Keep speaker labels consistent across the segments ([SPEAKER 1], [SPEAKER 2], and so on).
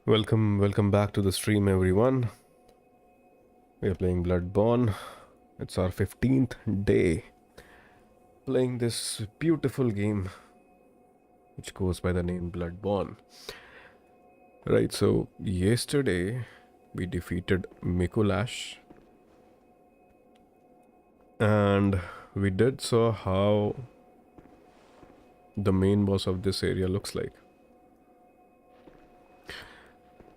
[SPEAKER 1] Welcome back to the stream, everyone. We are playing Bloodborne. It's our 15th day playing this beautiful game, which goes by the name Bloodborne. Right, so yesterday we defeated Mikulash, and we did saw how the main boss of this area looks like.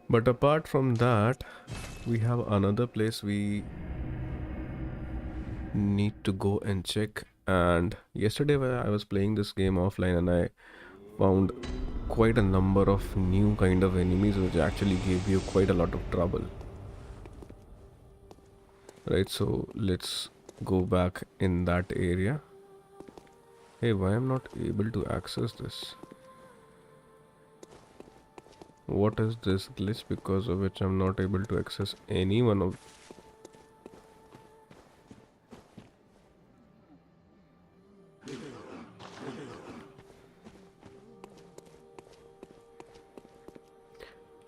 [SPEAKER 1] But apart from that, we have another place we need to go and check. And yesterday when I was playing this game offline, and I found quite a number of new kind of enemies which actually gave you quite a lot of trouble. Right, so let's go back in that area. Hey, why am not able to access this? What is this glitch because of which I'm not able to access any one of...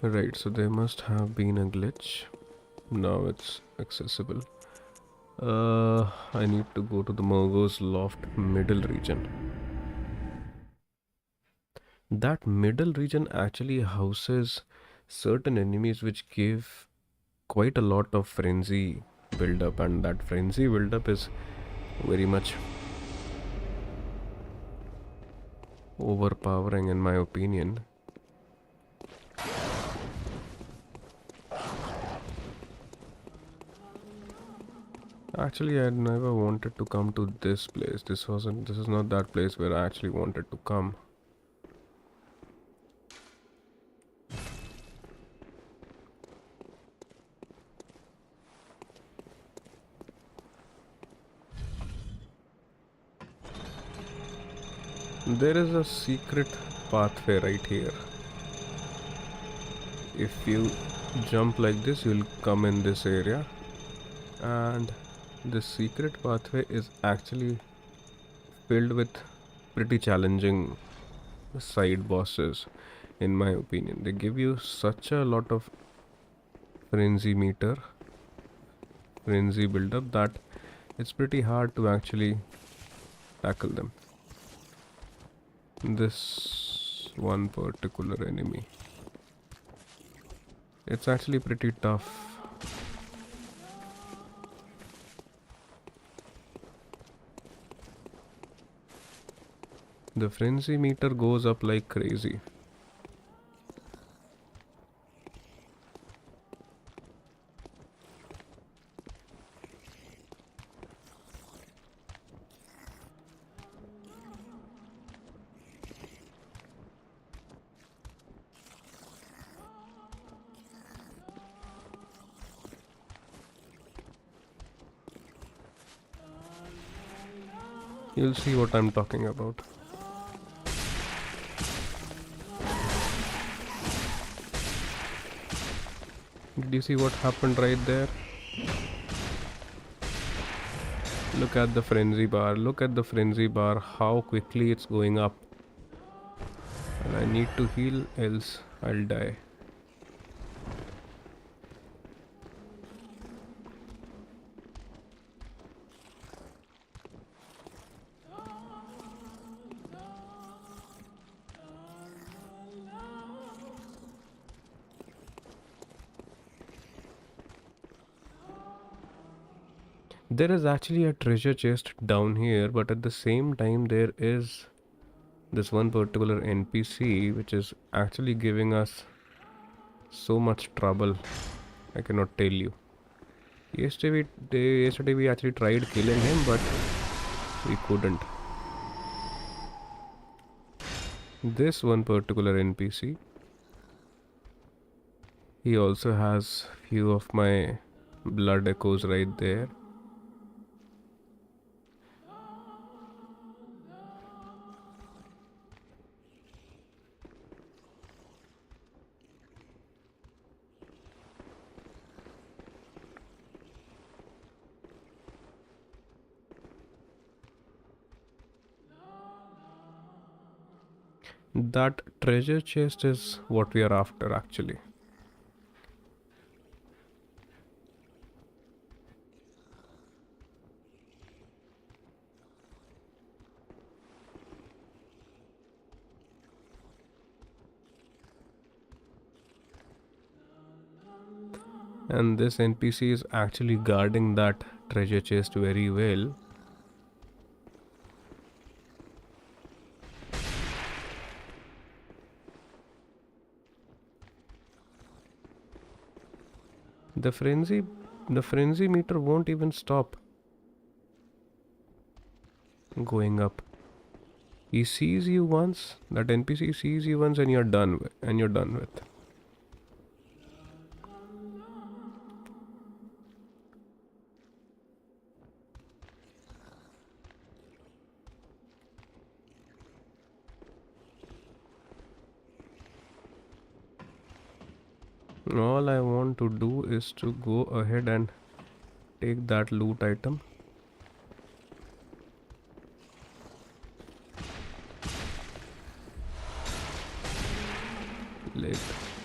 [SPEAKER 1] Right, so there must have been a glitch. Now it's accessible. I need to go to the Murgo's Loft middle region. That middle region actually houses certain enemies which give quite a lot of frenzy build-up, and that frenzy build-up is very much overpowering in my opinion. Actually, I never wanted to come to this place. This is not that place where I actually wanted to come. There is a secret pathway right here. If you jump like this, you'll come in this area, and the secret pathway is actually filled with pretty challenging side bosses, in my opinion. They give you such a lot of frenzy build-up, that it's pretty hard to actually tackle them. This one particular enemy, it's actually pretty tough. The frenzy meter goes up like crazy. You'll see what I'm talking about. Did you see what happened right there? Look at the frenzy bar. Look at the frenzy bar. How quickly it's going up. And I need to heal, else I'll die. There is actually a treasure chest down here, but at the same time there is this one particular NPC which is actually giving us so much trouble. I cannot tell you. Yesterday we actually tried killing him, but we couldn't. This one particular NPC, he also has few of my blood echoes right there. That treasure chest is what we are after actually. And this NPC is actually guarding that treasure chest very well. The frenzy meter won't even stop going up. He sees you once, that NPC sees you once, and you're done with. All I want to do is to go ahead and take that loot item.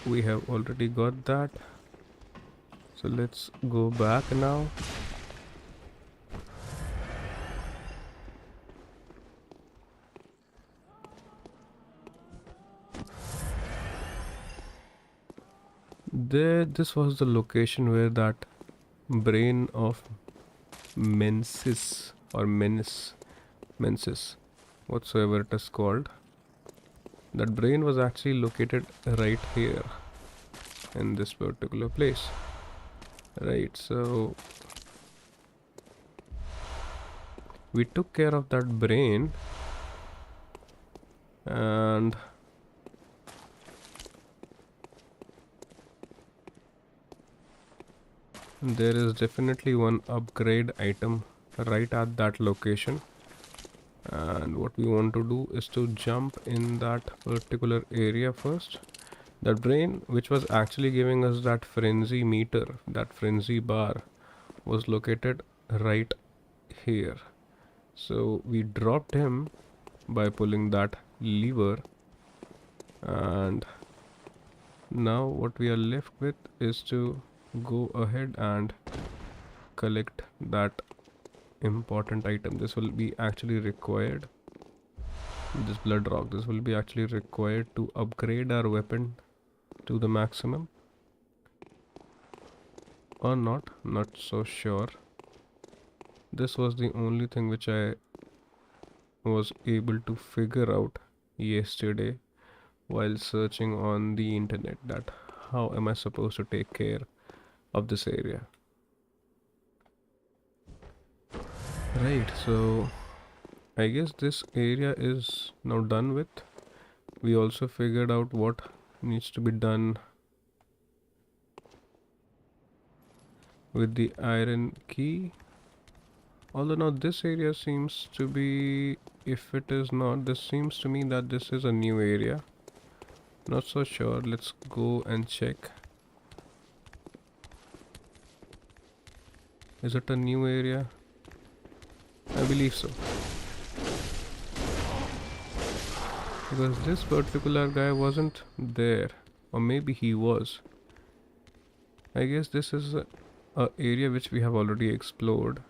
[SPEAKER 1] We have already got that. So let's go back now. This was the location where that brain of Mensis or Mensis, whatsoever it is called, that brain was actually located right here in this particular place. Right, so we took care of that brain, and there is definitely one upgrade item right at that location. And what we want to do is to jump in that particular area first. That brain, which was actually giving us that frenzy meter, that frenzy bar, was located right here. So we dropped him by pulling that lever, and now what we are left with is to go ahead and collect that important item. This will be actually required, this blood rock, this will be actually required to upgrade our weapon to the maximum, or not so sure. This was the only thing which I was able to figure out yesterday while searching on the internet, that how am I supposed to take care of this area. Right, so I guess this area is now done with. We also figured out what needs to be done with the iron key. Although now this area seems to be, if it is not, this seems to me that this is a new area. Not so sure, let's go and check. Is it a new area? I believe so. Because this particular guy wasn't there, or maybe he was. I guess this is a area which we have already explored.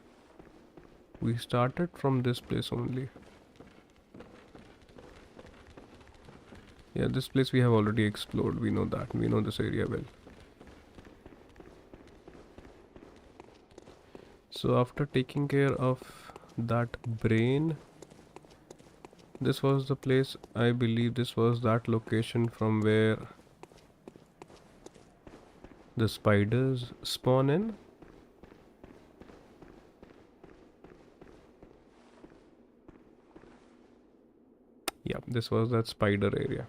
[SPEAKER 1] We started from this place only. Yeah, this place we have already explored. We know that. We know this area well. So after taking care of that brain, this was the place, I believe this was that location from where the spiders spawn in. Yeah, this was that spider area.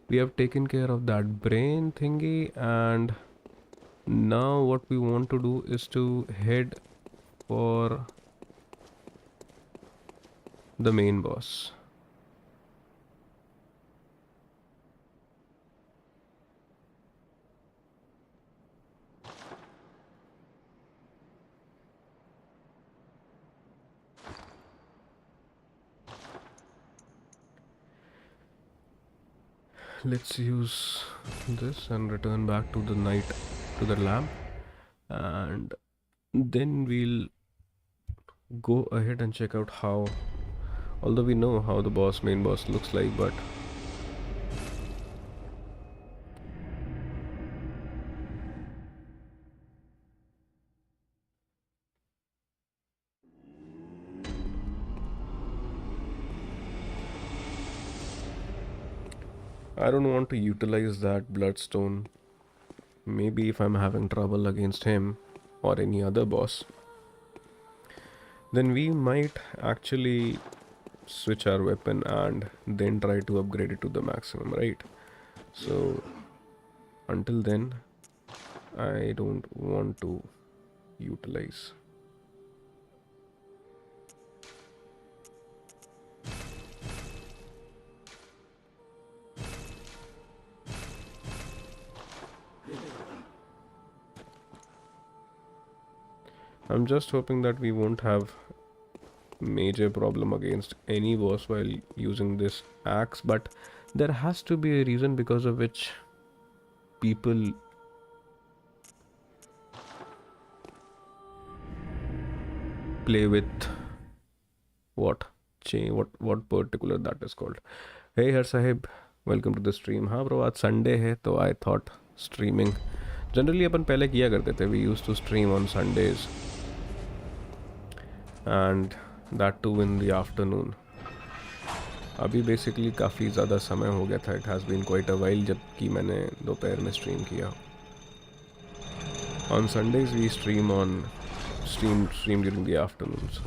[SPEAKER 1] We have taken care of that brain thingy, and now what we want to do is to head for the main boss. Let's use this and return back to the night, to the lamp, and then we'll go ahead and check out how, although we know how the main boss looks like, but I don't want to utilize that bloodstone. Maybe if I'm having trouble against him or any other boss, then we might actually switch our weapon and then try to upgrade it to the maximum, right? So until then, I don't want to utilize. I'm just hoping that we won't have major problem against any boss while using this axe, but there has to be a reason because of which people play with what what particular that is called. Hey Har Sahib, welcome to the stream. हाँ bro, आज Sunday है तो I thought streaming. Generally अपन पहले किया करते थे. We used to stream on Sundays and that too in the afternoon. अभी basically काफ़ी ज़्यादा समय हो गया था. It has been quite a while जबकि मैंने दोपहर में स्ट्रीम किया. On Sundays we stream during the afternoons.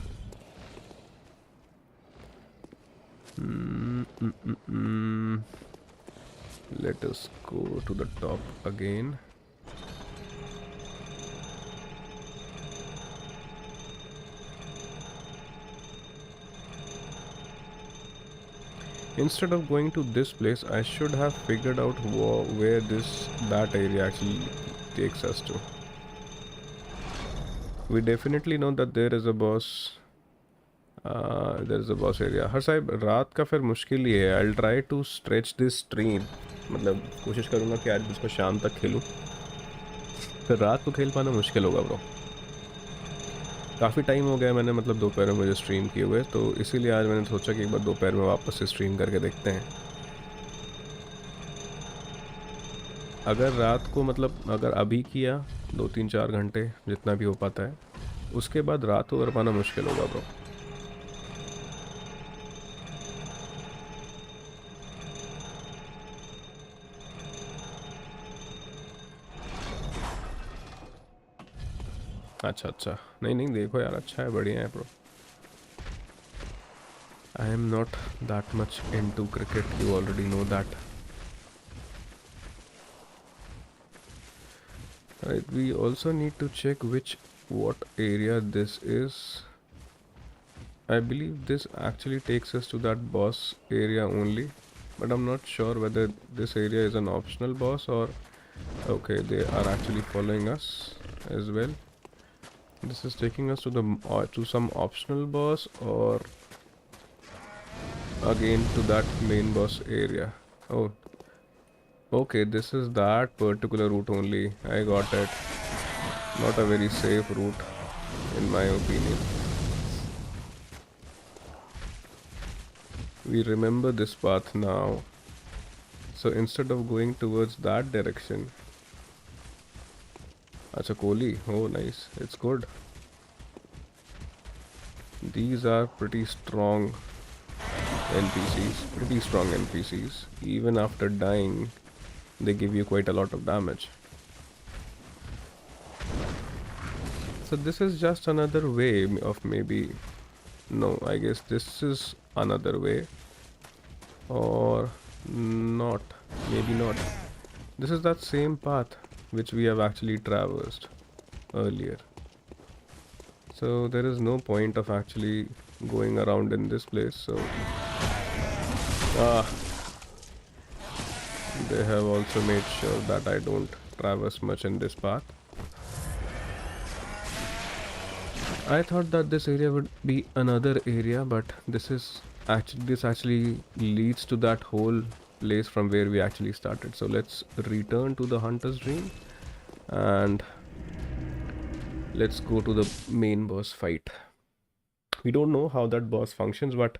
[SPEAKER 1] Let us go to the top again. Instead of going to this place, I should have figured out where that area actually takes us to. We definitely know that there is a boss. There is a boss area. हर साहब रात का फिर मुश्किल ही है. I'll try to stretch this stream. मतलब कोशिश करूँगा कि आज इसको शाम तक खेलूँ. फिर रात को खेल पाना मुश्किल होगा ब्रो. काफ़ी टाइम हो गया मैंने मतलब दोपहर में मुझे स्ट्रीम किए हुए, तो इसीलिए आज मैंने सोचा कि एक बार दोपहर में वापस से स्ट्रीम करके देखते हैं. अगर रात को मतलब अगर अभी किया 2-3-4 घंटे जितना भी हो पाता है, उसके बाद रात को कर पाना मुश्किल होगा ब्रो. अच्छा नहीं देखो यार, अच्छा है, बढ़िया है bro. I am not that much into cricket, you already know that. Right, we also need to check what area this is. I believe this actually takes us to that boss area only, but I'm not sure whether this area is an optional boss or okay, they are actually following us as well. This is taking us to to some optional boss or again to that main boss area. Oh, okay, this is that particular route only. I got it. Not a very safe route in my opinion. We remember this path now. So instead of going towards that direction. Acha Kohli. Oh nice. It's good. These are pretty strong NPCs. Pretty strong NPCs. Even after dying, they give you quite a lot of damage. So this is just another way of maybe... No, I guess this is another way. Or not. Maybe not. This is that same path which we have actually traversed earlier. So there is no point of actually going around in this place. So they have also made sure that I don't traverse much in this path. I thought that this area would be another area, but this actually leads to that whole place from where we actually started. So let's return to the hunter's dream and let's go to the main boss fight. We don't know how that boss functions, but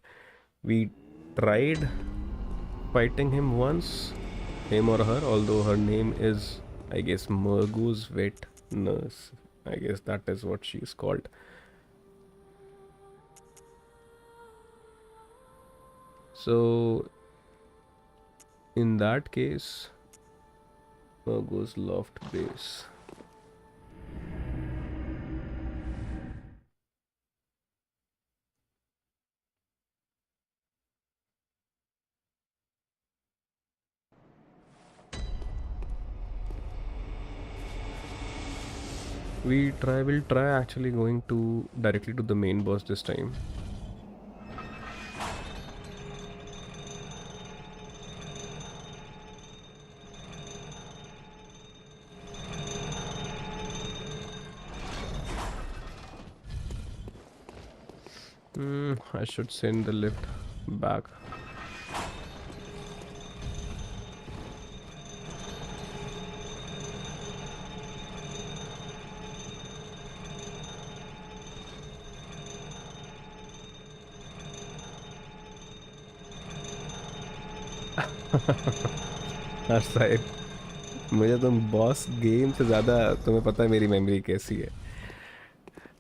[SPEAKER 1] we tried fighting him once, him or her, although her name is, I guess, Murgu's Vet Nurse. I guess that is what she is called. So In that case, where goes loft base? We'll try actually going to directly to the main boss this time. I should send the lift back. Her side मुझे तुम boss game से ज़्यादा तुम्हें पता है मेरी memory कैसी है.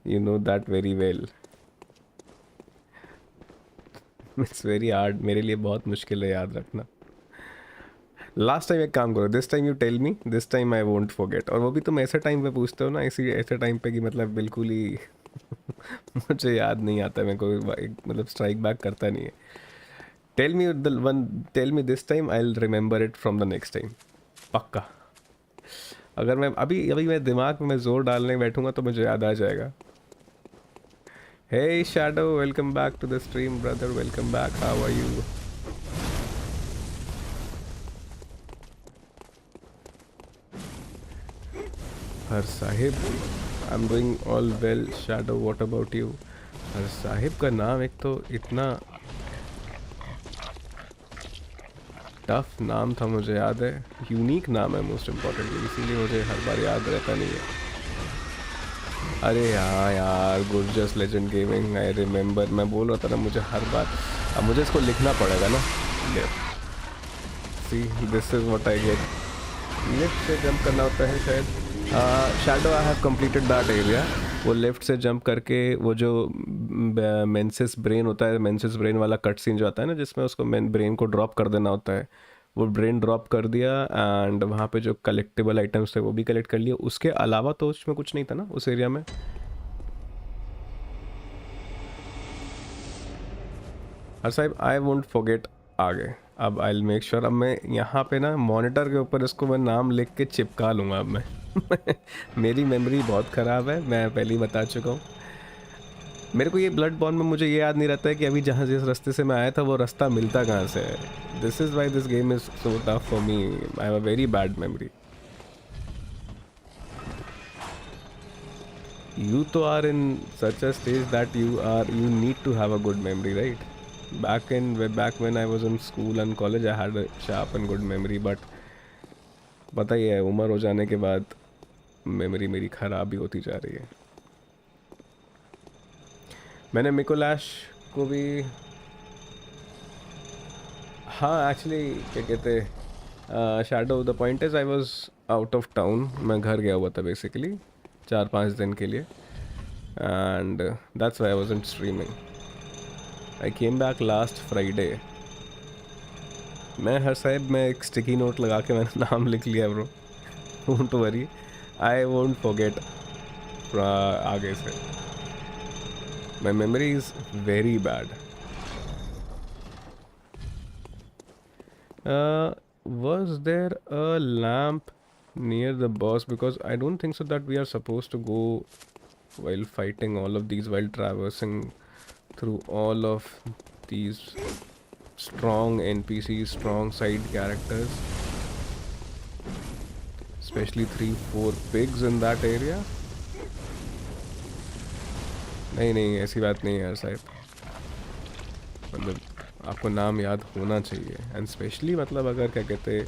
[SPEAKER 1] You know that very well. It's very hard. मेरे लिए बहुत मुश्किल है याद रखना. लास्ट टाइम एक काम करो, this time you tell me, this time I won't forget. और वो भी तुम ऐसे टाइम पे पूछते हो ना, इसी ऐसे टाइम पे कि मतलब बिल्कुल ही मुझे याद नहीं आता, मैं कोई मतलब स्ट्राइक बैक करता नहीं है. Tell me the one, tell me this time, I will remember it from the next time. पक्का. अगर मैं अभी अभी मैं दिमाग में जोर डालने बैठूंगा तो मुझे याद आ जाएगा. Hey Shadow, welcome back to the stream, brother. Welcome back. How are you? Har Sahib, I'm doing all well. Shadow, what about you? हर साहिब का नाम एक तो इतना टफ नाम था, मुझे याद है. यूनिक नाम है मोस्ट इम्पॉर्टेंटली, इसीलिए मुझे हर बार याद रहता नहीं है. अरे हाँ यार, गुरजस लेजेंड गेमिंग, आई रिमेंबर. मैं बोल रहा था ना, मुझे हर बार अब मुझे इसको लिखना पड़ेगा ना. See this is what I get. Left से जंप करना होता है शायद. Shadow, I have completed that area. वो लेफ्ट से जंप करके वो जो मेंसिस ब्रेन होता है, मेंसिस ब्रेन वाला कट सीन जो आता है ना, जिसमें उसको ब्रेन को ड्रॉप कर देना होता है, वो ब्रेन ड्रॉप कर दिया. एंड वहाँ पे जो कलेक्टेबल आइटम्स थे वो भी कलेक्ट कर लिए. उसके अलावा तो उसमें कुछ नहीं था ना उस एरिया में. हर साहब, आई वोंट फॉरगेट. आगे अब आई विल मेक श्योर. अब मैं यहाँ पे ना मॉनिटर के ऊपर इसको मैं नाम लिख के चिपका लूँगा अब मैं. मेरी मेमोरी बहुत ख़राब है, मैं पहले ही बता चुका हूँ. मेरे को ये ब्लड बॉर्न में मुझे ये याद नहीं रहता है कि अभी जहाँ जिस रास्ते से मैं आया था वो रास्ता मिलता कहाँ से है. This is why this game is so tough for me. I have a very bad memory. You तो are in such a stage that you need to have a good memory, right? Back when I was in school and college, I had a sharp and good memory, but पता ही है उम्र हो जाने के बाद memory मेरी ख़राब ही होती जा रही है. मैंने मिकोलाश को भी, हाँ एक्चुअली क्या कहते हैं, shadow, the point is I was out of town. मैं घर गया हुआ था बेसिकली 4-5 दिन के लिए. And that's why I wasn't streaming. I came back last Friday. मैं हर साहब, मैं एक स्टिकी नोट लगा के मैंने नाम लिख लिया bro. Don't worry, I won't forget आगे से. My memory is very bad. Was there a lamp near the boss? Because I don't think so that we are supposed to go while fighting all of these, while traversing through all of these strong NPCs, strong side characters, especially 3-4 pigs in that area. नहीं ऐसी बात नहीं है यार साहब. मतलब आपको नाम याद होना चाहिए. एंड स्पेशली मतलब अगर क्या कहते हैं,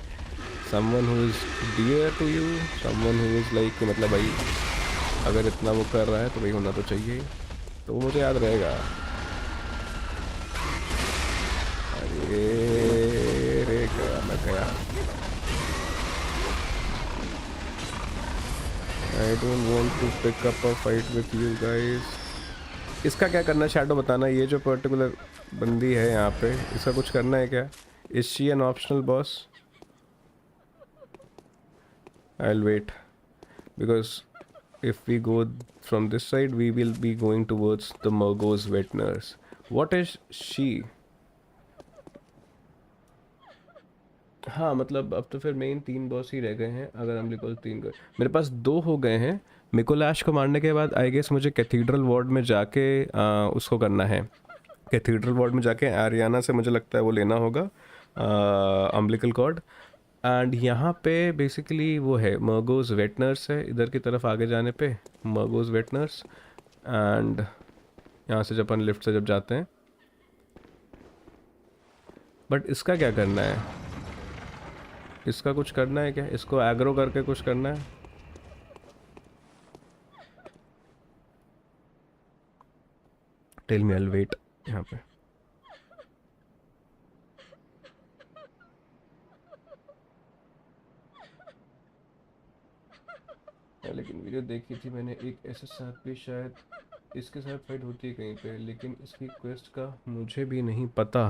[SPEAKER 1] someone who is dear to you, someone who is like, मतलब भाई अगर इतना वो कर रहा है तो भाई होना तो चाहिए, तो वो मुझे याद रहेगा. अरे रे गया मैं गया. I don't want to pick up a fight with you guys. इसका क्या करना है शैडो, बताना. ये जो पर्टिकुलर बंदी है यहाँ पे, इसका कुछ करना है क्या? Is she an optional boss? I'll wait because if we go from this side, we will be going towards the Murgo's wet nurse. What is she? हाँ मतलब अब तो फिर मेन 3 बॉस ही रह गए हैं अगर हम लिखो 3 गए। मेरे पास 2 हो गए हैं। मिकोलाश को मारने के बाद आई गेस मुझे कैथीड्रल वार्ड में जाके उसको करना है। कैथीड्रल वार्ड में जाके आरियाना से मुझे लगता है वो लेना होगा अम्बिलिकल कॉर्ड। एंड यहाँ पे बेसिकली वो है मर्गोज वेट नर्स है इधर की तरफ आगे जाने पे मर्गोज वेट नर्स। एंड यहाँ से जब अपन लिफ्ट से जब जाते हैं बट इसका क्या करना है? इसका कुछ करना है क्या? इसको एग्रो करके कुछ करना है? टेल मी आई वेट यहाँ पे। लेकिन वीडियो देखी थी मैंने एक ऐसे साथ भी शायद इसके साथ फाइट होती है कहीं पे लेकिन इसकी क्वेस्ट का मुझे भी नहीं पता।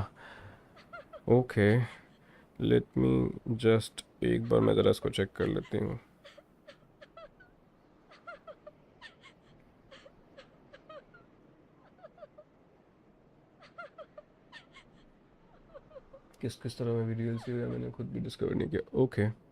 [SPEAKER 1] ओके लेट मी जस्ट एक बार मैं ज़रा इसको चेक कर लेती हूँ। किस किस तरह में वीडियो से हुआ मैंने खुद भी डिस्कवर नहीं किया। Okay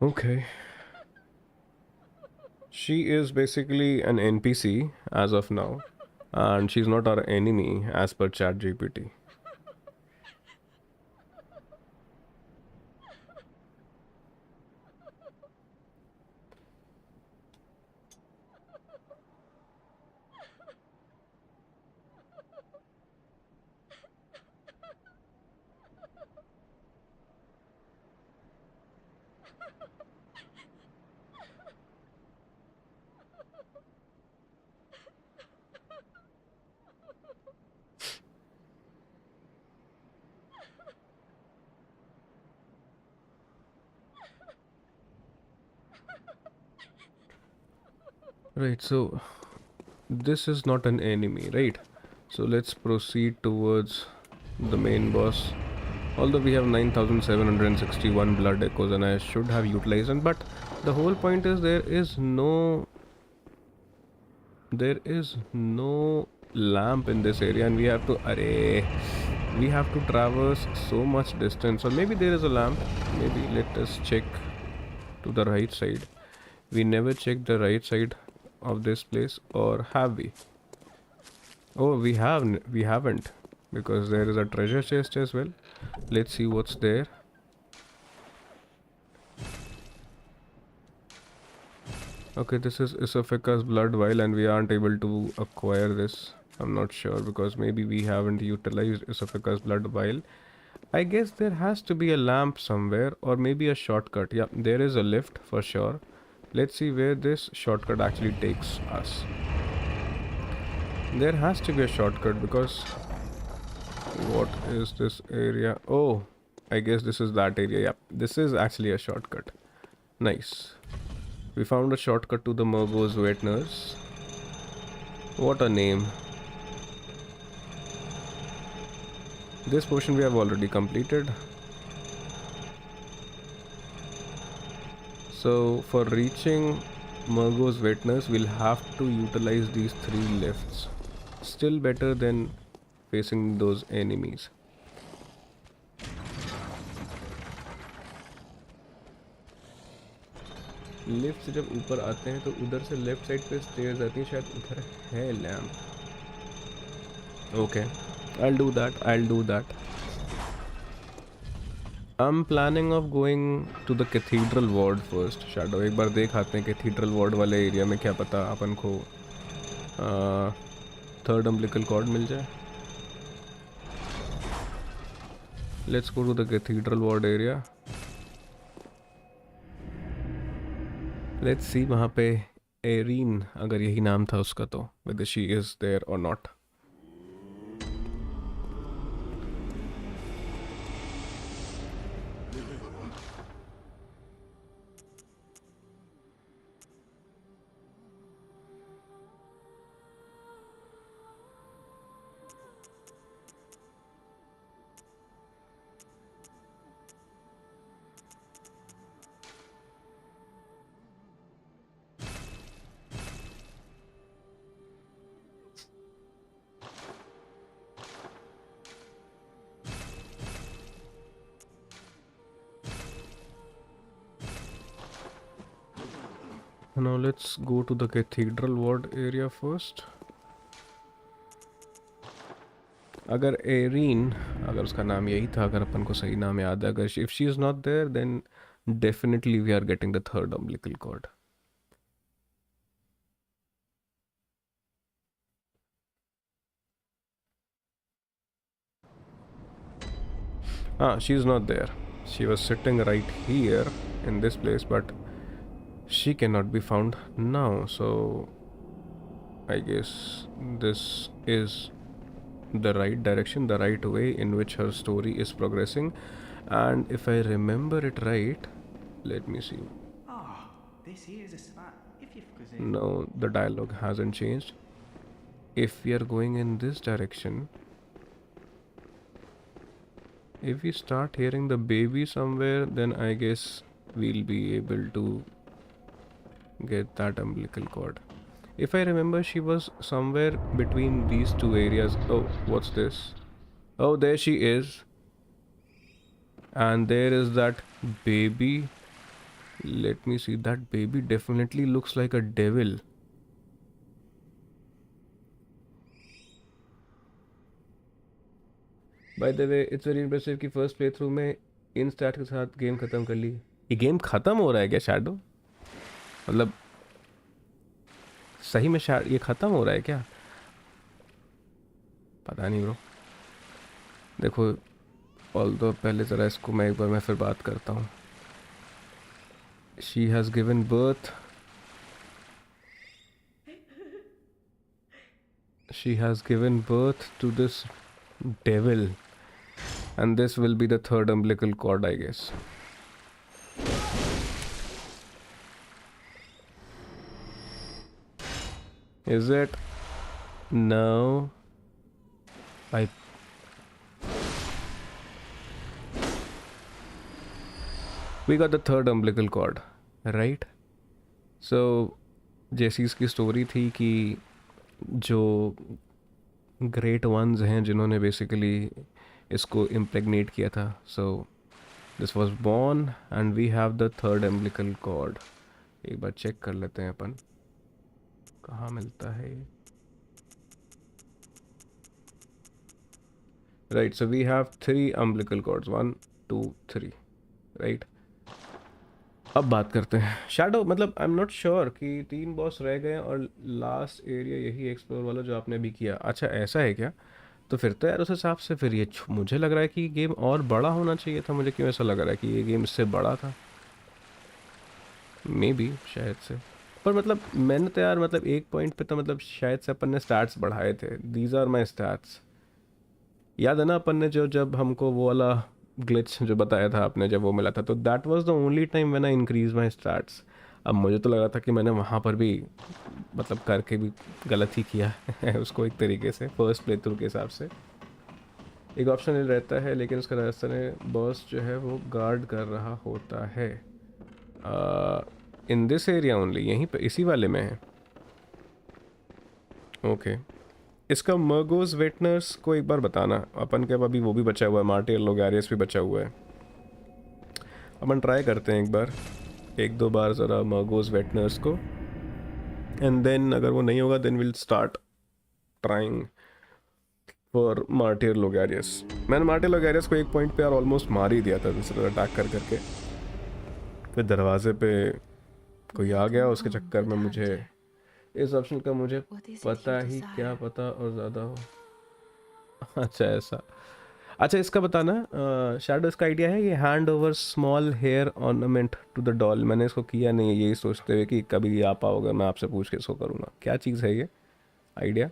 [SPEAKER 1] okay she is basically an NPC as of now and she's not our enemy as per ChatGPT. Right, so this is not an enemy, right? So let's proceed towards the main boss. Although we have 9761 blood echoes and I should have utilized them, but the whole point is there is no lamp in this area and we have to traverse so much distance. Or maybe there is a lamp. Maybe let us check to the right side. We never checked the right side of this place, or have we? Oh, we haven't, because there is a treasure chest as well. Let's see what's there. Okay, this is Isophaca's blood vial and we aren't able to acquire this. I'm not sure because maybe we haven't utilized Isophaca's blood vial. I guess there has to be a lamp somewhere or maybe a shortcut. Yeah, there is a lift for sure. Let's see where this shortcut actually takes us. There has to be a shortcut because what is this area? Oh, I guess this is that area. Yeah, this is actually a shortcut. Nice. We found a shortcut to the Murgo's wet nurse. What a name. This portion we have already completed. So for reaching Murgo's wet nurse, we'll have to utilize these 3 lifts. Still better than facing those enemies. Lift से जब ऊपर आते हैं तो उधर से left side पे stairs आती हैं, शायद उधर है lamp. Okay, I'll do that. I'm planning of going to the cathedral ward first. Shadow, एक बार देख आते हैं cathedral ward वाले एरिया में, क्या पता अपन को थर्ड अम्बिलिकल कॉर्ड मिल जाए. Let's go to the cathedral ward area. Let's see वहाँ पे एरीन, अगर यही नाम था उसका, तो whether she is there or not. Now let's go to the cathedral ward area first. अगर एरीन, अगर उसका नाम यही था, अगर अपन को सही नाम याद है, अगर if she is not there then definitely we are getting the third umbilical cord. Ah, she is not there. She was sitting right here in this place, but she cannot be found now. So I guess this is the right direction, the right way in which her story is progressing. And if I remember it right, let me see.
[SPEAKER 2] This is a spot. If you've cuisine.
[SPEAKER 1] No, the dialogue hasn't changed. If we are going in this direction, if we start hearing the baby somewhere, then I guess we'll be able to get that umbilical cord. If I remember, she was somewhere between these two areas. Oh, what's this? Oh, there she is. And there is that baby. Let me see. That baby definitely looks like a devil. By the way, it's very impressive कि first play through में इन stat के साथ game ख़त्म कर ली. ये game ख़त्म हो रहा है क्या शैडो? मतलब सही में ये ख़त्म हो रहा है क्या? पता नहीं ब्रो. देखो, ऑल्दो पहले ज़रा इसको मैं एक बार मैं फिर बात करता हूँ. She has given birth. She has given birth to this devil, and this will be the third umbilical cord, I guess. Is it? No. We got the third umbilical cord, right? So, जैसी इसकी story थी कि जो great once हैं जिन्होंने basically इसको impregnate किया था. So this was born and we have the third umbilical cord. एक बार चेक कर लेते हैं अपन कहाँ मिलता है. Right, so we have 3 umbilical cords, 1 2 3, right. अब बात करते हैं शैडो. मतलब आई एम नॉट श्योर कि 3 बॉस रह गए और लास्ट एरिया यही एक्सप्लोर वाला जो आपने अभी किया. अच्छा, ऐसा है क्या? तो फिर तो यार उस हिसाब से फिर ये मुझे लग रहा है कि गेम और बड़ा होना चाहिए था. मुझे क्यों ऐसा लग रहा है कि ये गेम इससे बड़ा था? मे बी, शायद से. पर मतलब मैंने तो यार मतलब एक पॉइंट पे तो मतलब शायद से अपन ने स्टैट्स बढ़ाए थे. These are my stats. याद है ना अपन ने जो जब हमको वो वाला ग्लिच जो बताया था आपने, जब वो मिला था, तो that was the only time when I increase my stats. अब मुझे तो लगा था कि मैंने वहाँ पर भी मतलब करके भी गलत ही किया है उसको एक तरीके से फर्स्ट प्ले थ्रू के हिसाब से. एक ऑप्शन रहता है लेकिन उसका रास्ते में बॉस जो है वो गार्ड कर रहा होता है. इन दिस एरिया ओनली, यहीं पे इसी वाले में है. ओके, इसका मर्गोज वेटनर्स को एक बार बताना. अपन के अभी वो भी बचा हुआ है, मार्टियर लोगैरियस भी बचा हुआ है. अपन ट्राई करते हैं एक बार, एक दो बार ज़रा मर्गोज वेटनर्स को. एंड देन अगर वो नहीं होगा then will start trying for Martyr Logarius. मैंने मार्टियर लोगैरियस को एक पॉइंट पे यार ऑलमोस्ट मार ही दिया था दूसरा अटैक कर करके. फिर दरवाजे पे कोई आ गया, उसके चक्कर में मुझे इस ऑप्शन का मुझे पता ही क्या पता और ज़्यादा हो. अच्छा ऐसा. अच्छा इसका बताना शैडो, इसका आइडिया है ये hand over small hair ornament to the doll. मैंने इसको किया नहीं है, यही सोचते हुए कि कभी आ पाओगे मैं आपसे पूछ के इसको करूँगा। क्या चीज़ है ये idea?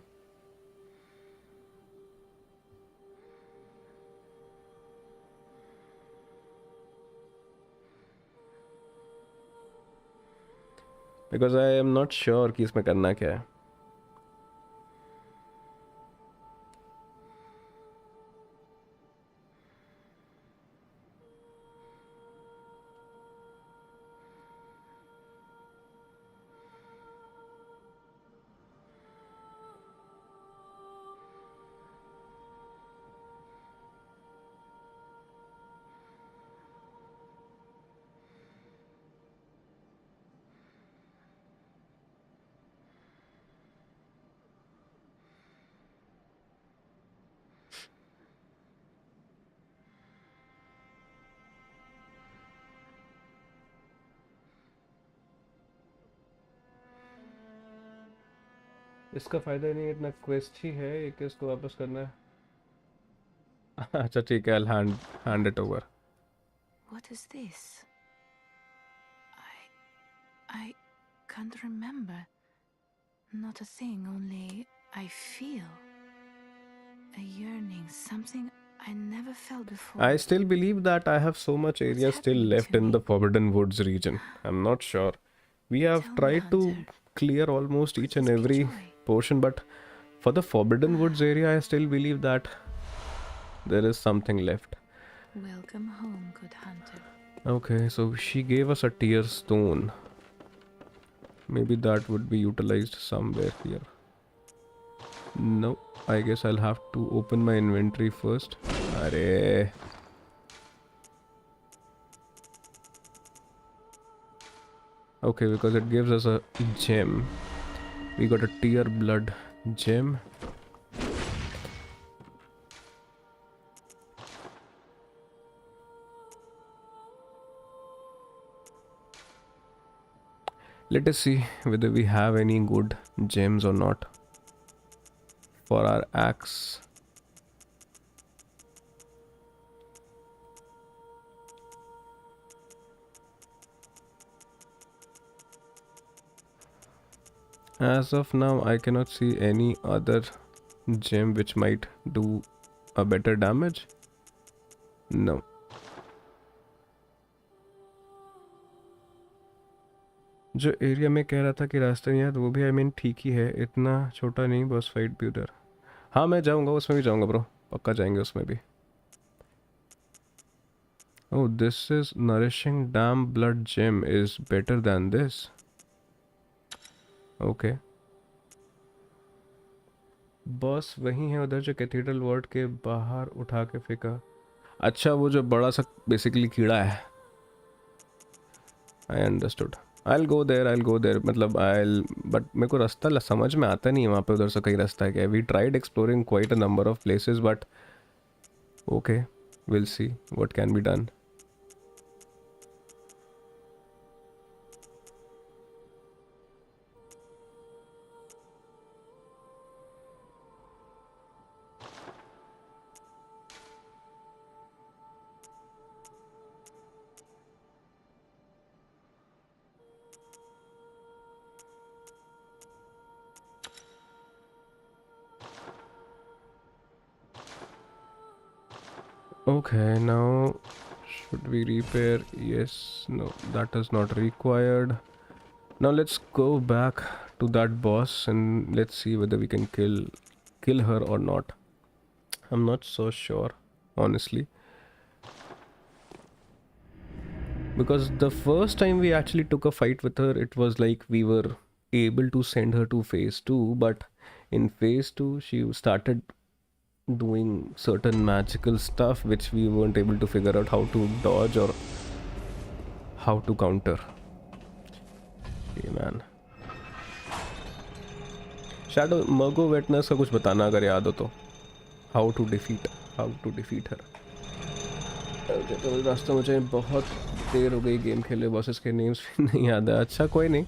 [SPEAKER 1] Because I am not sure कि इसमें करना क्या है। इसका फ़ायदा नहीं, इतना क्वेस्ट ही है, एक इसको वापस करना है। अच्छा ठीक है, I'll hand it over.
[SPEAKER 3] What is this? I can't remember. Not a thing, only I feel a yearning, something I never felt before.
[SPEAKER 1] I still believe that I have so much area still
[SPEAKER 3] happening
[SPEAKER 1] left
[SPEAKER 3] to
[SPEAKER 1] in
[SPEAKER 3] me?
[SPEAKER 1] the Forbidden Woods region. I'm not sure. We have
[SPEAKER 3] Tell me,
[SPEAKER 1] tried to
[SPEAKER 3] Hunter.
[SPEAKER 1] clear almost each and
[SPEAKER 3] Must be
[SPEAKER 1] every
[SPEAKER 3] joy.
[SPEAKER 1] portion, but for the Forbidden Woods area, I still believe that there is something left.
[SPEAKER 3] Welcome home, good hunter.
[SPEAKER 1] Okay, so she gave us a tear stone. Maybe that would be utilized somewhere here. No, I guess I'll have to open my inventory first. Arey. Okay, because it gives us a gem. We got a tear blood gem. Let us see whether we have any good gems or not for our axe. As of now, I cannot see any other gem which might do a better damage. No. जो area में कह रहा था कि रास्ते नहीं है, तो वो भी आई मीन ठीक ही है, इतना छोटा नहीं, बस फाइट भी उधर। हाँ मैं जाऊंगा, उसमें भी जाऊंगा ब्रो, पक्का जाएंगे उसमें भी। Oh, this is nourishing damn blood gem is better than this. Okay. Boss वही है उधर जो कैथीड्रल वार्ड के बाहर उठा के फेंका। अच्छा वो जो बड़ा सा बेसिकली कीड़ा है। I understood. I'll go there मतलब बट मेरे को रास्ता समझ में आता नहीं है वहाँ पे, उधर से कहीं रास्ता है क्या? We tried exploring quite a number of places but okay, will see what can be done. Okay, now should we repair? Yes, no, that is not required. Now let's go back to that boss and let's see whether we can kill her or not. I'm not so sure, honestly. Because the first time we actually took a fight with her, it was like we were able to send her to phase 2, but in phase 2 she started doing certain magical stuff which we weren't able to figure out how to dodge or how to counter. Hey man. Shadow, Murgo Wetness का कुछ बताना अगर याद हो तो. How to defeat her. Okay, तो रास्ते मुझे बहुत देर हो गई गेम खेले, बॉसेस के नेम्स भी नहीं याद है। अच्छा कोई नहीं,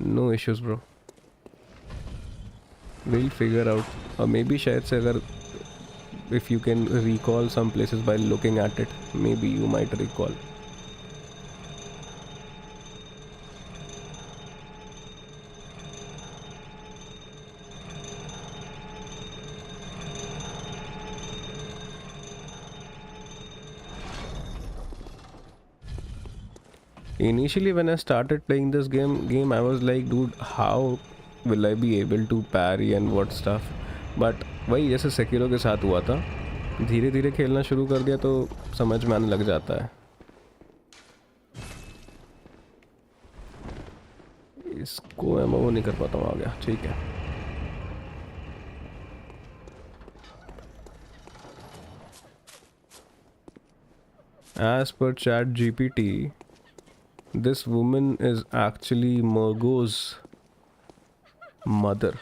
[SPEAKER 1] no issues bro, will figure out. और मे बी शायद से अगर if you can recall some places by looking at it, maybe you might recall. Initially when I started playing this game I was like, dude, how will I be able to parry and what stuff, but वही जैसे Sekiro के साथ हुआ था, धीरे धीरे खेलना शुरू कर दिया तो समझ में आने लग जाता है। इसको मैं वो नहीं कर पाता हूँ, आ गया, ठीक है। As per ChatGPT, this woman is actually Margot's mother.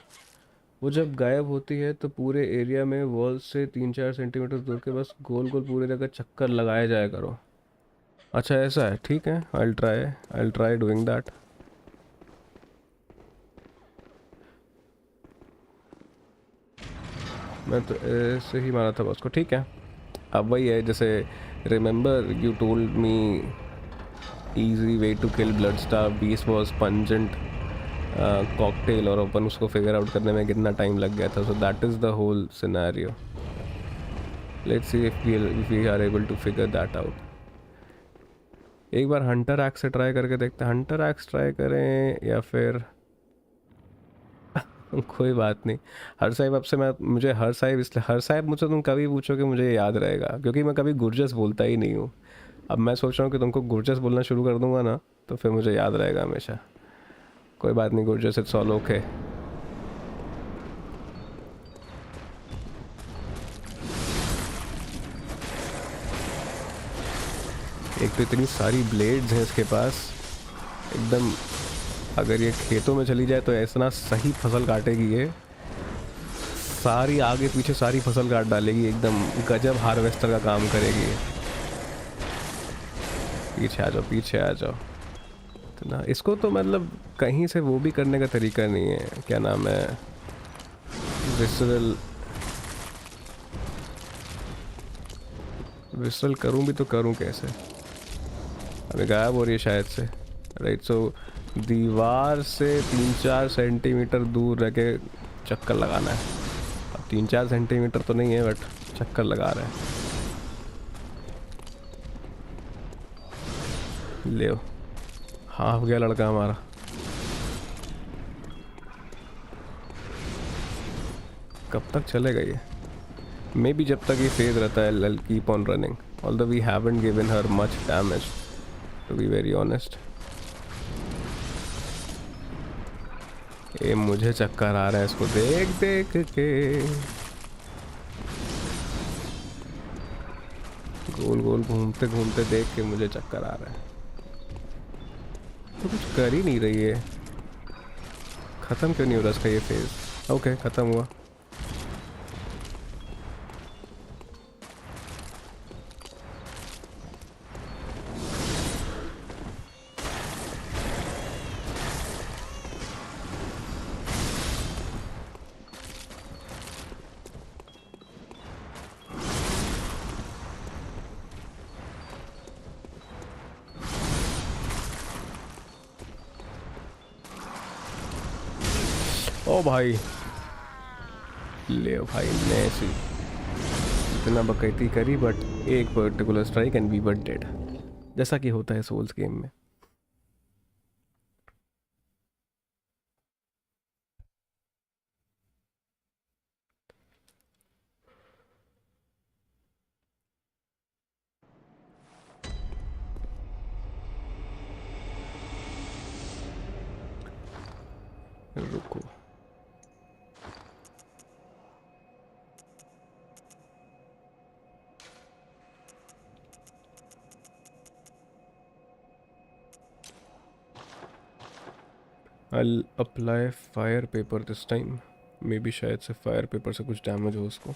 [SPEAKER 1] वो जब गायब होती है तो पूरे एरिया में वॉल से 3-4 सेंटीमीटर दूर के बस गोल गोल पूरे जगह चक्कर लगाया जाया करो। अच्छा ऐसा है, ठीक है, I'll try doing that. मैं तो ऐसे ही मारा था उसको, ठीक है। अब वही है, जैसे remember you told me easy way to kill Bloodstar Beast was pungent cocktail, और अपन उसको फिगर आउट करने में कितना टाइम लग गया था। So that is the whole scenario. Let's see if we are able to figure that out. एक बार हंटर एक्स से ट्राई करके देखते हैं। हंटर एक्स ट्राई करें या फिर कोई बात नहीं। हर साहिब आपसे मुझे हर साहिब इसलिए, हर साहिब मुझसे तुम कभी पूछोगे मुझे याद रहेगा, क्योंकि मैं कभी गुरजस बोलता ही नहीं हूँ। अब मैं सोच रहा हूँ कि तुमको गुरजस बोलना शुरू कर दूंगा ना, तो फिर मुझे याद रहेगा हमेशा। कोई बात नहीं गुरजस, इट्स ऑल ओके। एक तो इतनी सारी ब्लेड्स हैं इसके पास, एकदम अगर ये खेतों में चली जाए तो ऐसा सही फसल काटेगी ये, सारी आगे पीछे सारी फसल काट डालेगी, एकदम गजब हार्वेस्टर का काम करेगी। पीछे आ जाओ, पीछे आ जाओ। तो ना इसको तो मतलब कहीं से वो भी करने का तरीका नहीं है, क्या नाम है, विसरल करूं भी तो करूं कैसे। अभी गायब हो रही है शायद से, राइट। सो दीवार से 3-4 सेंटीमीटर दूर रह के चक्कर लगाना है। अब 3-4 सेंटीमीटर तो नहीं है, बट चक्कर लगा रहा है। ले हाफ गया लड़का हमारा। कब तक चलेगा ये? मे बी जब तक ये फेज रहता है, I'll keep on running, although we haven't given her much damage, to be very honest. ये मुझे चक्कर आ रहा है इसको देख देख के, गोल गोल घूमते घूमते देख के मुझे चक्कर आ रहा है। तो कुछ कर ही नहीं रही है। ख़त्म क्यों नहीं हो रहा इसका ये फेज? ओके ख़त्म हुआ। ओ भाई, ले भाई ने ऐसी इतना बकैती करी, बट एक particular strike and we were dead, जैसा कि होता है सोल्स गेम में। रुको, I'll apply fire paper this time. May be शायद से फायर पेपर से कुछ डैमेज हो उसको।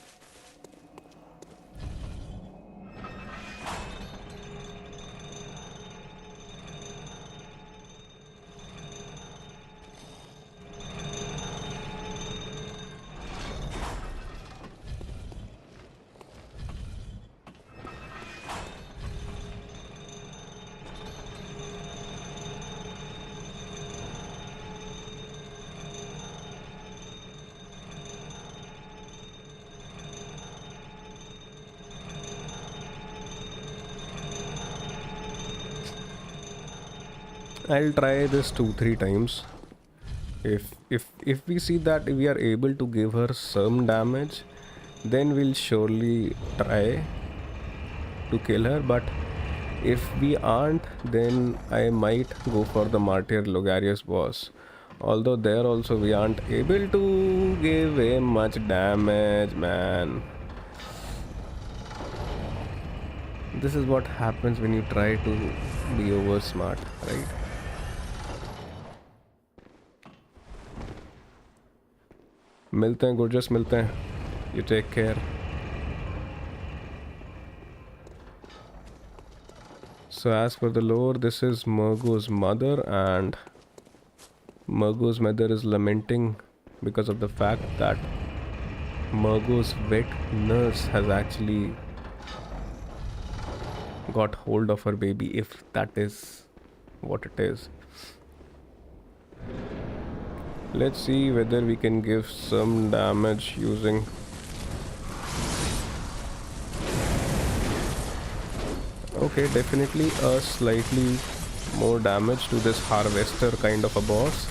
[SPEAKER 1] I'll try this 2-3 times. If we see that we are able to give her some damage, then we'll surely try to kill her. But if we aren't, then I might go for the Martyr Logarius boss. Although there also we aren't able to give him much damage, man. This is what happens when you try to be over smart, right? मिलते हैं gorgeous, मिलते हैं. You take care. So as per the lore, this is Murgo's mother, and Murgo's mother is lamenting because of the fact that Murgo's vet nurse has actually got hold of her baby, if that is what it is. Let's see whether we can give some damage using okay, definitely a slightly more damage to this harvester kind of a boss.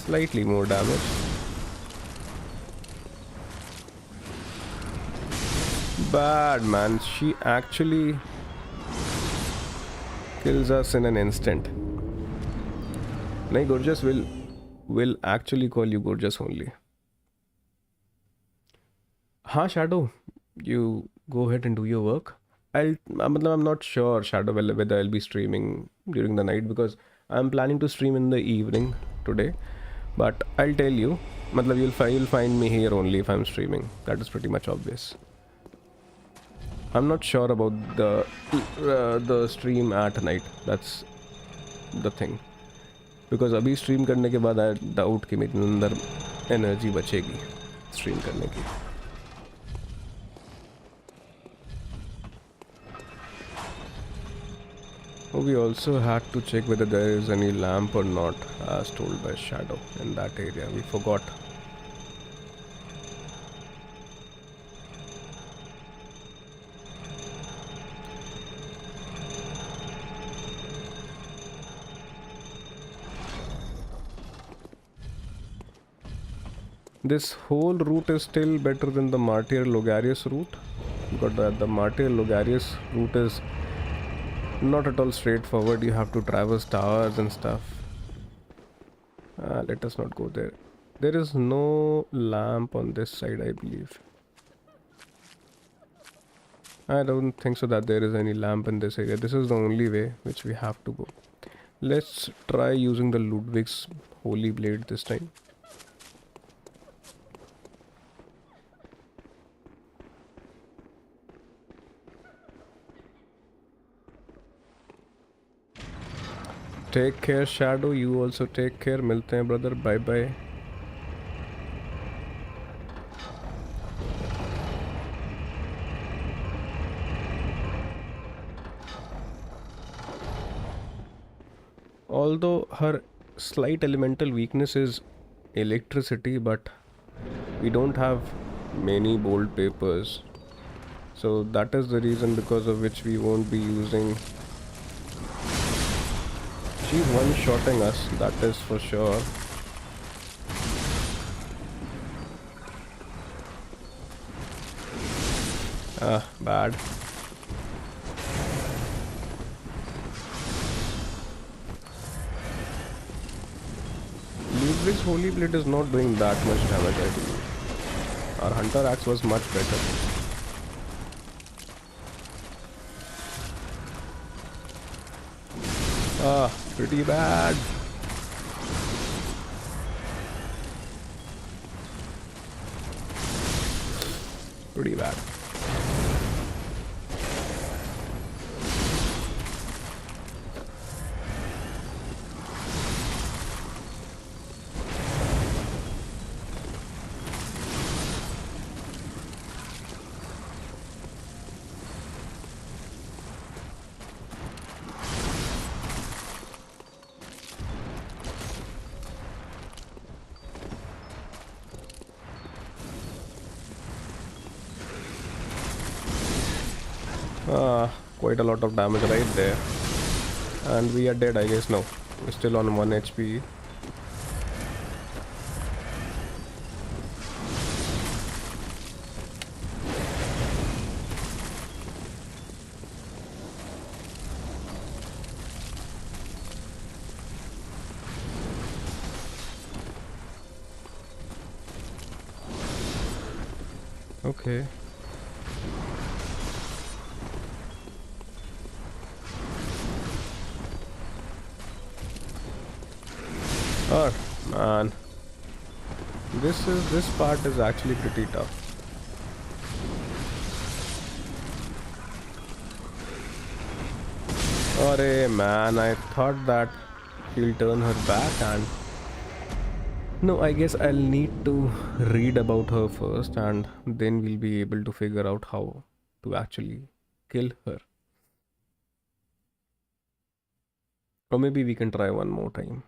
[SPEAKER 1] Slightly more damage. Bad, man. She actually kills us in an instant. No, gorgeous will actually call you gorgeous only. Ha, Shadow, you go ahead and do your work. I'm not sure, Shadow, whether I'll be streaming during the night, because I'm planning to stream in the evening today. But I'll tell you, you'll find me here only if I'm streaming. That is pretty much obvious. I'm not sure about the stream at night. That's the thing. Because अभी stream करने के बाद I doubt कि मेरे अंदर energy बचेगी stream करने की. We also had to check whether there is any lamp or not, as told by Shadow in that area. We forgot. This whole route is still better than the Martyr Logarius route, because the Martyr Logarius route is not at all straightforward. You have to traverse towers and stuff. Let us not go there. There is no lamp on this side, I believe. I don't think so that there is any lamp in this area. This is the only way which we have to go. Let's try using the Ludwig's Holy Blade this time. Take care, Shadow. You also take care. मिलते हैं, brother. Bye bye. Although her slight elemental weakness is electricity, but we don't have many bold papers. So that is the reason because of which we won't be using. She's one-shotting us, that is for sure. Bad. Ludwig's Holy Blade is not doing that much damage, I believe. Our Hunter Axe was much better. Pretty bad. Pretty bad. Quite a lot of damage right there. And we are dead, I guess. No, we're still on 1 HP. Okay. Oh man, this part is actually pretty tough. Arey man, I thought that she'll turn her back, and no, I guess I'll need to read about her first, and then we'll be able to figure out how to actually kill her. Or maybe we can try one more time.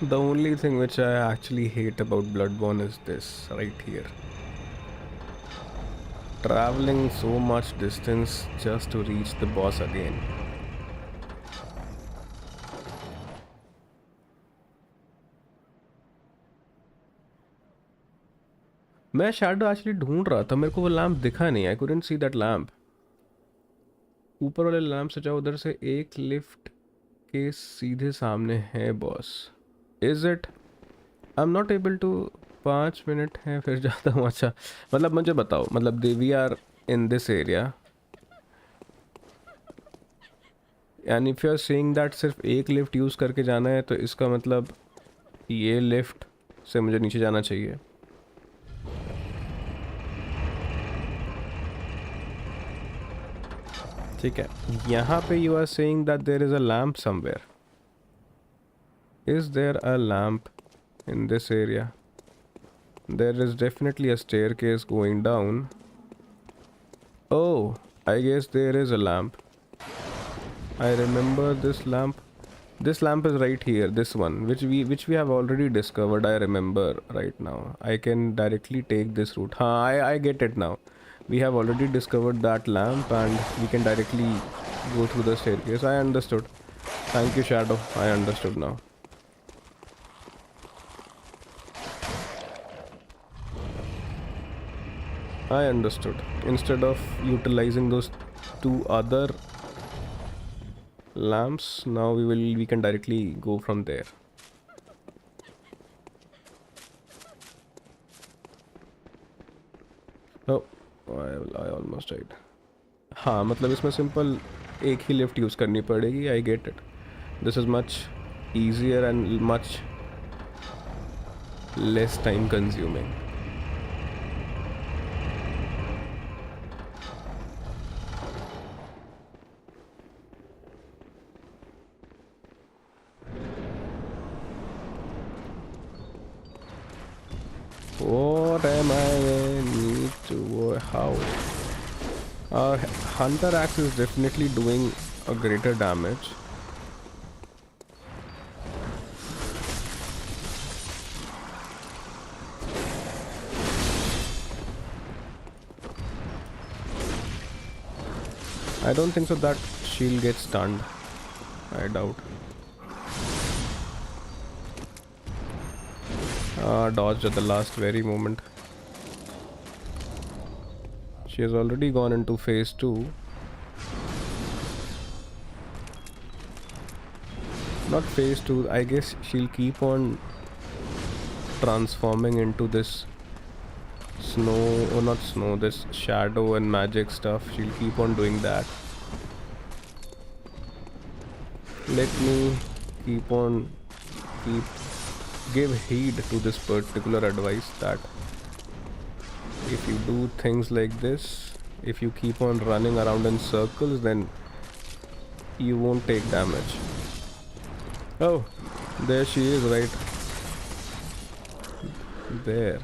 [SPEAKER 1] The only thing which I actually hate about Bloodborne is this right here. Traveling so much distance just to reach the boss again. मैं shadow actually ढूंढ रहा था, मेरे को वो lamp दिखा नहीं. I couldn't see that lamp. ऊपर वाले लैंप से जाओ, उधर से एक लिफ्ट के सीधे सामने है boss. Is it? I am not able to. 5 minute है, फिर जाता हूँ. अच्छा मतलब मुझे बताओ, मतलब we are in this area and if you are saying that सिर्फ एक लिफ्ट यूज़ करके जाना है, तो इसका मतलब ये लिफ्ट से मुझे नीचे जाना चाहिए. ठीक है, यहाँ पे you are saying that there is a lamp somewhere. Is there a lamp in this area? There is definitely a staircase going down. Oh, I guess there is a lamp. I remember this lamp. This lamp is right here. This one, which we have already discovered. I remember right now. I can directly take this route. I get it now. We have already discovered that lamp, and we can directly go through the staircase. I understood. Thank you, Shadow. I understood now. I understood. Instead of utilizing those 2 other lamps, now we can directly go from there. Oh, I almost died. हाँ मतलब इसमें simple एक ही lift use करनी पड़ेगी. I get it. This is much easier and much less time consuming. What am I need to how? Hunter Axe is definitely doing a greater damage. I don't think so that she'll get stunned. I doubt. Dodged at the last very moment. She has already gone into phase 2. Not phase 2. I guess she'll keep on transforming into this snow, or not snow, this shadow and magic stuff. She'll keep on doing that. Let me keep give heed to this particular advice, that if you do things like this, if you keep on running around in circles, then you won't take damage. Oh, there she is, right there.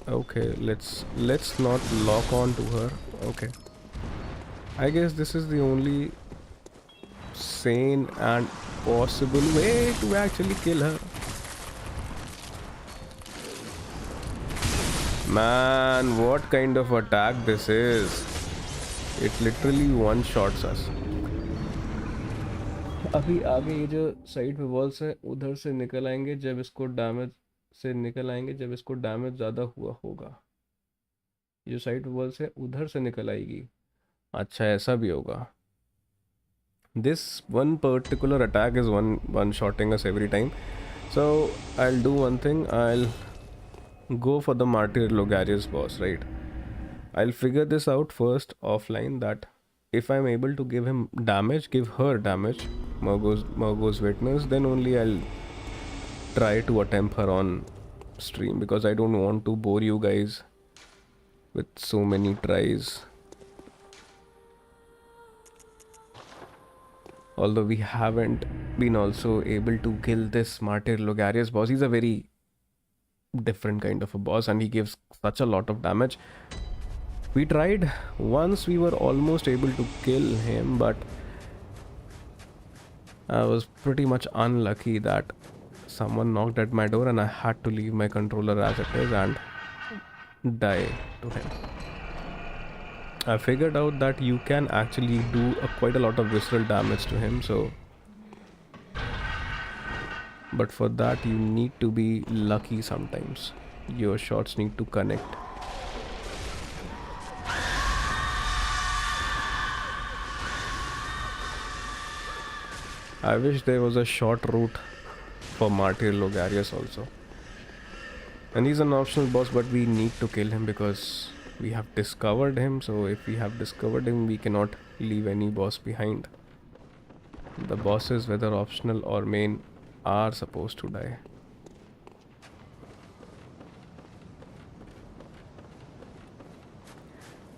[SPEAKER 1] Okay, let's not lock on to her. Okay, I guess this is the only sane and possible way to actually kill her. Man, what kind of attack this is? It literally one shots us. अभी आगे ये जो side पे walls है उधर से निकल आएंगे जब इसको डैमेज ज़्यादा हुआ होगा. जो साइड पे वॉल्स है उधर से निकल आएगी. अच्छा, ऐसा भी होगा. This one particular attack is one shotting us every time. So I'll do one thing. I'll go for the Martyr Logarius boss, right? I'll figure this out first offline, that if I'm able to give her damage, Murgo's witness, then only I'll try to attempt her on stream, because I don't want to bore you guys with so many tries. Although we haven't been also able to kill this Martyr Logarius boss. He's a very different kind of a boss and he gives such a lot of damage. We tried once, we were almost able to kill him, but I was pretty much unlucky that someone knocked at my door and I had to leave my controller as it is and die to him. I figured out that you can actually do quite a lot of visceral damage to him, so but for that you need to be lucky sometimes. Your shots need to connect. I wish there was a short route for Martyr Logarius also. And he's an optional boss, but we need to kill him because we have discovered him. So if we have discovered him, we cannot leave any boss behind. The bosses, whether optional or main, are supposed to die.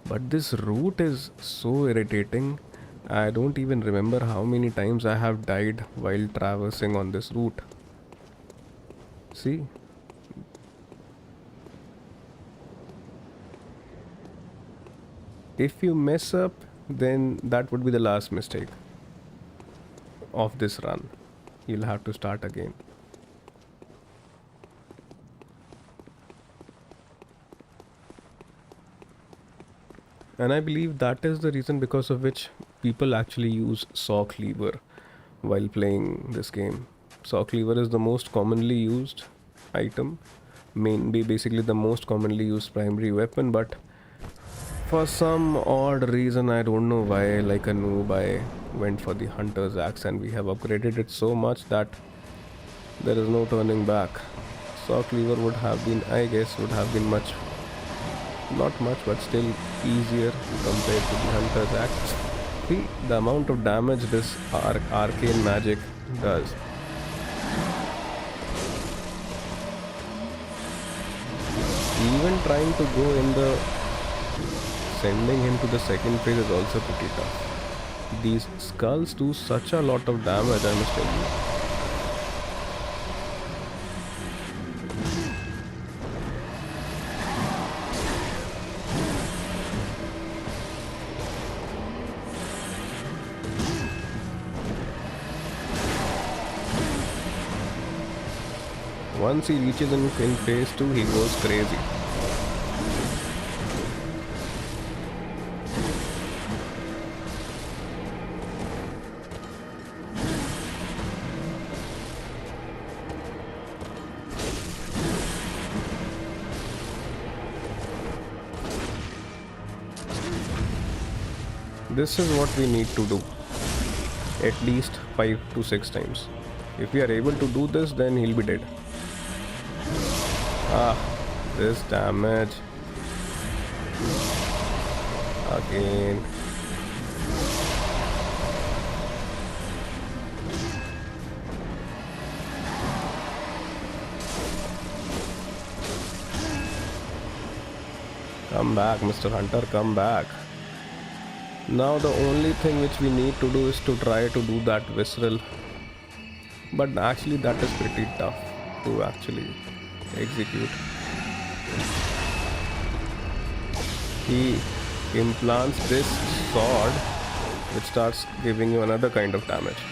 [SPEAKER 1] But this route is so irritating. I don't even remember how many times I have died while traversing on this route. See? If you mess up, then that would be the last mistake of this run. You'll have to start again. And I believe that is the reason because of which people actually use saw cleaver while playing this game. Saw cleaver is the most commonly used item, basically the most commonly used primary weapon, but for some odd reason, I don't know why, like a noob, I went for the hunter's axe and we have upgraded it so much that there is no turning back. Saw cleaver would have been, I guess, much, not much, but still easier compared to the hunter's axe. See the amount of damage this arcane magic does. Even trying to go in the sending him to the second phase is also pretty tough. These skulls do such a lot of damage, I must tell you. Once he reaches in phase 2, he goes crazy. This is what we need to do. At least 5 to 6 times. If we are able to do this, then he'll be dead. Ah, this damage. Again. Come back, Mr. Hunter, come back. Now the only thing which we need to do is to try to do that visceral. But actually that is pretty tough to actually execute. He implants this sword which starts giving you another kind of damage.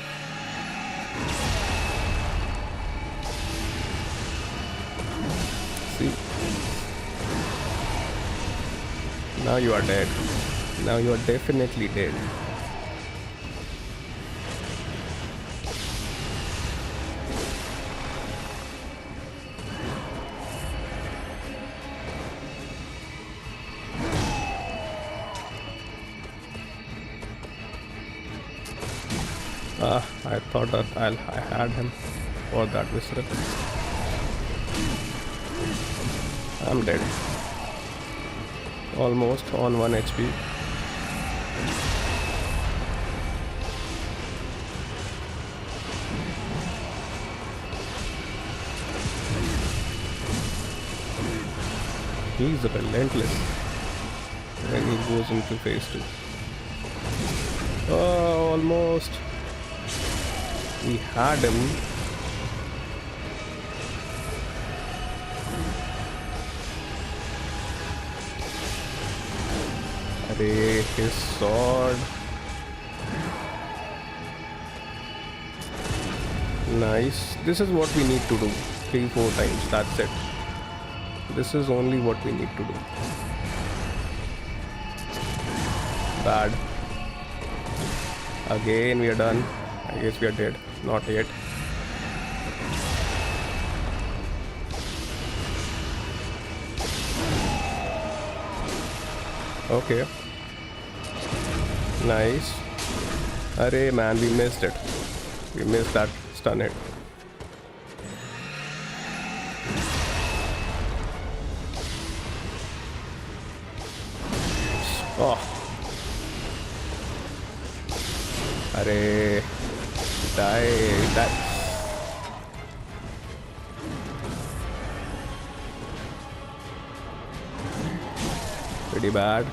[SPEAKER 1] See? Now you are dead. Now you are definitely dead. I thought that I had him for that visceral. I'm dead. Almost on 1 HP. He's relentless when he goes into phase 2. Oh, almost. We had him. Arey, his sword. Nice. This is what we need to do. 3-4 times. That's it. This is only what we need to do. Bad. Again, we are done. I guess we are dead. Not yet. Okay. Nice. Arey man, we missed it. We missed that stun hit. Oh. Arey. Die. Pretty bad.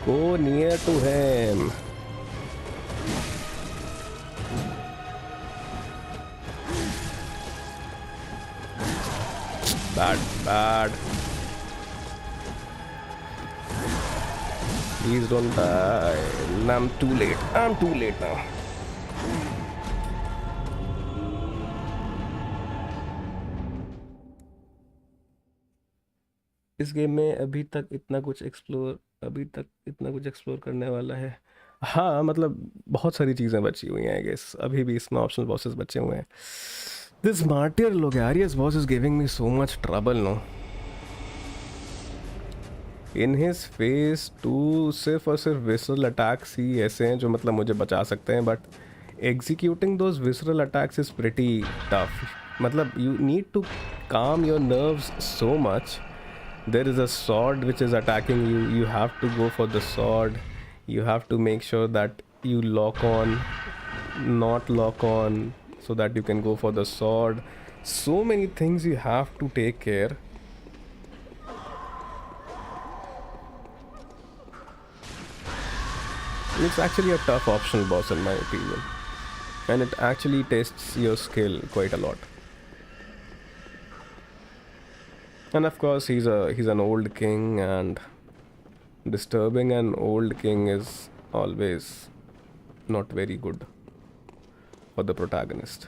[SPEAKER 1] Go near to him. Bad. Please don't die. I'm too late now. इस game में अभी तक इतना कुछ explore करने वाला है. हाँ मतलब बहुत सारी चीज़ें बची हुई हैं. आई गेस अभी भी इसमें ऑप्शनल बॉसेस बचे हुए हैं. This Martyr Logarius boss is giving me so much trouble no. In his phase 2 सिर्फ और सिर्फ विसरल अटैक्स ही ऐसे हैं जो मतलब मुझे बचा सकते हैं. But executing those visceral attacks is pretty tough. मतलब you need to calm your nerves so much. There is a sword which is attacking you. You have to go for the sword. You have to make sure that you lock on, not lock on, so that you can go for the sword. So many things you have to take care. It's actually a tough optional boss in my opinion, and it actually tests your skill quite a lot. And of course he's an old king, and disturbing an old king is always not very good for the protagonist.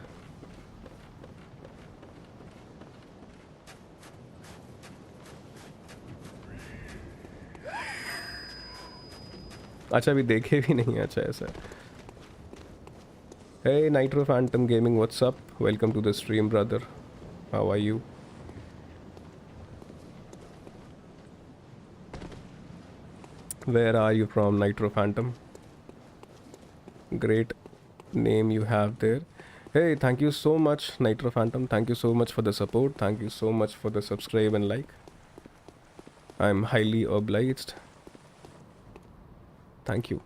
[SPEAKER 1] अच्छा अभी देखे भी नहीं. अच्छा ऐसा. Hey Nitro Phantom Gaming, what's up? Welcome to the stream, brother. How are you? Where are you from, Nitro Phantom? Great name you have there. Hey, thank you so much, Nitro Phantom. Thank you so much for the support. Thank you so much for the subscribe and like. I'm highly obliged. Thank you.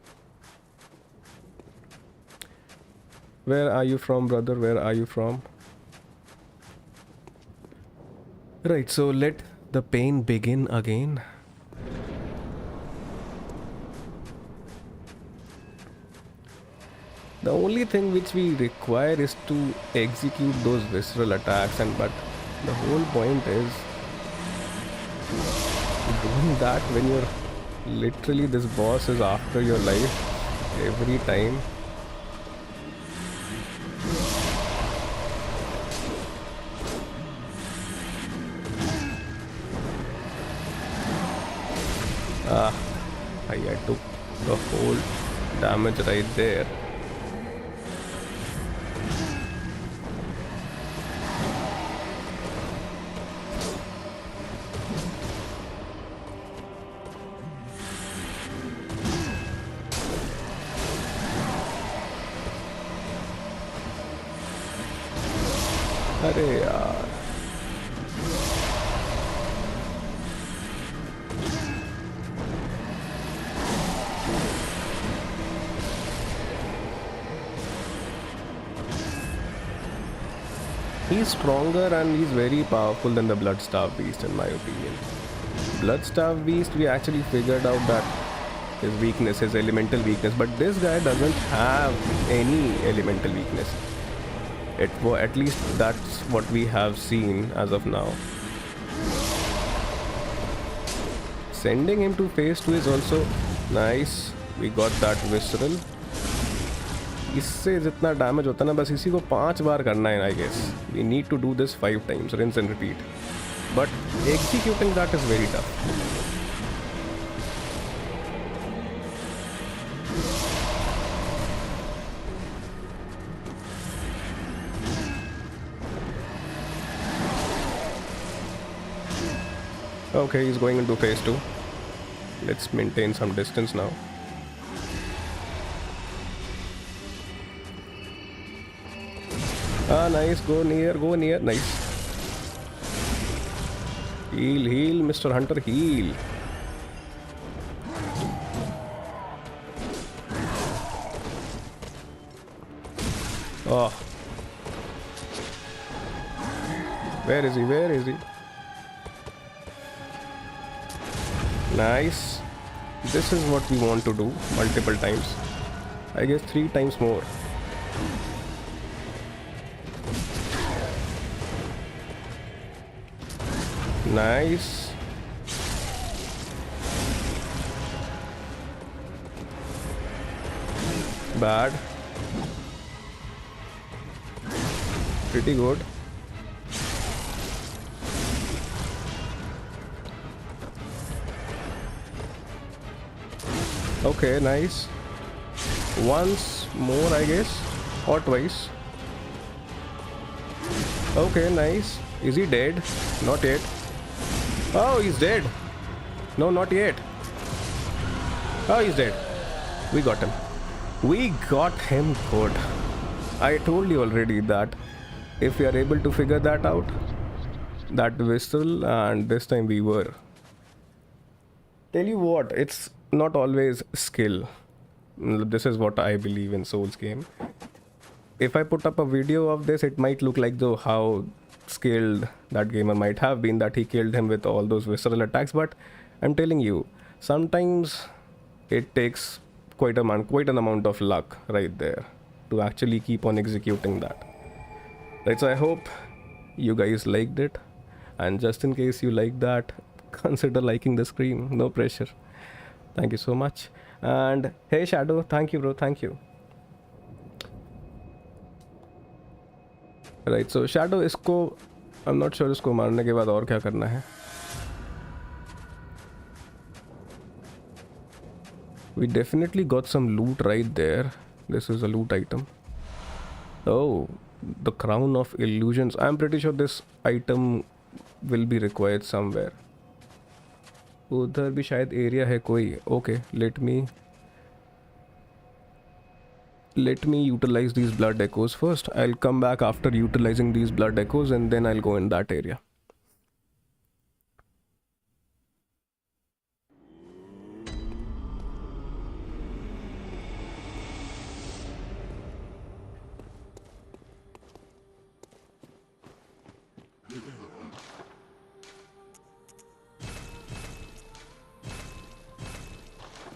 [SPEAKER 1] Where are you from, brother? Where are you from? Right, so let the pain begin again. The only thing which we require is to execute those visceral attacks, and but the whole point is doing that when you're literally, this boss is after your life every time. I took the whole damage right there. अरे यार he's stronger and he's very powerful than the Bloodstaff Beast in my opinion. Bloodstaff Beast, we actually figured out that his weakness, his elemental weakness, but this guy doesn't have any elemental weakness. At least that's what we have seen as of now. Sending him to phase 2 is also nice. We got that visceral. इससे जितना damage होता है ना, बस इसी को 5 बार करना है. I guess we need to do this 5 times, rinse and repeat. But executing that is very tough. Okay, he's going into phase 2. Let's maintain some distance now. Ah, nice. Go near, go near. Nice. Heal, heal, Mr. Hunter, heal. Oh. Where is he? Where is he? Nice. This is what we want to do multiple times. I guess 3 times more. Nice. Bad. Pretty good. Okay, nice. Once more, I guess. Or twice. Okay, nice. Is he dead? Not yet. Oh, he's dead. No, not yet. Oh, he's dead. We got him. We got him good. I told you already that if we are able to figure that out, that whistle, and this time we were. Tell you what, it's not always skill. This is what I believe in Souls game. If I put up a video of this, it might look like though how skilled that gamer might have been, that he killed him with all those visceral attacks, but I'm telling you, sometimes it takes quite an amount of luck right there to actually keep on executing that. Right, so I hope you guys liked it, and just in case you like that, consider liking the stream. No pressure. Thank you so much. And hey Shadow, thank you bro, thank you. Right so shadow, इसको आई am not sure इसको मारने के बाद और क्या करना है. We definitely got some loot right there. This is a loot item. Oh, the crown of illusions. I'm pretty sure this item will be required somewhere. उधर भी शायद area है कोई. Okay, let me utilize these blood echoes first. I'll come back after utilizing these blood echoes and then I'll go in that area.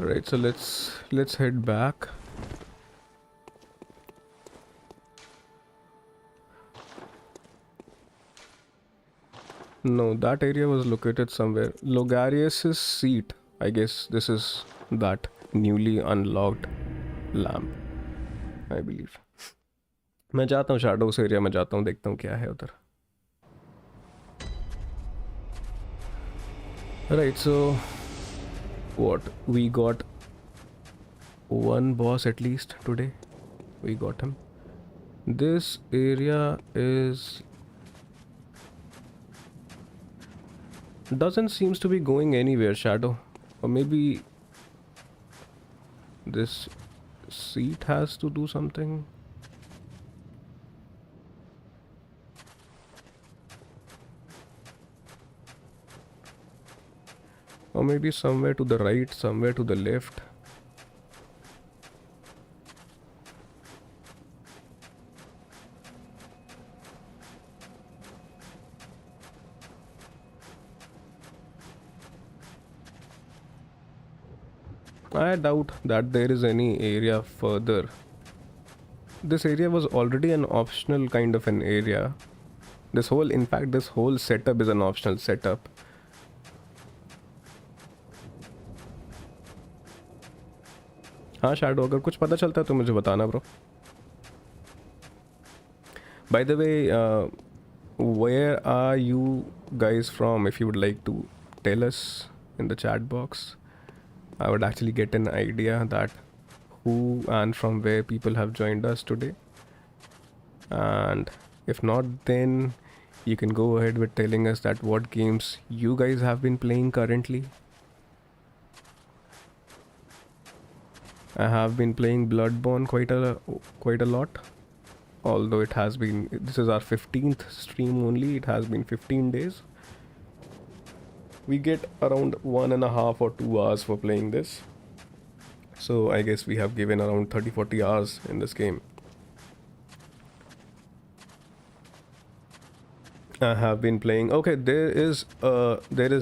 [SPEAKER 1] Alright, so let's head back. No, that area was located somewhere. Logarius's seat. I guess this is that newly unlocked lamp, I believe. मैं जाता हूँ shadows area में जाता हूँ देखता हूँ क्या है उधर. Right, so what? We got one boss at least today. We got him. This area doesn't seems to be going anywhere, Shadow. Or maybe this seat has to do something. Or maybe somewhere to the right, somewhere to the left. I doubt that there is any area further. This area was already an optional kind of an area. In fact, this whole setup is an optional setup. हाँ shadow, अगर कुछ पता चलता है तो मुझे बताना bro. By the way, where are you guys from? If you would like to tell us in the chat box, I would actually get an idea that who and from where people have joined us today. And if not, then you can go ahead with telling us that what games you guys have been playing currently. I have been playing Bloodborne quite a lot, although this is our 15th stream only. It has been 15 days. We get around 1.5 or 2 hours for playing this, so I guess we have given around 30-40 hours in this game. I have been playing. Okay, there is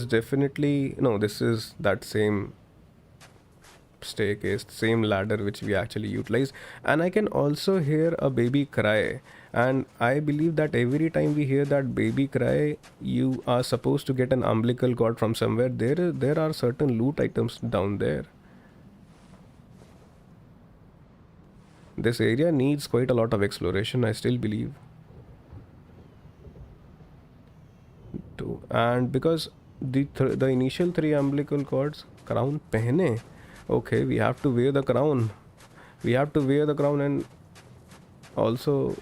[SPEAKER 1] definitely no. This is that same staircase, same ladder which we actually utilize, and I can also hear a baby cry, and I believe that every time we hear that baby cry, you are supposed to get an umbilical cord from somewhere. There are certain loot items down there. This area needs quite a lot of exploration, I still believe. And because the initial 3 umbilical cords, crown pehne. Okay, we have to wear the crown. And also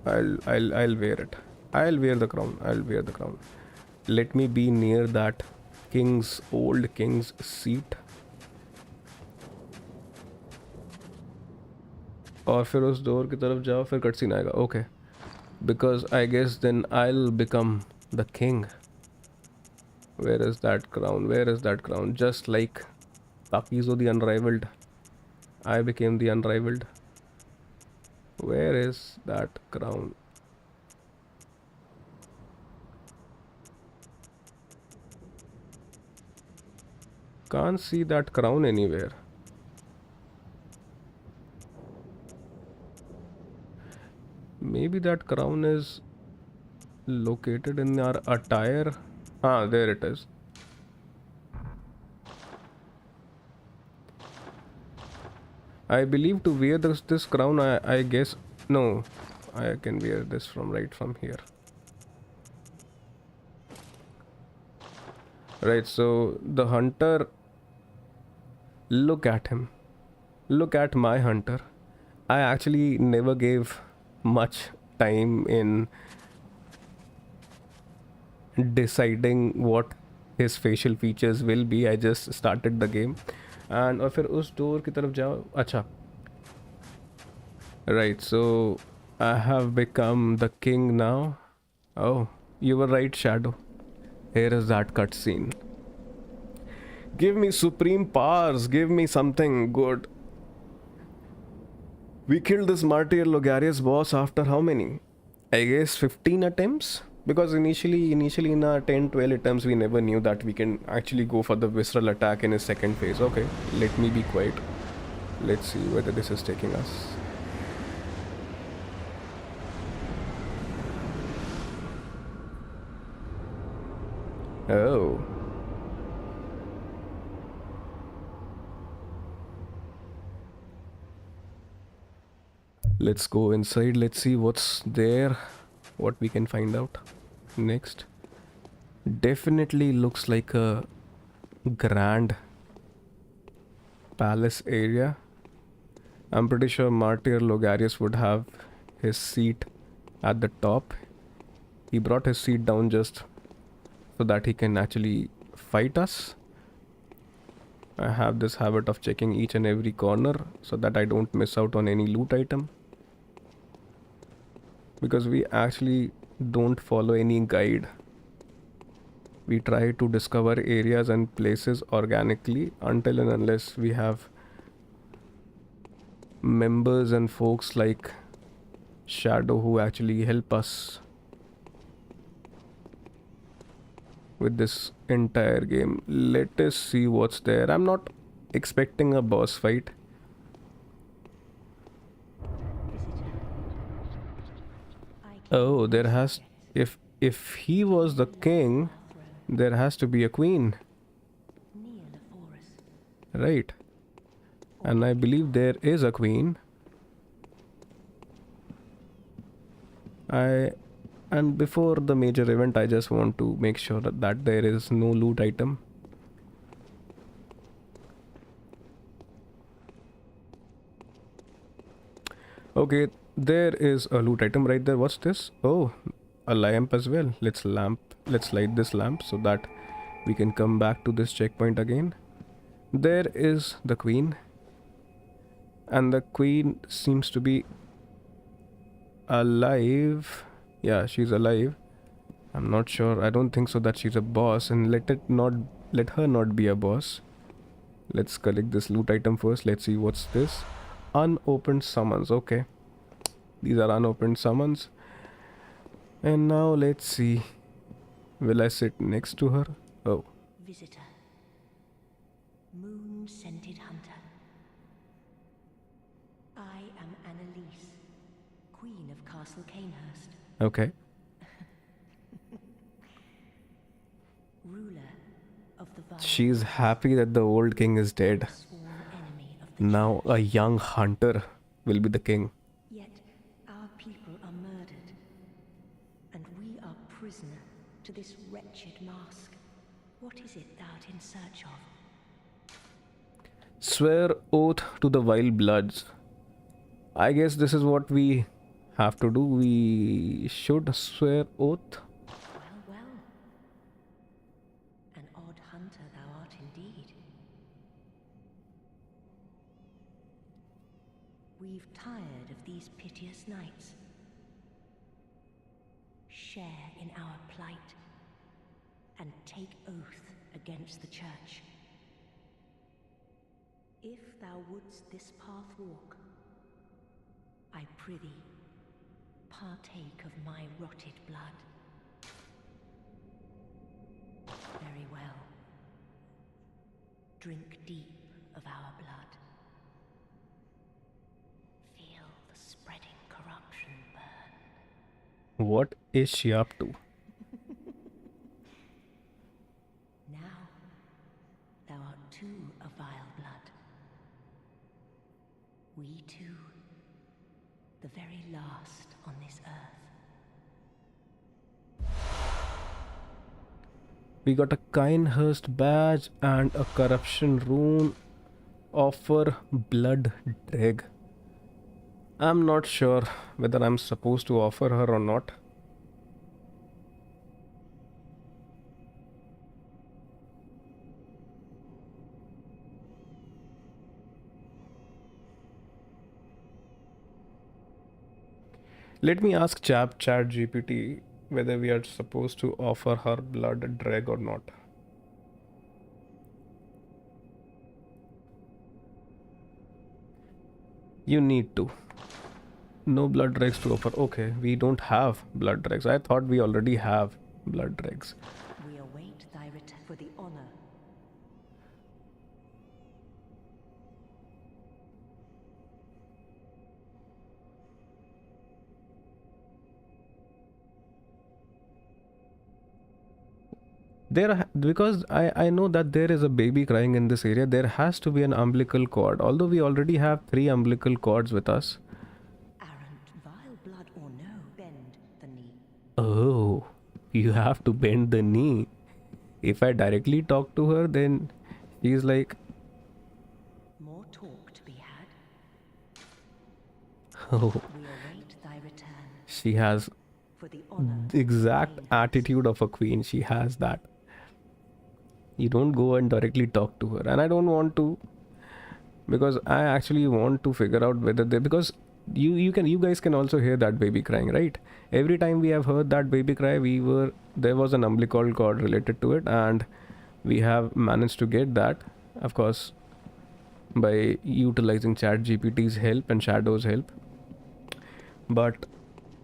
[SPEAKER 1] I'll wear it. I'll wear the crown. Let me be near that old king's seat. और फिर उस door की तरफ जाओ, फिर cutscene आएगा. Okay, because I guess then I'll become the king. Where is that crown? Just like Takizo the Unrivaled, I became the Unrivaled. Where is that crown? Can't see that crown anywhere. Maybe that crown is located in our attire. Ah, there it is. I believe to wear this crown, I guess. No, I can wear this from here. Right, so the hunter Look at him. Look at my hunter. I actually never gave much time in deciding what his facial features will be. I just started the game. And और फिर उस door की तरफ जाओ. अच्छा. Right, so I have become the king now. Oh, you were right, Shadow. Here is that cutscene. Give me supreme powers. Give me something good. We killed this martyr Logarius boss after how many? I guess 15 attempts? Because initially in our 10-12 attempts we never knew that we can actually go for the visceral attack in his second phase. Okay, let me be quiet. Let's see whether this is taking us. Oh. Let's go inside. Let's see what's there. What we can find out next. Definitely looks like a grand palace area. I'm pretty sure Martyr Logarius would have his seat at the top. He brought his seat down just so that he can actually fight us. I have this habit of checking each and every corner so that I don't miss out on any loot item. Because we actually don't follow any guide. We try to discover areas and places organically until and unless we have members and folks like Shadow who actually help us with this entire game. Let us see what's there. I'm not expecting a boss fight. Oh, there has... If he was the king, there has to be a queen. Right. And I believe there is a queen. And before the major event, I just want to make sure that there is no loot item. Okay, there is a loot item right there. What's this? Oh, a lamp as well. Let's light this lamp so that we can come back to this checkpoint again. There is the queen. And the queen seems to be alive. Yeah, she's alive. I'm not sure. I don't think so that she's a boss, and let her not be a boss. Let's collect this loot item first. Let's see what's this. Unopened summons. Okay. These are unopened summons. And now let's see. Will I sit next to her? Oh.
[SPEAKER 4] Visitor. Moon-scented hunter. I am Annalise, Queen of Castle Canehurst.
[SPEAKER 1] Okay.
[SPEAKER 4] Ruler of the Vile.
[SPEAKER 1] She's happy that the old king is dead.
[SPEAKER 4] Sworn enemy of the
[SPEAKER 1] Now
[SPEAKER 4] Church.
[SPEAKER 1] a young hunter will be the king.
[SPEAKER 4] Yet our people are murdered, and we are prisoner to this wretched mask. What is it thou art in search of?
[SPEAKER 1] Swear oath to the vile bloods. I guess this is what we have to do. We should swear oath.
[SPEAKER 4] Well. An odd hunter thou art indeed. We've tired of these piteous nights. Share in our plight, and take oath against the Church. If thou wouldst this path walk, I prithee, partake of my rotted blood. Very well. Drink deep of our blood. Feel the spreading corruption burn.
[SPEAKER 1] What is she up to?
[SPEAKER 4] Now, thou art too a vile blood. We two, the very last on this earth.
[SPEAKER 1] We got a Kinehurst badge and a corruption rune. Offer blood drag. I'm not sure whether I'm supposed to offer her or not. Let me ask chat GPT whether we are supposed to offer her blood drag or not. You need to. No blood dregs to offer. Okay, we don't have blood dregs. I thought we already have blood dregs.
[SPEAKER 4] We await thy return for the honor.
[SPEAKER 1] Because I know that there is a baby crying in this area, there has to be an umbilical cord. Although we already have 3 umbilical cords with us.
[SPEAKER 4] Arrant, vile blood or no, bend the knee.
[SPEAKER 1] Oh, you have to bend the knee. If I directly talk to her, then she's like,
[SPEAKER 4] More talk to be had.
[SPEAKER 1] oh,
[SPEAKER 4] We await thy return
[SPEAKER 1] she has
[SPEAKER 4] for the honor.
[SPEAKER 1] the exact attitude of a queen. She has that. You don't go and directly talk to her, and I don't want to, because I actually want to figure out whether they, because you guys can also hear that baby crying, right? Every time we have heard that baby cry, there was an umbilical cord related to it, and we have managed to get that, of course, by utilizing chat GPT's help and Shadow's help. But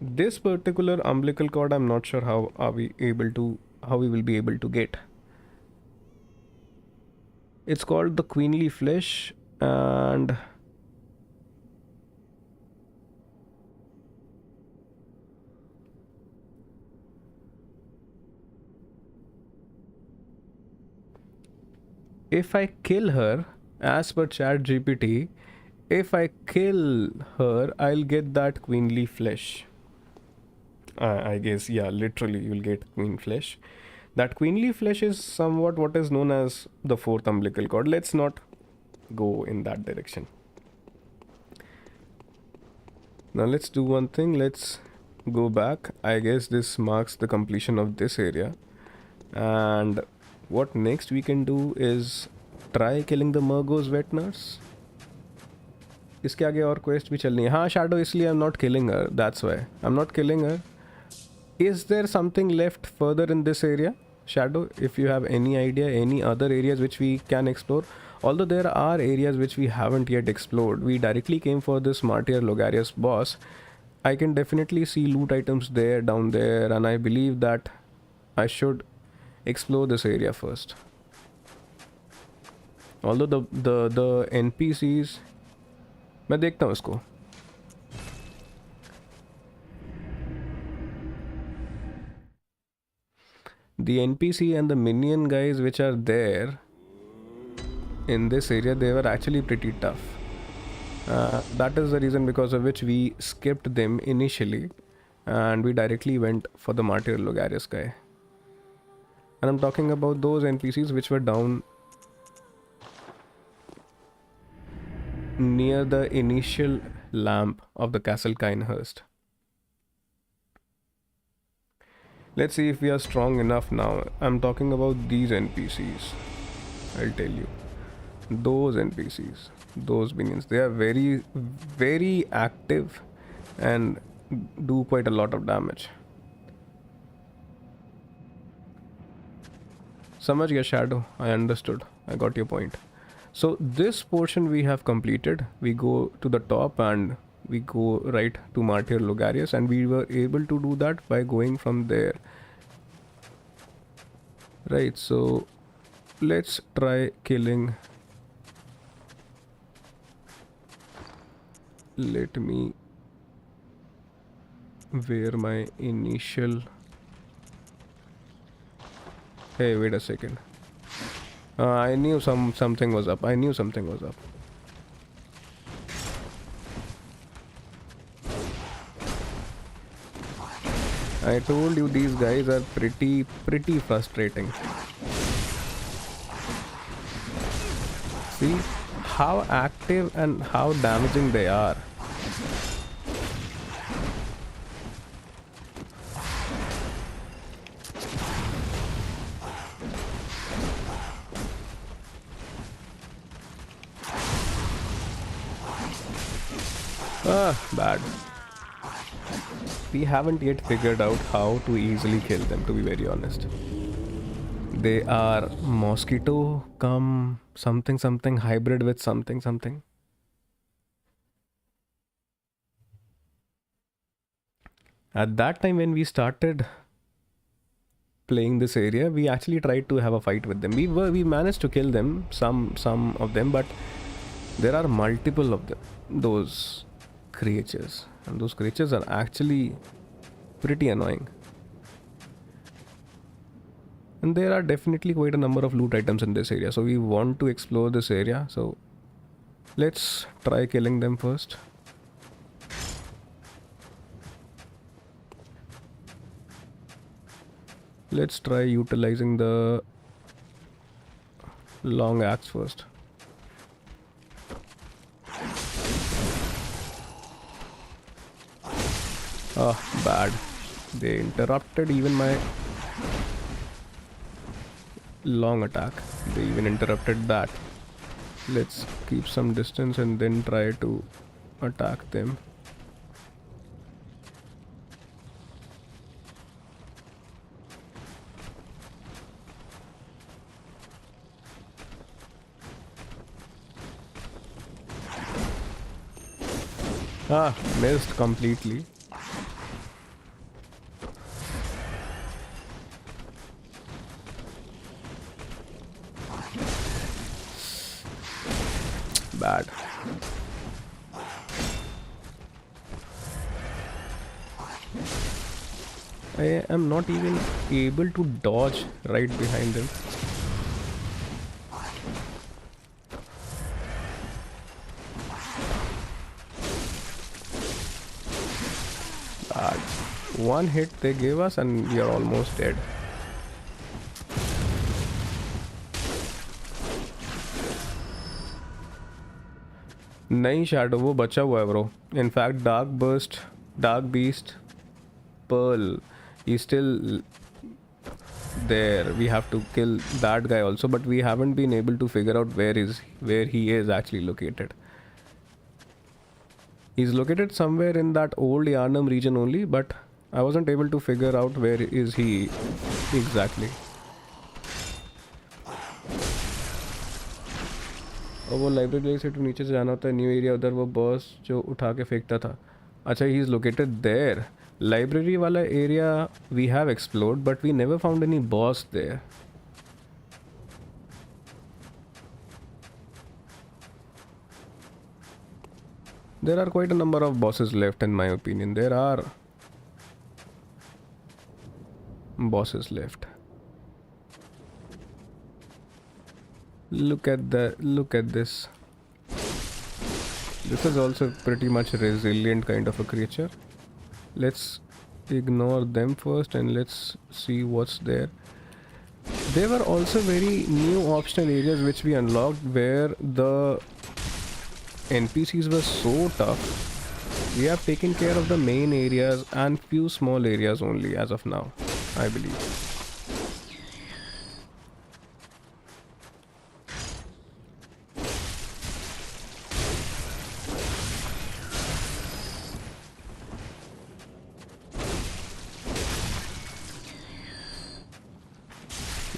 [SPEAKER 1] this particular umbilical cord, I'm not sure how we will be able to get. It's called the queenly flesh, and if I kill her, as per chat GPT, if I kill her, I'll get that queenly flesh. I guess, yeah, literally you'll get queen flesh. That queenly flesh is somewhat what is known as the 4th umbilical cord. Let's not go in that direction. Now let's do one thing. Let's go back. I guess this marks the completion of this area. And what next we can do is try killing the Murgo's wet nurse. इसके आगे और quest भी चलनी है. हाँ, Shadow, इसलिए I'm not killing her. That's why I'm not killing her. Is there something left further in this area, Shadow? If you have any idea, any other areas which we can explore? Although there are areas which we haven't yet explored. We directly came for this Martyr Logarius boss. I can definitely see loot items there, down there, and I believe that I should explore this area first. Although the NPCs, मैं देखता हूँ इसको. The NPC and the minion guys which are there in this area, they were actually pretty tough. That is the reason because of which we skipped them initially and we directly went for the Martyr Logarius guy. And I'm talking about those NPCs which were down near the initial lamp of the Castle Kinehurst. Let's see if we are strong enough now. I'm talking about these NPCs. I'll tell you. Those NPCs, those minions, they are very, very active and do quite a lot of damage. समझ गया Shadow. I understood. I got your point. So this portion we have completed. We go to the top and we go right to Martyr Logarius, and we were able to do that by going from there. Right, so let's try killing. Let me wear my initial. Hey, wait a second. I knew something was up. I knew something was up. I told you these guys are pretty frustrating. See how active and how damaging they are. Bad. We haven't yet figured out how to easily kill them, to be very honest. They are mosquito come something hybrid with something. At that time when we started playing this area, we actually tried to have a fight with them. We managed to kill them, some of them, but there are multiple of them, those creatures, and those creatures are actually pretty annoying. And there are definitely quite a number of loot items in this area, so we want to explore this area, so let's try killing them first. Let's try utilizing the long axe first. Oh, bad. They interrupted even my long attack. They even interrupted that. Let's keep some distance and then try to attack them. Ah, missed completely. Bad. I am not even able to dodge right behind him. Bad. One hit they gave us and we are almost dead. नहीं shadow वो बचा हुआ है bro. In fact dark beast pearl is still there. We have to kill that guy also, but we haven't been able to figure out where he is actually located. He's located somewhere in that old Yarnum region only, but I wasn't able to figure out where is he exactly. और वो library से तो नीचे से जाना होता है new area, उधर वो बॉस जो उठा के फेंकता था. अच्छा, he is located there. Library वाला area we have explored but we never found any boss there. There are quite a number of bosses left in my opinion. There are bosses left. Look at this. This is also pretty much resilient kind of a creature. Let's ignore them first and let's see what's there. There were also very new optional areas which we unlocked where the NPCs were so tough. We have taken care of the main areas and few small areas only as of now, I believe.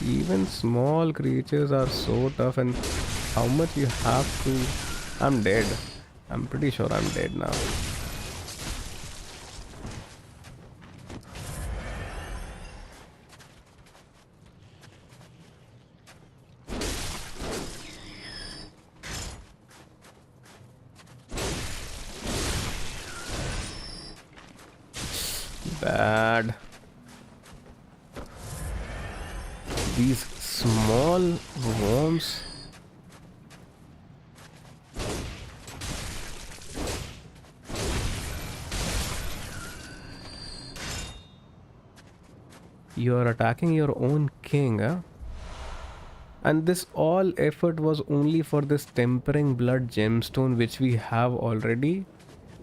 [SPEAKER 1] Even small creatures are so tough, and how much you have to... I'm dead. I'm pretty sure I'm dead now. Bad. These small worms. You are attacking your own king, huh? And this all effort was only for this tempering blood gemstone, which we have already.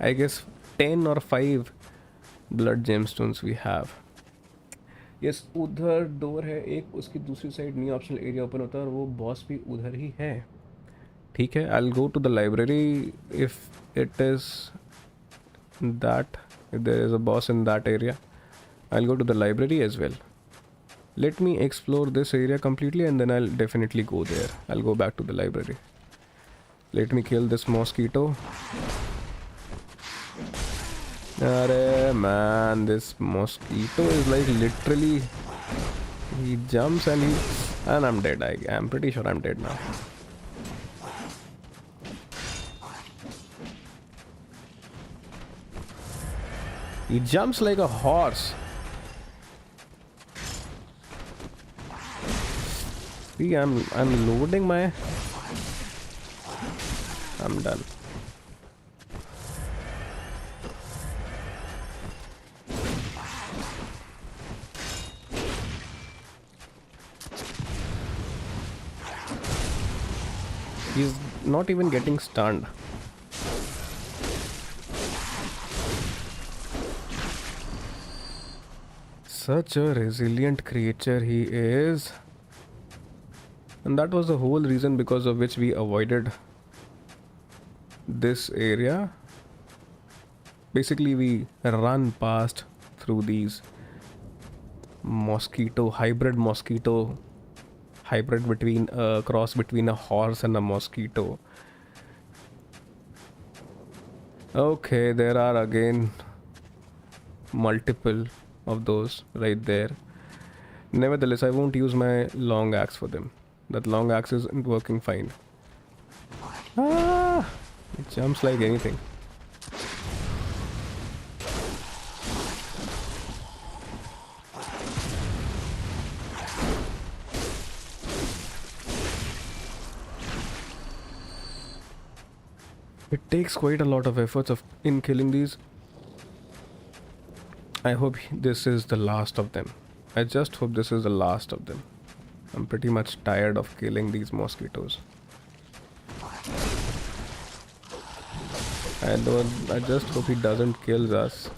[SPEAKER 1] I guess 10 or 5 blood gemstones we have. Yes, उधर door है एक, उसकी दूसरी side new optional area open होता है और वो boss भी उधर ही है. ठीक है, I'll go to the library if it is that, if there is a boss in that area. I'll go to the library as well. Let me explore this area completely and then I'll definitely go there. I'll go back to the library. Let me kill this mosquito. Arey man, this mosquito is like literally, he jumps and I'm dead. I'm pretty sure I'm dead now. He jumps like a horse. See, I'm loading my... I'm done. He's not even getting stunned. Such a resilient creature he is. And that was the whole reason because of which we avoided this area. Basically, we run past through these hybrid between a cross between a horse and a mosquito. Okay, there are again multiple of those right there. Nevertheless, I won't use my long axe for them. That long axe isn't working fine. Ah, it jumps like anything. It takes quite a lot of efforts in killing these. I hope this is the last of them. I just hope this is the last of them. I'm pretty much tired of killing these mosquitoes. I just hope he doesn't kill us.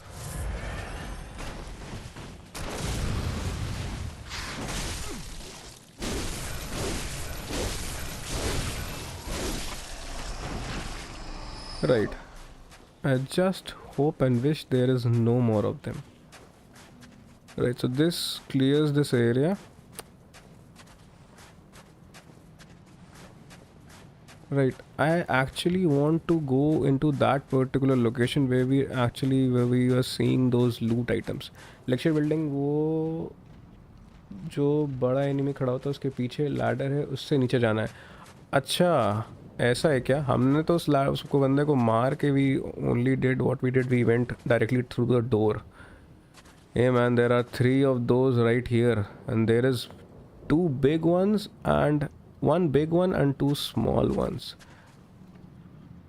[SPEAKER 1] Right. I just hope and wish there is no more of them. Right, so this clears this area. Right, I actually want to go into that particular location where we were seeing those loot items. Lecture building, वो जो बड़ा enemy खड़ा होता है उसके पीछे ladder है, उससे नीचे जाना है. अच्छा, ऐसा है क्या? हमने तो उसको बंदे को मार के we only did what we did, we went directly through the door. Hey man, there are 3 of those right here, and there is 2 big ones and 1 big one and 2 small ones.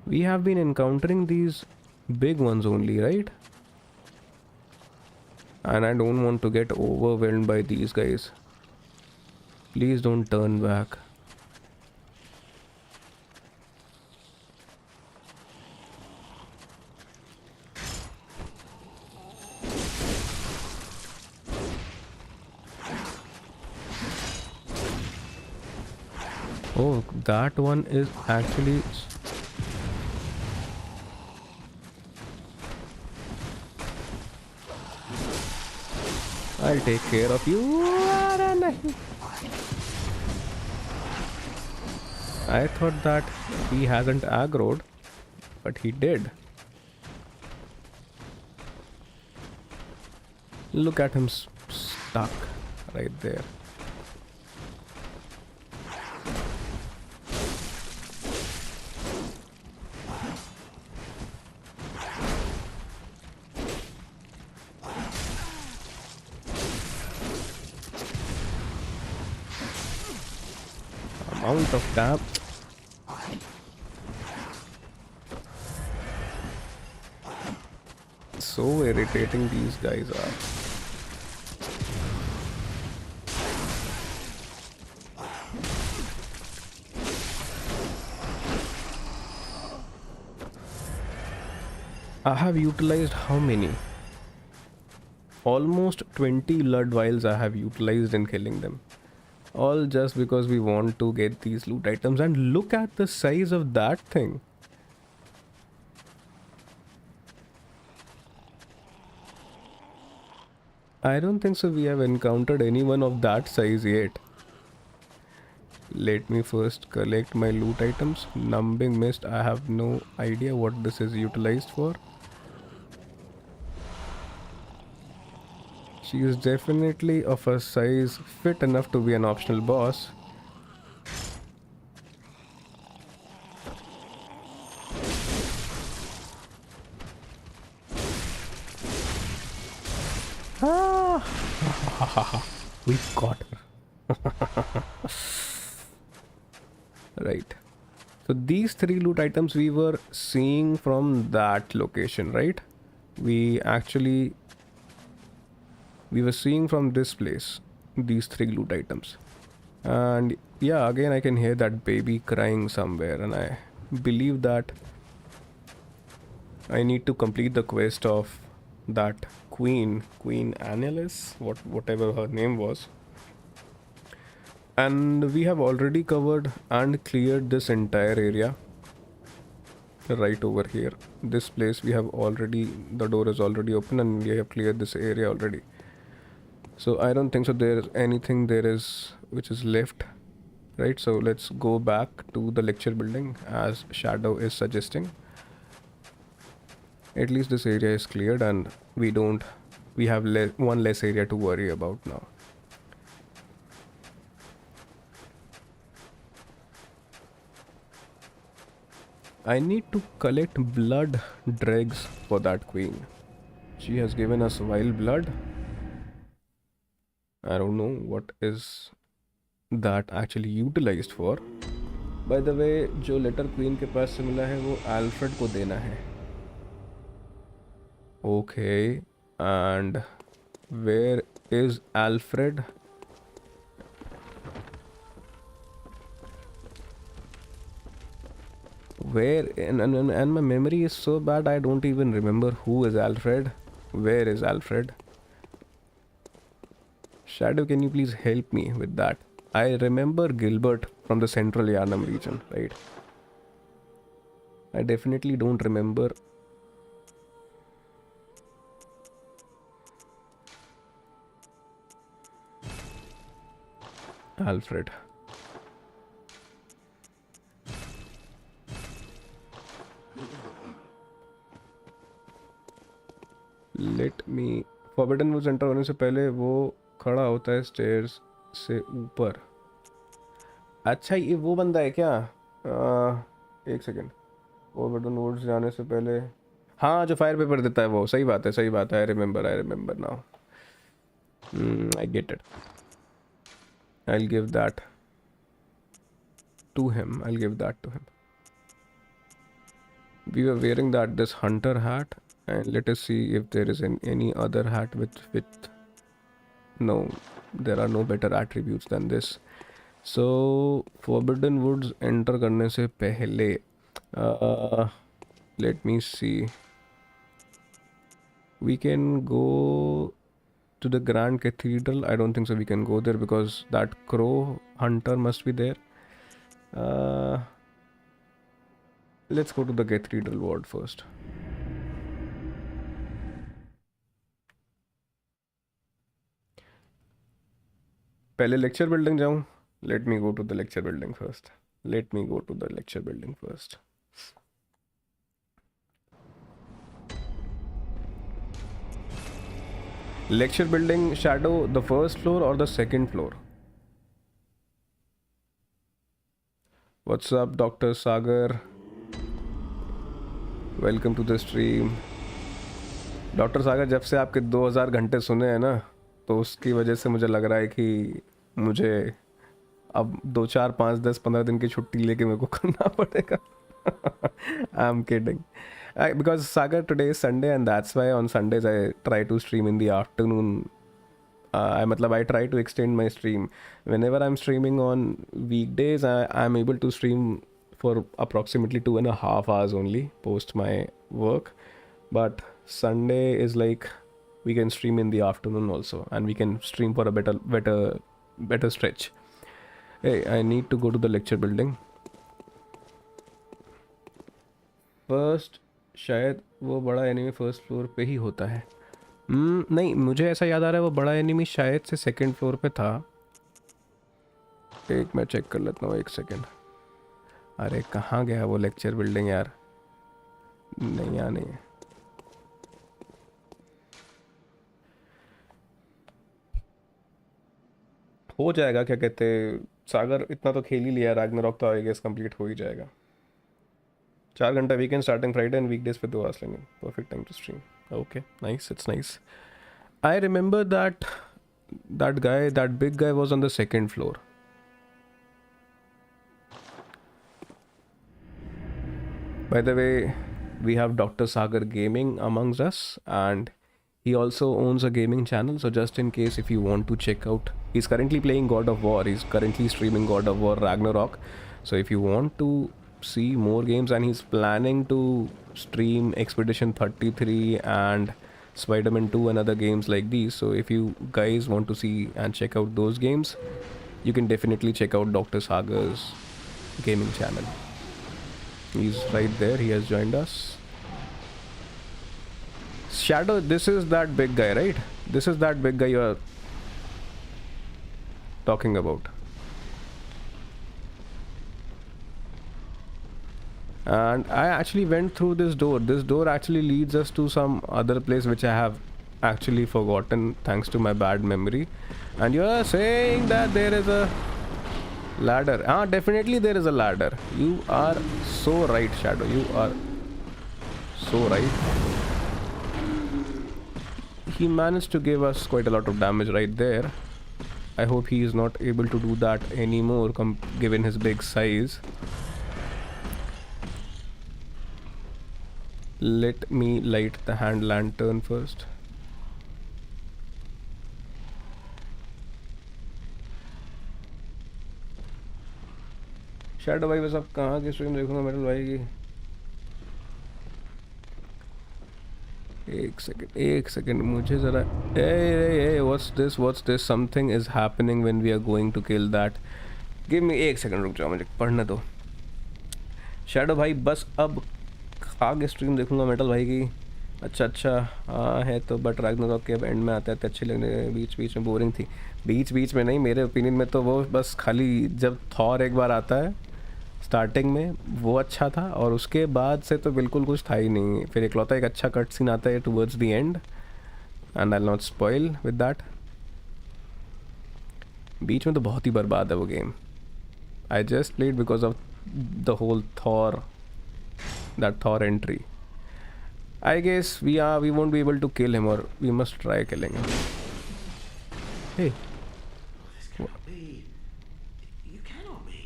[SPEAKER 1] We have been encountering these big ones only, right? And I don't want to get overwhelmed by these guys. Please don't turn back. Oh, that one is actually... I'll take care of you. I thought that he hasn't aggroed, but he did. Look at him stuck right there. Amount of damage. So irritating these guys are. I have utilized how many? Almost 20 blood vials I have utilized in killing them. All just because we want to get these loot items. And look at the size of that thing. I don't think so we have encountered anyone of that size yet. Let me first collect my loot items. Numbing mist, I have no idea what this is utilized for. She is definitely of a size fit enough to be an optional boss. Ah! We got her. Right. So these 3 loot items we were seeing from that location, right? We were seeing from this place these 3 loot items. And yeah, again I can hear that baby crying somewhere, and I believe that I need to complete the quest of that Queen Annalise, whatever her name was. And we have already covered and cleared this entire area right over here. This place we have already, the door is already open and we have cleared this area already. So I don't think so there's anything which is left, right? So let's go back to the lecture building as Shadow is suggesting. At least this area is cleared and we have one less area to worry about now. I need to collect blood dregs for that queen. She has given us wild blood. I don't know what is that actually utilized for. By the way, जो letter queen के पास से मिला है वो Alfred को देना है. Okay, and where is Alfred? Where? And my memory is so bad I don't even remember who is Alfred. Where is Alfred? Shadow, can you please help me with that? I remember Gilbert from the Central Yarnam region, right? I definitely don't remember Alfred. Let me... Forbidden Woods enter होने से पहले वो खड़ा होता है stairs से ऊपर. अच्छा, ये वो बंदा है क्या? एक सेकेंड. Forbidden Woods जाने से पहले, हाँ, जो फायर पेपर देता है वो. सही बात है. I remember now. I get it. I'll give that to him. We were wearing this hunter hat, and let us see if there is any other hat with no, there are no better attributes than this. So Forbidden Woods enter करने से पहले let me see, we can go to the Grand Cathedral. I don't think so we can go there because that crow hunter must be there. Let's go to the Cathedral ward first. पहले lecture building जाऊं? Let me go to the lecture building first. Lecture building, Shadow, the first floor or the second floor? What's up, Dr. Sagar? Welcome to the stream. Dr. Sagar, जब से आपके 2000 घंटे सुने हैं ना, तो उसकी वजह से मुझे लग रहा है कि मुझे अब 2, 4, 5, 10, 15 दिन की छुट्टी लेके मेरे को करना पड़ेगा. I'm kidding. Because Sagar, today is Sunday and that's why on Sundays I try to stream in the afternoon. I try to extend my stream. Whenever I'm streaming on weekdays, I'm able to stream for approximately 2.5 hours only post my work. But Sunday is like we can stream in the afternoon also, and we can stream for a better stretch. Hey, I need to go to the lecture building. First शायद वो बड़ा enemy first floor पे ही होता है. नहीं, मुझे ऐसा याद आ रहा है वो बड़ा एनिमी शायद से सेकंड फ्लोर पे था. एक मैं चेक कर लेता हूँ, एक सेकंड. अरे कहाँ गया वो लेक्चर बिल्डिंग यार. नहीं यहाँ नहीं है. हो जाएगा, क्या कहते सागर, इतना तो खेल ही लिया. रैग्नारॉक तो आई गेस कंप्लीट हो ही जाएगा. 4 घंटा weekend starting Friday and weekdays पे 2 आवर्स लेंगे. Perfect time to stream. Okay, nice, it's nice. I remember that big guy was on the second floor. By the way, we have Dr. Sagar Gaming amongst us, and he also owns a gaming channel. So just in case if you want to check out, he's currently playing God of War. He's currently streaming God of War Ragnarok. So if you want to see more games, and he's planning to stream Expedition 33 and Spider-Man 2 and other games like these. So if you guys want to see and check out those games, you can definitely check out Dr. Sagar's gaming channel. He's right there. He has joined us. Shadow, this is that big guy, right? This is that big guy you are talking about. And I actually went through this door. This door actually leads us to some other place which I have actually forgotten thanks to my bad memory. And you are saying that there is a ladder. Definitely there is a ladder. You are so right, Shadow. You are so right. He managed to give us quite a lot of damage right there. I hope he is not able to do that anymore given his big size. Let me light the hand lantern first. Shadow भाई बस अब कहाँ की stream देखूंगा metal भाई की. एक second मुझे ज़रा. Ah what's this something is happening when we are going to kill that. Give me एक सेकंड, रुक जाओ, मुझे पढ़ने दो. शैडो भाई बस अब आगे स्ट्रीम देखूंगा मेटल भाई की. अच्छा हाँ है तो, बट रैग्नारॉक के एंड में आते अच्छी लगने, बीच में बोरिंग थी. बीच में नहीं, मेरे ओपिनियन में तो वो बस खाली जब थॉर एक बार आता है स्टार्टिंग में वो अच्छा था, और उसके बाद से तो बिल्कुल कुछ था ही नहीं. फिर इकलौता एक अच्छा कट सीन आता है towards the end, and I will not spoil with that. बीच में तो बहुत ही बर्बाद है वो game. I just played because of the whole Thor, that Thor entry. I guess we won't be able to kill him, or we must try killing him. Hey.
[SPEAKER 2] This cannot be. You cannot be.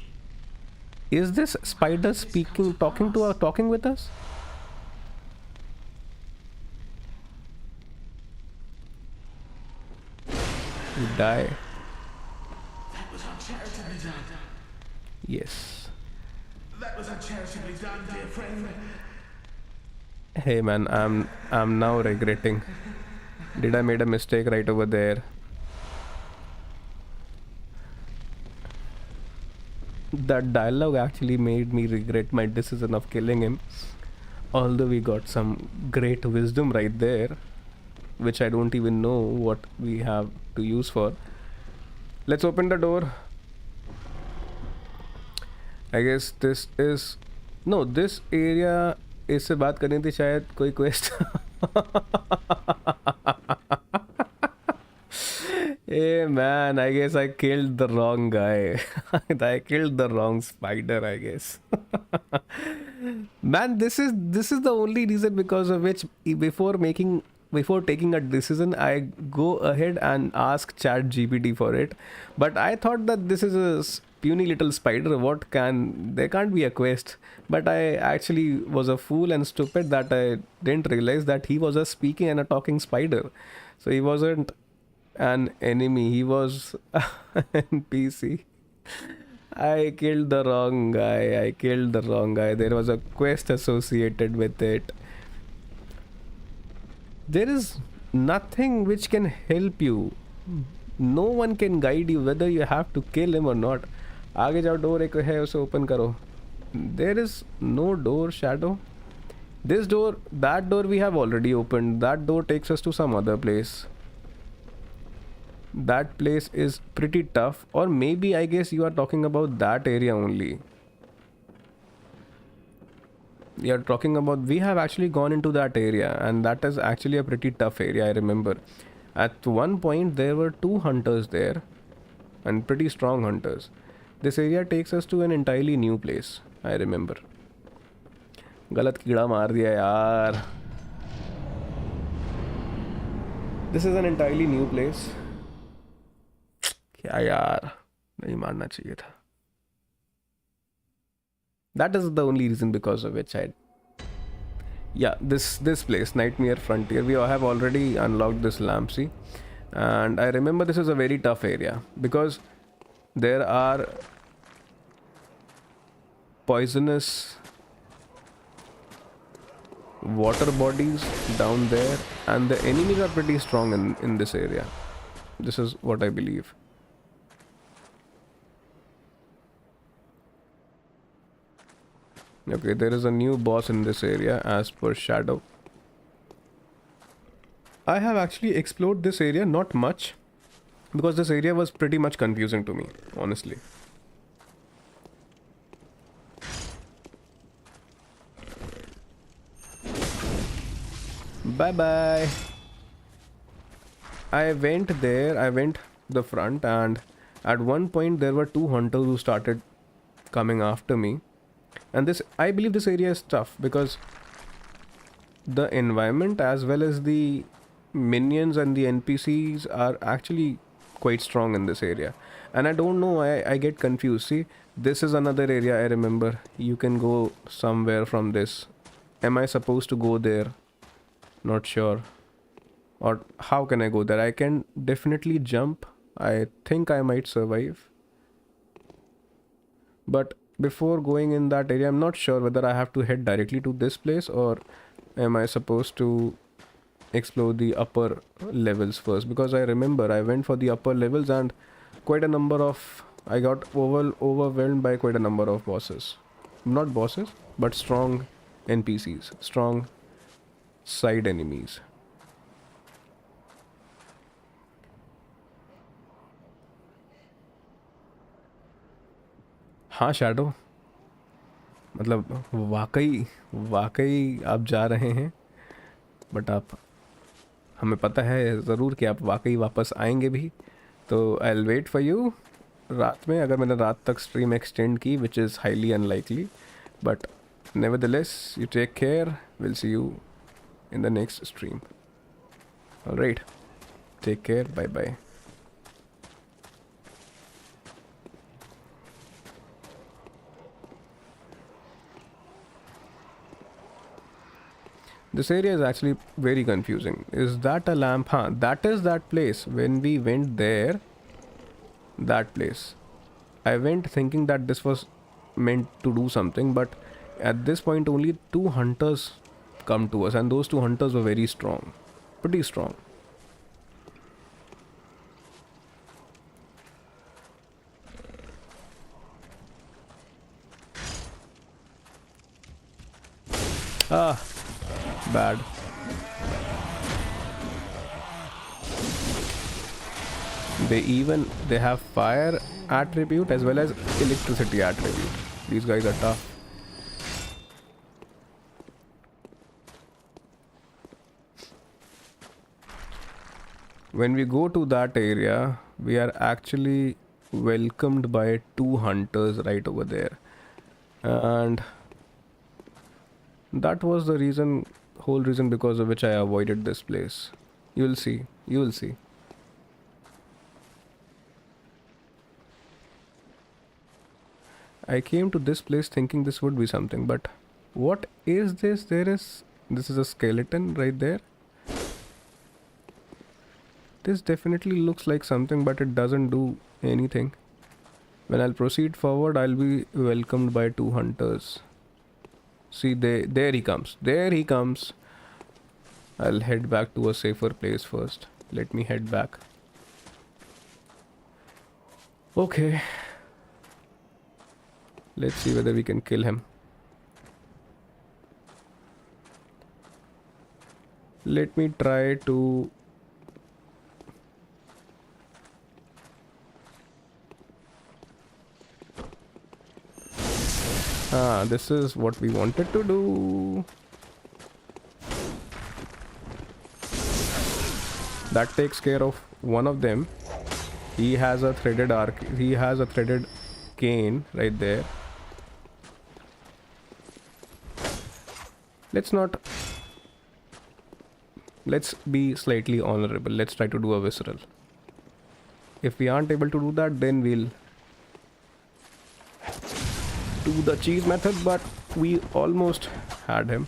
[SPEAKER 1] Is this spider talking with us? You die.
[SPEAKER 2] That was uncharitably done.
[SPEAKER 1] Yes.
[SPEAKER 2] That was uncharitably done, dear friend.
[SPEAKER 1] Hey man, I'm now regretting. Did I made a mistake right over there? That dialogue actually made me regret my decision of killing him. Although we got some great wisdom right there, which I don't even know what we have to use for. Let's open the door. I guess this is... No, this area... इससे बात करनी थी शायद कोई quest. Hey man, I guess I killed the wrong guy. I killed the wrong spider, I guess. Man, this is the only reason because of which before taking a decision I go ahead and ask ChatGPT for it. But I thought that this is a puny little spider. There can't be a quest. But I actually was a fool and stupid that I didn't realize that he was a speaking and a talking spider. So he wasn't an enemy, he was an NPC. I killed the wrong guy. There was a quest associated with it. There is nothing which can help you. No one can guide you whether you have to kill him or not. आगे जाओ, door एक है उसे open करो. There is no door, Shadow. This door, that door we have already opened. That door takes us to some other place. That place is pretty tough, or maybe I guess you are talking about that area only. You are talking about, we have actually gone into that area, and that is actually a pretty tough area. I remember at one point there were 2 hunters there, and pretty strong hunters. This area takes us to an entirely new place. I remember. गलत कीड़ा मार दिया यार. This is an entirely new place. क्या यार, नहीं मारना चाहिए था. That is the only reason because of which I... Yeah, this place, Nightmare Frontier, we have already unlocked this Lampsey. And I remember this is a very tough area because there are poisonous water bodies down there, and the enemies are pretty strong in this area. This is what I believe. Okay, there is a new boss in this area as per Shadow. I have actually explored this area, not much, because this area was pretty much confusing to me, honestly. Bye bye. I went there, I went the front, and at one point there were 2 hunters who started coming after me. And this, I believe this area is tough because the environment as well as the minions and the NPCs are actually quite strong in this area. And I don't know why I get confused. See, this is another area I remember. You can go somewhere from this. Am I supposed to go there? Not sure. Or how can I go there? I can definitely jump. I think I might survive. But before going in that area, I'm not sure whether I have to head directly to this place or am I supposed to explore the upper levels first, because I remember I went for the upper levels and quite a number of, I got overwhelmed by quite a number of bosses. Not bosses, but strong NPCs, strong side enemies. हाँ shadow, मतलब वाकई आप जा रहे हैं, but आप, हमें पता है ज़रूर कि आप वाकई वापस आएंगे भी, तो I will wait for you रात में, अगर मैंने रात तक स्ट्रीम एक्सटेंड की, which is highly unlikely, but nevertheless you take care, will see you in the next stream. Alright, take care, bye bye. This area is actually very confusing. Is that a lamp? Huh, that is that place. When we went there, that place, I went thinking that this was meant to do something, but at this point only 2 hunters come to us, and those 2 hunters were very strong. Pretty strong. Ah. Bad. They have fire attribute as well as electricity attribute. These guys are tough. When we go to that area, we are actually welcomed by 2 hunters right over there, and that was the whole reason because of which I avoided this place. You will see. I came to this place thinking this would be something, but what is this? This is a skeleton right there. This definitely looks like something, but it doesn't do anything. When I'll proceed forward, I'll be welcomed by 2 hunters. See, there he comes. I'll head back to a safer place first. Let me head back. Okay. Let's see whether we can kill him. Let me try to... this is what we wanted to do. That takes care of one of them. He has a threaded arc. He has a threaded cane right there. Let's be slightly honorable. Let's try to do a visceral. If we aren't able to do that, then we'll do the cheese method, but we almost had him.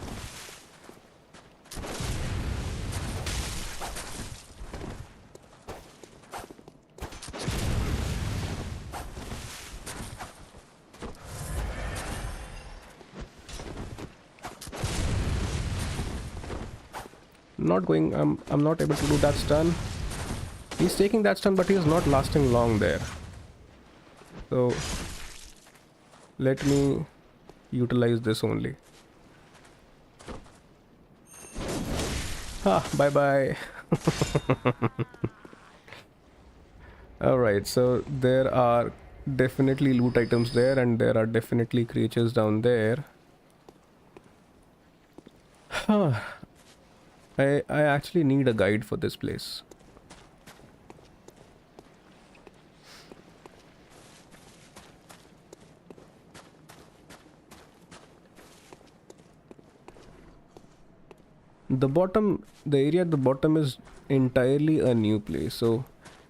[SPEAKER 1] I'm not able to do that stun. He's taking that stun, but he's not lasting long there. So let me utilize this only. Bye bye. Alright, so there are definitely loot items there, and there are definitely creatures down there. I actually need a guide for this place. The area at the bottom is entirely a new place. So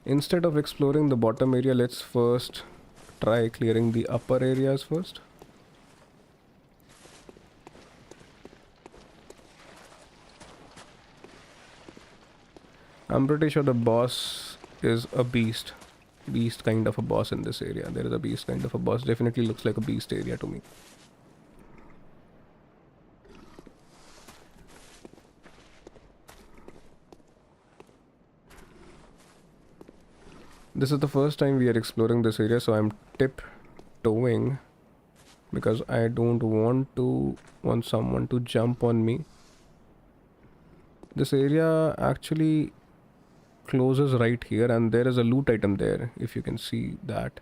[SPEAKER 1] instead of exploring the bottom area, let's first try clearing the upper areas first. I'm pretty sure the boss is a beast kind of a boss in this area. There is a beast kind of a boss. Definitely looks like a beast area to me. This is the first time we are exploring this area, so I'm tiptoeing because I don't want someone to jump on me. This area actually closes right here, and there is a loot item there, if you can see that.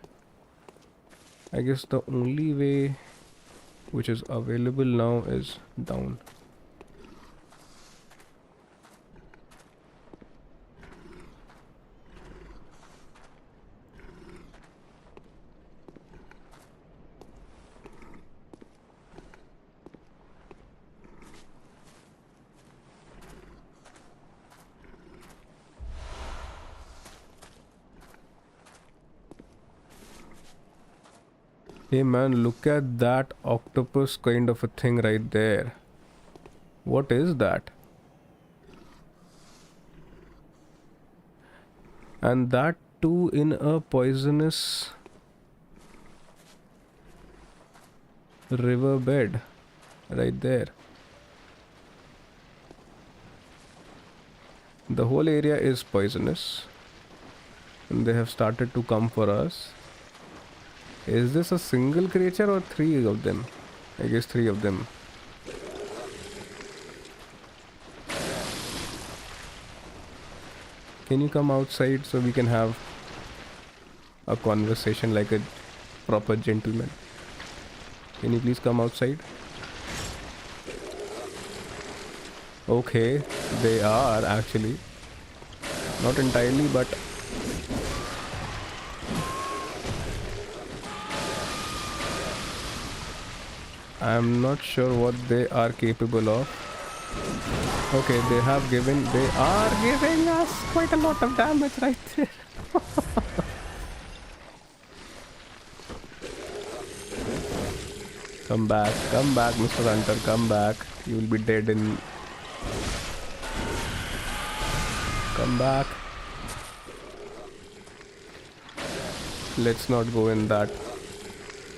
[SPEAKER 1] I guess the only way which is available now is down. Hey man, look at that octopus kind of a thing right there. What is that? And that too in a poisonous riverbed right there. The whole area is poisonous, and they have started to come for us. Is this a single creature or three of them? I guess three of them. Can you come outside so we can have a conversation like a proper gentleman? Can you please come outside? Okay, they are actually. Not entirely, but I'm not sure what they are capable of. Okay, they are giving us quite a lot of damage right there. Come back, Mr. Hunter, come back. You will be dead in... Come back. Let's not go in that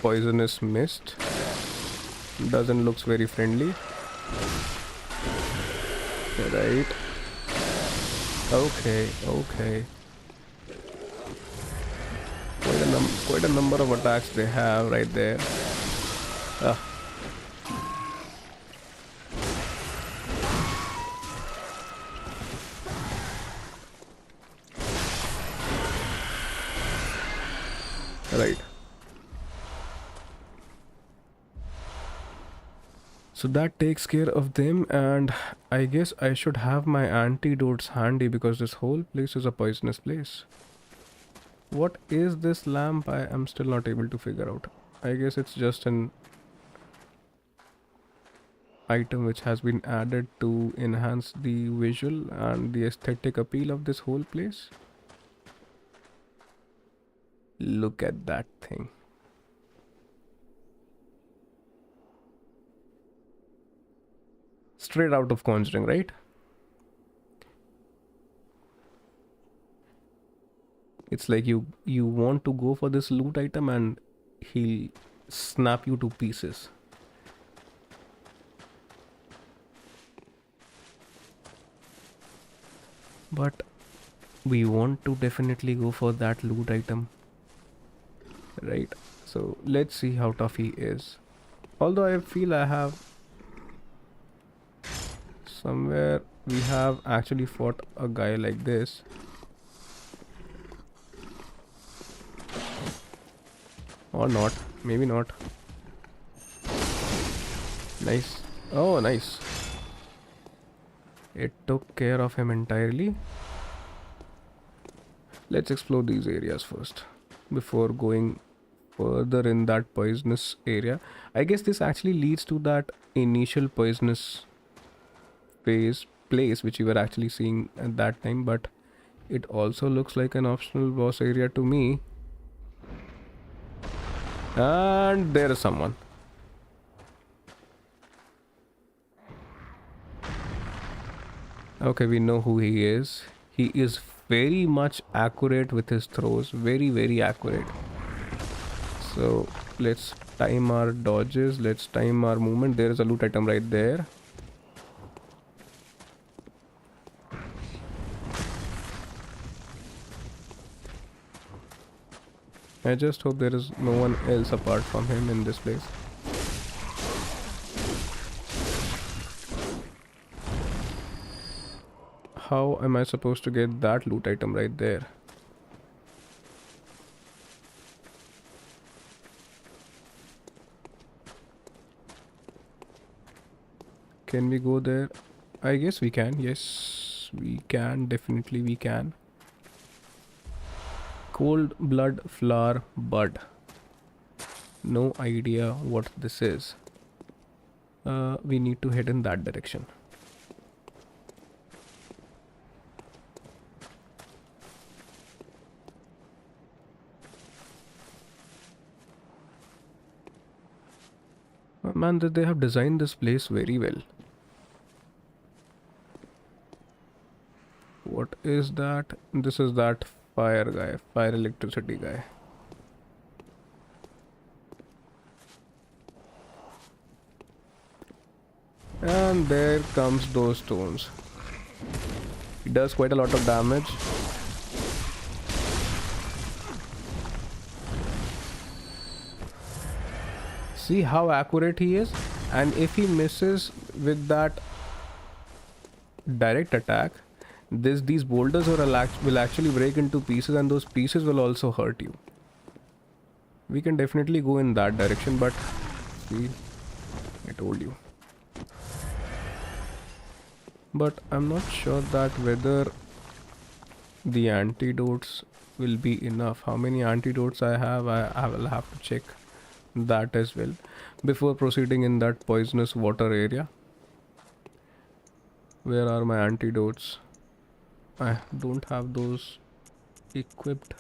[SPEAKER 1] poisonous mist. Doesn't looks very friendly. Right. Okay, okay. Quite a number of attacks they have right there. Ah. Right. So that takes care of them, and I guess I should have my antidotes handy because this whole place is a poisonous place. What is this lamp? I am still not able to figure out. I guess it's just an item which has been added to enhance the visual and the aesthetic appeal of this whole place. Look at that thing. Straight out of Conjuring, right? It's like you want to go for this loot item and he'll snap you to pieces. But we want to definitely go for that loot item, right? So let's see how tough he is. Although I feel I have somewhere we have actually fought a guy like this. Or not, maybe not. Nice. Oh, nice. It took care of him entirely. Let's explore these areas first before going further in that poisonous area. I guess this actually leads to that initial poisonous place which we were actually seeing at that time, but it also looks like an optional boss area to me. And there is someone. Okay, we know who he is. He is very much accurate with his throws. Very accurate. So let's time our dodges. Let's time our movement. There is a loot item right there. I just hope there is no one else apart from him in this place. How am I supposed to get that loot item right there? Can we go there? I guess we can. Yes, we can. Definitely we can. Cold blood flower bud. No idea what this is. We need to head in that direction. Man, they have designed this place very well. What is that? This is that fire guy, fire electricity guy. And there comes those stones. He does quite a lot of damage. See how accurate he is, and if he misses with that direct attack, these boulders will actually break into pieces, and those pieces will also hurt you. We can definitely go in that direction, but see, I told you. But I'm not sure that whether the antidotes will be enough. How many antidotes I have, I will have to check that as well before proceeding in that poisonous water area. Where are my antidotes? I don't have those equipped.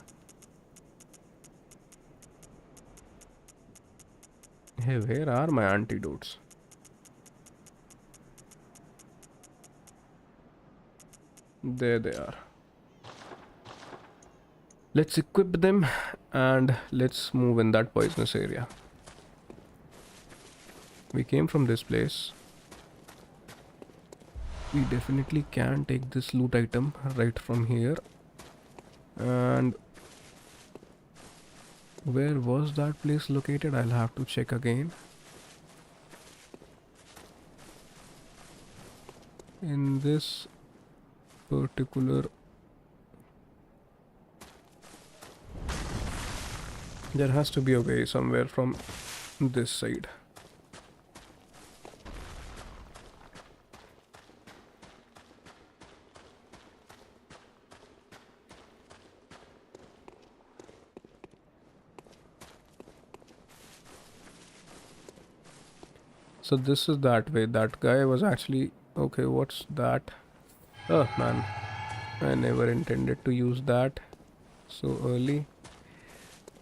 [SPEAKER 1] Hey, where are my antidotes? There they are. Let's equip them and let's move in that poisonous area. We came from this place. we definitely can take this loot item right from here. And where was that place located? I'll have to check again. In this particular, there has to be a way somewhere from this side. So this is that way. That guy was actually... Okay, what's that? Oh man, I never intended to use that so early.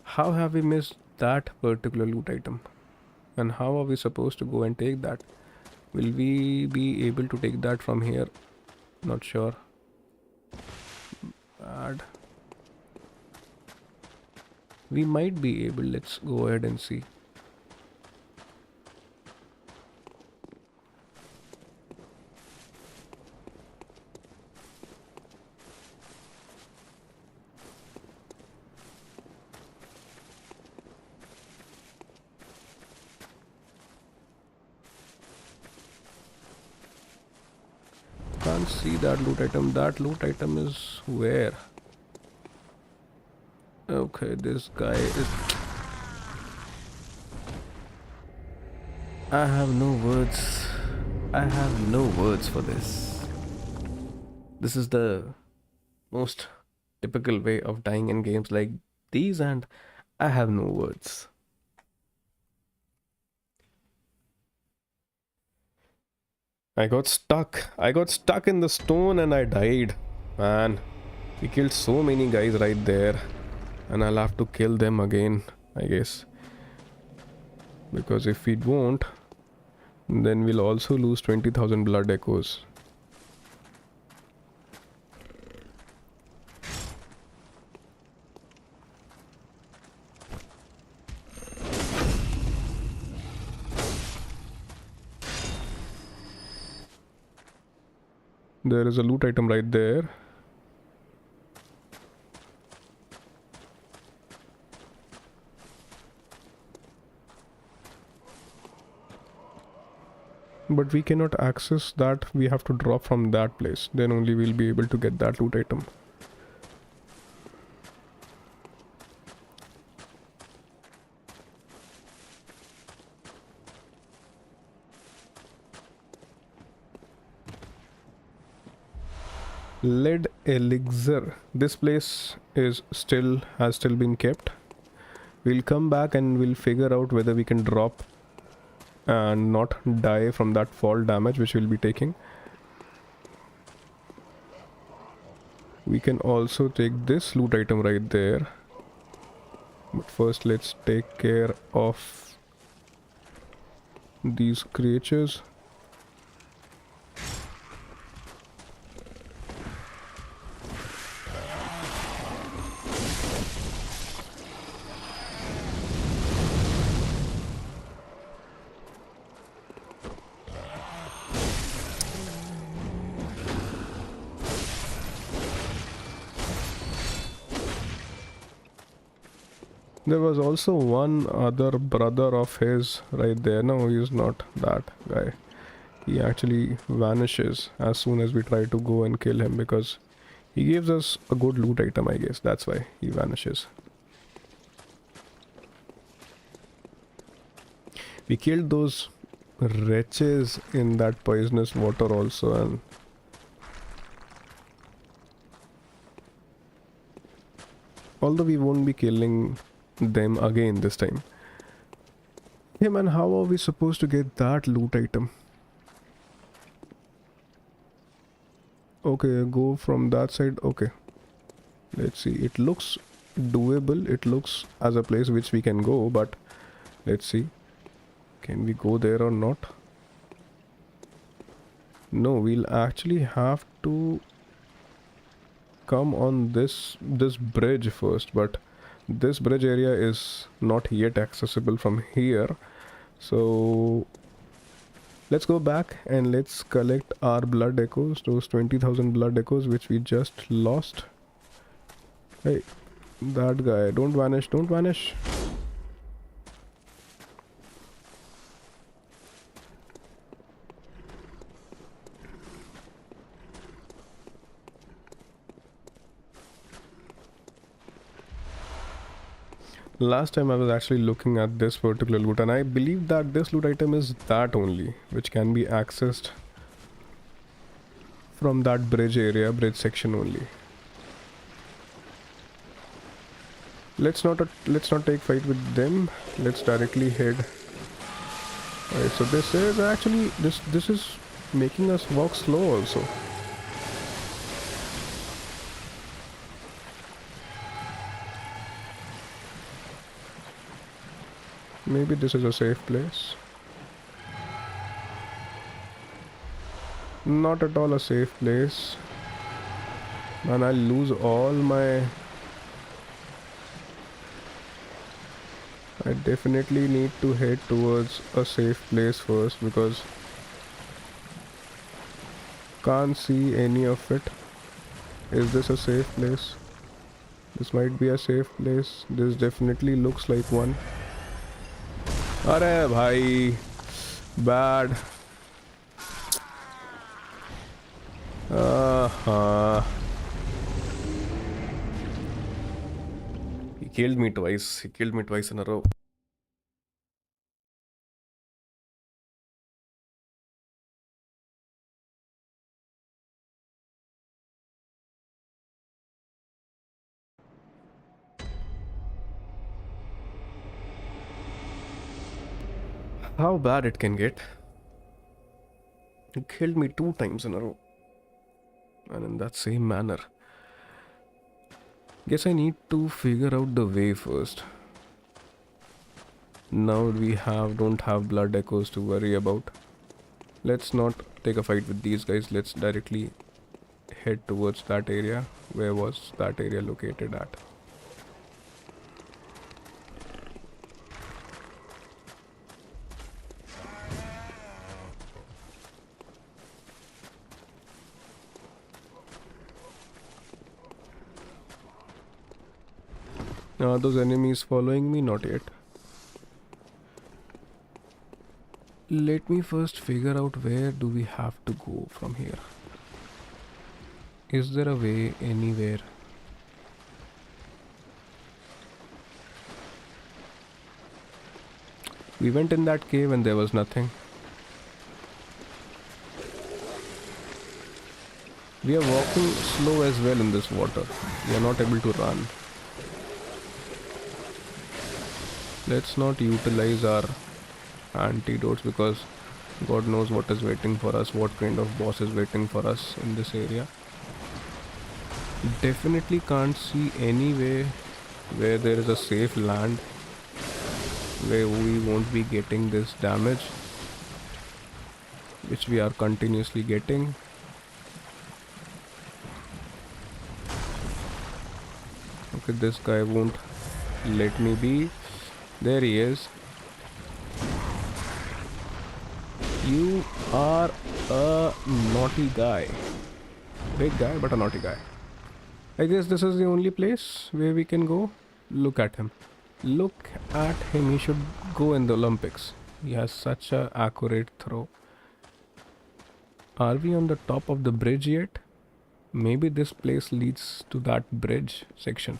[SPEAKER 1] How have we missed that particular loot item? And how are we supposed to go and take that? Will we be able to take that from here? Not sure. Bad. We might be able. Let's go ahead and see. Can't see that loot item. That loot item is where? Okay, this guy is... I have no words. I have no words for this. This is the most typical way of dying in games like these, and I have no words. I got stuck. I got stuck in the stone and I died. Man, we killed so many guys right there. And I'll have to kill them again, I guess. Because if we won't, then we'll also lose 20,000 blood echoes. There is a loot item right there. But we cannot access that. We have to drop from that place. Then only we'll be able to get that loot item. Lead elixir. This place has still been kept. We'll come back and we'll figure out whether we can drop and not die from that fall damage which we'll be taking. We can also take this loot item right there. But first let's take care of these creatures. There was also one other brother of his right there. No, he's not that guy. He actually vanishes as soon as we try to go and kill him because he gives us a good loot item, I guess. That's why he vanishes. We killed those wretches in that poisonous water also, and although we won't be killing them again this time. Hey man, how are we supposed to get that loot item? Okay, go from that side. Okay, let's see. It looks doable. It looks as a place which we can go, but let's see. Can we go there or not? No, we'll actually have to come on this bridge first, but this bridge area is not yet accessible from here, so Let's go back and let's collect our blood echoes, those 20,000 blood echoes which we just lost. Hey, that guy, don't vanish, don't vanish. Last time I was actually looking at this particular loot and I believe that this loot item is that only, which can be accessed from that bridge area, bridge section only. Let's not take fight with them. Let's directly head. Alright, so this is actually this is making us walk slow also. Maybe this is a safe place. Not at all a safe place. Man, I'll lose all my... I definitely need to head towards a safe place first because can't see any of it. Is this a safe place? This might be a safe place. This definitely looks like one. Arey bhai, bad. He killed me twice. He killed me twice in a row. How bad it can get. He killed me 2 times in a row. And in that same manner. Guess I need to figure out the way first. Now we don't have blood echoes to worry about. Let's not take a fight with these guys. Let's directly head towards that area. Where was that area located at? Are those enemies following me? Not yet. Let me first figure out where do we have to go from here. Is there a way anywhere? We went in that cave and there was nothing. We are walking slow as well in this water. We are not able to run. Let's not utilize our antidotes because God knows what is waiting for us, what kind of boss is waiting for us in this area. Definitely can't see any way where there is a safe land where we won't be getting this damage which we are continuously getting. Okay, this guy won't let me be. There he is. You are a naughty guy. Big guy, but a naughty guy. I guess this is the only place where we can go. Look at him. Look at him. He should go in the Olympics. He has such an accurate throw. Are we on the top of the bridge yet? Maybe this place leads to that bridge section.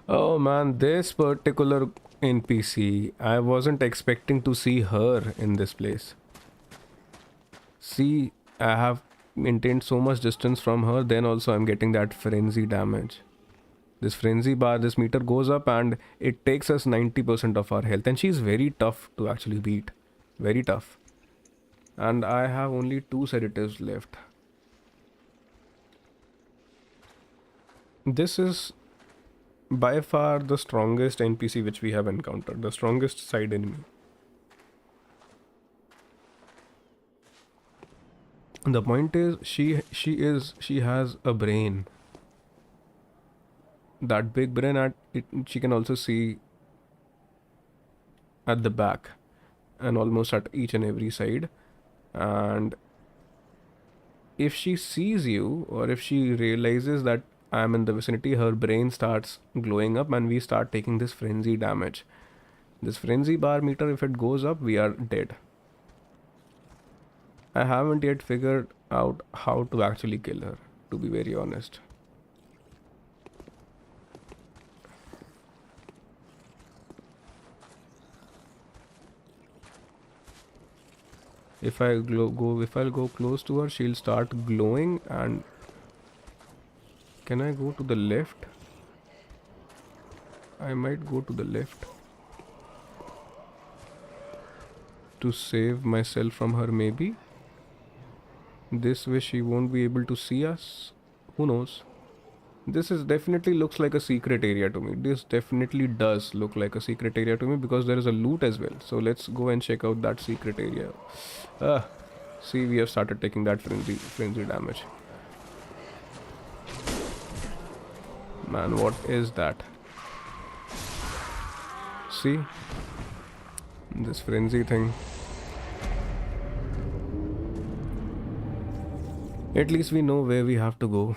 [SPEAKER 1] Oh man, this particular NPC, I wasn't expecting to see her in this place. See, I have maintained so much distance from her, then also I'm getting that frenzy damage. This frenzy bar, this meter goes up and it takes us 90% of our health. And she's very tough to actually beat. Very tough. And I have only 2 sedatives left. This is by far the strongest NPC which we have encountered, the strongest side enemy. The point is she has a brain. That big brain, she can also see at the back and almost at each and every side. And if she sees you, or if she realizes that I'm in the vicinity, her brain starts glowing up and we start taking this frenzy damage. This frenzy bar meter, if it goes up, we are dead. I haven't yet figured out how to actually kill her, to be very honest. If I'll go close to her, she'll start glowing. And can I go to the left? I might go to the left to save myself from her, maybe. This way she won't be able to see us. Who knows? This is definitely looks like a secret area to me. This definitely does look like a secret area to me because there is a loot as well. So let's go and check out that secret area. See, we have started taking that frenzy damage. Man, what is that? See? This frenzy thing. At least we know where we have to go.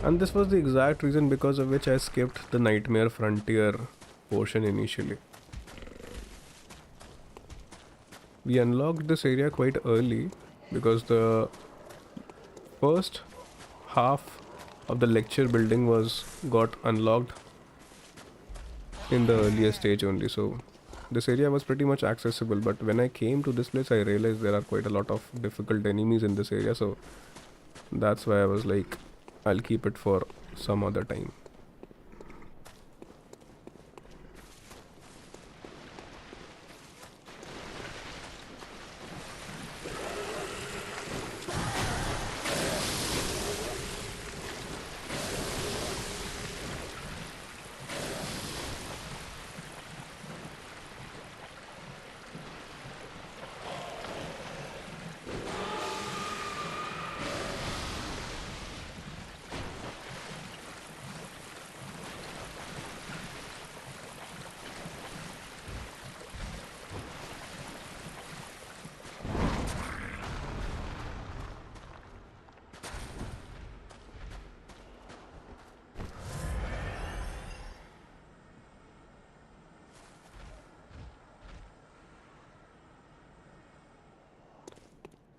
[SPEAKER 1] And this was the exact reason because of which I skipped the Nightmare Frontier portion initially. We unlocked this area quite early because the first half of the lecture building got unlocked in the earlier stage only. So this area was pretty much accessible, but when I came to this place I realized there are quite a lot of difficult enemies in this area, so that's why I was like, I'll keep it for some other time.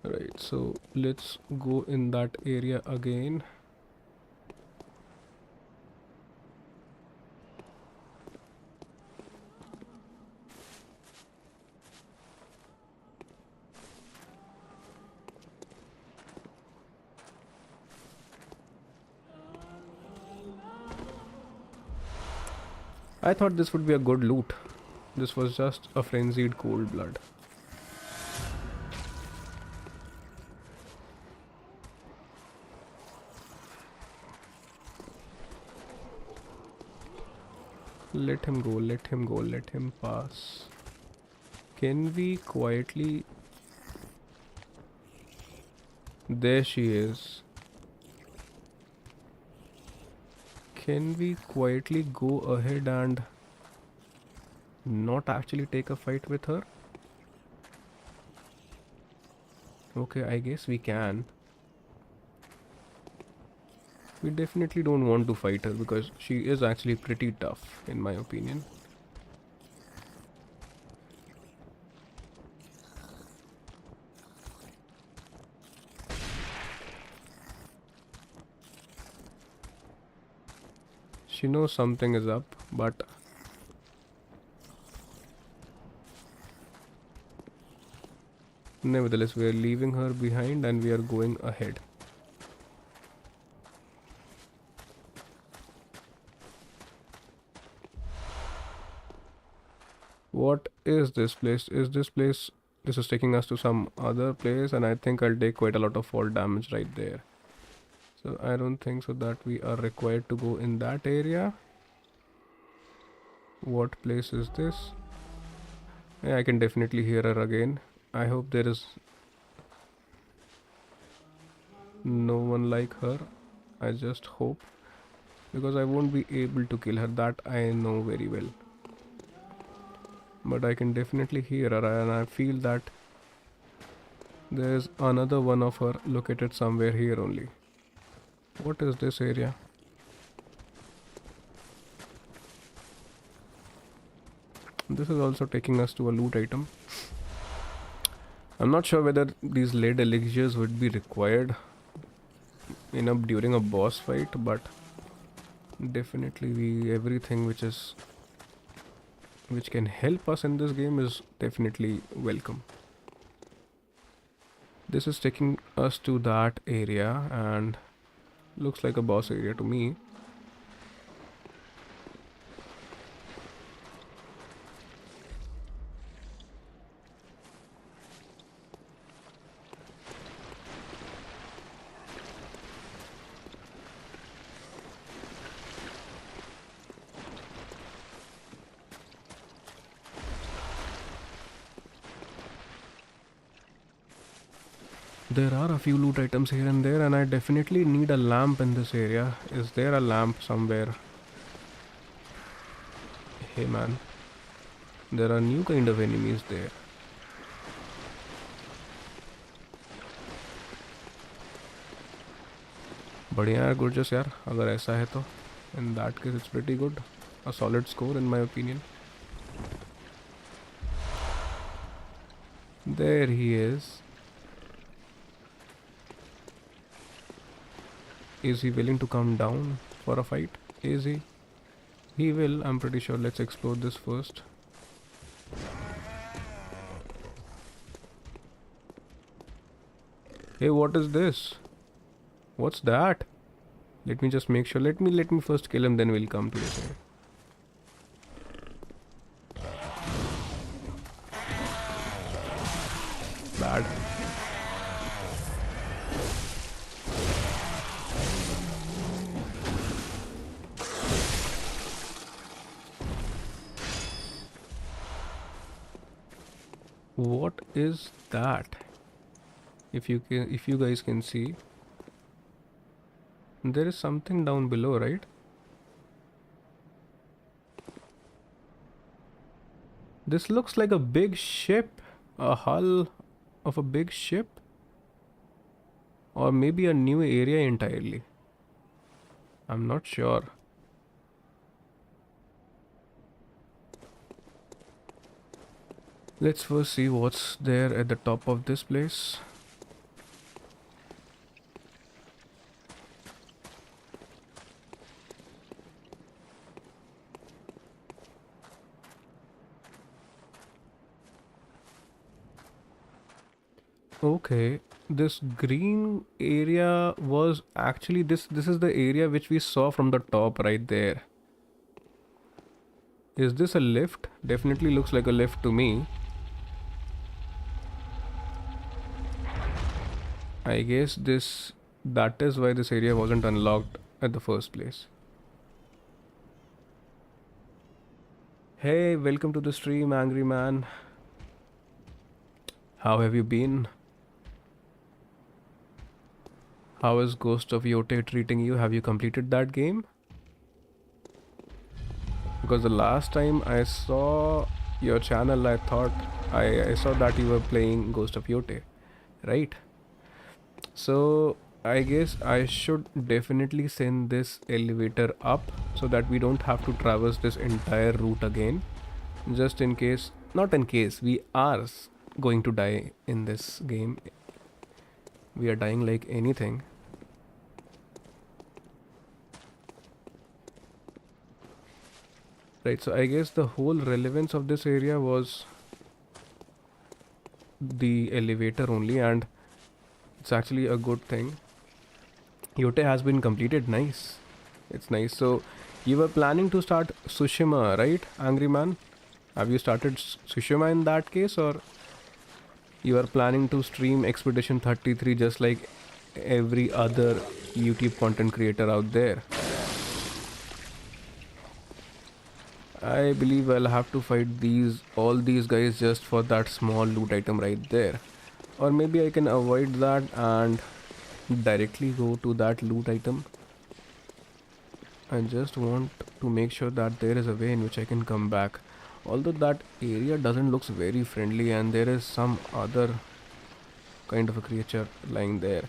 [SPEAKER 1] Right, so let's go in that area again. I thought this would be a good loot. This was just a frenzied cold blood. Let him go, let him go, let him pass. Can we quietly... There she is. Can we quietly go ahead and not actually take a fight with her? Okay, I guess we can. We definitely don't want to fight her because she is actually pretty tough, in my opinion. She knows something is up, but nevertheless, we are leaving her behind and we are going ahead. What is this place? This is taking us to some other place, and I think I'll take quite a lot of fall damage right there. So I don't think so that we are required to go in that area. What place is this? Yeah, I can definitely hear her again. I hope there is no one like her. I just hope. Because I won't be able to kill her. That I know very well. But I can definitely hear her, and I feel that there's another one of her located somewhere here only. What is this area? This is also taking us to a loot item. I'm not sure whether these lead elixirs would be required during a boss fight, but definitely everything which can help us in this game is definitely welcome. This is taking us to that area and looks like a boss area to me. There are a few loot items here and there, and I definitely need a lamp in this area. Is there a lamp somewhere? Hey man, there are new kind of enemies there. बढ़िया है, gorgeous यार. अगर ऐसा है तो in that case it's pretty good. A solid score in my opinion. There he is. Is he willing to come down for a fight? Is he? He will, I'm pretty sure. Let's explore this first. Hey, what is this? What's that? Let me just make sure. Let me first kill him, then we'll come to this area. Bad. What is that? If you guys can see, there is something down below, right? This looks like a big ship, a hull of a big ship, or maybe a new area entirely. I'm not sure. Let's first see what's there at the top of this place. Okay, this green area was actually this is the area which we saw from the top right there. Is this a lift? Definitely looks like a lift to me. I guess that is why this area wasn't unlocked at the first place. Hey, welcome to the stream, Angry Man. How have you been? How is Ghost of Yote treating you? Have you completed that game? Because the last time I saw your channel, I thought I saw that you were playing Ghost of Yote, right? So I guess I should definitely send this elevator up so that we don't have to traverse this entire route again. Just in case, not in case, we are going to die in this game. We are dying like anything. Right, so I guess the whole relevance of this area was the elevator only, and it's actually a good thing. Yote has been completed. Nice. It's nice. So you were planning to start Tsushima, right, Angry Man? Have you started Tsushima in that case, or you are planning to stream Expedition 33 just like every other YouTube content creator out there? I believe I'll have to fight all these guys just for that small loot item right there. Or maybe I can avoid that and directly go to that loot item. I just want to make sure that there is a way in which I can come back. Although that area doesn't look very friendly and there is some other kind of a creature lying there.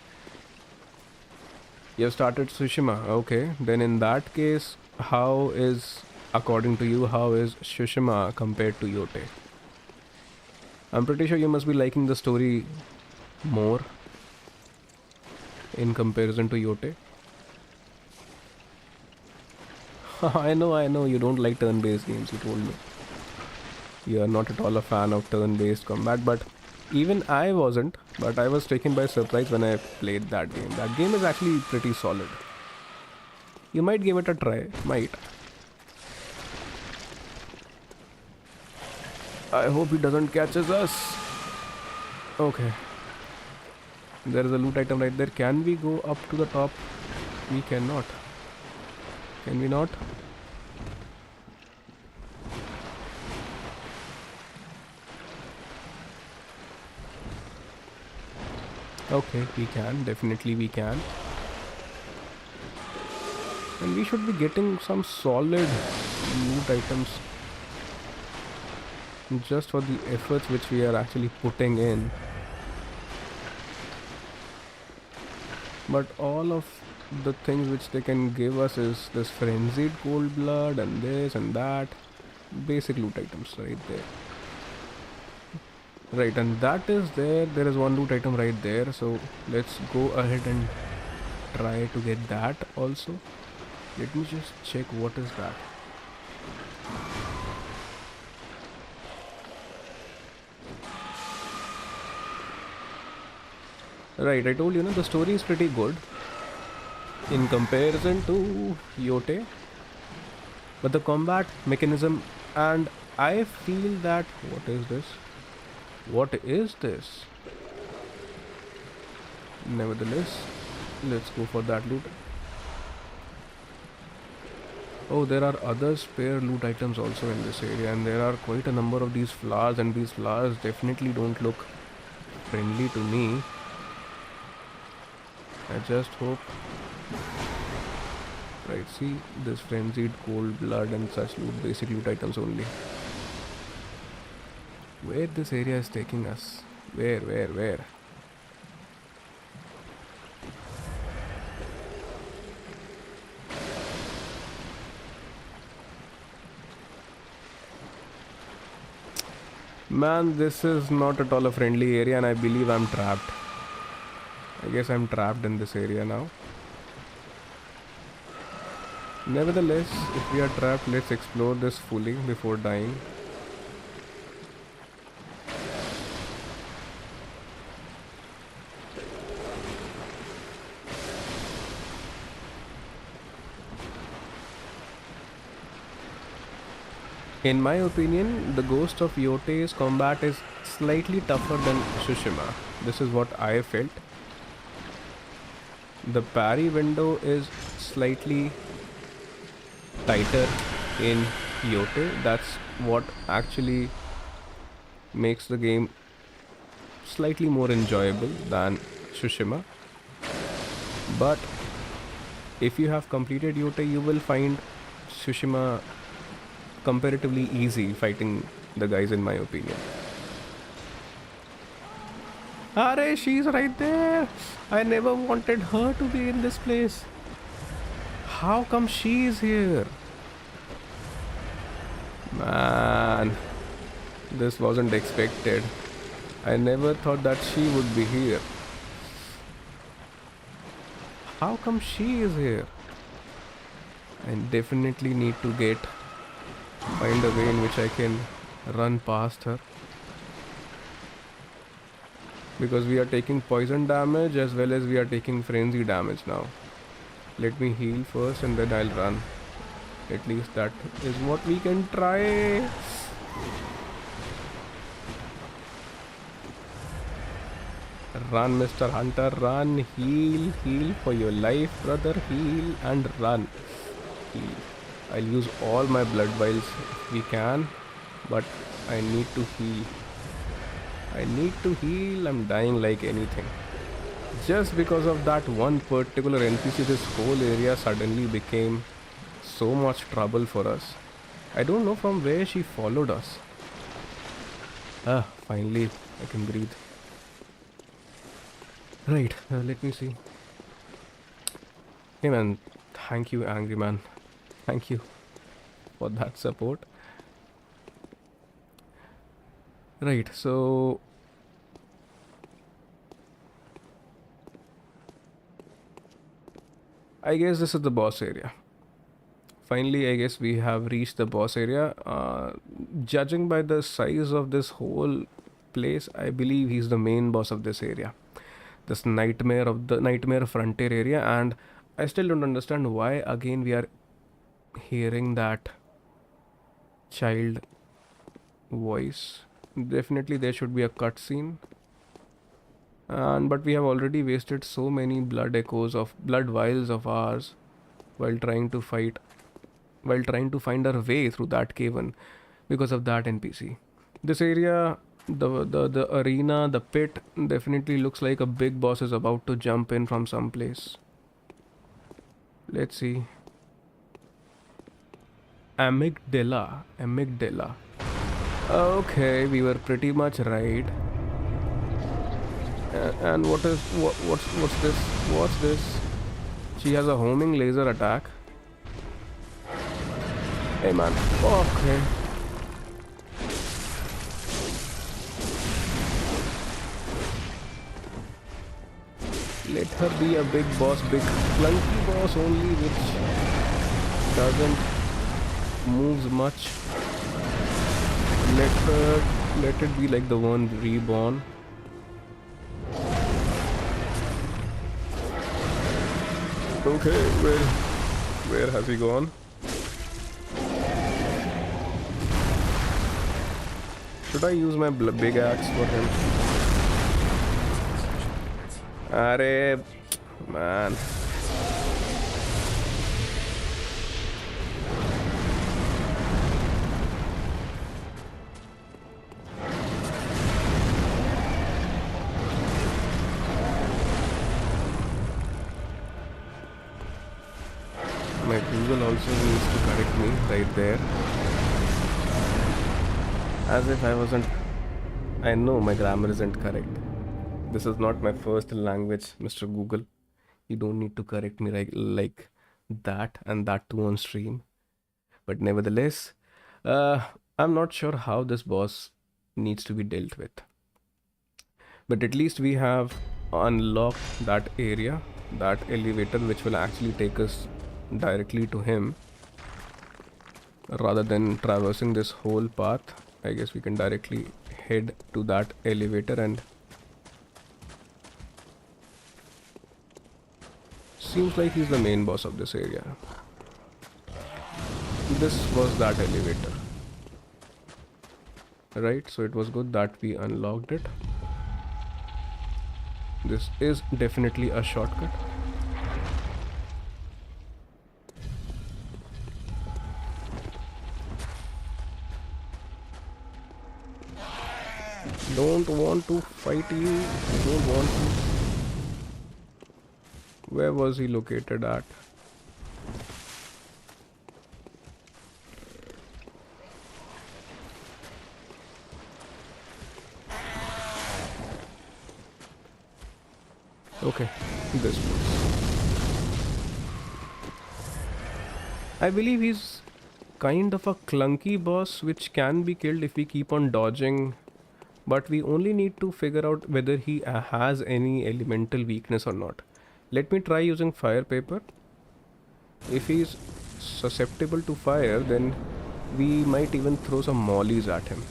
[SPEAKER 1] You have started Tsushima. Okay, then in that case, according to you, how is Tsushima compared to Yote? I'm pretty sure you must be liking the story more in comparison to Yote. I know, you don't like turn-based games, you told me. You are not at all a fan of turn-based combat, but even I wasn't, but I was taken by surprise when I played that game. That game is actually pretty solid. You might give it a try, might. I hope he doesn't catches us. Okay. There is a loot item right there. Can we go up to the top? We cannot. Can we not? Okay, we can. Definitely we can. And we should be getting some solid loot items just for the efforts which we are actually putting in. But all of the things which they can give us is this frenzied cold blood and this and that. Basic loot items right there. Right, and that is there. There is one loot item right there. So let's go ahead and try to get that also. Let me just check what is that. Right, I told you, the story is pretty good in comparison to Yote. But the combat mechanism, and I feel that... What is this? What is this? Nevertheless, let's go for that loot. Oh, there are other spare loot items also in this area, and there are quite a number of these flowers, and these flowers definitely don't look friendly to me. I just hope... Right, see, this frenzied cold blood and such loot, basic loot items only. Where this area is taking us? Where? Man, this is not at all a friendly area and I believe I'm trapped. I guess I'm trapped in this area now. Nevertheless, if we are trapped, let's explore this fully before dying. In my opinion, the Ghost of Yote's combat is slightly tougher than Tsushima. This is what I felt. The parry window is slightly tighter in Yote. That's what actually makes the game slightly more enjoyable than Tsushima. But if you have completed Yote, you will find Tsushima comparatively easy fighting the guys, in my opinion. Arey, she's right there. I never wanted her to be in this place. How come she's here? Man, this wasn't expected. I never thought that she would be here. How come she is here? I definitely need to find a way in which I can run past her. Because we are taking poison damage as well as we are taking frenzy damage now. Let me heal first and then I'll run. At least that is what we can try. Run, Mr. Hunter, run. Heal for your life, brother. Heal and run. Heal. I'll use all my blood vials if we can, but I need to heal. I need to heal. I'm dying like anything. Just because of that one particular NPC, this whole area suddenly became so much trouble for us. I don't know from where she followed us. Finally I can breathe. Right, let me see. Hey man, thank you, Angry Man. Thank you for that support. Right, so I guess this is the boss area. Finally, I guess we have reached the boss area. Judging by the size of this whole place, I believe he's the main boss of this area. This nightmare frontier area, and I still don't understand why again we are hearing that child voice. Definitely there should be a cutscene. But we have already wasted so many blood vials of ours while trying to find our way through that cave-in because of that NPC. This area, the arena, the pit, definitely looks like a big boss is about to jump in from some place. Let's see. Amygdala. Okay, we were pretty much right. And what's this? What's this? She has a homing laser attack. Hey man. Okay. Let her be a big boss, big clunky boss only, which doesn't moves much. Let it be like the one reborn. Okay, where has he gone? Should I use my big axe for him? Arey, man. My Google also needs to correct me right there. As if I wasn't... I know my grammar isn't correct. This is not my first language, Mr. Google. You don't need to correct me like that, and that too on stream. But nevertheless, I'm not sure how this boss needs to be dealt with. But at least we have unlocked that area, that elevator, which will actually take us directly to him. Rather than traversing this whole path, I guess we can directly head to that elevator, and seems like he's the main boss of this area. This was that elevator. Right, so it was good that we unlocked it. This is definitely a shortcut. Don't want to fight you. Don't want to. Where was he located at? Okay, this place. I believe he's kind of a clunky boss which can be killed if we keep on dodging, but we only need to figure out whether he has any elemental weakness or not. Let me try using fire paper. If he's susceptible to fire, then we might even throw some mollies at him.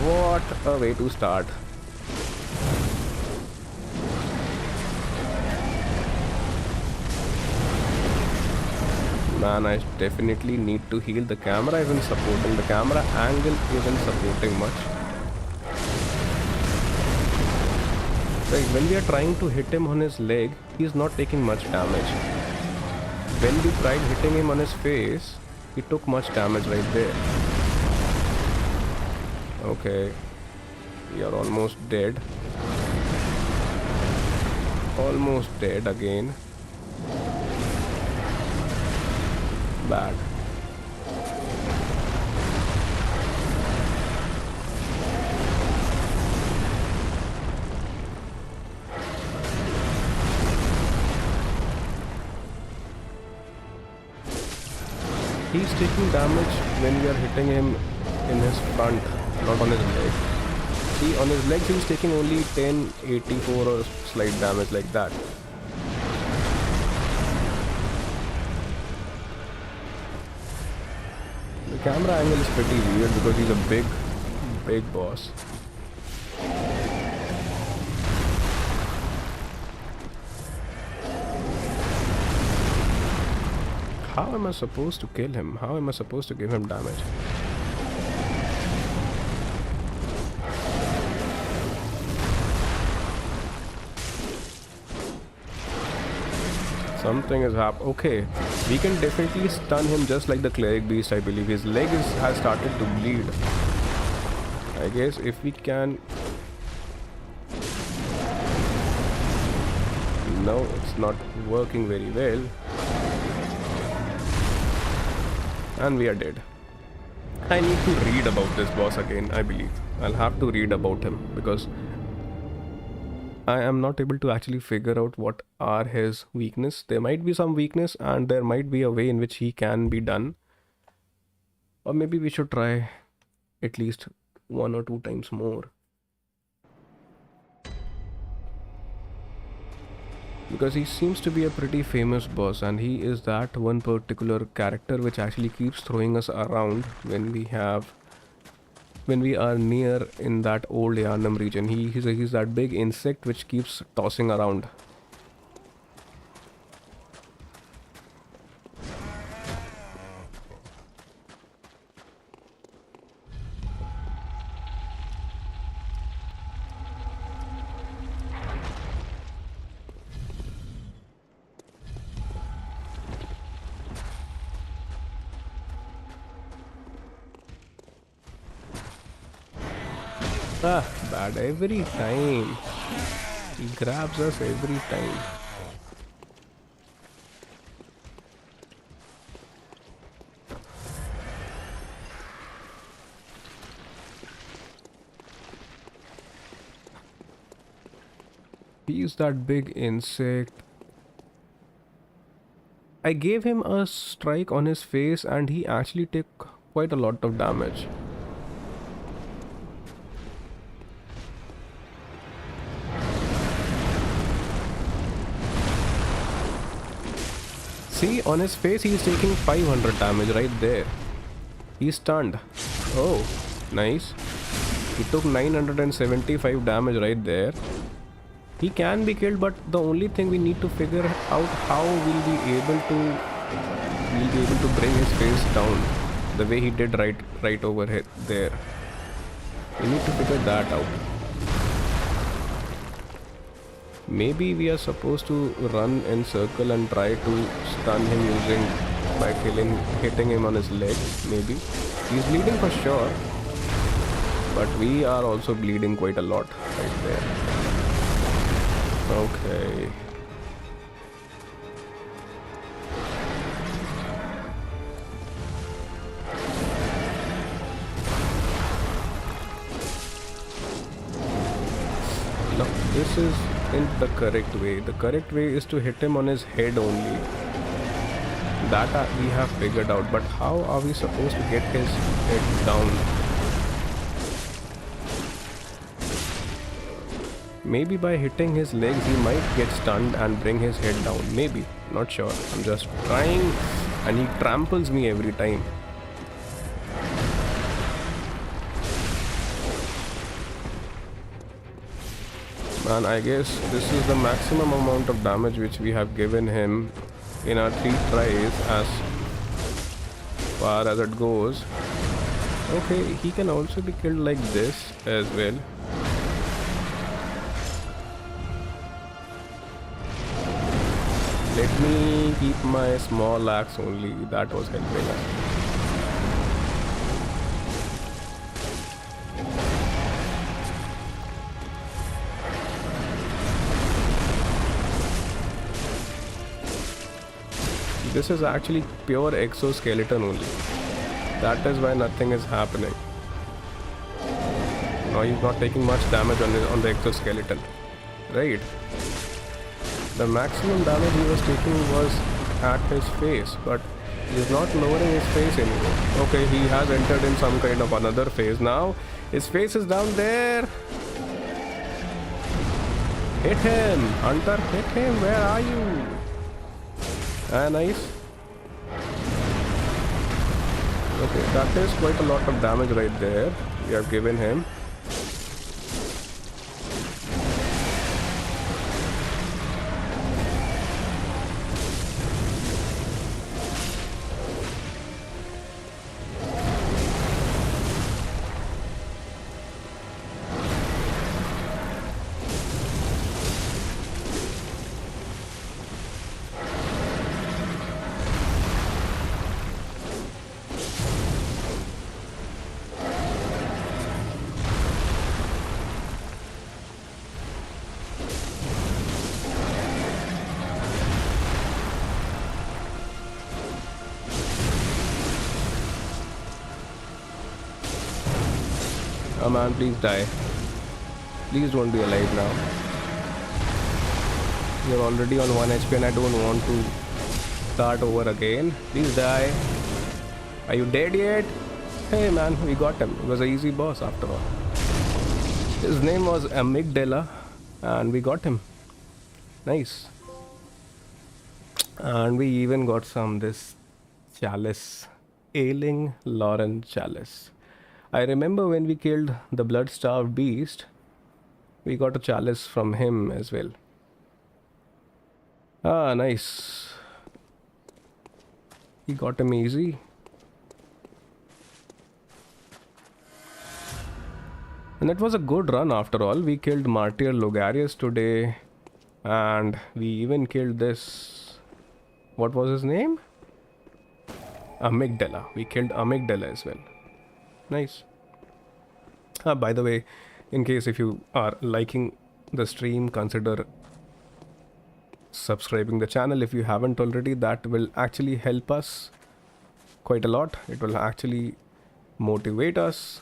[SPEAKER 1] What a way to start. Man, I definitely need to heal. The camera isn't supporting. The camera angle isn't supporting much. Right, when we are trying to hit him on his leg, he's not taking much damage. when we tried hitting him on his face, he took much damage right there. Okay, we are almost dead. Almost dead again. Bad. He's taking damage when we are hitting him in his front, not on his leg. See, on his legs he's taking only 1084 or slight damage like that. The camera angle is pretty weird because he's a big boss. How am I supposed to kill him? How am I supposed to give him damage? Something is happening. Okay, we can definitely stun him just like the cleric beast, I believe. His leg has started to bleed. I guess if we can... No, it's not working very well. And we are dead. I need to read about this boss again, I believe. I'll have to read about him because I am not able to actually figure out what are his weakness. There might be some weakness and there might be a way in which he can be done. Or maybe we should try at least 1 or 2 times more. Because he seems to be a pretty famous boss and he is that one particular character which actually keeps throwing us around when we are near in that old Yarnum region. He's that big insect which keeps tossing around. Ah, bad every time. He grabs us every time. He's that big insect. I gave him a strike on his face and he actually took quite a lot of damage. See, on his face he's taking 500 damage right there. He's stunned. Oh, nice. He took 975 damage right there. He can be killed, but the only thing we need to figure out how we'll be able to bring his face down the way he did right over here there. We need to figure that out. Maybe we are supposed to run in circle and try to stun him by hitting him on his leg. Maybe he's bleeding for sure, but we are also bleeding quite a lot right there. Okay. No, this is in the correct way. The correct way is to hit him on his head only. That we have figured out, but how are we supposed to get his head down? Maybe by hitting his legs he might get stunned and bring his head down. Maybe, not sure. I'm just trying and he tramples me every time. And I guess this is the maximum amount of damage which we have given him in our 3 tries as far as it goes. Okay, he can also be killed like this as well. Let me keep my small axe only. That was helping us. This is actually pure exoskeleton only. That is why nothing is happening. Now he's not taking much damage on the exoskeleton, right? The maximum damage he was taking was at his face, but he's not lowering his face anymore. Okay, he has entered in some kind of another phase now. His face is down there. Hit him, Hunter, hit him. Where are you? Ah, nice. Okay, that is quite a lot of damage right there. We have given him. Oh man, please die. Please don't be alive now. You're already on 1 HP and I don't want to start over again. Please die. Are you dead yet? Hey man, we got him. It was an easy boss after all. His name was Amygdala and we got him. Nice. And we even got this chalice. Ailing Lauren chalice. I remember when we killed the blood-starved beast, we got a chalice from him as well. Ah, nice. He got him easy. And it was a good run after all. We killed Martyr Logarius today. And we even killed this... What was his name? Amygdala. We killed Amygdala as well. Nice. By the way, in case if you are liking the stream, consider subscribing the channel if you haven't already. That will actually help us quite a lot. It will actually motivate us,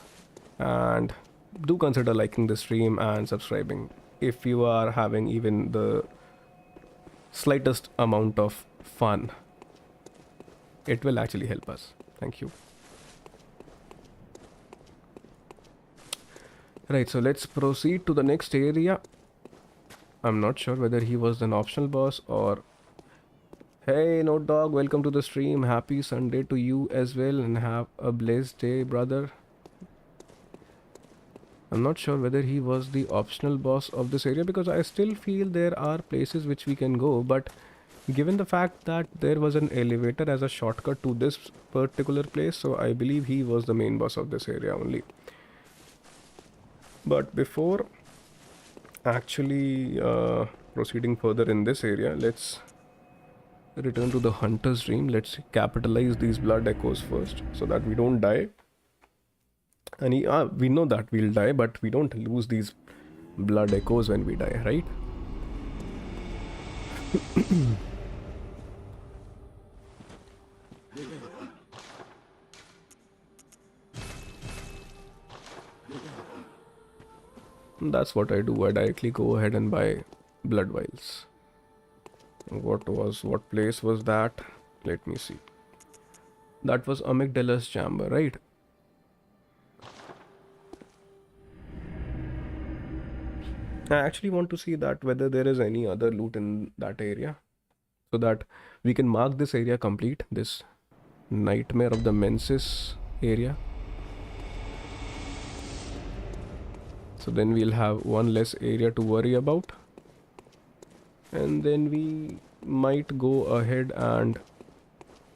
[SPEAKER 1] and do consider liking the stream and subscribing if you are having even the slightest amount of fun. It will actually help us. Thank you. Right, so let's proceed to the next area. I'm not sure whether he was an optional boss or... Hey, Note Dog, welcome to the stream. Happy Sunday to you as well, and have a blessed day, brother. I'm not sure whether he was the optional boss of this area, because I still feel there are places which we can go, but given the fact that there was an elevator as a shortcut to this particular place, so I believe he was the main boss of this area only. But before actually proceeding further in this area, let's return to the hunter's dream. Let's capitalize these blood echoes first so that we don't die. And we know that we'll die, but we don't lose these blood echoes when we die, right? That's what I do. I directly go ahead and buy blood vials. What place was that? Let me see. That was Amygdala's chamber, right? I actually want to see that whether there is any other loot in that area, so that we can mark this area complete, this Nightmare of the Menses area. So then we'll have one less area to worry about. And then we might go ahead and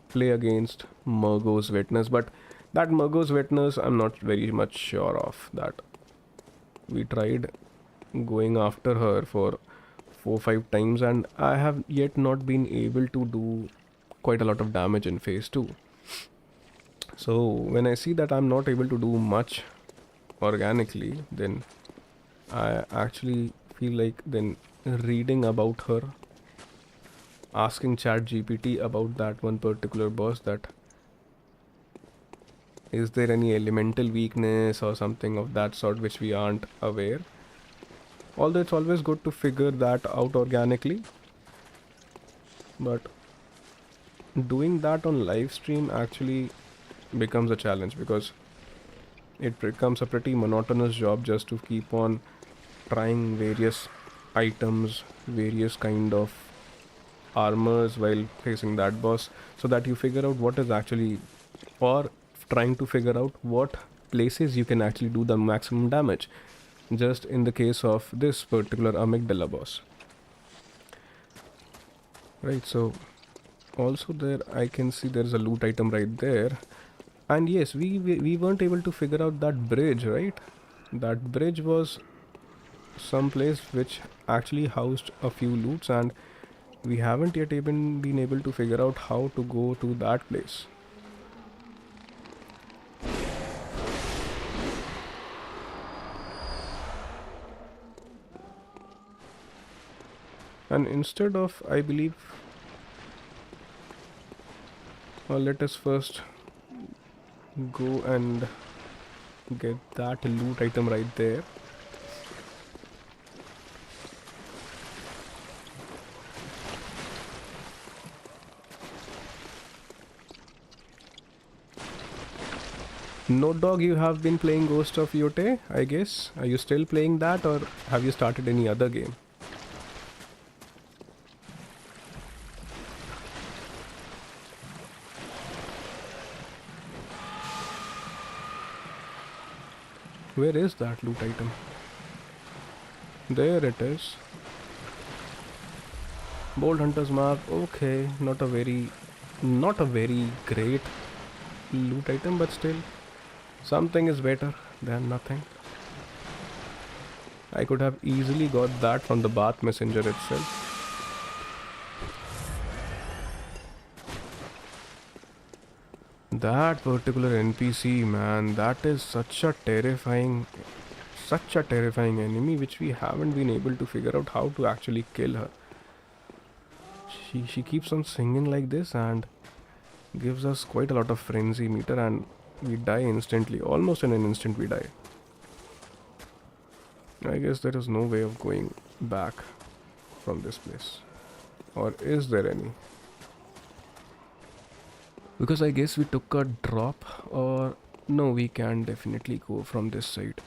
[SPEAKER 1] play against Murgo's Witness. But that Murgo's Witness, I'm not very much sure of that. We tried going after her for 4-5 times, and I have yet not been able to do quite a lot of damage in phase 2. So when I see that I'm not able to do much organically, then I actually feel like then reading about her, asking ChatGPT about that one particular boss, that is there any elemental weakness or something of that sort which we aren't aware. Although it's always good to figure that out organically, but doing that on live stream actually becomes a challenge, because it becomes a pretty monotonous job just to keep on trying various items, various kind of armors while facing that boss, so that you figure out what is actually, or trying to figure out what places you can actually do the maximum damage, just in the case of this particular amygdala boss. Right, so also there I can see there's a loot item right there. And yes, we weren't able to figure out that bridge, right? That bridge was some place which actually housed a few loots, and we haven't yet even been able to figure out how to go to that place. And instead of, I believe, let us first go and get that loot item right there. No dog, you have been playing Ghost of Yote, I guess. Are you still playing that, or have you started any other game? Where is that loot item? There it is. Bold Hunter's Map. Okay, not a very great loot item, but still something is better than nothing. I could have easily got that from the Bath Messenger itself. That particular NPC, man, that is such a terrifying enemy, which we haven't been able to figure out how to actually kill her. She keeps on singing like this and gives us quite a lot of frenzy meter, and we die instantly. Almost in an instant we die. I guess there is no way of going back from this place. Or is there any? Because I guess we took a drop, or no, we can definitely go from this side.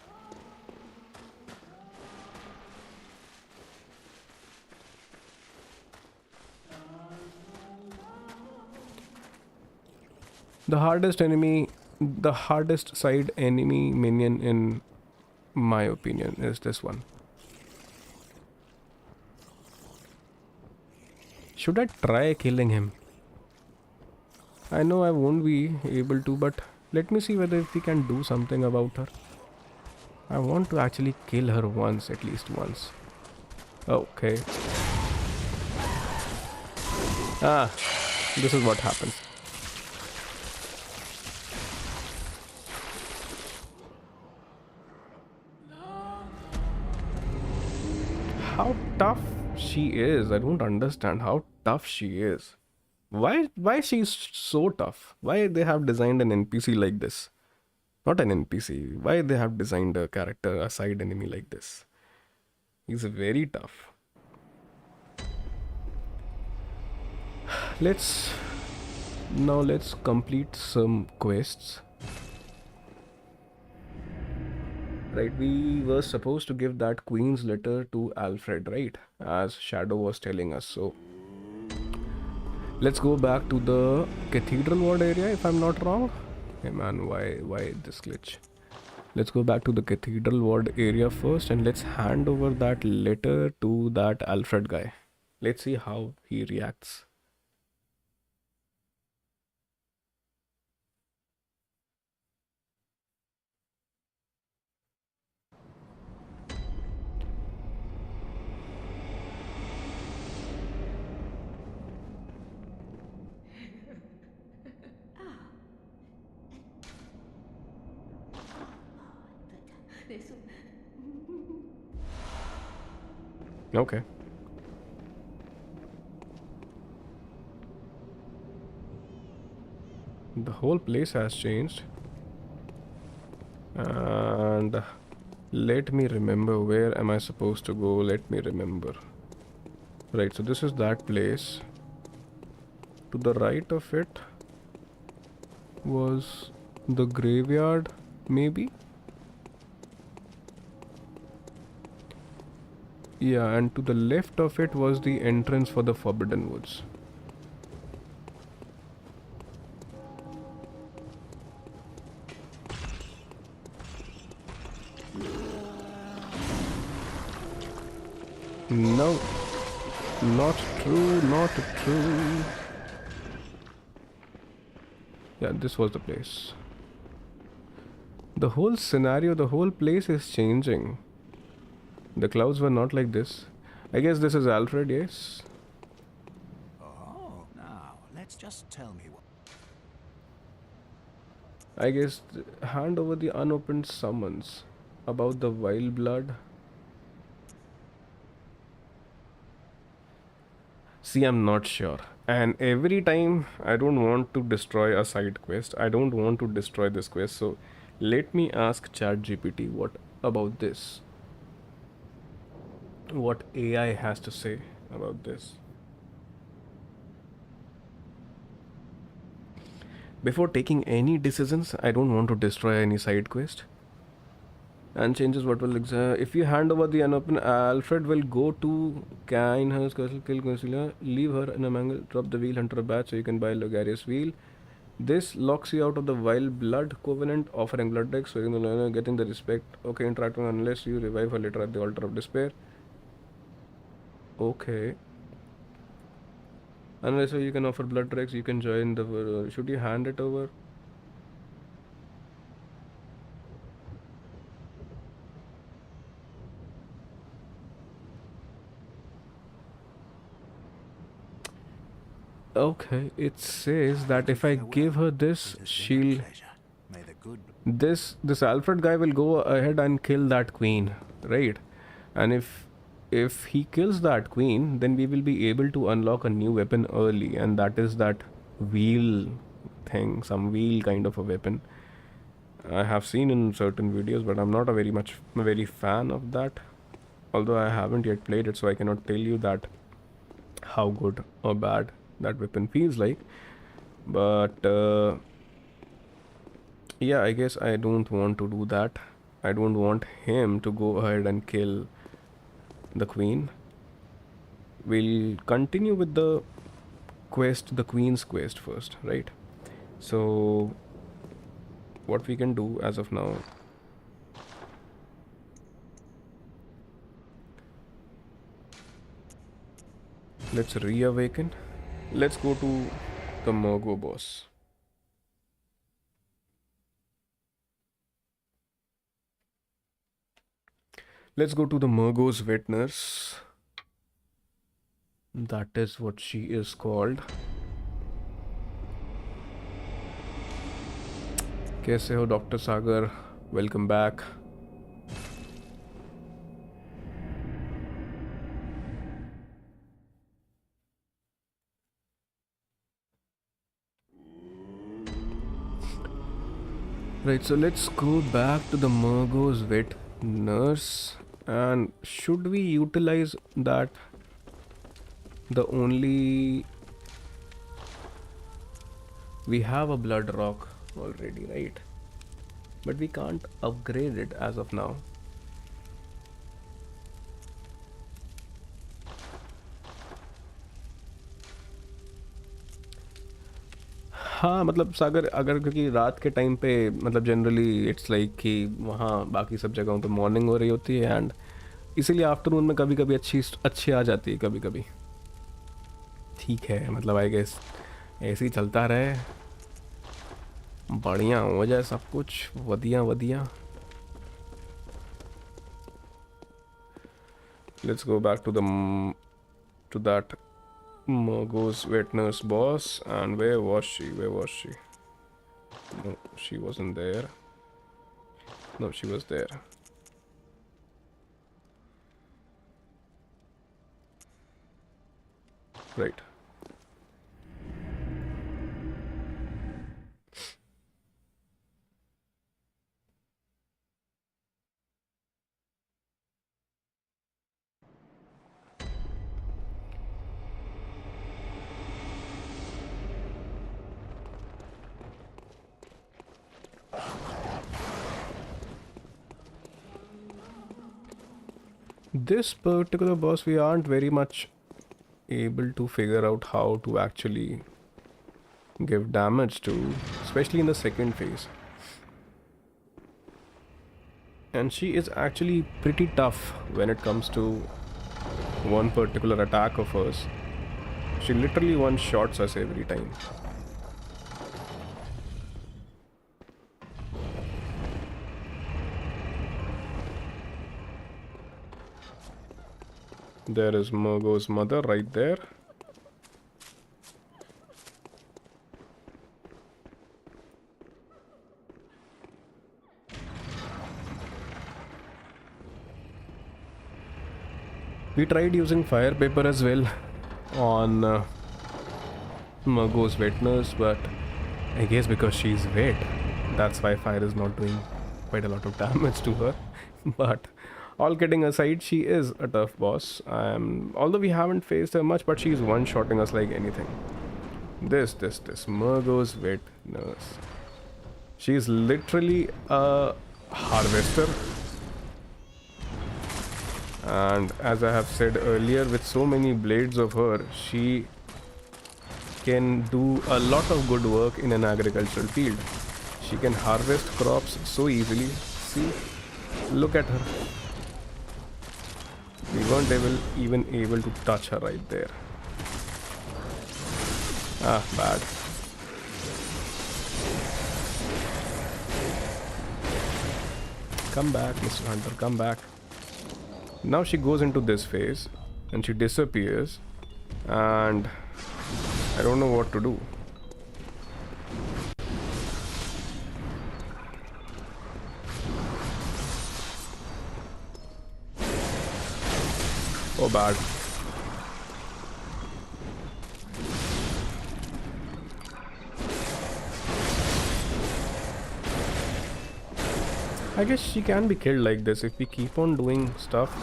[SPEAKER 1] The hardest side enemy minion in my opinion is this one. Should I try killing him? I know I won't be able to, but let me see whether if we can do something about her. I want to actually kill her once, at least once. Okay. Ah, this is what happens. How tough she is. I don't understand how tough she is. Why she's so tough? Why they have designed an NPC like this? Not an NPC. Why they have designed a character, a side enemy like this? He's very tough. Let's complete some quests. Right, we were supposed to give that Queen's letter to Alfred, right? As Shadow was telling us. So let's go back to the Cathedral Ward area, if I'm not wrong. Hey man, why this glitch? Let's go back to the Cathedral Ward area first, and let's hand over that letter to that Alfred guy. Let's see how he reacts. Okay. The whole place has changed. And let me remember, where am I supposed to go? Let me remember. Right, so this is that place. To the right of it was the graveyard, maybe? Yeah, and to the left of it was the entrance for the Forbidden Woods. No, not true, not true. Yeah, this was the place. The whole scenario, the whole place is changing. The clouds were not like this. I guess this is Alfred, yes?
[SPEAKER 5] Oh, now, let's just tell me what...
[SPEAKER 1] I guess hand over the unopened summons about the wild blood. See, I'm not sure. And every time I don't want to destroy a side quest. I don't want to destroy this quest. So let me ask ChatGPT what about this? What AI has to say about this. Before taking any decisions, I don't want to destroy any side quest. And changes what will if you hand over the unopened, Alfred will go to Kainhurst Castle, kill Concealer, leave her in a mangle, drop the wheel hunter badge so you can buy Logarius wheel. This locks you out of the Wild Blood Covenant, offering blood decks, so you're gonna getting the respect. Okay, interacting unless you revive her later at the altar of despair. Okay. Unless you can offer blood decks, you can join the. Should you hand it over? Okay, it says that if I give her this, she'll... This Alfred guy will go ahead and kill that queen, right? And if he kills that queen, then we will be able to unlock a new weapon early, and that is that wheel thing, some wheel kind of a weapon. I have seen in certain videos, but I'm not a very fan of that. Although I haven't yet played it, so I cannot tell you that how good or bad that weapon feels like. But yeah, I guess I don't want to do that. I don't want him to go ahead and kill the queen. We'll continue with the quest, the queen's quest first, right? So what we can do as of now, let's reawaken. Let's go to the Murgo boss. Let's go to the Murgo's wet nurse. That is what she is called. कैसे हो doctor Sagar? Welcome back. Right, so let's go back to the Murgo's wet nurse. And should we utilize that? The only... We have a blood rock already, right? But we can't upgrade it as of now. हाँ मतलब सागर अगर क्योंकि रात के time पे मतलब generally it's like कि वहाँ बाकी सब जगहों पे मॉर्निंग हो रही होती है एंड इसीलिए आफ्टरनून में कभी कभी अच्छी आ जाती है कभी कभी. ठीक है मतलब आई गेस ऐसे ही चलता रहे, बढ़िया हो जाए सब कुछ वधिया वधिया. Let's go back to that Murgo's wet nurse boss. And where was she? No, she wasn't there. No, she was there. Right. This particular boss we aren't very much able to figure out how to actually give damage to, especially in the second phase. And she is actually pretty tough when it comes to one particular attack of hers. She literally one-shots us every time. There is Murgo's mother right there. We tried using fire paper as well on Murgo's wet nurse, but I guess because she's wet, that's why fire is not doing quite a lot of damage to her. But all kidding aside, she is a tough boss. Although we haven't faced her much, but she's one-shotting us like anything. This Murgo's wet nurse. She's literally a harvester. And as I have said earlier, with so many blades of her, she can do a lot of good work in an agricultural field. She can harvest crops so easily. See, look at her. We weren't even able to touch her right there. Ah, bad. Come back, Mr. Hunter, come back. Now she goes into this phase and she disappears, and I don't know what to do. Oh, bad. I guess she can be killed like this if we keep on doing stuff.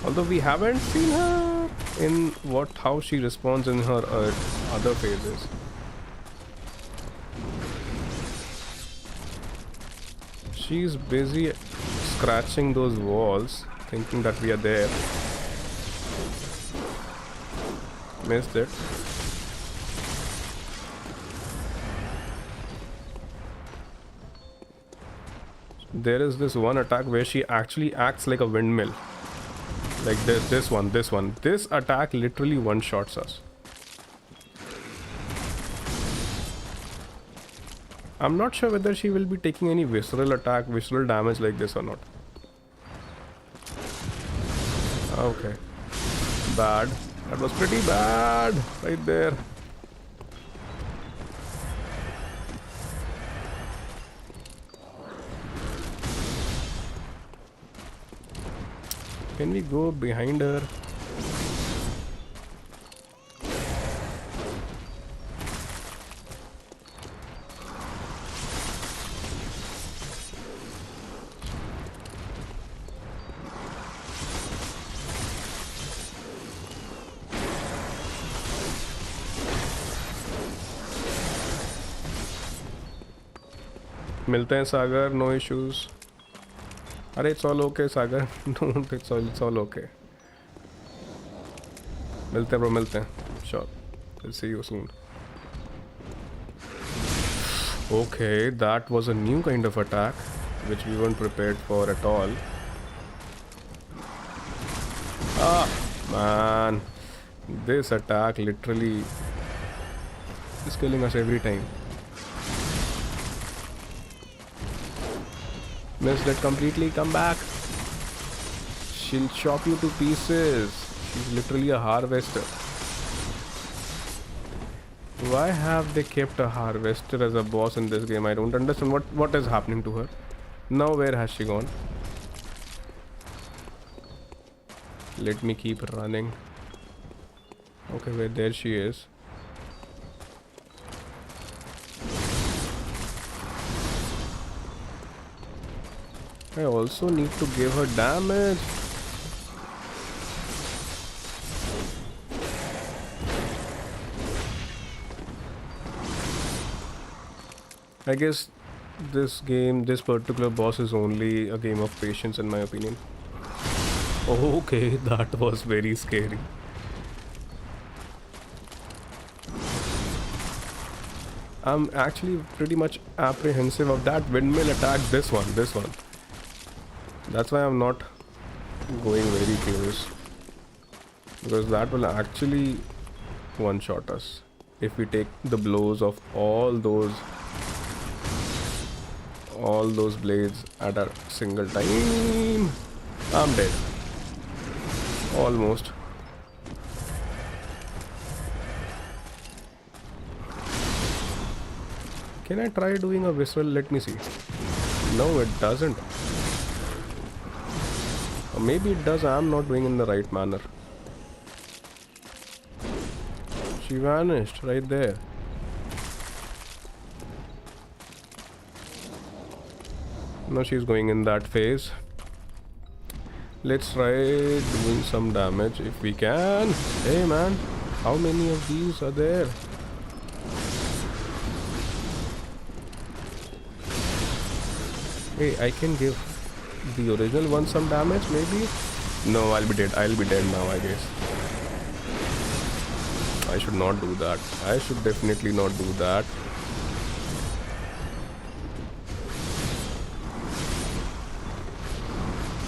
[SPEAKER 1] Although we haven't seen her in how she responds in her other phases. She's busy scratching those walls, thinking that we are there. Missed it. There is this one attack where she actually acts like a windmill. Like this one. This attack literally one-shots us. I'm not sure whether she will be taking any visceral damage like this or not. Okay. Bad. That was pretty bad right there. Can we go behind her? मिलते हैं सागर, no issues. अरे it's all okay Sagar. Don't, it's all okay. मिलते हैं bro, मिलते हैं. Sure, will see you soon. Okay, that was a new kind of attack which we weren't prepared for at all. Ah man, this attack literally is killing us every time. Missed it completely. Come back. She'll chop you to pieces. She's literally a harvester. Why have they kept a harvester as a boss in this game? I don't understand what is happening to her. Now where has she gone? Let me keep running. Okay, wait, there she is. I also need to give her damage. I guess this particular boss is only a game of patience in my opinion. Okay, that was very scary. I'm actually pretty much apprehensive of that windmill attack. This one. That's why I'm not going very close. Because that will actually one-shot us. If we take the blows of all those blades at a single time. I'm dead. Almost. Can I try doing a whistle? Let me see. No, it doesn't. Or maybe it does. I'm not doing in the right manner. She vanished right there. Now she's going in that phase. Let's try doing some damage if we can. Hey man, how many of these are there? Hey, I can give the original one some damage maybe? No, I'll be dead now I guess. I should not do that. I should definitely not do that.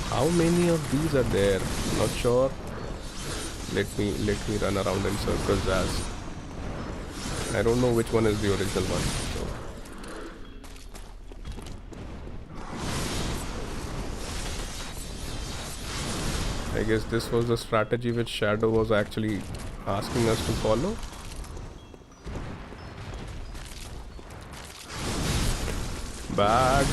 [SPEAKER 1] How many of these are there? Not sure. Let me run around in circles as I don't know which one is the original one. So I guess this was the strategy which Shadow was actually asking us to follow. Bad.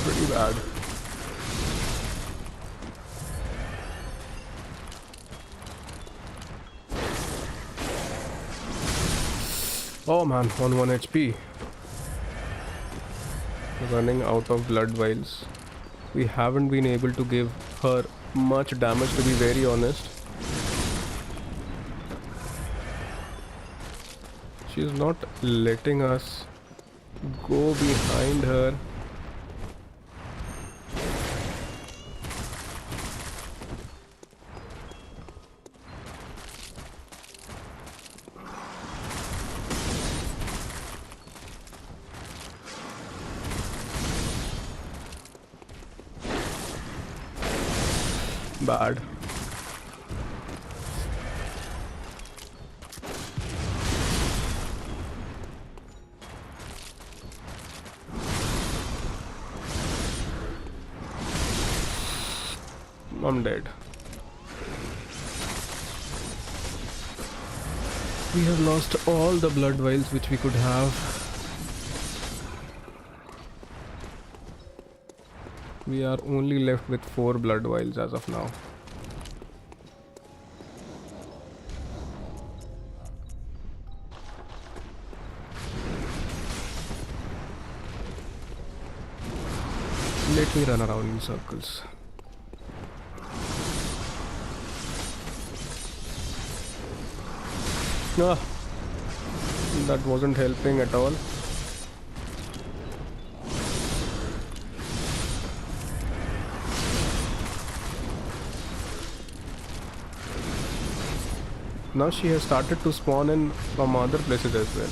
[SPEAKER 1] Pretty bad. Oh man, on 1 HP. Running out of blood vials. We haven't been able to give her much damage, to be very honest. She's not letting us go behind her. Bad. I'm dead. We have lost all the blood vials which we could have. We are only left with 4 blood vials as of now. Let me run around in circles. Ah, that wasn't helping at all. Now she has started to spawn in from other places as well.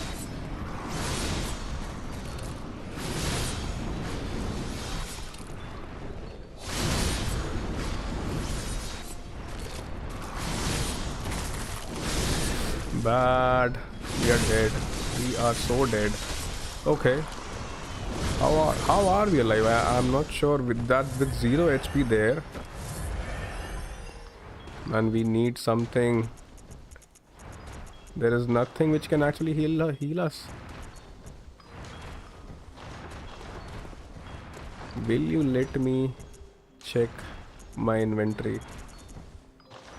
[SPEAKER 1] Bad. We are dead. We are so dead. Okay. How are we alive? I'm not sure with 0 HP there. And we need something There is nothing which can actually heal us. Will you let me check my inventory?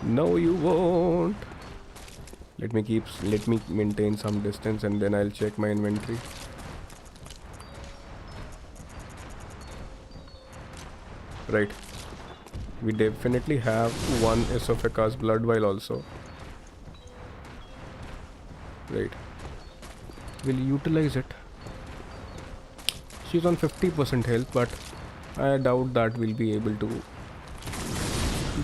[SPEAKER 1] No, you won't. Let me maintain some distance and then I'll check my inventory. Right. We definitely have one esophagus blood vial also. Right. We'll utilize it. She's on 50% health, but I doubt that we'll be able to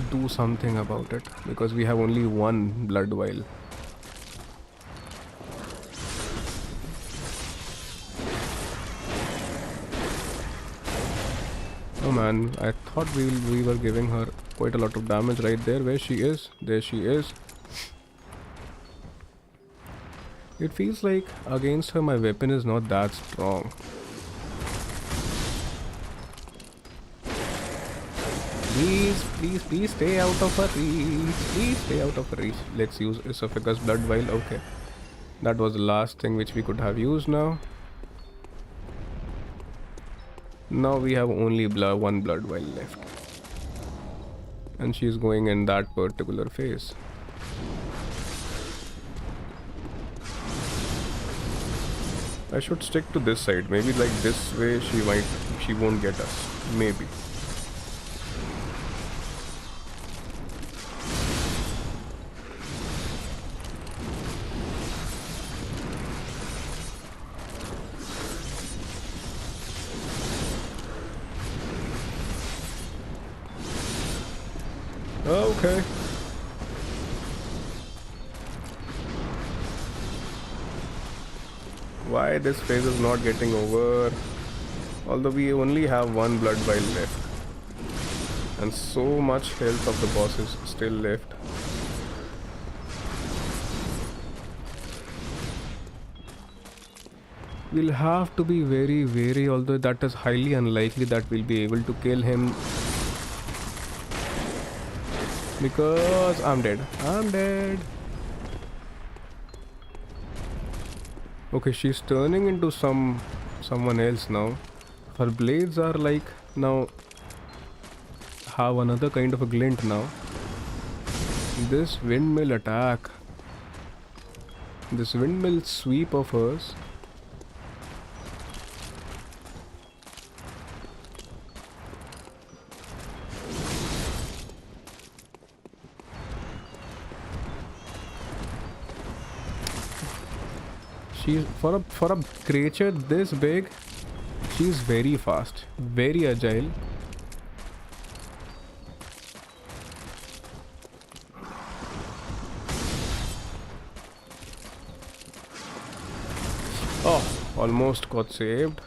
[SPEAKER 1] do something about it because we have only one blood vial. Oh man, I thought we were giving her quite a lot of damage right there. Where she is? There she is. It feels like against her my weapon is not that strong. Please stay out of her reach. Please stay out of her reach. Let's use esophagus blood vial. Okay. That was the last thing which we could have used now. Now we have only one blood vial left. And she's going in that particular phase. I should stick to this side. Maybe like this way she won't get us. Maybe. Okay. Why this phase is not getting over? Although we only have one blood vial left. And so much health of the boss is still left. We'll have to be very wary, although that is highly unlikely that we'll be able to kill him. Because I'm dead. I'm dead. Okay, she's turning into someone else now. Her blades are like now have another kind of a glint now. This windmill attack. This windmill sweep of hers. She's for a creature this big, she's very fast, very agile. Oh, almost got saved.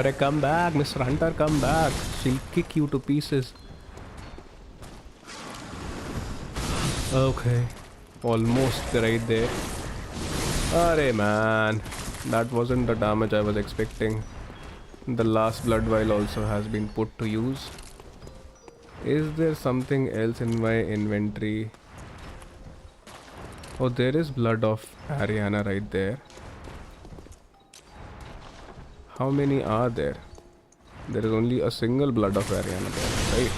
[SPEAKER 1] Arey, come back, Mr. Hunter, come back. She'll kick you to pieces. Okay, almost right there. Arey, man, that wasn't the damage I was expecting. The last blood vial also has been put to use. Is there something else in my inventory? Oh, there is blood of Ariana right there. How many are there? There is only a single blood of Ariana there, right?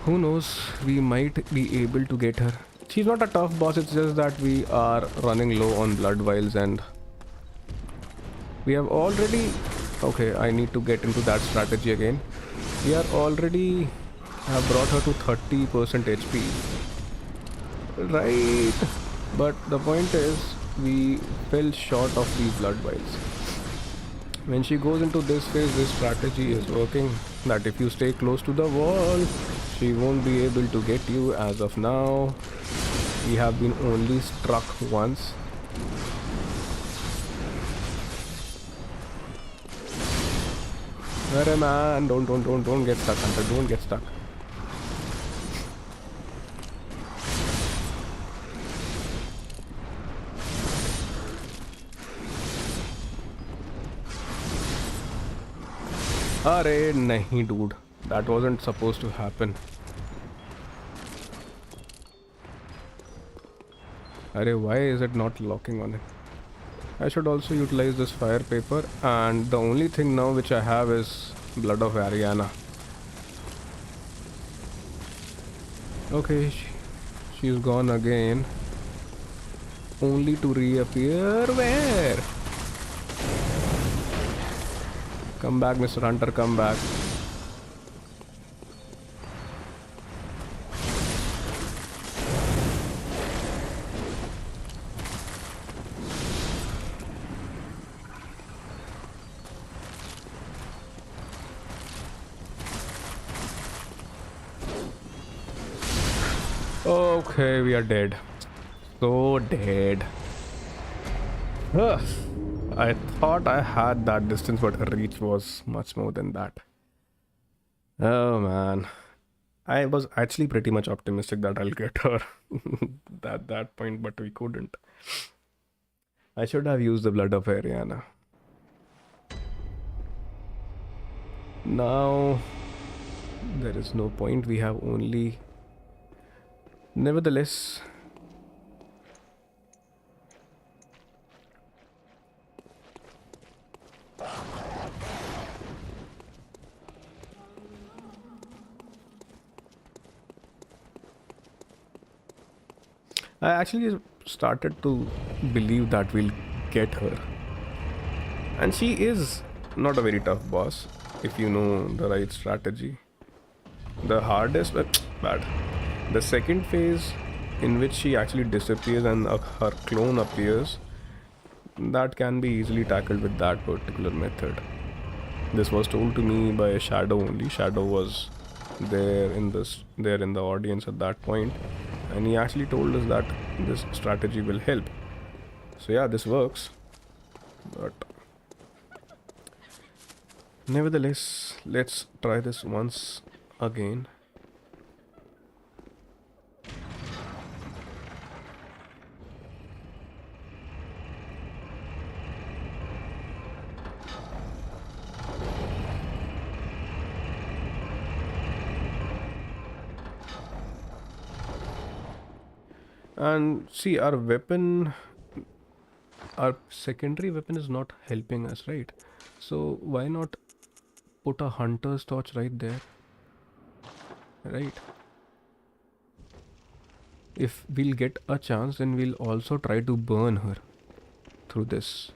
[SPEAKER 1] Who knows? We might be able to get her. She's not a tough boss, it's just that we are running low on blood vials and we have already... Okay, I need to get into that strategy again. We are already have brought her to 30% HP. Right. But the point is, we fell short of these blood vials. When she goes into this phase, this strategy is working. That if you stay close to the wall, she won't be able to get you as of now. We have been only struck once. Where man? Don't get stuck, Hunter. Don't get stuck. Arey, nahi, dude. That wasn't supposed to happen. Arey, why is it not locking on it? I should also utilize this fire paper, and the only thing now which I have is blood of Ariana. Okay, she's gone again. Only to reappear where? Come back, Mr. Hunter, come back. Okay, we are dead. So dead. Ugh. I thought I had that distance, but her reach was much more than that. Oh man. I was actually pretty much optimistic that I'll get her at that point, but we couldn't. I should have used the blood of Ariana. Now, there is no point. We have only... Nevertheless... I actually started to believe that we'll get her. And she is not a very tough boss, if you know the right strategy. The hardest, bad. The second phase, in which she actually disappears and her clone appears, that can be easily tackled with that particular method. This was told to me by Shadow only. Shadow was there in the audience at that point, and he actually told us that this strategy will help. So yeah, this works, but nevertheless, let's try this once again. And see, our secondary weapon is not helping us, right? So why not put a hunter's torch right there, right? If we'll get a chance, then we'll also try to burn her through this.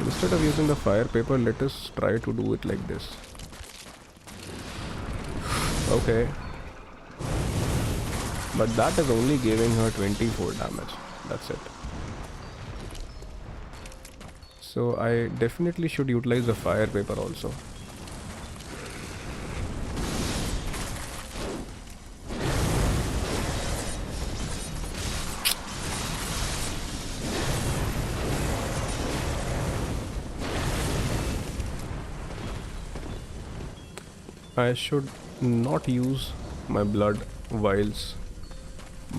[SPEAKER 1] Instead of using the fire paper, let us try to do it like this. Okay. But that is only giving her 24 damage. That's it. So I definitely should utilize the fire paper also. I should not use my blood vials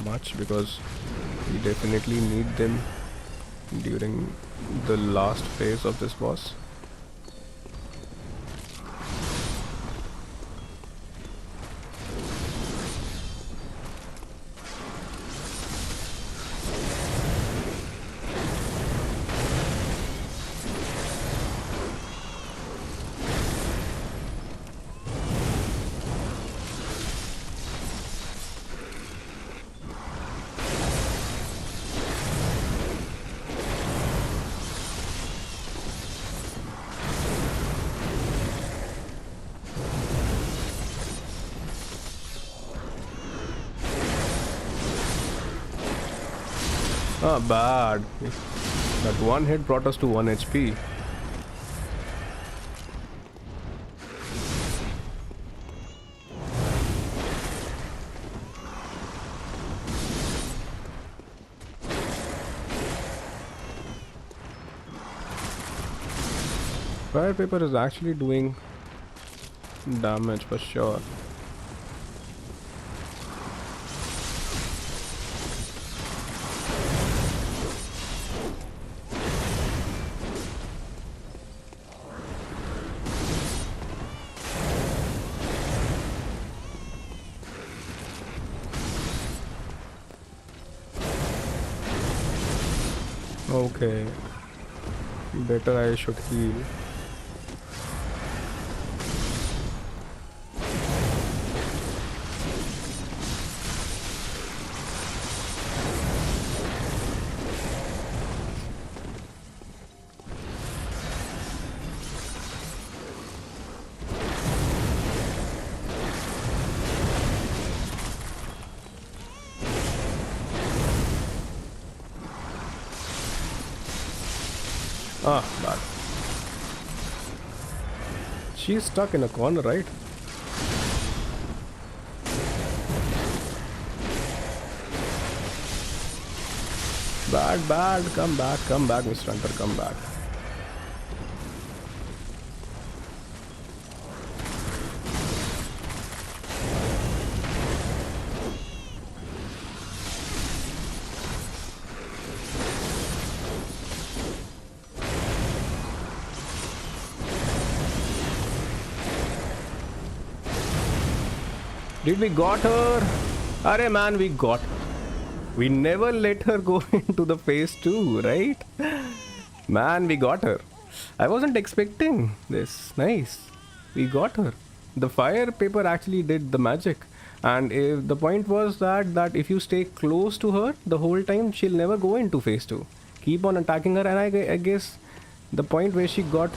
[SPEAKER 1] much because we definitely need them during the last phase of this boss. Ah, bad. That one hit brought us to 1 HP. Fire paper is actually doing damage for sure. Okay, better I should heal. Ah, bad. She's stuck in a corner, right? Bad, bad. Come back, Mr. Hunter, come back. Did we got her? Arey man, we got her. We never let her go into the phase 2, right? Man, we got her. I wasn't expecting this. Nice. We got her. The fire paper actually did the magic. And if the point was that if you stay close to her the whole time, she'll never go into phase 2. Keep on attacking her, and I guess the point where she got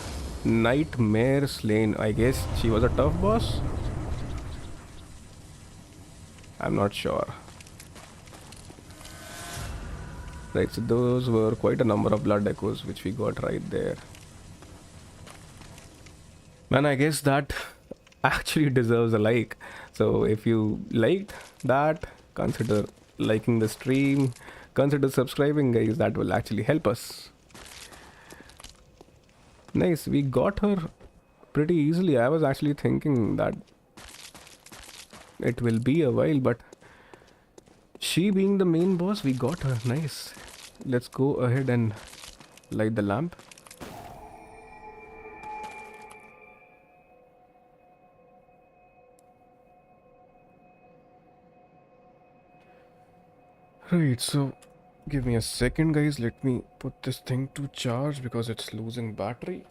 [SPEAKER 1] Nightmare slain, I guess she was a tough boss. I'm not sure. Right, so those were quite a number of blood echoes which we got right there. Man, I guess that actually deserves a like. So if you liked that, consider liking the stream, consider subscribing, guys. That will actually help us. Nice, we got her pretty easily. I was actually thinking that it will be a while, but she being the main boss, we got her. Nice. Let's go ahead and light the lamp. Right, so give me a second, guys. Let me put this thing to charge because it's losing battery.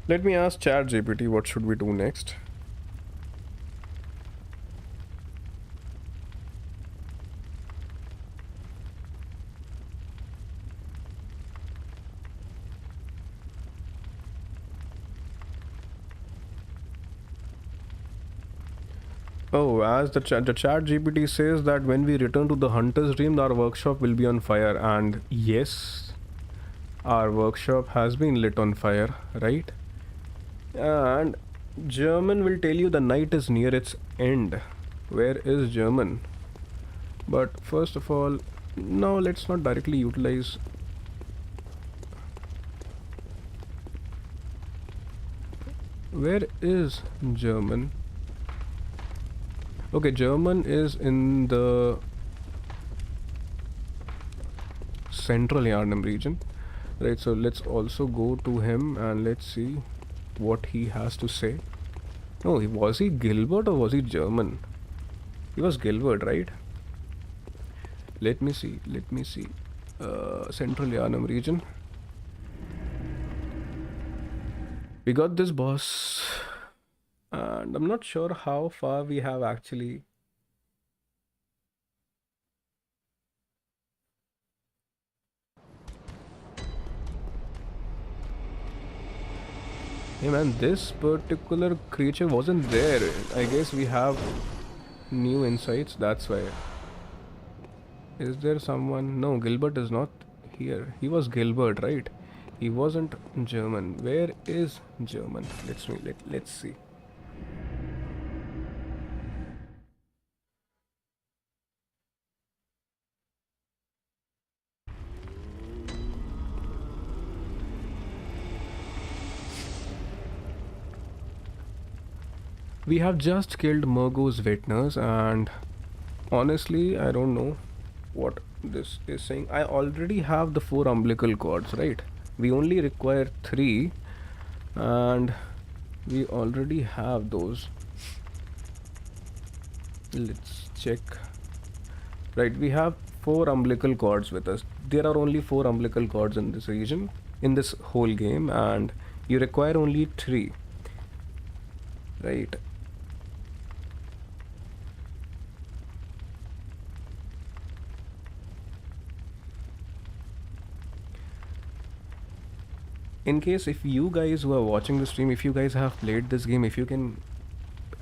[SPEAKER 1] Let me ask ChatGPT what should we do next. Oh, as the chat GPT says that when we return to the Hunter's Dream, our workshop will be on fire. And yes, our workshop has been lit on fire, right? And German will tell you the night is near its end. Where is German? But first of all, no, let's not directly utilize. Where is German? Okay, German is in the central Yarnum region. Right, so let's also go to him and let's see what he has to say. No, was he Gilbert or was he German? He was Gilbert, right? Let me see. Central Yarnum region. We got this boss. And I'm not sure how far we have actually. Hey man, this particular creature wasn't there. I guess we have new insights, that's why. Is there someone? No, Gilbert is not here. He was Gilbert, right? He wasn't German. Where is German? Let's see. We have just killed Murgo's witness, and honestly, I don't know what this is saying. I already have the 4 umbilical cords, right? We only require 3, and we already have those. Let's check. Right, we have 4 umbilical cords with us. There are only 4 umbilical cords in this region, in this whole game, and you require only 3. Right. In case if you guys who are watching the stream, if you guys have played this game, if you can,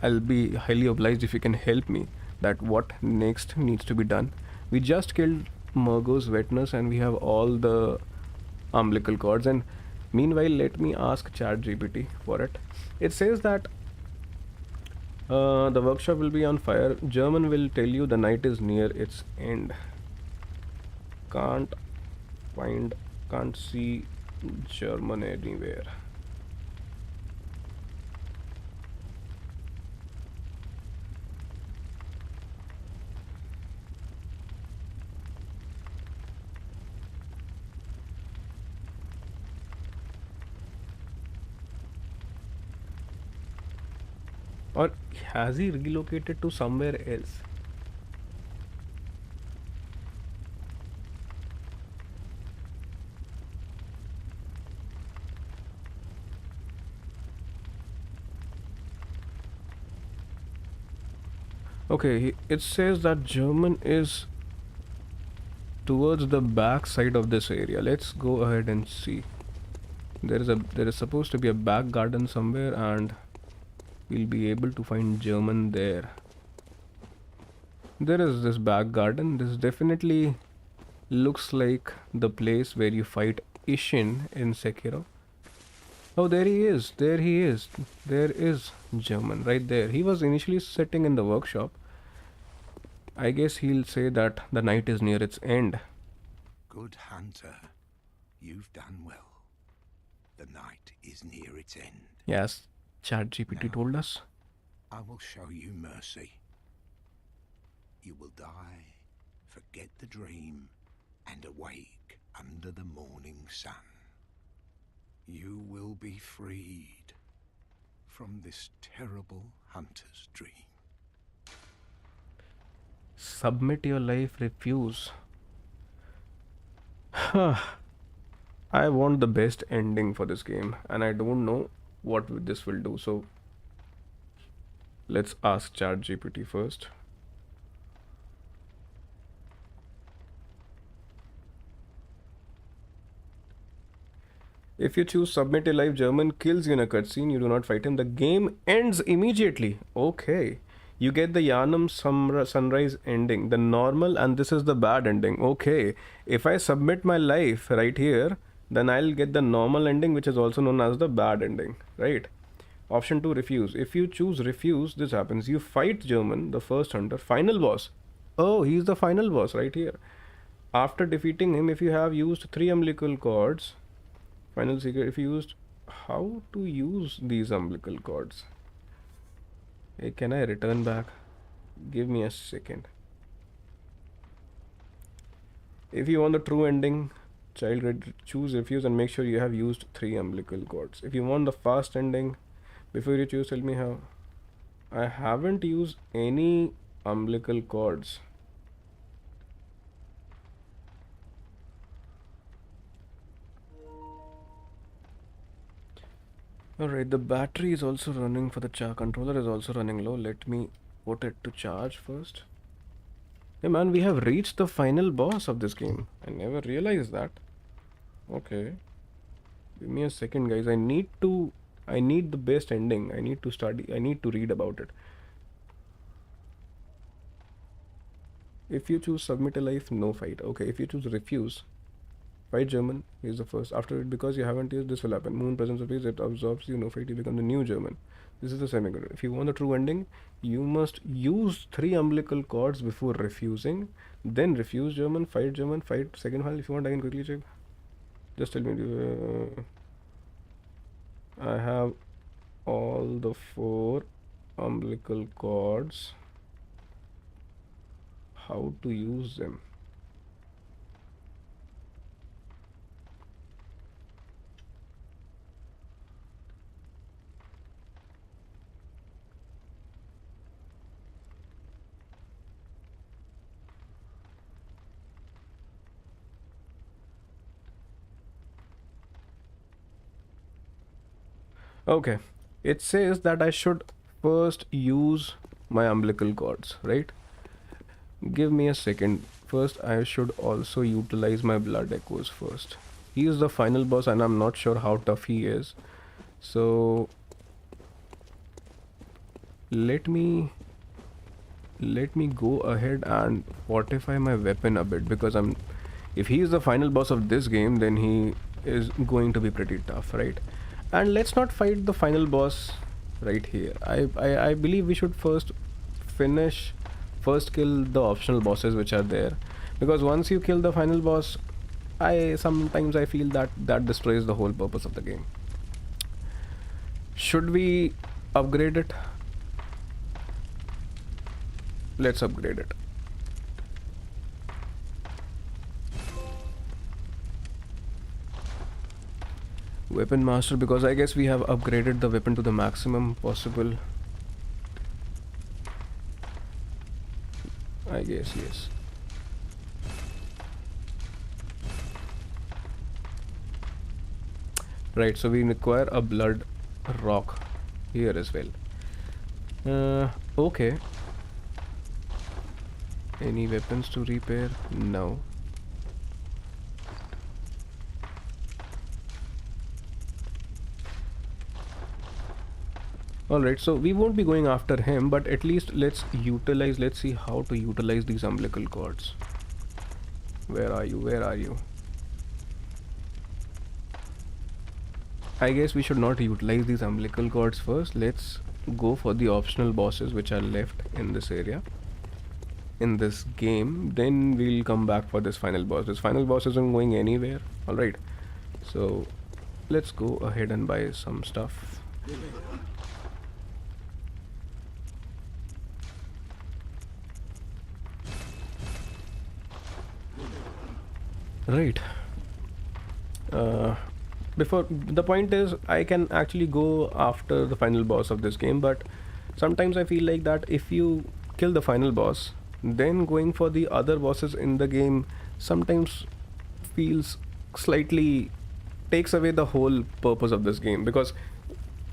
[SPEAKER 1] I'll be highly obliged if you can help me that what next needs to be done. We just killed Murgo's witness and we have all the umbilical cords, and meanwhile let me ask ChatGPT for it. It says that the workshop will be on fire. German will tell you the night is near its end. Can't see German anywhere. Or has he relocated to somewhere else? Okay, it says that German is towards the back side of this area. Let's go ahead and see. There is supposed to be a back garden somewhere, and we'll be able to find German there. There is this back garden. This definitely looks like the place where you fight Ishin in Sekiro. Oh, there he is. There he is. There is German right there. He was initially sitting in the workshop. I guess he'll say that the night is near its end.
[SPEAKER 5] Good hunter, you've done well. The night is near its end.
[SPEAKER 1] Yes, ChatGPT told us.
[SPEAKER 5] I will show you mercy. You will die, forget the dream, and awake under the morning sun. You will be freed from this terrible hunter's dream.
[SPEAKER 1] Submit your life, refuse. I want the best ending for this game, and I don't know what this will do, so let's ask ChatGPT first. If you choose submit your life, German kills you in a cutscene, you do not fight him, the game ends immediately. Okay. You get the Yanam sunrise ending, the normal, and this is the bad ending. Okay. If I submit my life right here, then I'll get the normal ending, which is also known as the bad ending, right? Option 2, refuse. If you choose refuse, this happens. You fight German, the first hunter, final boss. Oh, he's the final boss right here. After defeating him, if you have used 3 umbilical cords, final secret, if you used, how to use these umbilical cords? Hey, can I return back? Give me a second. If you want the true ending, child, choose refuse and make sure you have used 3 umbilical cords. If you want the fast ending, before you choose, tell me how. I haven't used any umbilical cords. Alright, the battery is also running for the controller is also running low. Let me put it to charge first. Hey man, we have reached the final boss of this game. I never realized that. Okay. Give me a second, guys. I need to I need the best ending. I need to study. I need to read about it. If you choose submit a life, no fight. Okay, if you choose refuse, fight German, is the first. After it, because you haven't used, this will happen. Moon presence of peace, it absorbs you, no fight, you become the new German. This is the semicolon. If you want the true ending, you must use 3 umbilical cords before refusing. Then refuse German, fight second file. If you want, I can quickly check. Just tell me. I have all the 4 umbilical cords. How to use them? Okay, it says that I should first use my umbilical cords, right? Give me a second. First, I should also utilize my blood echoes first. He is the final boss and I'm not sure how tough he is. So let me go ahead and fortify my weapon a bit, because if he is the final boss of this game, then he is going to be pretty tough, right? And let's not fight the final boss right here. I believe we should first kill the optional bosses which are there, because once you kill the final boss, sometimes I feel that destroys the whole purpose of the game. Should we upgrade it? Let's upgrade it. Weapon master, because I guess we have upgraded the weapon to the maximum possible. I guess, yes. Right, so we require a blood rock here as well. Okay. Any weapons to repair? No. Alright, so we won't be going after him, but at least let's see how to utilize these umbilical cords. Where are you? I guess we should not utilize these umbilical cords first. Let's go for the optional bosses which are left in this area, in this game. Then we'll come back for this final boss. This final boss isn't going anywhere. Alright, so let's go ahead and buy some stuff. Right. Before, the point is, I can actually go after the final boss of this game, but sometimes I feel like that if you kill the final boss, then going for the other bosses in the game sometimes feels slightly takes away the whole purpose of this game, because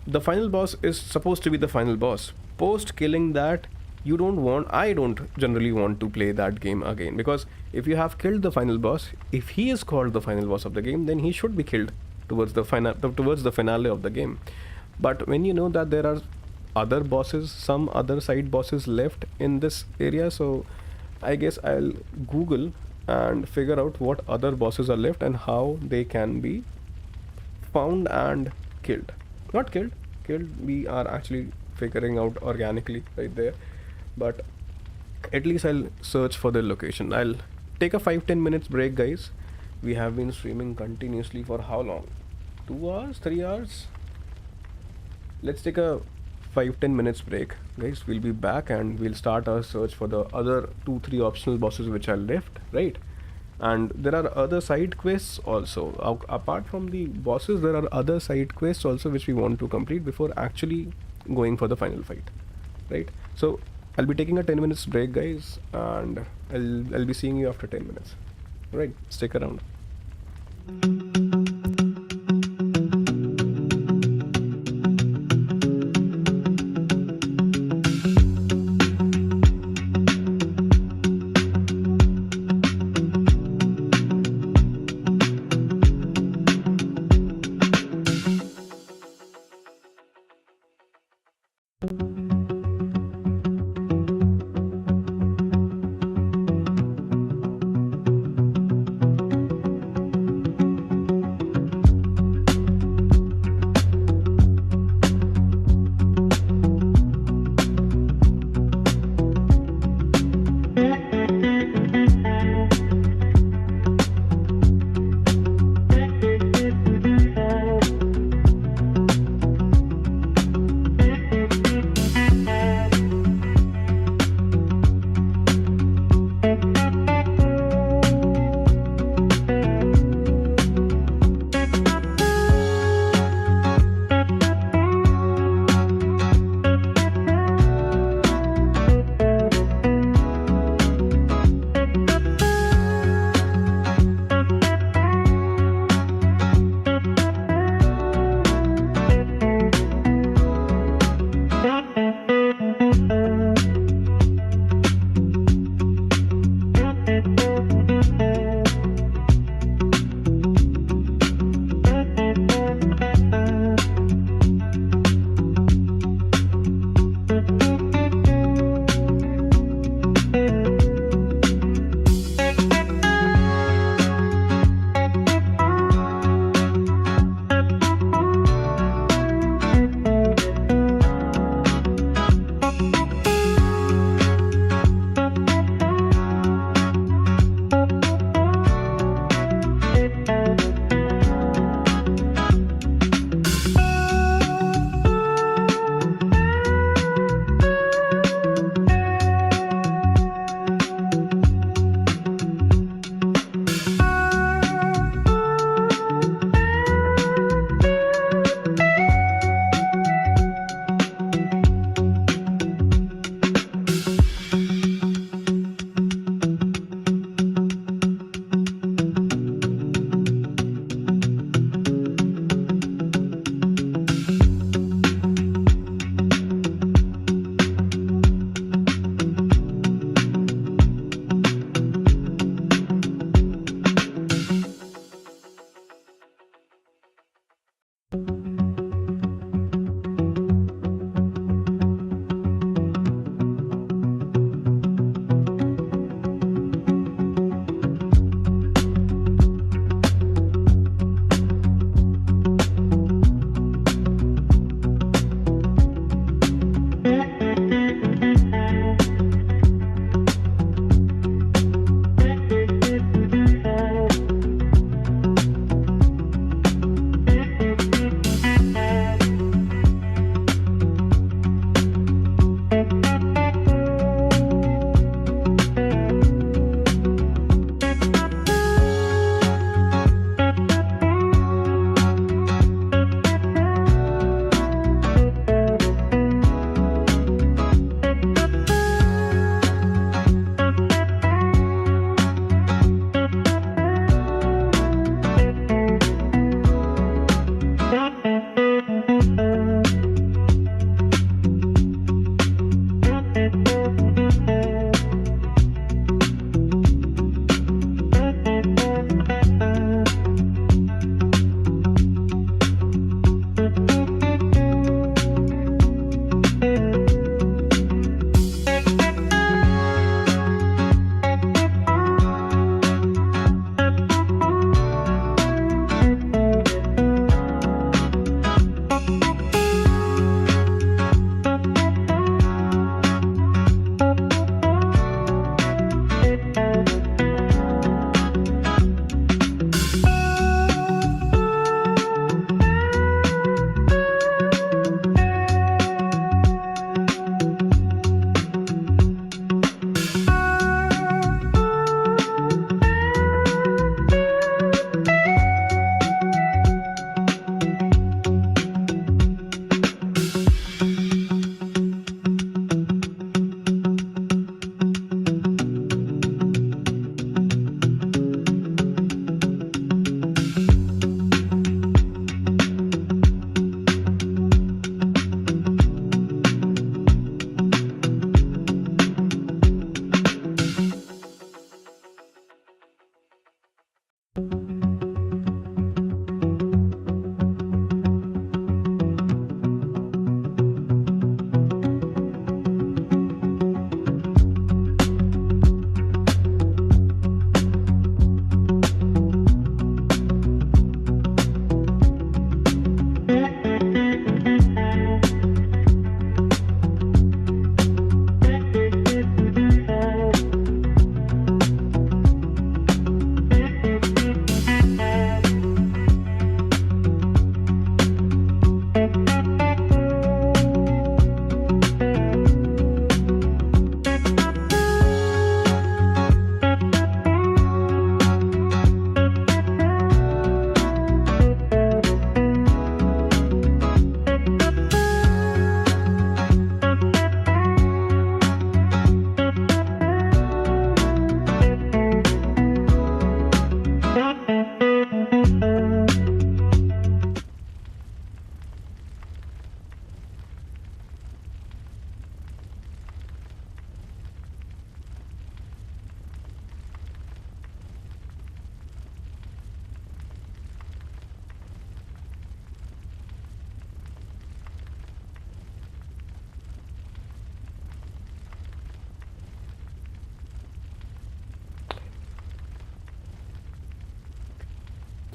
[SPEAKER 1] the final boss is supposed to be the final boss. Post killing that, I don't generally want to play that game again, because if you have killed the final boss, if he is called the final boss of the game, then he should be killed towards the finale of the game. But when you know that there are other bosses, some other side bosses left in this area, so I guess I'll Google and figure out what other bosses are left and how they can be found and killed. Not killed, we are actually figuring out organically right there, but at least I'll search for the location. I'll take a 5-10 minutes break, guys. We have been streaming continuously for how long? 2 hours, 3 hours? Let's take a 5-10 minutes break, guys. We'll be back and we'll start our search for the other 2-3 optional bosses which are left, right? And there are other side quests also. Apart from the bosses, there are other side quests also which we want to complete before actually going for the final fight, right? So I'll be taking a 10 minutes break, guys, and I'll be seeing you after 10 minutes. Alright, stick around.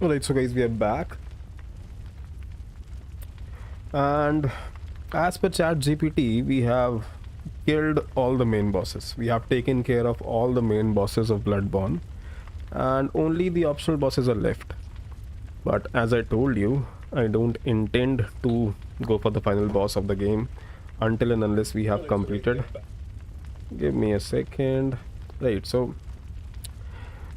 [SPEAKER 1] Alright, so guys, we are back. And as per ChatGPT, we have killed all the main bosses. We have taken care of all the main bosses of Bloodborne. And only the optional bosses are left. But as I told you, I don't intend to go for the final boss of the game until and unless we have completed. Give me a second. Right, so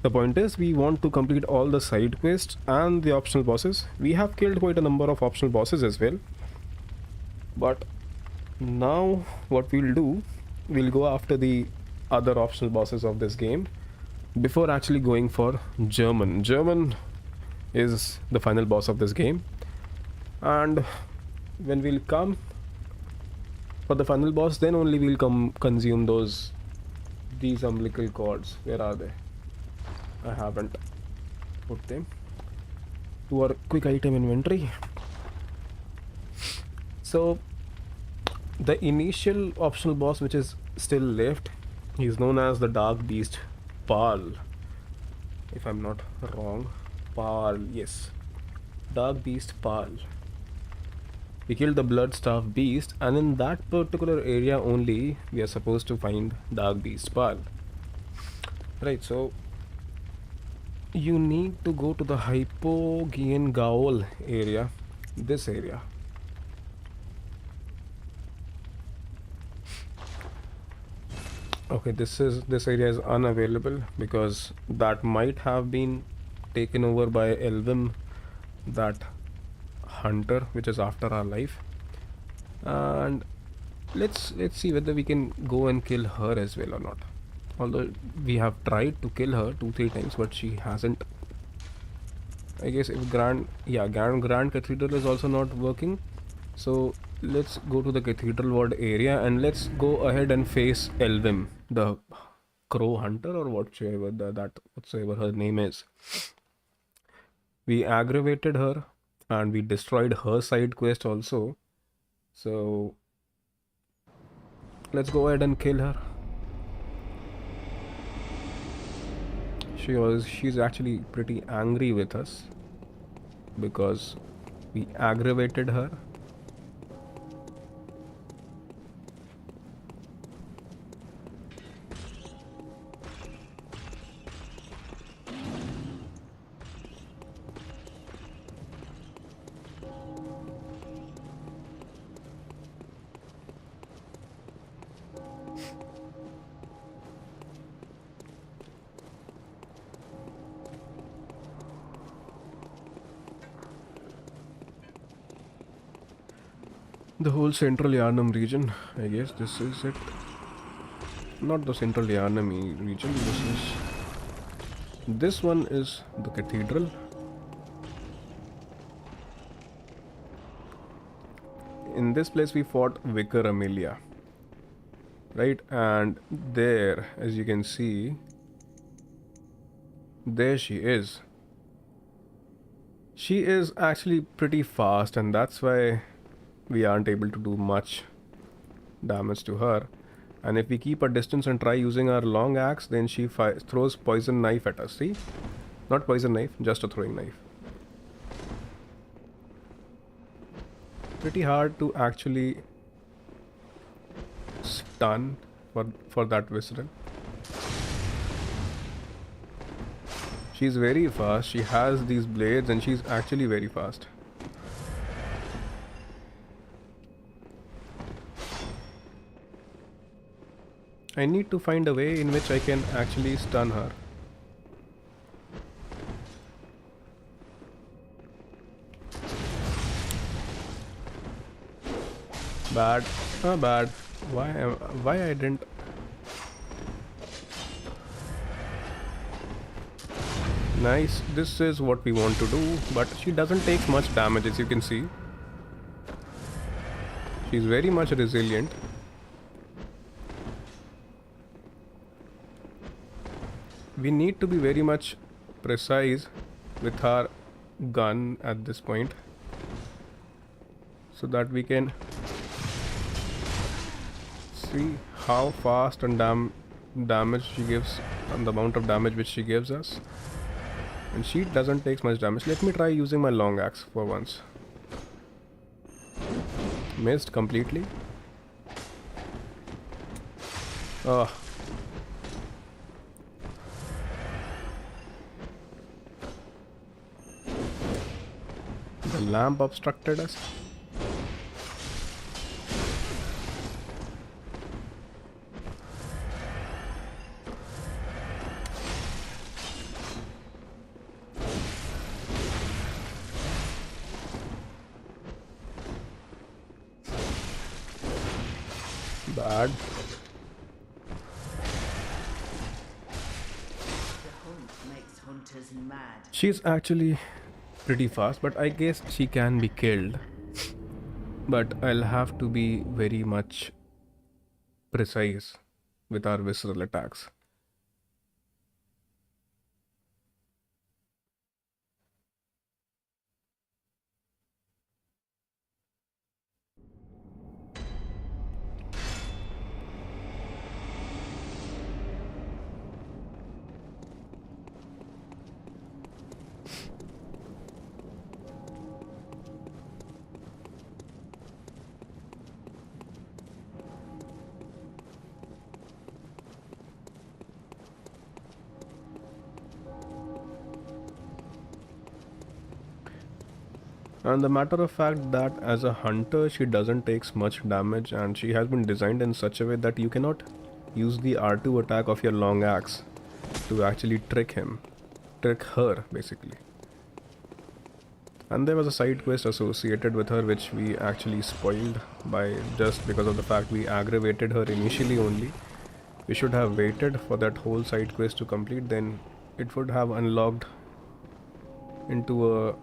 [SPEAKER 1] the point is we want to complete all the side quests and the optional bosses. We have killed quite a number of optional bosses as well. But now what we'll do, we'll go after the other optional bosses of this game before actually going for German. German is the final boss of this game. And when we'll come for the final boss, then only we'll consume these umbilical cords. Where are they? I haven't put them to our quick item inventory. So the initial optional boss which is still left, he is known as the Dark Beast Pal, if I'm not wrong. Pal, yes, Dark Beast Pal. We killed the Bloodstaff Beast, and in that particular area only we are supposed to find Dark Beast Pal. Right, so you need to go to the Hypogean Gaol area, this area. Okay, this area is unavailable because that might have been taken over by Elvim, that hunter which is after our life. And let's see whether we can go and kill her as well or not. Although we have tried to kill her 2-3 times, but she hasn't. I guess if Grand Cathedral is also not working, so let's go to the Cathedral Ward area and let's go ahead and face Elvim, the crow hunter or whatsoever her name is. We aggravated her and we destroyed her side quest also. So let's go ahead and kill her. She's actually pretty angry with us because we aggravated her. The whole central Yarnum region, I guess this is it. Not the central Yarnum region, this one is the cathedral. In this place we fought Vicar Amelia, right? And there, as you can see, there she is. She is actually pretty fast, and that's why we aren't able to do much damage to her. And if we keep a distance and try using our long axe, then she throws poison knife at us. See? Not poison knife, just a throwing knife. Pretty hard to actually stun for that visceral. She's very fast. She has these blades and she's actually very fast. I need to find a way in which I can actually stun her. Bad. Bad. Why I didn't... Nice. This is what we want to do, but she doesn't take much damage, as you can see. She's very much resilient. We need to be very much precise with our gun at this point, so that we can see how fast and damage she gives, and the amount of damage which she gives us. And she doesn't take much damage. Let me try using my long axe for once. Missed completely. Oh. The lamp obstructed us. Bad.
[SPEAKER 6] The hunt makes hunters mad.
[SPEAKER 1] She's actually pretty fast, but I guess she can be killed. But I'll have to be very much precise with our visceral attacks. And the matter of fact that as a hunter she doesn't take much damage, and she has been designed in such a way that you cannot use the R2 attack of your long axe to actually trick her basically. And there was a side quest associated with her which we actually spoiled by just because of the fact we aggravated her initially only. We should have waited for that whole side quest to complete, then it would have unlocked into a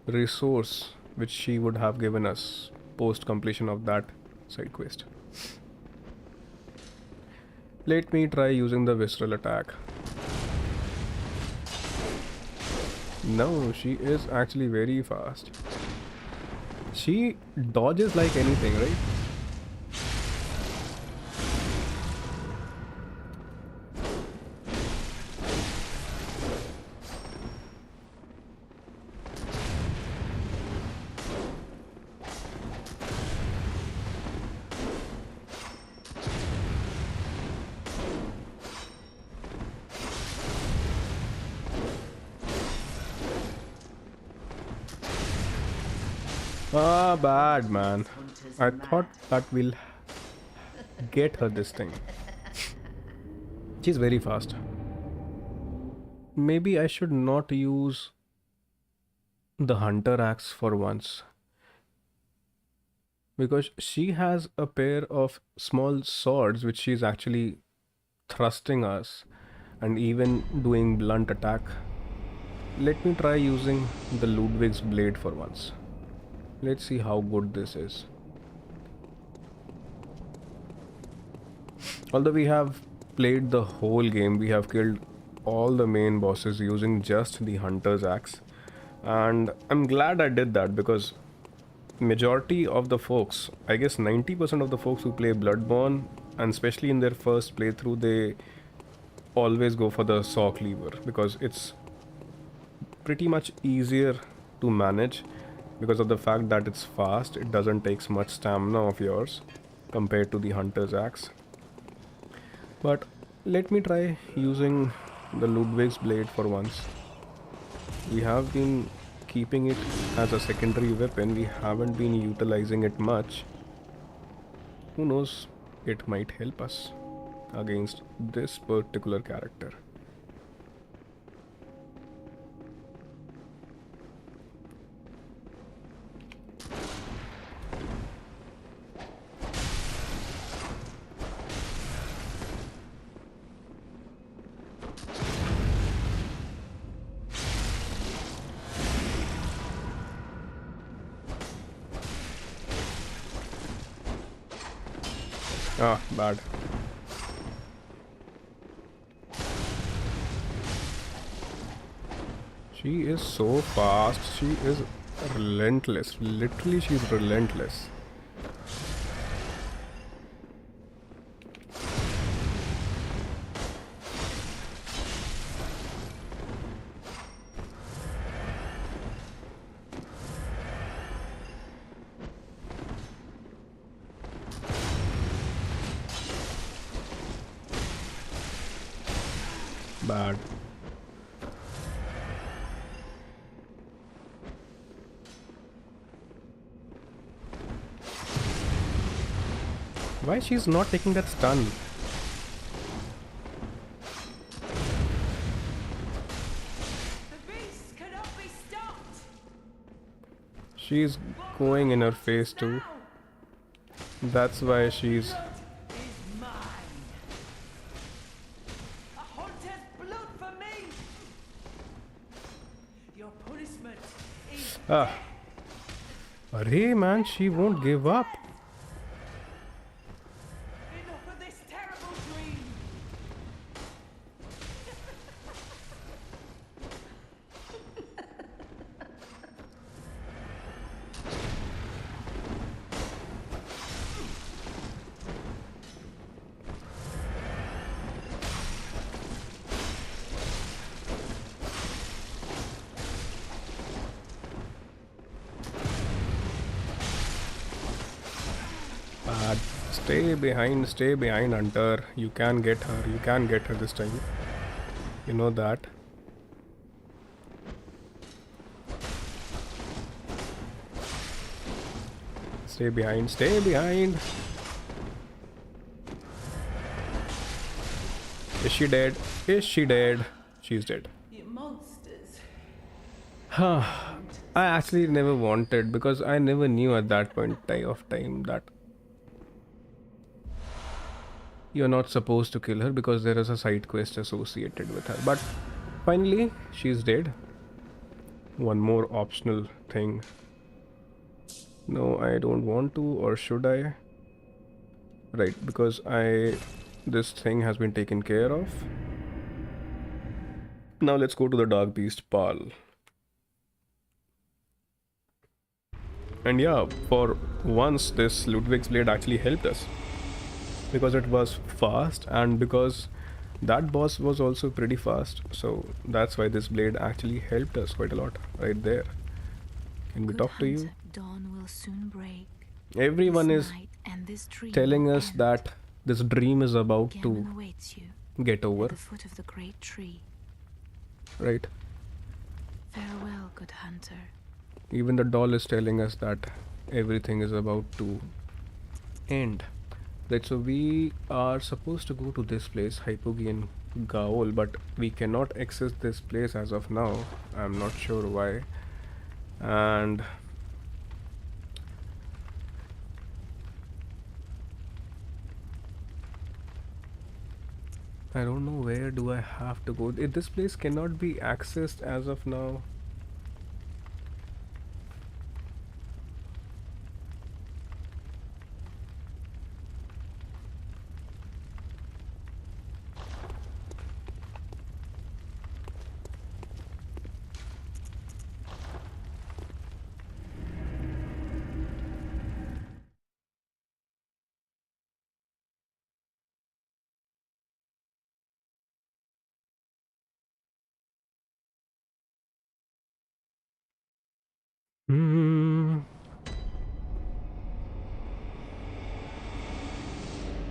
[SPEAKER 1] resource which she would have given us post completion of that side quest. Let me try using the visceral attack. No, she is actually very fast. She dodges like anything, right? Ah, bad man. I thought that we'll get her this thing. She's very fast. Maybe I should not use the hunter axe for once, because she has a pair of small swords which she's actually thrusting us and even doing blunt attack. Let me try using the Ludwig's blade for once. Let's see how good this is. Although we have played the whole game, we have killed all the main bosses using just the hunter's axe, and I'm glad I did that, because majority of the folks, I guess 90% of the folks who play Bloodborne, and especially in their first playthrough, they always go for the saw cleaver because it's pretty much easier to manage because of the fact that it's fast. It doesn't take much stamina of yours compared to the hunter's axe. But let me try using the Ludwig's blade for once. We have been keeping it as a secondary weapon. We haven't been utilizing it much. Who knows, it might help us against this particular character. Ah, bad. She is so fast. She is relentless. Literally, she's relentless. bad. Why she's not taking that stun?
[SPEAKER 6] The beast cannot be stopped.
[SPEAKER 1] She's going in her face too. That's why she's...
[SPEAKER 6] Blood is mine. A hunter's blood for me. Your punishment is
[SPEAKER 1] Ah. Arey man, she won't give up.
[SPEAKER 6] enough of this terrible dream.
[SPEAKER 1] Bad. Stay behind, Hunter. You can get her this time. You know that. Stay behind. Is she dead? She's dead.
[SPEAKER 6] You monsters.
[SPEAKER 1] I actually never wanted, because I never knew at that point of time that you're not supposed to kill her because there is a side quest associated with her. But finally, she's dead. One more optional thing. No, I don't want to, or should I? Right, because this thing has been taken care of. Now let's go to the Dark Beast Pal. And yeah, for once this Ludwig's blade actually helped us. Because it was fast, and because that boss was also pretty fast. So that's why this blade actually helped us quite a lot right there. Can we
[SPEAKER 3] Good
[SPEAKER 1] talk to you?
[SPEAKER 3] hunter, dawn will soon break.
[SPEAKER 1] Everyone
[SPEAKER 3] This
[SPEAKER 1] is
[SPEAKER 3] night and this dream
[SPEAKER 1] telling
[SPEAKER 3] will
[SPEAKER 1] us
[SPEAKER 3] end.
[SPEAKER 1] that this dream is about to
[SPEAKER 3] Gammon awaits you
[SPEAKER 1] get over,
[SPEAKER 3] at the foot of the great tree.
[SPEAKER 1] right?
[SPEAKER 3] Farewell, good hunter.
[SPEAKER 1] Even the doll is telling us that everything is about to end. Right, so we are supposed to go to this place, Hypogean Gaol, but we cannot access this place as of now. I'm not sure why. And I don't know where do I have to go. This place cannot be accessed as of now.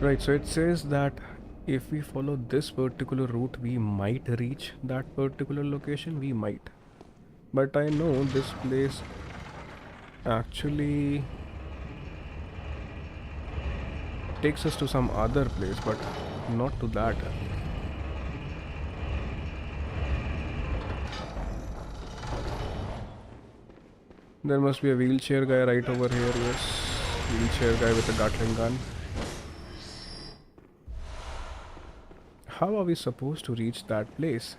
[SPEAKER 1] Right, so it says that if we follow this particular route, we might reach that particular location. We might. But I know this place actually takes us to some other place, but not to that. There must be a wheelchair guy right over here, yes. Wheelchair guy with a Gatling gun. How are we supposed to reach that place?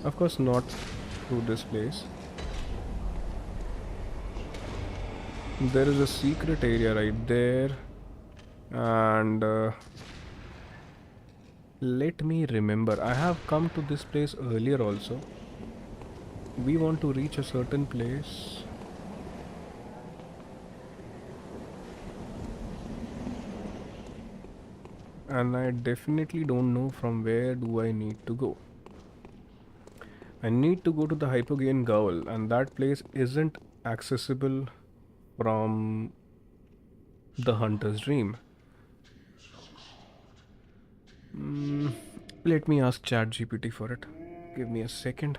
[SPEAKER 1] Of course not through this place. There is a secret area right there, and let me remember, I have come to this place earlier also. We want to reach a certain place. And I definitely don't know from where do I need to go. I need to go to the Hypogean Gaol, and that place isn't accessible from the Hunter's Dream. Let me ask ChatGPT for it. Give me a second.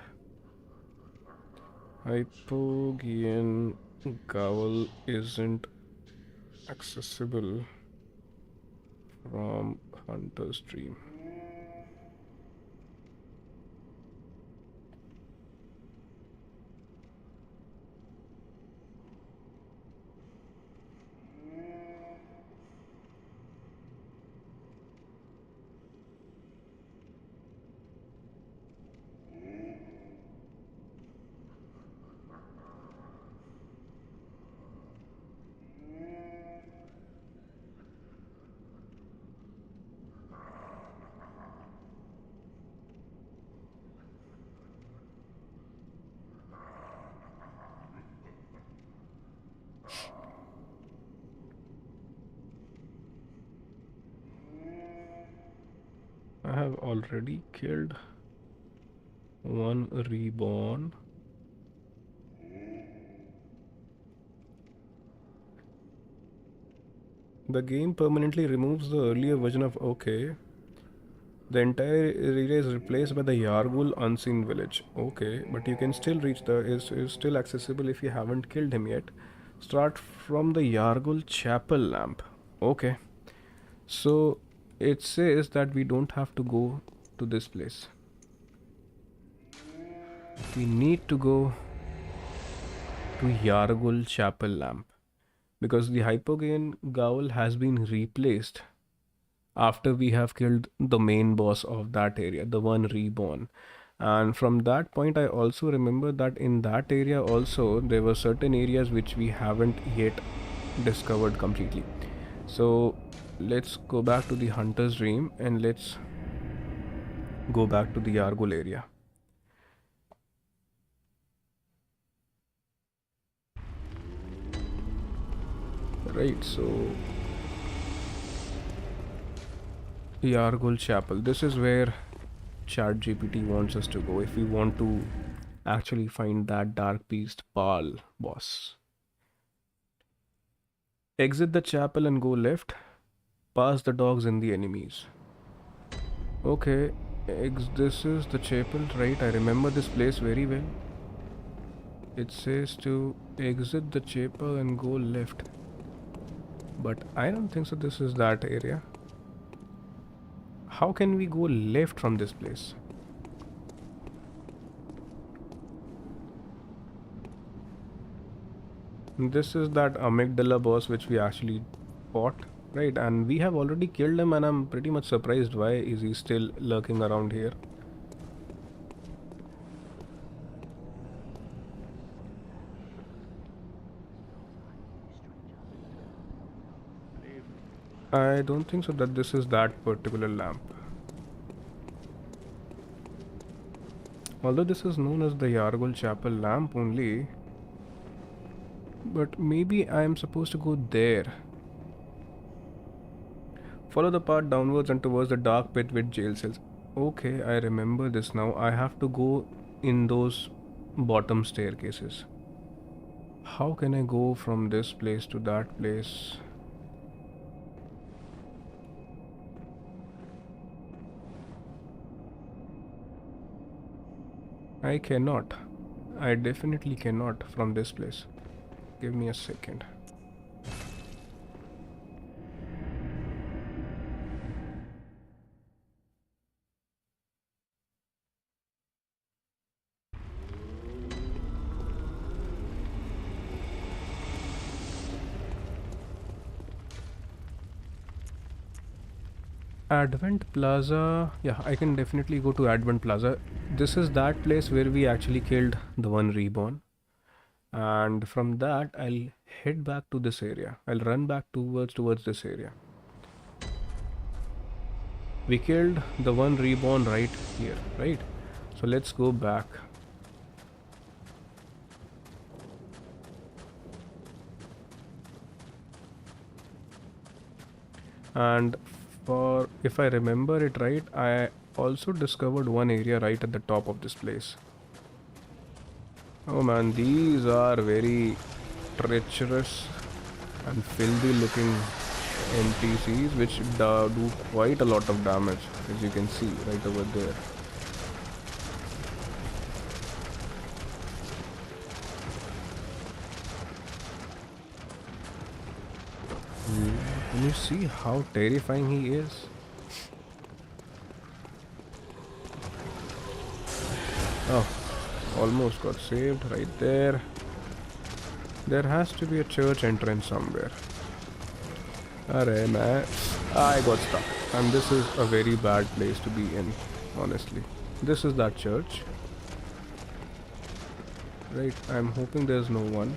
[SPEAKER 1] Hypogean Gaol isn't accessible from Hunter's Dream. I have already killed one reborn. The game permanently removes the earlier version of OK. The entire area is replaced by the Yargul Unseen Village. Okay, but you can still reach the is still accessible if you haven't killed him yet. Start from the Yargul Chapel lamp. Okay. So it says that we don't have to go to this place. We need to go to Yargul Chapel lamp because the Hypogean Gaol has been replaced after we have killed the main boss of that area, the one reborn. And from that point I also remember that in that area also there were certain areas which we haven't yet discovered completely. So let's go back to the Hunter's Dream and let's go back to the Yargul area. Right, so Yargul Chapel. This is where ChatGPT wants us to go if we want to actually find that Dark Beast Paul boss. Exit the chapel and go left. Pass the dogs and the enemies. Okay, this is the chapel, right? I remember this place very well. It says to exit the chapel and go left. But I don't think so this is that area. How can we go left from this place? This is that amygdala boss which we actually fought, right? And we have already killed him and I'm pretty much surprised why is he still lurking around here. I don't think so that this is that particular lamp. Although this is known as the Yargul Chapel lamp only, but maybe I am supposed to go there. Follow the path downwards and towards the dark pit with jail cells. Okay, I remember this now. I have to go in those bottom staircases. How can I go from this place to that place? I cannot. I definitely cannot from this place. Give me a second. Advent Plaza. Yeah, I can definitely go to Advent Plaza. This is that place where we actually killed the one reborn. And from that, I'll head back to this area. I'll run back towards this area. We killed the one reborn right here, right? So let's go back. And if I remember it right, I also discovered one area right at the top of this place. Oh man, these are very treacherous and filthy looking NPCs which do quite a lot of damage, as you can see right over there. Can you see how terrifying he is? Oh, almost got saved right there. There has to be a church entrance somewhere. Arey man, I got stuck. And this is a very bad place to be in, honestly. This is that church. Right, I'm hoping there's no one.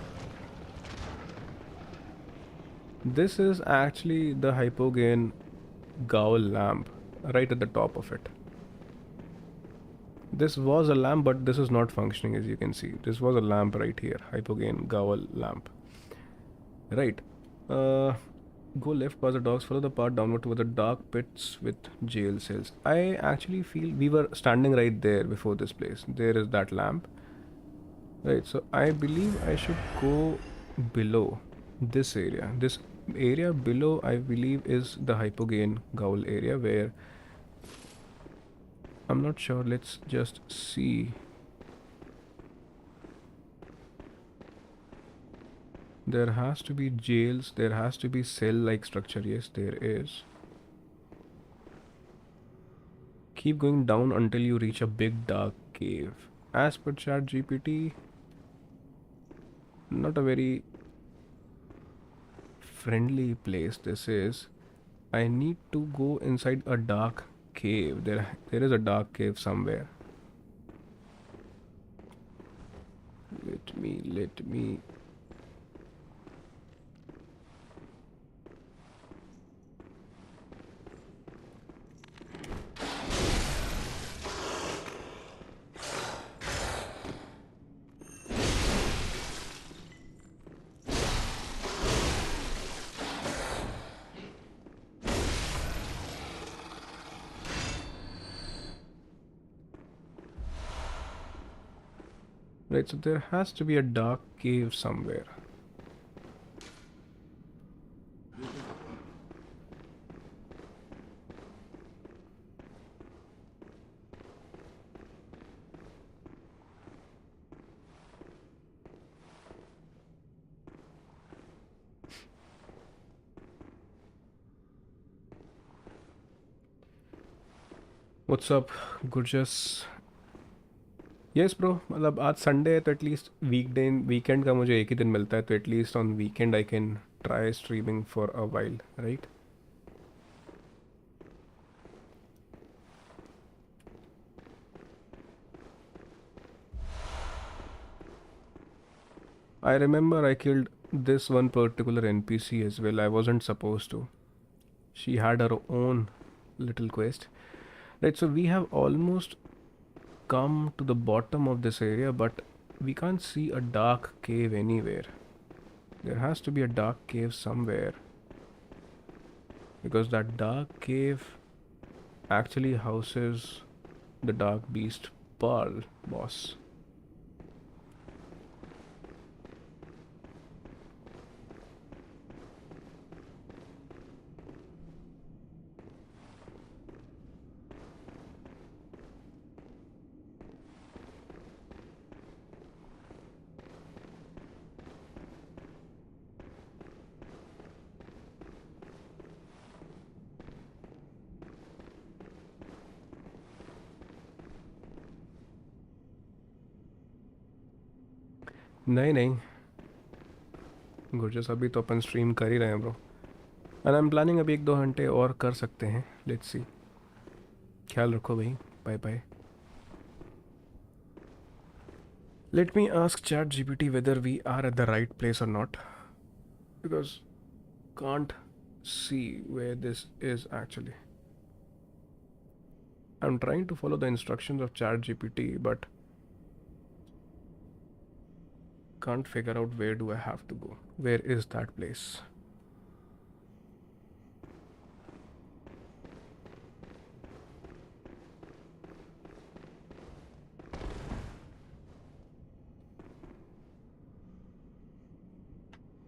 [SPEAKER 1] This is actually the Hypogean Gaul lamp, right at the top of it. This was a lamp, but this is not functioning, as you can see. This was a lamp right here, Hypogean Gaul lamp. Right. Go left past the dogs, follow the path downward toward the dark pits with jail cells. I actually feel we were standing right there before this place. There is that lamp. Right, so I believe I should go below this area. This area below, I believe, is the Hypogean Gaul area where I'm not sure. Let's just see. There has to be jails. There has to be cell-like structure. Yes, there is. Keep going down until you reach a big dark cave. As per ChatGPT, not a very friendly place this is. I need to go inside a dark cave. There is a dark cave somewhere. Let me. Right, so there has to be a dark cave somewhere. What's up, Gurjas? Yes bro, मतलब आज Sunday है तो at least weekend का मुझे एक ही दिन मिलता है, तो at least on weekend I can try streaming for a while, right? I remember I killed this one particular NPC as well. I wasn't supposed to. She had her own little quest. Right, so we have almost come to the bottom of this area, but we can't see a dark cave anywhere. There has to be a dark cave somewhere, because that dark cave actually houses the dark beast Pearl boss. नहीं गुरजस, अभी तो अपन stream कर ही रहे हैं bro, and I am planning अभी 1-2 घंटे और कर सकते हैं. Let's see. ख्याल रखो भाई. Bye bye. Let me ask ChatGPT whether we are at the right place or not, because can't see where this is actually. I'm trying to follow the instructions of ChatGPT, but can't figure out where do I have to go. Where is that place?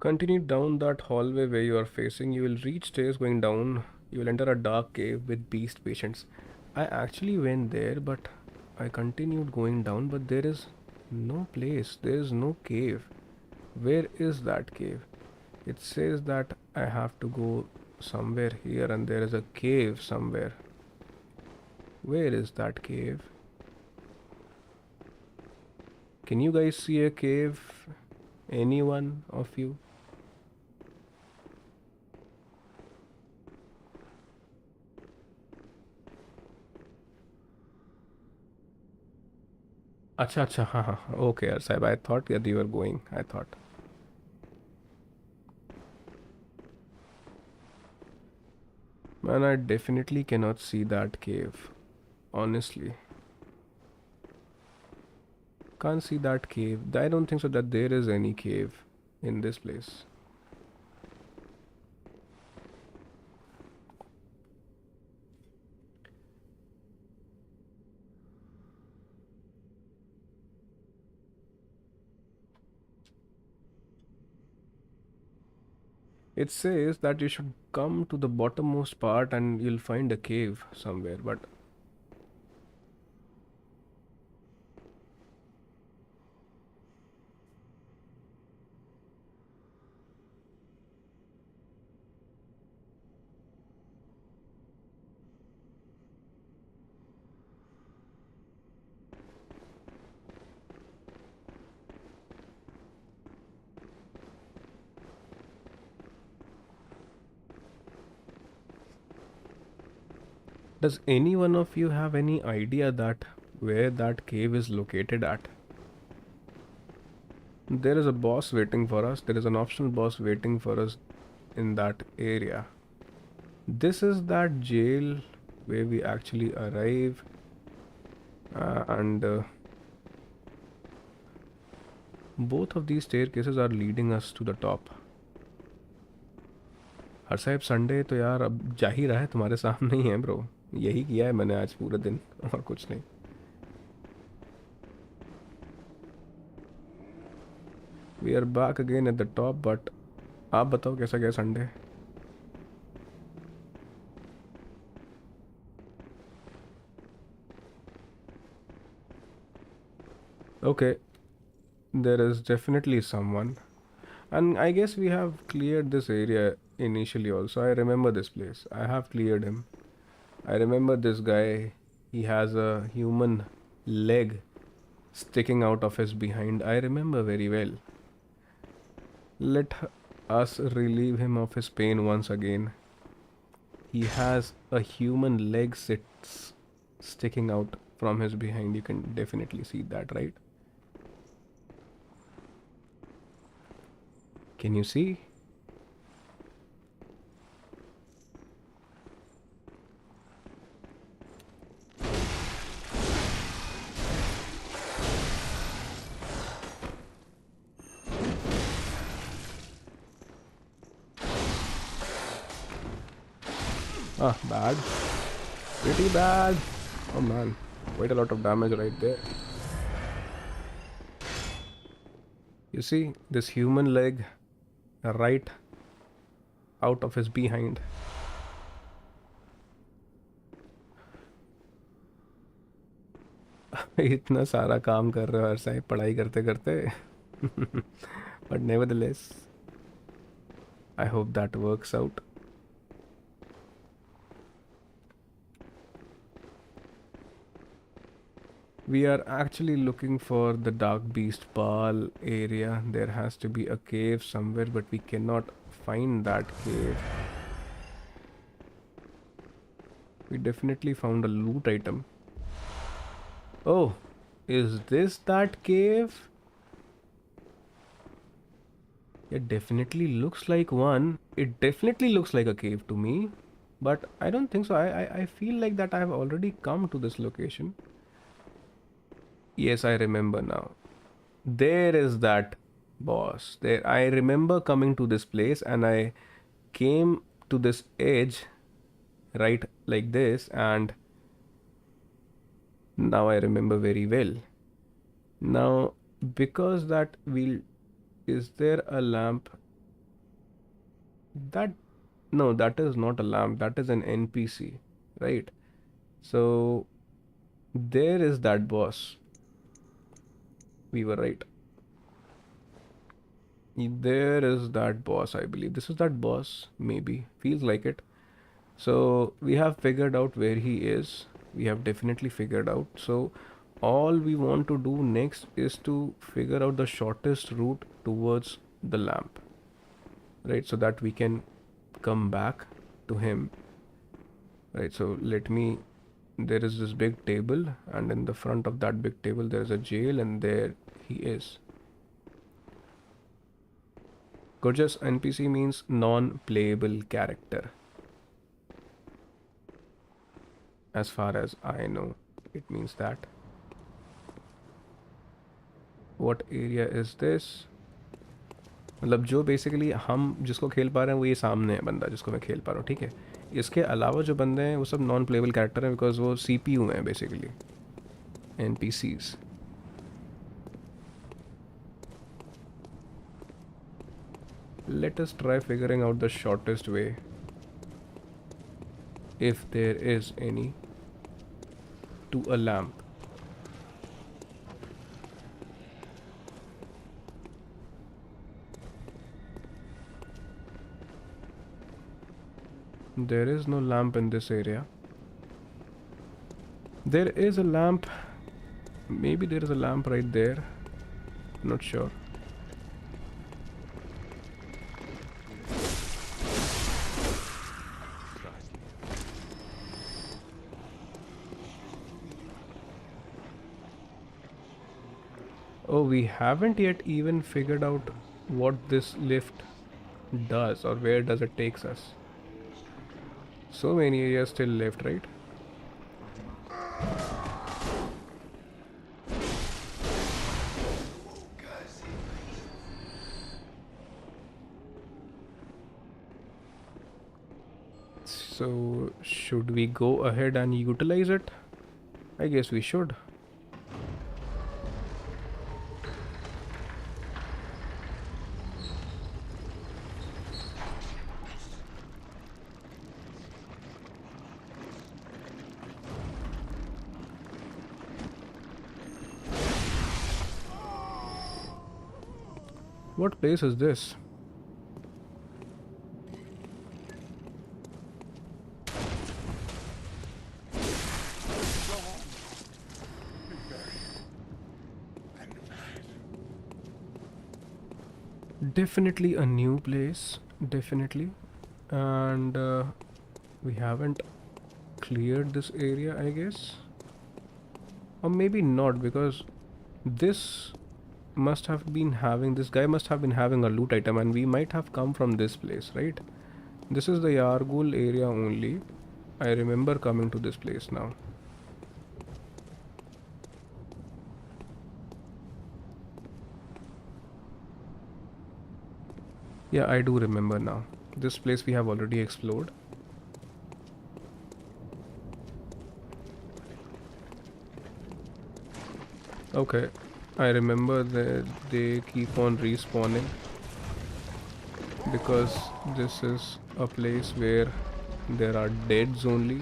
[SPEAKER 1] Continue down that hallway where you are facing. You will reach stairs going down. You will enter a dark cave with beast patients. I actually went there, but I continued going down, but there is no place. There is no cave. Where is that cave? It says that I have to go somewhere here and there is a cave somewhere. Where is that cave? Can you guys see a cave? Anyone of you? Acha, हाँ. Okay, Saib, I thought that you were going. I thought. Man, I definitely cannot see that cave. Honestly. Can't see that cave. I don't think so that there is any cave in this place. It says that you should come to the bottommost part and you'll find a cave somewhere, but does any one of you have any idea that where that cave is located at? There is a boss waiting for us. There is an optional boss waiting for us in that area. This is that jail where we actually arrive and both of these staircases are leading us to the top. हर साहब Sunday तो यार अब जा ही रहा है, तुम्हारे सामने ही है ब्रो. यही किया है मैंने आज पूरे दिन और कुछ नहीं. We are back again at the top, but आप बताओ कैसा गया Sunday? Okay, there is definitely someone, and I guess we have cleared this area initially also. I remember this place. I have cleared him. I remember this guy. He has a human leg sticking out of his behind. I remember very well. Let us relieve him of his pain once again. He has a human leg sticking out from his behind. You can definitely see that, right? Can you see? Ah, bad. Pretty bad. Oh man, quite a lot of damage right there. You see this human leg right out of his behind. इतना सारा काम कर रहे हो हर side पढ़ाई करते करते. But nevertheless, I hope that works out. We are actually looking for the Dark Beast Ball area. There has to be a cave somewhere, but we cannot find that cave. We definitely found a loot item. Oh, is this that cave? It definitely looks like one. It definitely looks like a cave to me, but I don't think so. I feel like that I have already come to this location. Yes, I remember now. There is that boss. There, I remember coming to this place and I came to this edge right like this, and now I remember very well. Now, because that we'll... Is there a lamp? That, no, that is not a lamp, that is an NPC, right? So there is that boss. We were right. There is that boss, I believe. This is that boss, maybe. Feels like it. So we have figured out where he is. We have definitely figured out. So all we want to do next is to figure out the shortest route towards the lamp. Right, so that we can come back to him. Right, so let me, there is this big table, and in the front of that big table there is a jail, and there he is. Gorgeous. NPC means non-playable character. As far as I know, it means that. What area is this? मतलब जो basically हम जिसको खेल पा रहे हैं वो ये सामने है बंदा जिसको मैं खेल पा रहा हूँ, ठीक है। इसके अलावा जो बंदे हैं वो सब नॉन प्लेबल कैरेक्टर हैं बिकॉज वो CPU हैं basically, NPCs. Let us try figuring out the shortest way, if there is any, to a lamp. There is no lamp in this area. There is a lamp. Maybe there is a lamp right there. Not sure. Oh, we haven't yet even figured out what this lift does or where does it takes us. So many areas still left, right? So should we go ahead and utilize it? I guess we should. What place is this? Definitely a new place, definitely. And we haven't cleared this area, I guess. Or maybe not, because this must have been having, this guy must have been having a loot item, and we might have come from this place, right? This is the Yargul area only. I remember coming to this place now. Yeah, I do remember now. This place we have already explored. Okay, I remember that they keep on respawning because this is a place where there are deads only.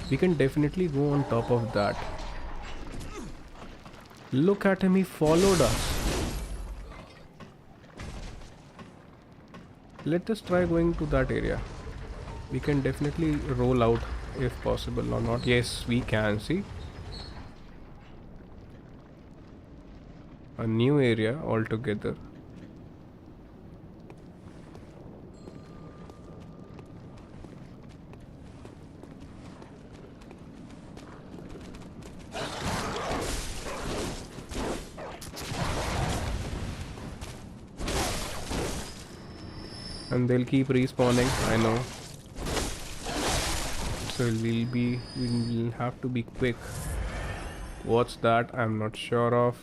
[SPEAKER 1] We can definitely go on top of that. Look at him, he followed us. Let us try going to that area. We can definitely roll out if possible or not. Yes, we can. See, a new area altogether. And they'll keep respawning, I know. So we'll have to be quick. What's that? I'm not sure of.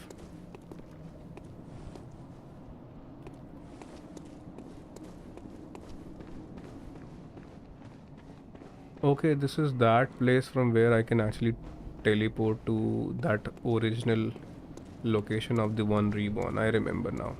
[SPEAKER 1] Okay, this is that place from where I can actually teleport to that original location of the one reborn. I remember now.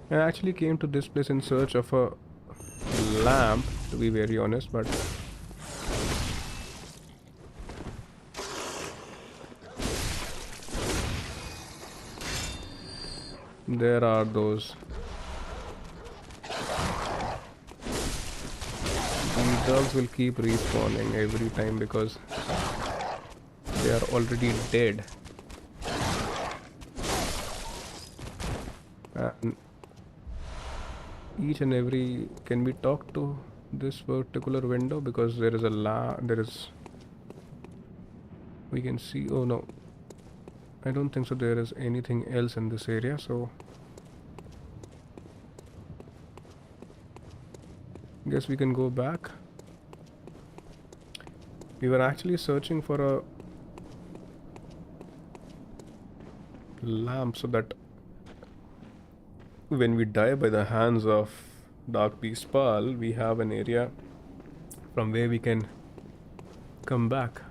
[SPEAKER 1] I actually came to this place in search of a lamp, to be very honest, but there are those. These dogs will keep respawning every time because they are already dead. And each and every, can we talk to this particular window? Because there is we can see, oh no, I don't think so there is anything else in this area, so guess we can go back. We were actually searching for a lamp so that when we die by the hands of Dark Beast Pal, we have an area from where we can come back,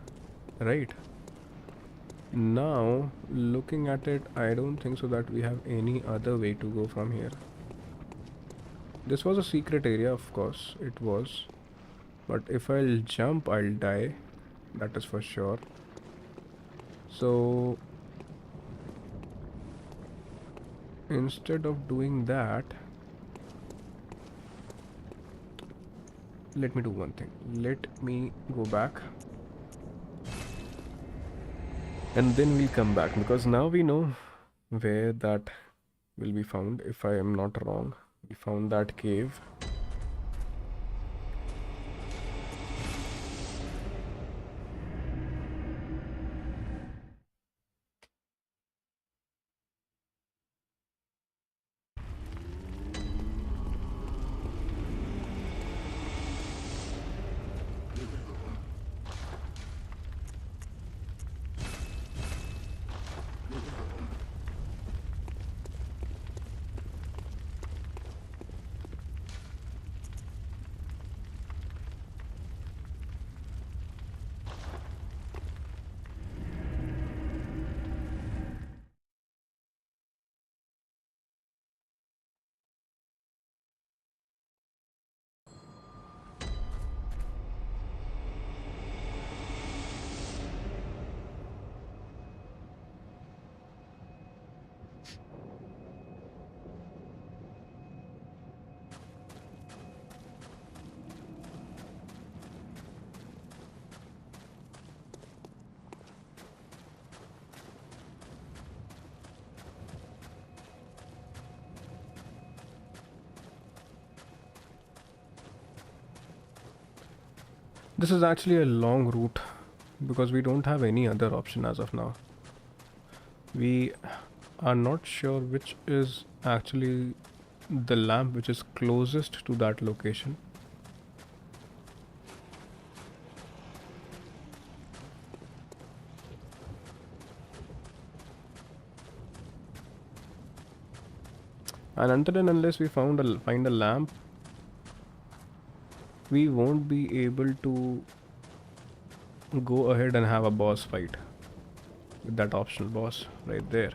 [SPEAKER 1] right? Now, looking at it, I don't think so that we have any other way to go from here. This was a secret area, of course, it was. But if I'll jump, I'll die. That is for sure. So, instead of doing that, let me do one thing. Let me go back. And then we'll come back, because now we know where that will be found, if I am not wrong. We found that cave. This is actually a long route because we don't have any other option as of now. We are not sure which is actually the lamp which is closest to that location. And until and unless we find a lamp, we won't be able to go ahead and have a boss fight with that optional boss right there.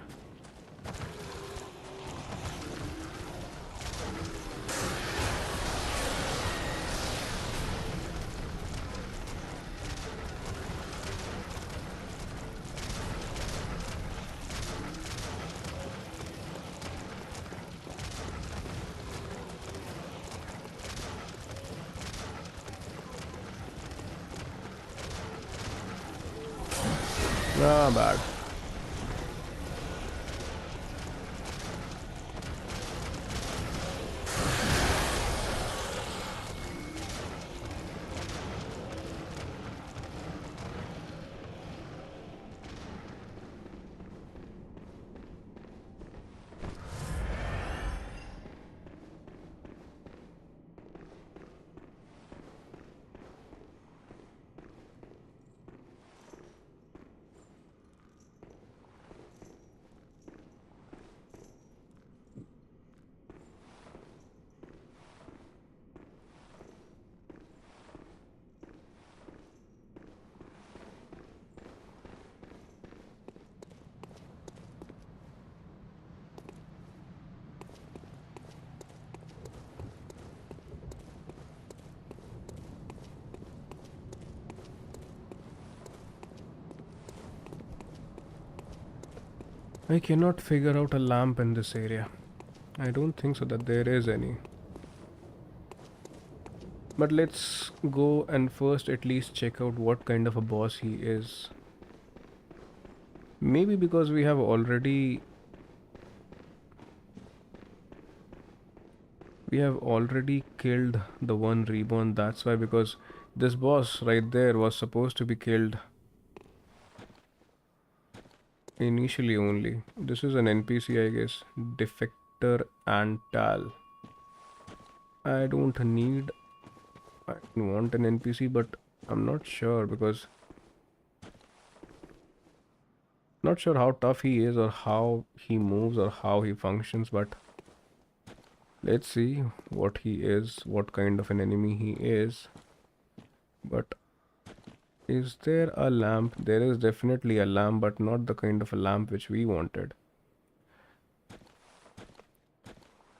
[SPEAKER 1] Ah, bad. I cannot figure out a lamp in this area. I don't think so that there is any. But let's go and first at least check out what kind of a boss he is. Maybe because we have already killed the one reborn, that's why, because this boss right there was supposed to be killed initially only. This is an NPC, I guess. Defector Antal. I don't want an NPC, but I'm not sure because not sure how tough he is or how he moves or how he functions, but let's see what he is, what kind of an enemy he is. But is there a lamp? There is definitely a lamp, but not the kind of a lamp which we wanted.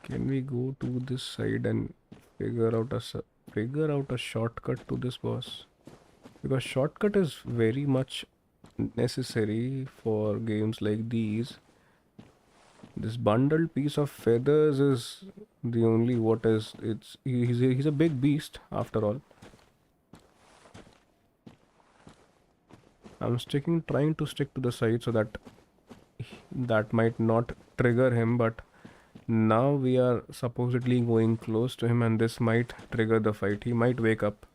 [SPEAKER 1] Can we go to this side and figure out a shortcut to this boss? Because shortcut is very much necessary for games like these. This bundled piece of feathers is the only what is. He's a big beast after all. I'm trying to stick to the side so that might not trigger him, but now we are supposedly going close to him and this might trigger the fight. He might wake up.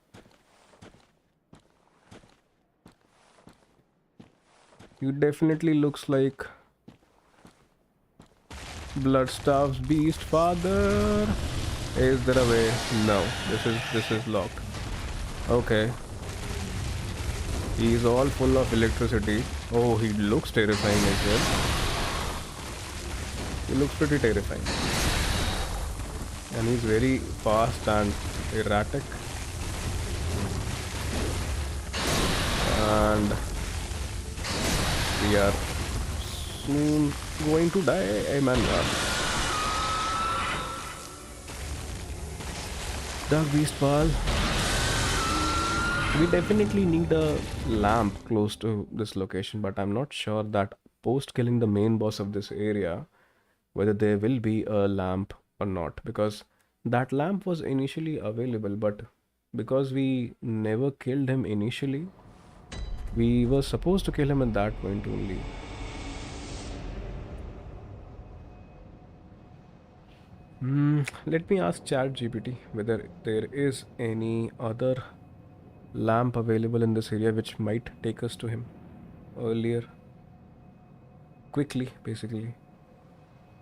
[SPEAKER 1] He definitely looks like Bloodstaff's beast father. Is there a way? No, this is locked. Okay. He's all full of electricity. Oh, he looks terrifying as well. He looks pretty terrifying. And he's very fast and erratic. And we are soon going to die. Hey man. Dark Beast Pal. We definitely need a lamp close to this location, but I'm not sure that post killing the main boss of this area, whether there will be a lamp or not, because that lamp was initially available, but because we never killed him initially, we were supposed to kill him at that point only. Let me ask ChatGPT whether there is any other lamp available in this area which might take us to him earlier, quickly, basically.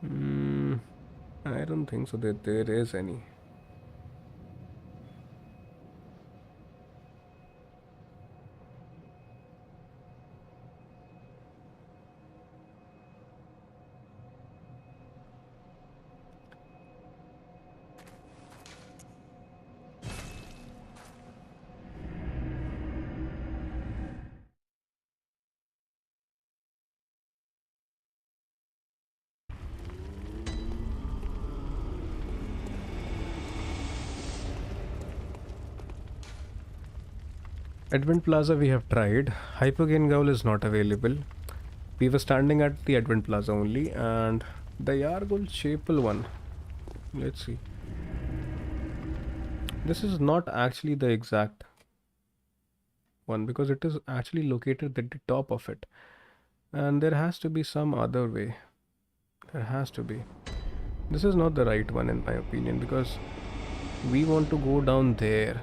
[SPEAKER 1] I don't think so that there is any. Advent Plaza we have tried. Hypergain Gaul is not available. We were standing at the Advent Plaza only, and the Yargul Chapel one. Let's see. This is not actually the exact one because it is actually located at the top of it. And there has to be some other way. There has to be. This is not the right one in my opinion because we want to go down there,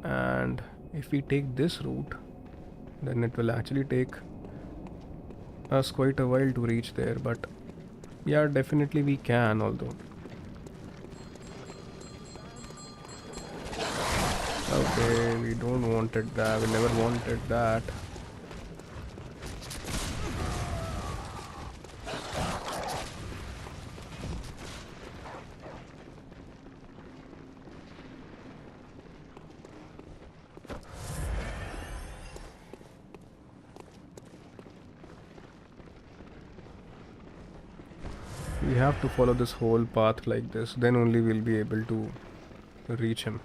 [SPEAKER 1] and if we take this route, then it will actually take us quite a while to reach there. But yeah, definitely we can, although. Okay, we don't wanted that. We never wanted that. We have to follow this whole path like this, then only we'll be able to reach him.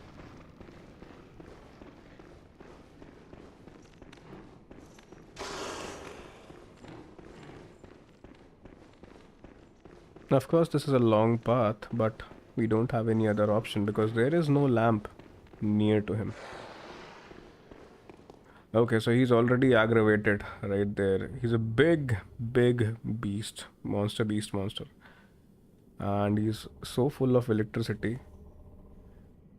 [SPEAKER 1] Of course, this is a long path, but we don't have any other option because there is no lamp near to him. Okay, so he's already aggravated right there. He's a big beast, monster. And he's so full of electricity.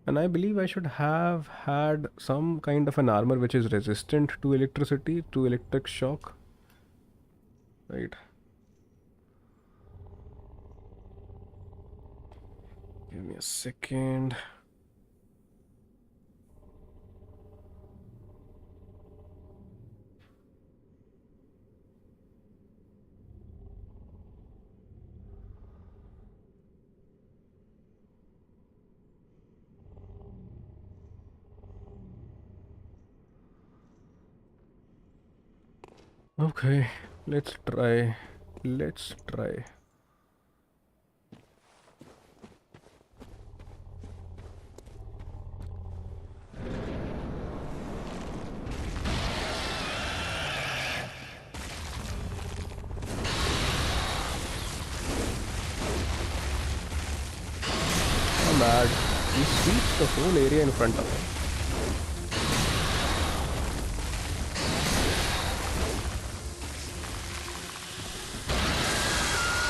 [SPEAKER 1] And I believe I should have had some kind of an armor which is resistant to electricity, to electric shock. Right. Give me a second. Okay, let's try. Not bad. He sweeps the whole area in front of him.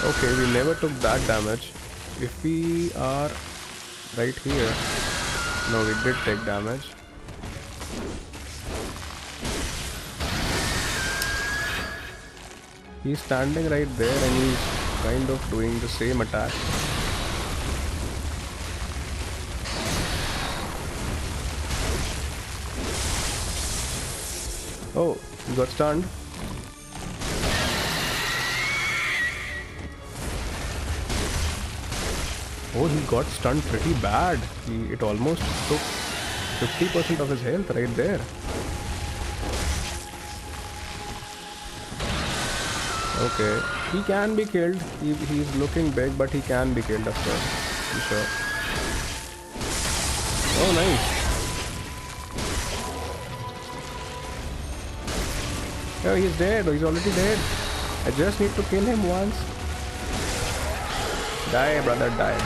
[SPEAKER 1] Okay, we never took that damage. If we are right here... No, we did take damage. He's standing right there and he's kind of doing the same attack. Oh, he got stunned. Oh, he got stunned pretty bad. It almost took 50% of his health right there. Okay, he can be killed. He's looking big, but he can be killed, of course. I'm sure. Oh, nice. Oh, he's dead. Oh, he's already dead. I just need to kill him once. Die, brother, die.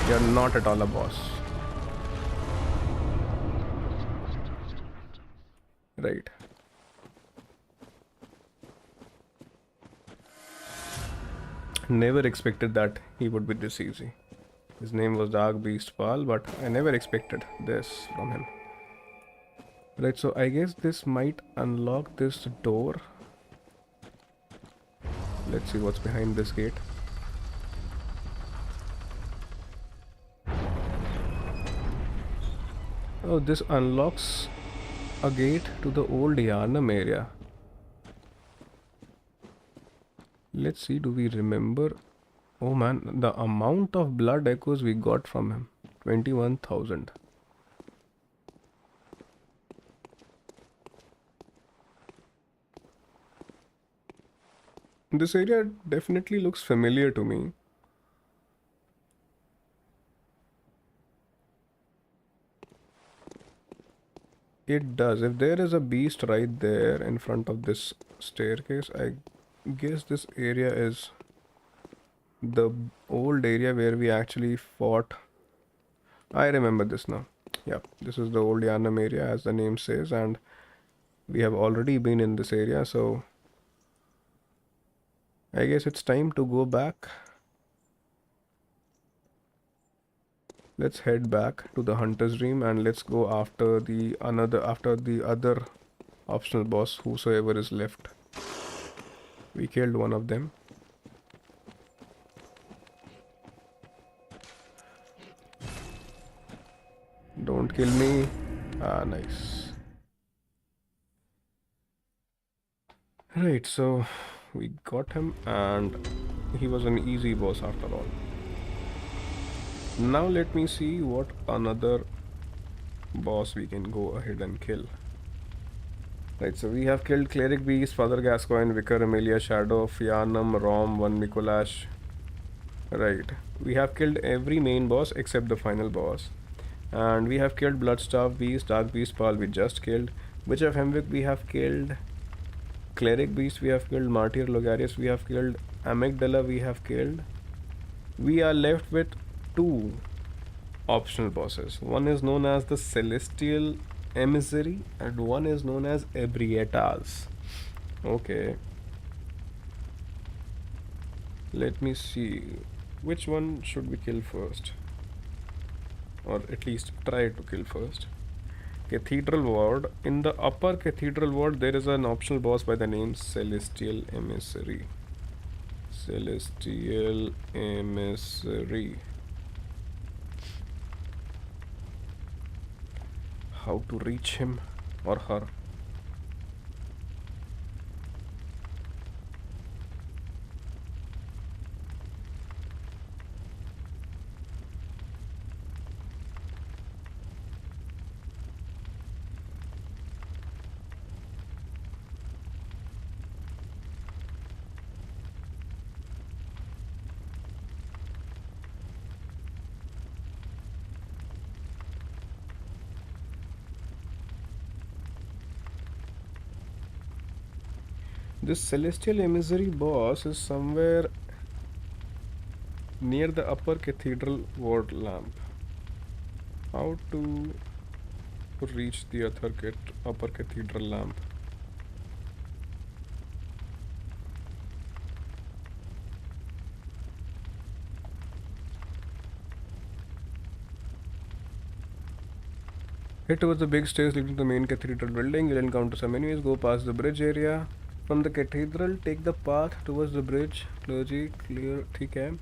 [SPEAKER 1] You're not at all a boss. Right. Never expected that he would be this easy. His name was Dark Beast Pal, but I never expected this from him. Right, so I guess this might unlock this door. Let's see what's behind this gate. Oh, this unlocks a gate to the old Yarnum area. Let's see, do we remember? Oh man, the amount of blood echoes we got from him. 21,000. This area definitely looks familiar to me. It does. If there is a beast right there in front of this staircase, I guess this area is the old area where we actually fought. I remember this now. Yep, this is the old Yarnum area as the name says, and we have already been in this area, so I guess it's time to go back. Let's head back to the Hunter's Dream and let's go after the other optional boss, whosoever is left. We killed one of them. Don't kill me. Ah, nice. Right, so we got him and he was an easy boss after all. Now let me see what another boss we can go ahead and kill. Right, so we have killed Cleric Beast, Father Gascoigne, Vicar Amelia, Shadow of Yarnum, Rom, One Mikolash. Right, we have killed every main boss except the final boss. And we have killed Bloodstaff Beast, Dark Beast Pal we just killed, Witch of Hemwick we have killed, Cleric Beast we have killed, Martyr Logarius we have killed, Amygdala we have killed, we are left with two optional bosses. One is known as the Celestial Emissary and one is known as Ebrietas. Okay. Let me see. Which one should we kill first? Or at least try to kill first. Cathedral Ward. In the upper Cathedral Ward, there is an optional boss by the name Celestial Emissary. Celestial Emissary. How to reach him or her? This Celestial Emissary boss is somewhere near the upper Cathedral Ward lamp. How to reach the upper Cathedral lamp? Head towards the big stairs leading to the main cathedral building. You'll encounter some enemies. Go past the bridge area. From the cathedral, take the path towards the bridge. Clergy, clear, okay.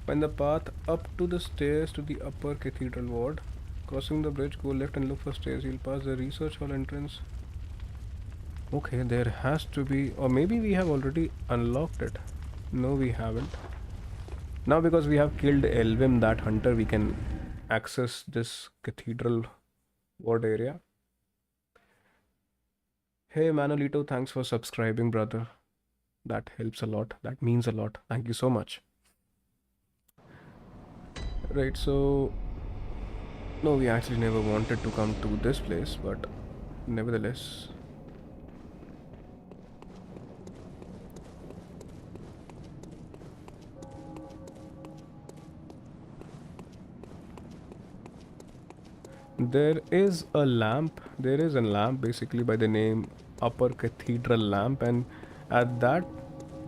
[SPEAKER 1] Find the path up to the stairs to the upper cathedral ward. Crossing the bridge, go left and look for stairs. You'll pass the research hall entrance. Okay, there has to be, or maybe we have already unlocked it. No, we haven't. Now because we have killed Elvim, that hunter, we can access this cathedral ward area. Hey Manolito, thanks for subscribing, brother. That helps a lot. That means a lot. Thank you so much. Right, so no, we actually never wanted to come to this place, but nevertheless. There is a lamp basically by the name Upper Cathedral Lamp, and at that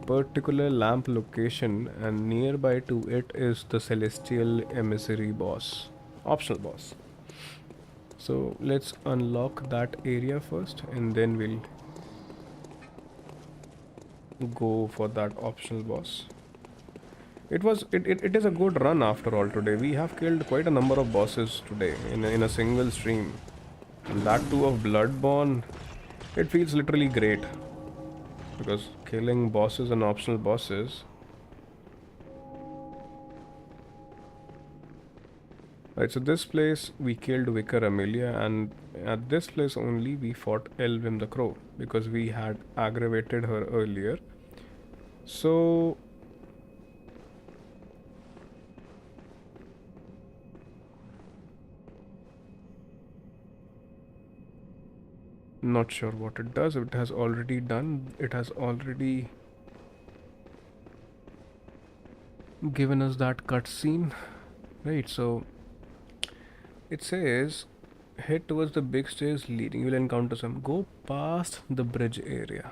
[SPEAKER 1] particular lamp location and nearby to it is the Celestial Emissary boss, optional boss. So let's unlock that area first and then we'll go for that optional boss. It is a good run after all today. We have killed quite a number of bosses today in a single stream. And that too of Bloodborne. It feels literally great. Because killing bosses and optional bosses. Right, so this place we killed Vicar Amelia, and at this place only we fought Elvim the Crow. Because we had aggravated her earlier. So not sure what it does. It has already done. It has already given us that cutscene, right? So it says head towards the big stairs leading. You'll encounter some. Go past the bridge area.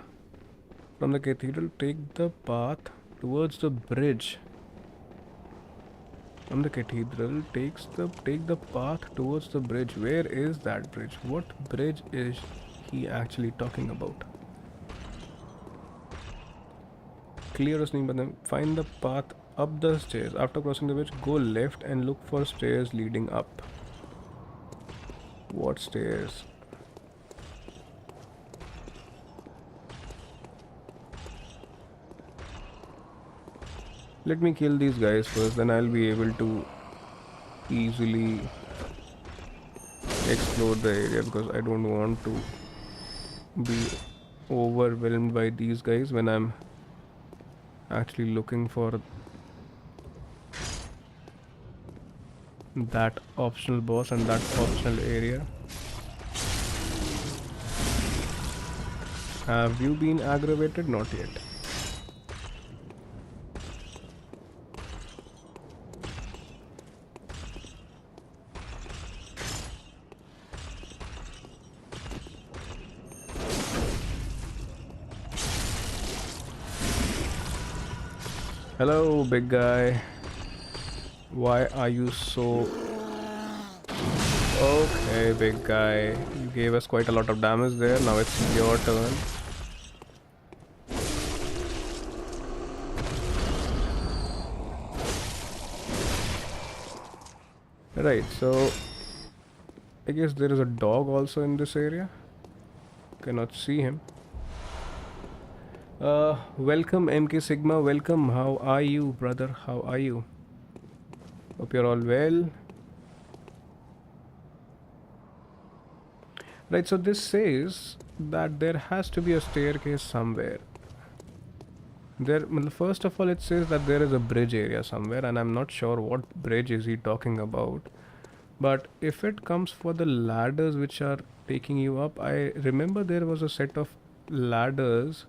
[SPEAKER 1] From the cathedral, take the path towards the bridge. From the cathedral, take the path towards the bridge. Where is that bridge? What bridge is he actually talking about? Clear as name, find the path up the stairs. After crossing the bridge, go left and look for stairs leading up. What stairs? Let me kill these guys first, then I'll be able to easily explore the area, because I don't want to be overwhelmed by these guys when I'm actually looking for that optional boss and that optional area. Have you been aggravated? Not yet. Hello, big guy. Why are you so... Okay, big guy. You gave us quite a lot of damage there. Now it's your turn. Right, so I guess there is a dog also in this area. Cannot see him. Welcome MK Sigma, welcome. How are you, brother? How are you? Hope you're all well. Right, so this says that there has to be a staircase somewhere. Well, first of all, it says that there is a bridge area somewhere, and I'm not sure what bridge is he talking about. But if it comes for the ladders which are taking you up, I remember there was a set of ladders.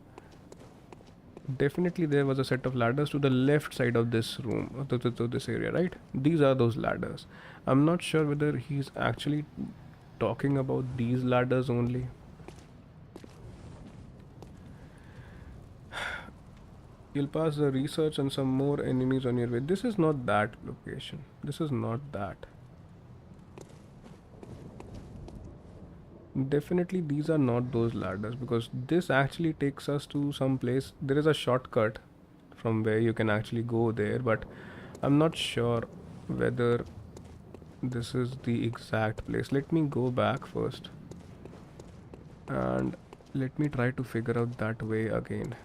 [SPEAKER 1] Definitely there was a set of ladders to the left side of this room, to this area, right? These are those ladders. I'm not sure whether he's actually talking about these ladders only. You'll pass the research and some more enemies on your way. This is not that location. This is not that. Definitely these are not those ladders, because this actually takes us to some place. There is a shortcut from where you can actually go there, but I'm not sure whether this is the exact place. Let me go back first and let me try to figure out that way again.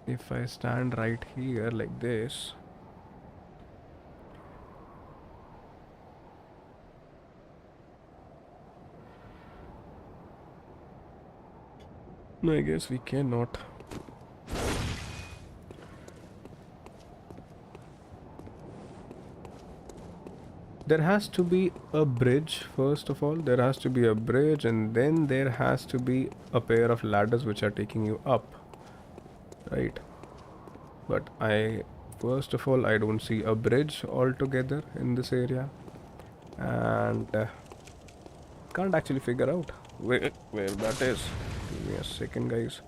[SPEAKER 1] If I stand right here like this, no, I guess we cannot. There has to be a bridge. First of all, there has to be a bridge, and then there has to be a pair of ladders which are taking you up, right? But first of all, I don't see a bridge altogether in this area, and can't actually figure out where that is. Give me a second, guys.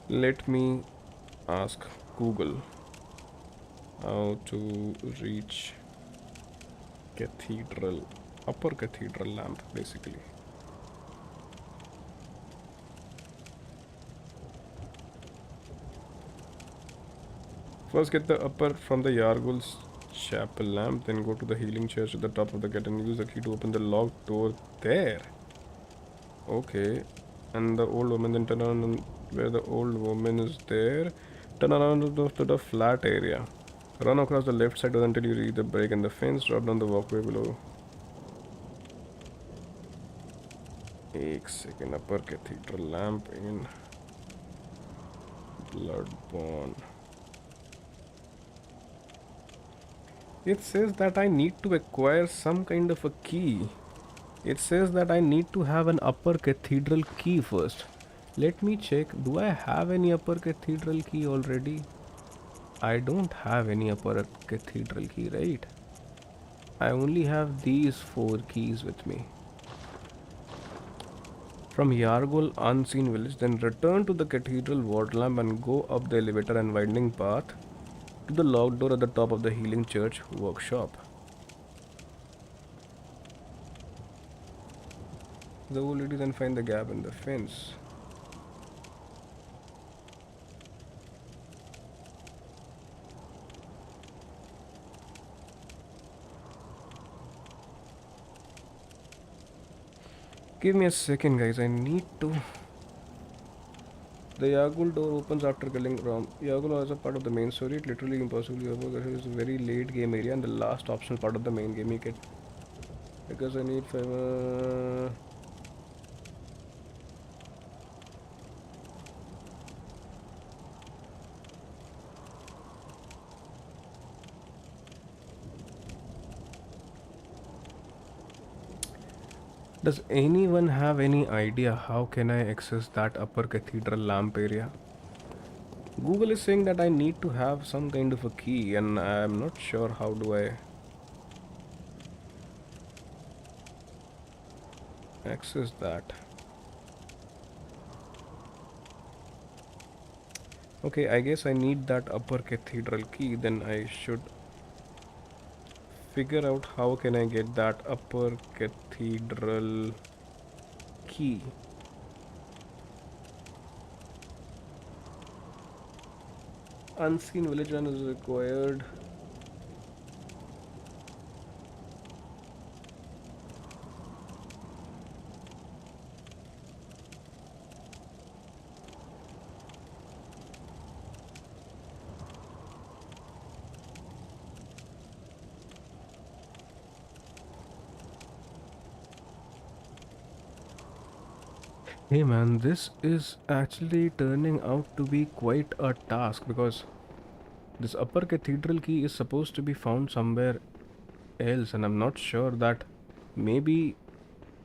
[SPEAKER 1] Let me ask Google how to reach cathedral, upper cathedral lamp, basically. First get the upper from the Yargul's chapel lamp, then go to the healing church at the top of the gate and use the key to open the locked door there. Okay. And the old woman, then turn around, and where the old woman is there, turn around to the flat area. Run across the left side until you reach the break in the fence, drop down the walkway below. एक second, upper cathedral lamp in Bloodborne. It says that I need to acquire some kind of a key. It says that I need to have an upper cathedral key first. Let me check. Do I have any upper cathedral key already? I don't have any upper cathedral key, right? I only have these 4 keys with me. From Yargul Unseen Village, then return to the cathedral ward lamp and go up the elevator and winding path to the locked door at the top of the healing church workshop. The old lady then find the gap in the fence. Give me a second, guys. I need to... The Yagul door opens after killing Ram. Yagul is a part of the main story. It literally impossible to avoid. It is a very late game area and the last optional part of the main game. You get... Because I need 5... Does anyone have any idea how can I access that upper cathedral lamp area? Google is saying that I need to have some kind of a key, and I am not sure how do I access that. Okay, I guess I need that upper cathedral key. Then I should figure out how can I get that upper cathedral key. Unseen village run is required. Hey man, this is actually turning out to be quite a task because this upper cathedral key is supposed to be found somewhere else, and I'm not sure that maybe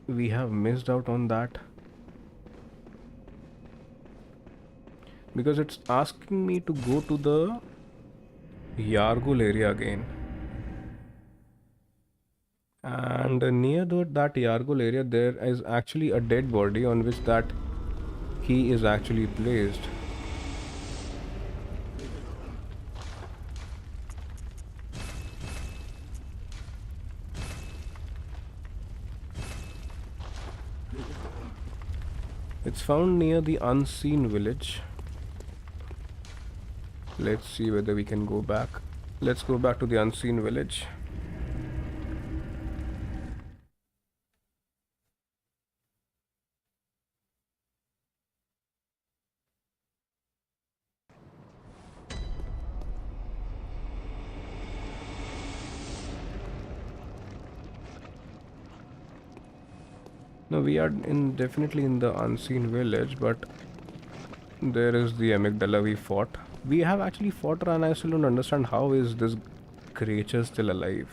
[SPEAKER 1] we have missed out on that because it's asking me to go to the Yargul area again. And near that Yargul area, there is actually a dead body on which that key is actually placed. It's found near the unseen village. Let's see whether we can go back. Let's go back to the unseen village. No, we are definitely in the unseen village, but there is the amygdala we fought. We have actually fought her, and I still don't understand how is this creature still alive.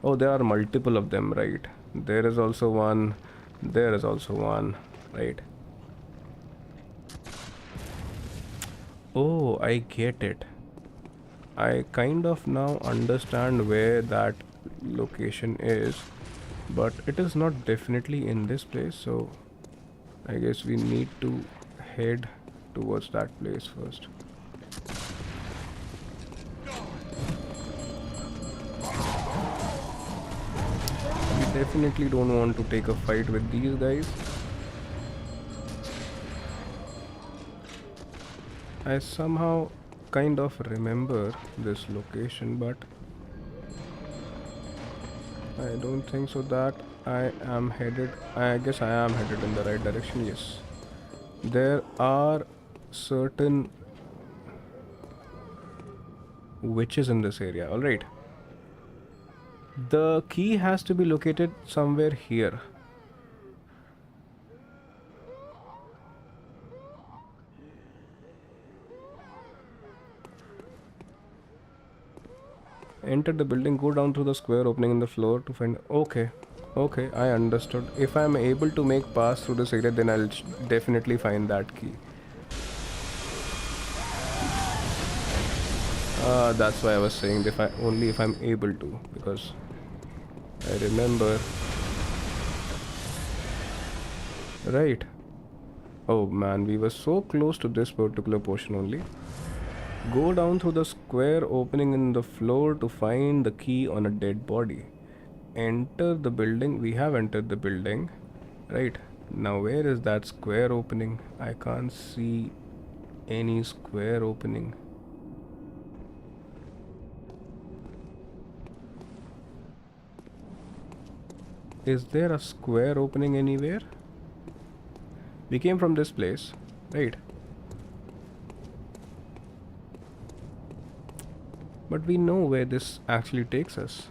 [SPEAKER 1] Oh, there are multiple of them, right? There is also one. There is also one, right? Oh, I get it. I kind of now understand where that location is, but it is not definitely in this place, so I guess we need to head towards that place first. We definitely don't want to take a fight with these guys. I somehow kind of remember this location, but I don't think so that I am headed. I guess I am headed in the right direction, yes. There are certain witches in this area, alright. The key has to be located somewhere here. Enter the building, go down through the square opening in the floor to find... Okay, okay, I understood. If I am able to make pass through this area, then I'll definitely find that key. That's why I was saying only if I'm able to, because I remember... Right. Oh man, we were so close to this particular portion only. Go down through the square opening in the floor to find the key on a dead body. Enter the building. We have entered the building. Right. Now where is that square opening? I can't see any square opening. Is there a square opening anywhere? We came from this place, right? But we know where this actually takes us.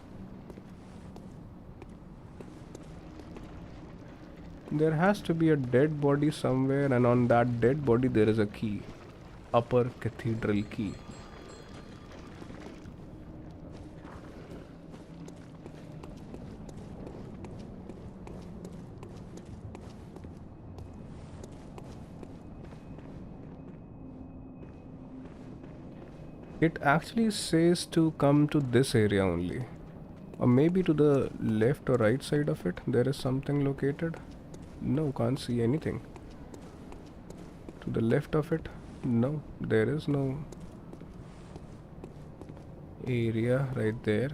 [SPEAKER 1] There has to be a dead body somewhere, and on that dead body there is a key. Upper cathedral key. It actually says to come to this area only. Or maybe to the left or right side of it, there is something located. No, can't see anything. To the left of it, No, there is no area right there.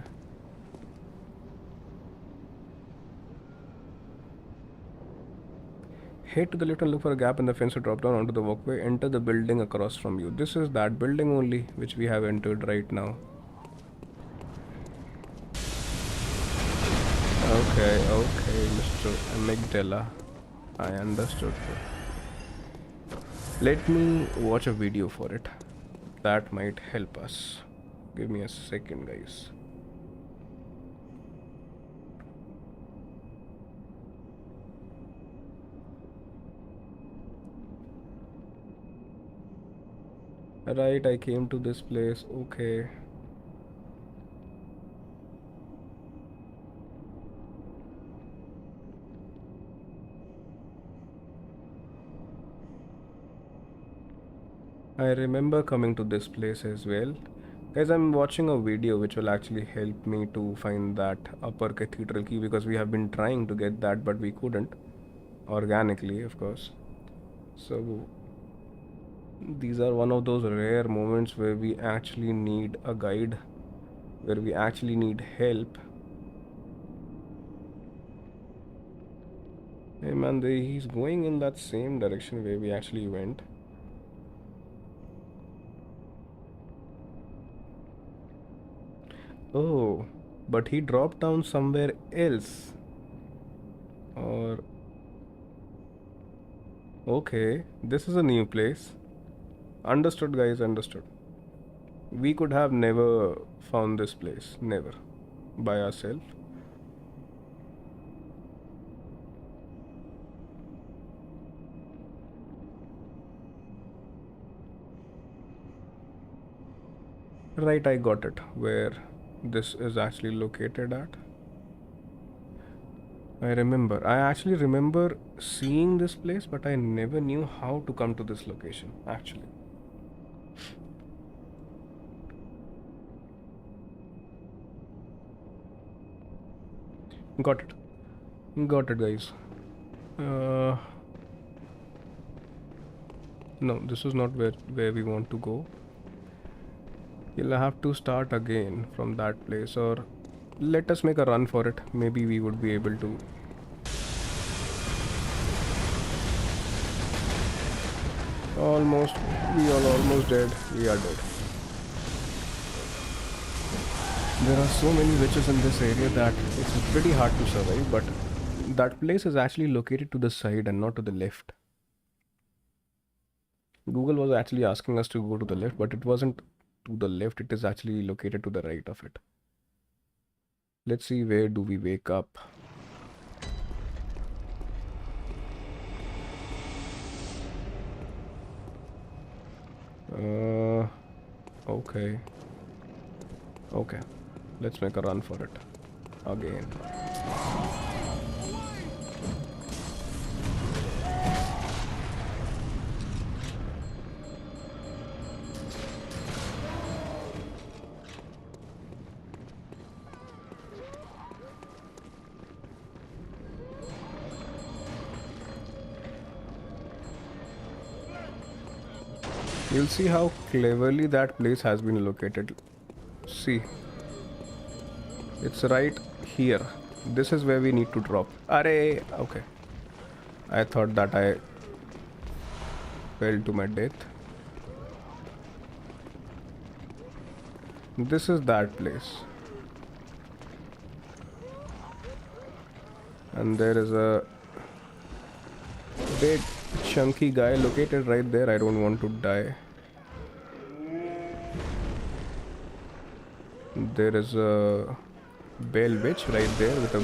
[SPEAKER 1] Head to the left and look for a gap in the fence to drop down onto the walkway. Enter the building across from you. This is that building only which we have entered right now. Okay, Mr. Amygdala. I understood. Let me watch a video for it. That might help us. Give me a second, guys. Right, I came to this place. Okay. I remember coming to this place as well. Guys, I'm watching a video which will actually help me to find that upper cathedral key, because we have been trying to get that but we couldn't. Organically, of course. So these are one of those rare moments where we actually need a guide, where we actually need help. Hey man, he's going in that same direction where we actually went. Oh, but he dropped down somewhere else. Or... okay, this is a new place. Understood, guys, understood. We could have never found this place. Never. By ourselves. Right, I got it. Where this is actually located at. I actually remember seeing this place, but I never knew how to come to this location, actually. Got it, guys. No, this is not where we want to go. You'll have to start again from that place, or let us make a run for it. Maybe we would be able to. Almost. We are almost dead. We are dead. There are so many witches in this area that it's pretty hard to survive, but that place is actually located to the side and not to the left. Google was actually asking us to go to the left, but it wasn't to the left, it is actually located to the right of it. Let's see, where do we wake up? Okay. Okay. Let's make a run for it. Again. You'll see how cleverly that place has been located. See. It's right here. This is where we need to drop. Arey! Okay. I thought that I fell to my death. This is that place. And there is a big chunky guy located right there. I don't want to die. There is a Bell Witch right there with a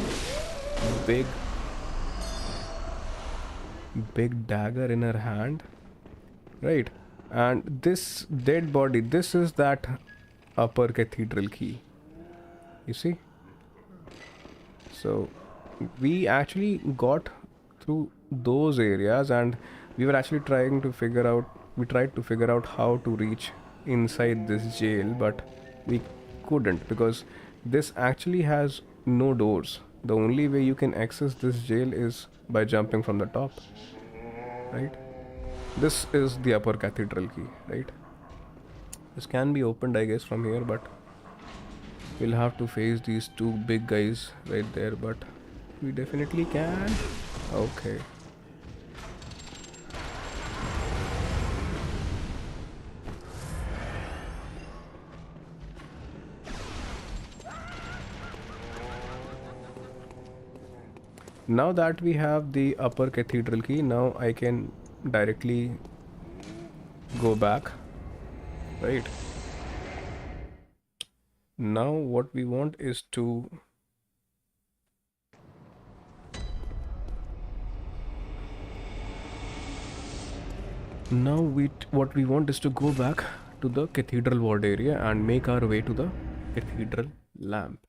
[SPEAKER 1] big dagger in her hand. Right. And this dead body, this is that upper cathedral key. You see? So we actually got through those areas and we were actually trying to figure out, we tried to figure out how to reach inside this jail, but we couldn't because this actually has no doors. The only way you can access this jail is by jumping from the top, right? This is the upper cathedral key, right? This can be opened, I guess, from here, but we'll have to face these two big guys right there, but we definitely can. Okay. Now that we have the upper cathedral key, now I can directly go back, right? Now what we want is to what we want is to go back to the cathedral ward area and make our way to the cathedral lamp.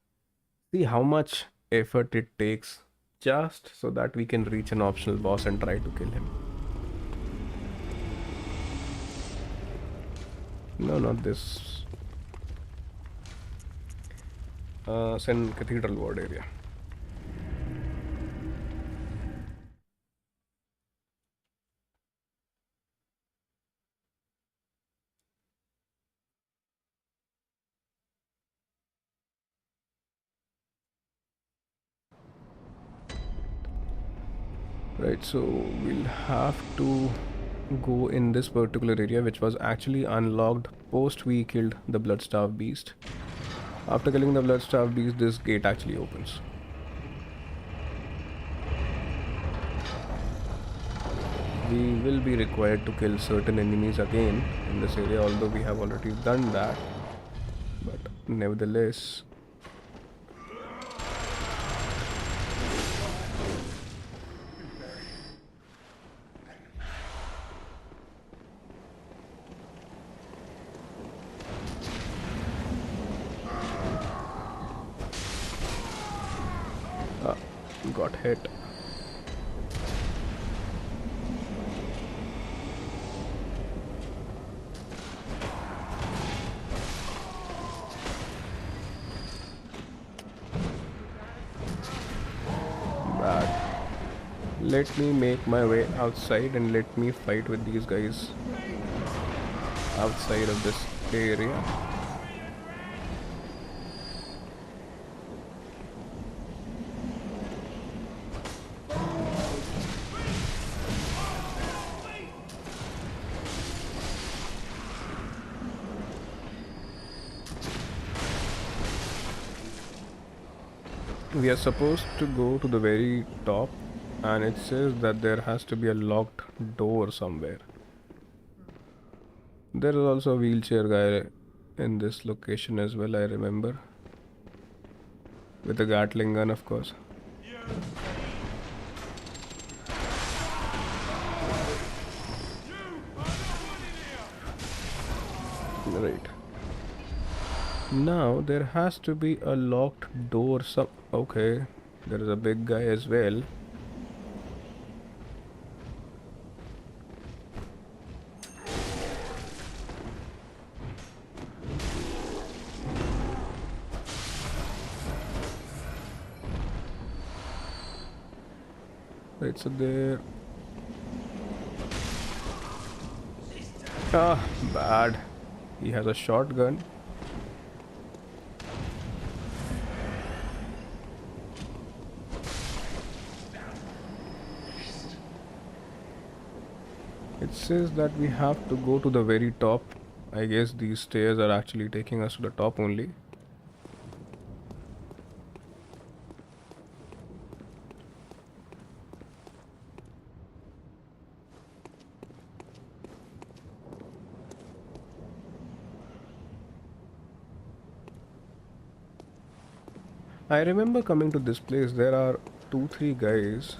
[SPEAKER 1] See how much effort it takes just so that we can reach an optional boss and try to kill him. No, not this. Send cathedral ward area. Right, so we'll have to go in this particular area, which was actually unlocked post we killed the Bloodstaff beast. After killing the Bloodstaff beast, this gate actually opens. We will be required to kill certain enemies again in this area, although we have already done that, but nevertheless. Got hit. Bad. Let me make my way outside and let me fight with these guys outside of this area. We are supposed to go to the very top, and it says that there has to be a locked door somewhere. There is also a wheelchair guy in this location as well, I remember. With a Gatling gun, of course. Right. Now there has to be a locked door. Okay, there is a big guy as well. Right, so there. Ah, bad. He has a shotgun. It says that we have to go to the very top. I guess these stairs are actually taking us to the top only. I remember coming to this place. There are two, three guys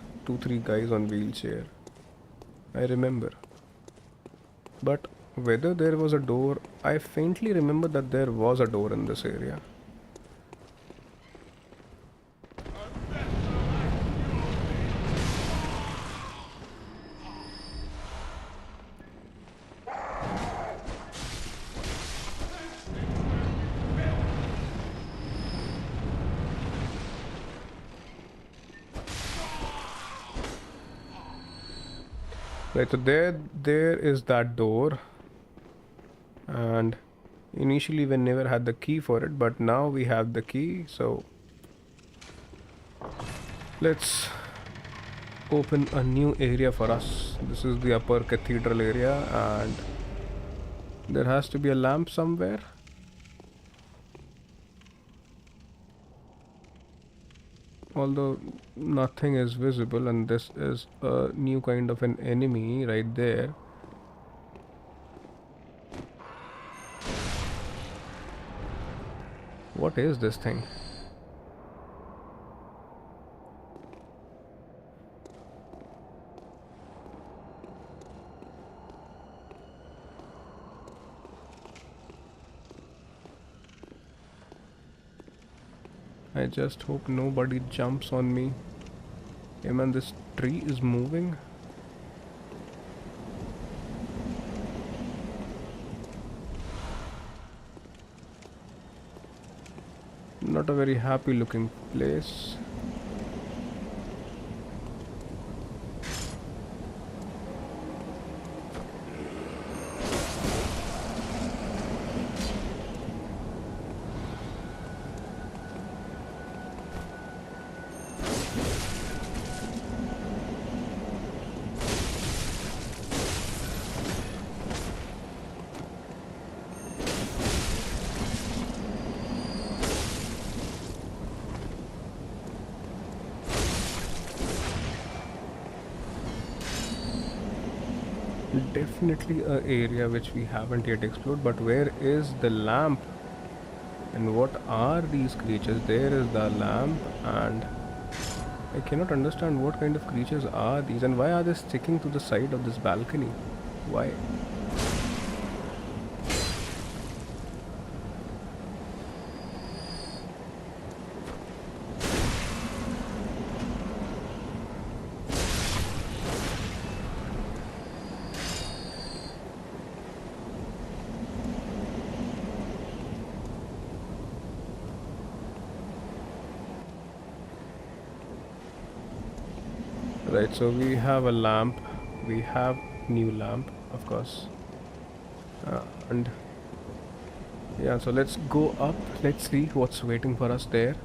[SPEAKER 1] on wheelchair. I remember. But whether there was a door, I faintly remember that there was a door in this area. Right, so there is that door, and initially we never had the key for it, but now we have the key, so let's open a new area for us. This is the upper cathedral area, and there has to be a lamp somewhere. Although nothing is visible, and this is a new kind of an enemy right there. What is this thing? I just hope nobody jumps on me. Hey man, this tree is moving. Not a very happy looking place. Definitely a area which we haven't yet explored, but where is the lamp? And what are these creatures? There is the lamp, and I cannot understand what kind of creatures are these, and why are they sticking to the side of this balcony? Why? Right, so we have a lamp, we have new lamp, of course, and yeah, so let's go up. Let's see what's waiting for us there.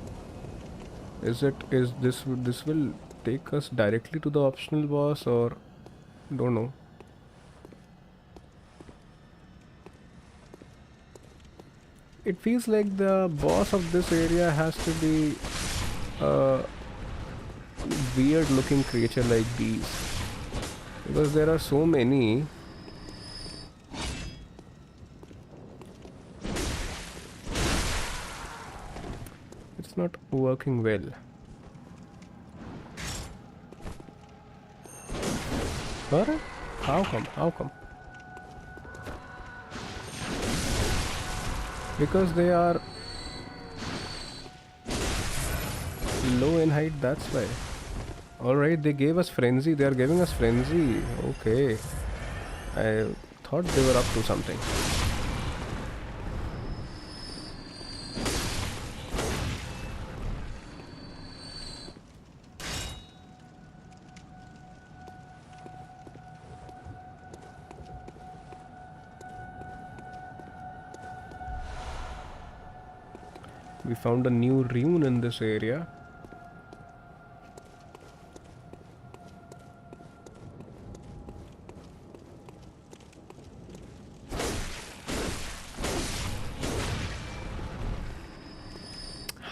[SPEAKER 1] Is this will take us directly to the optional boss, or don't know. It feels like the boss of this area has to be a weird looking creature like these, because there are so many. It's not working well. What? How come? Because they are low in height, that's why. Alright, they gave us frenzy. They are giving us frenzy. Okay. I thought they were up to something. We found a new rune in this area.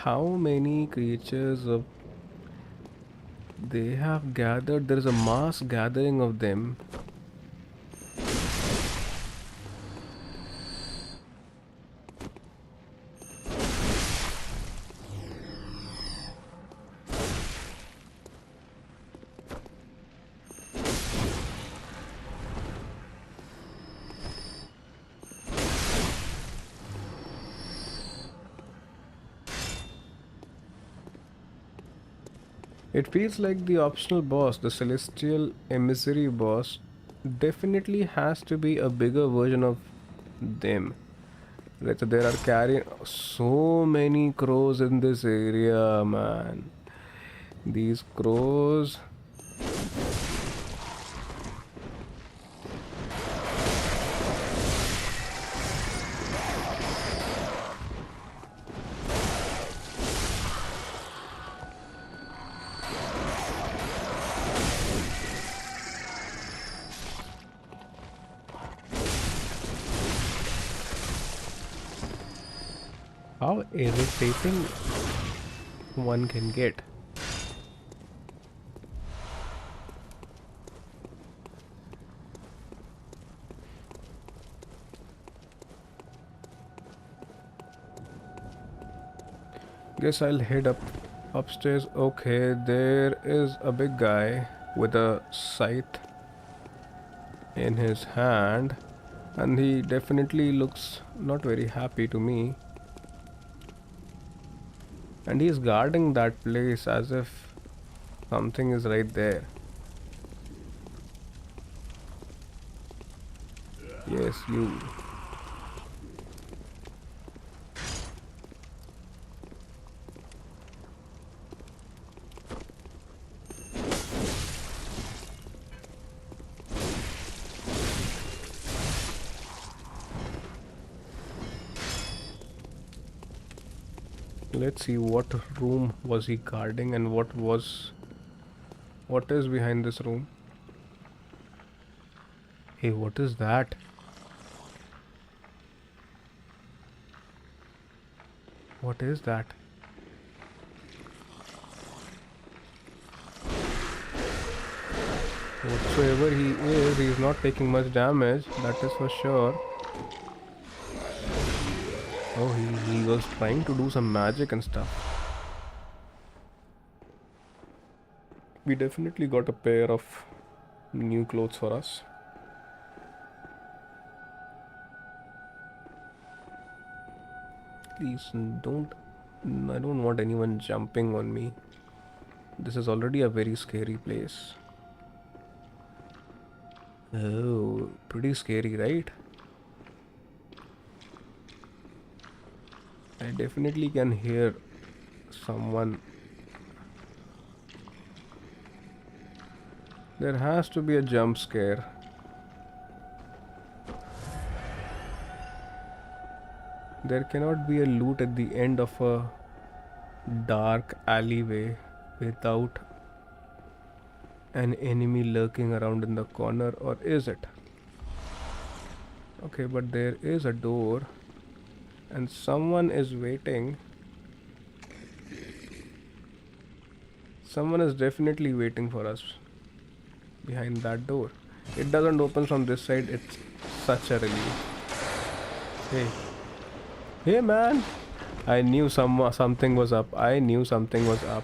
[SPEAKER 1] How many creatures of they have gathered? There is a mass gathering of them. It feels like the optional boss, the celestial emissary boss, definitely has to be a bigger version of them. Right, so there are carrying so many crows in this area, man. These crows. how irritating one can get. Guess I'll head upstairs. Okay, there is a big guy with a scythe in his hand, and he definitely looks not very happy to me. And he's guarding that place as if something is right there. Yes, you. Let's see, what room was he guarding and what is behind this room? Hey, what is that? What is that? Whatsoever he is, he's not taking much damage, that is for sure. Oh, he was trying to do some magic and stuff. We definitely got a pair of new clothes for us. Please don't. I don't want anyone jumping on me. This is already a very scary place. Oh, pretty scary, right? I definitely can hear someone. There has to be a jump scare. There cannot be a loot at the end of a dark alleyway without an enemy lurking around in the corner, or is it? Okay, but there is a door and someone is waiting. Someone is definitely waiting for us behind that door. It doesn't open from this side. It's such a relief. Hey man, I knew something was up. I knew something was up.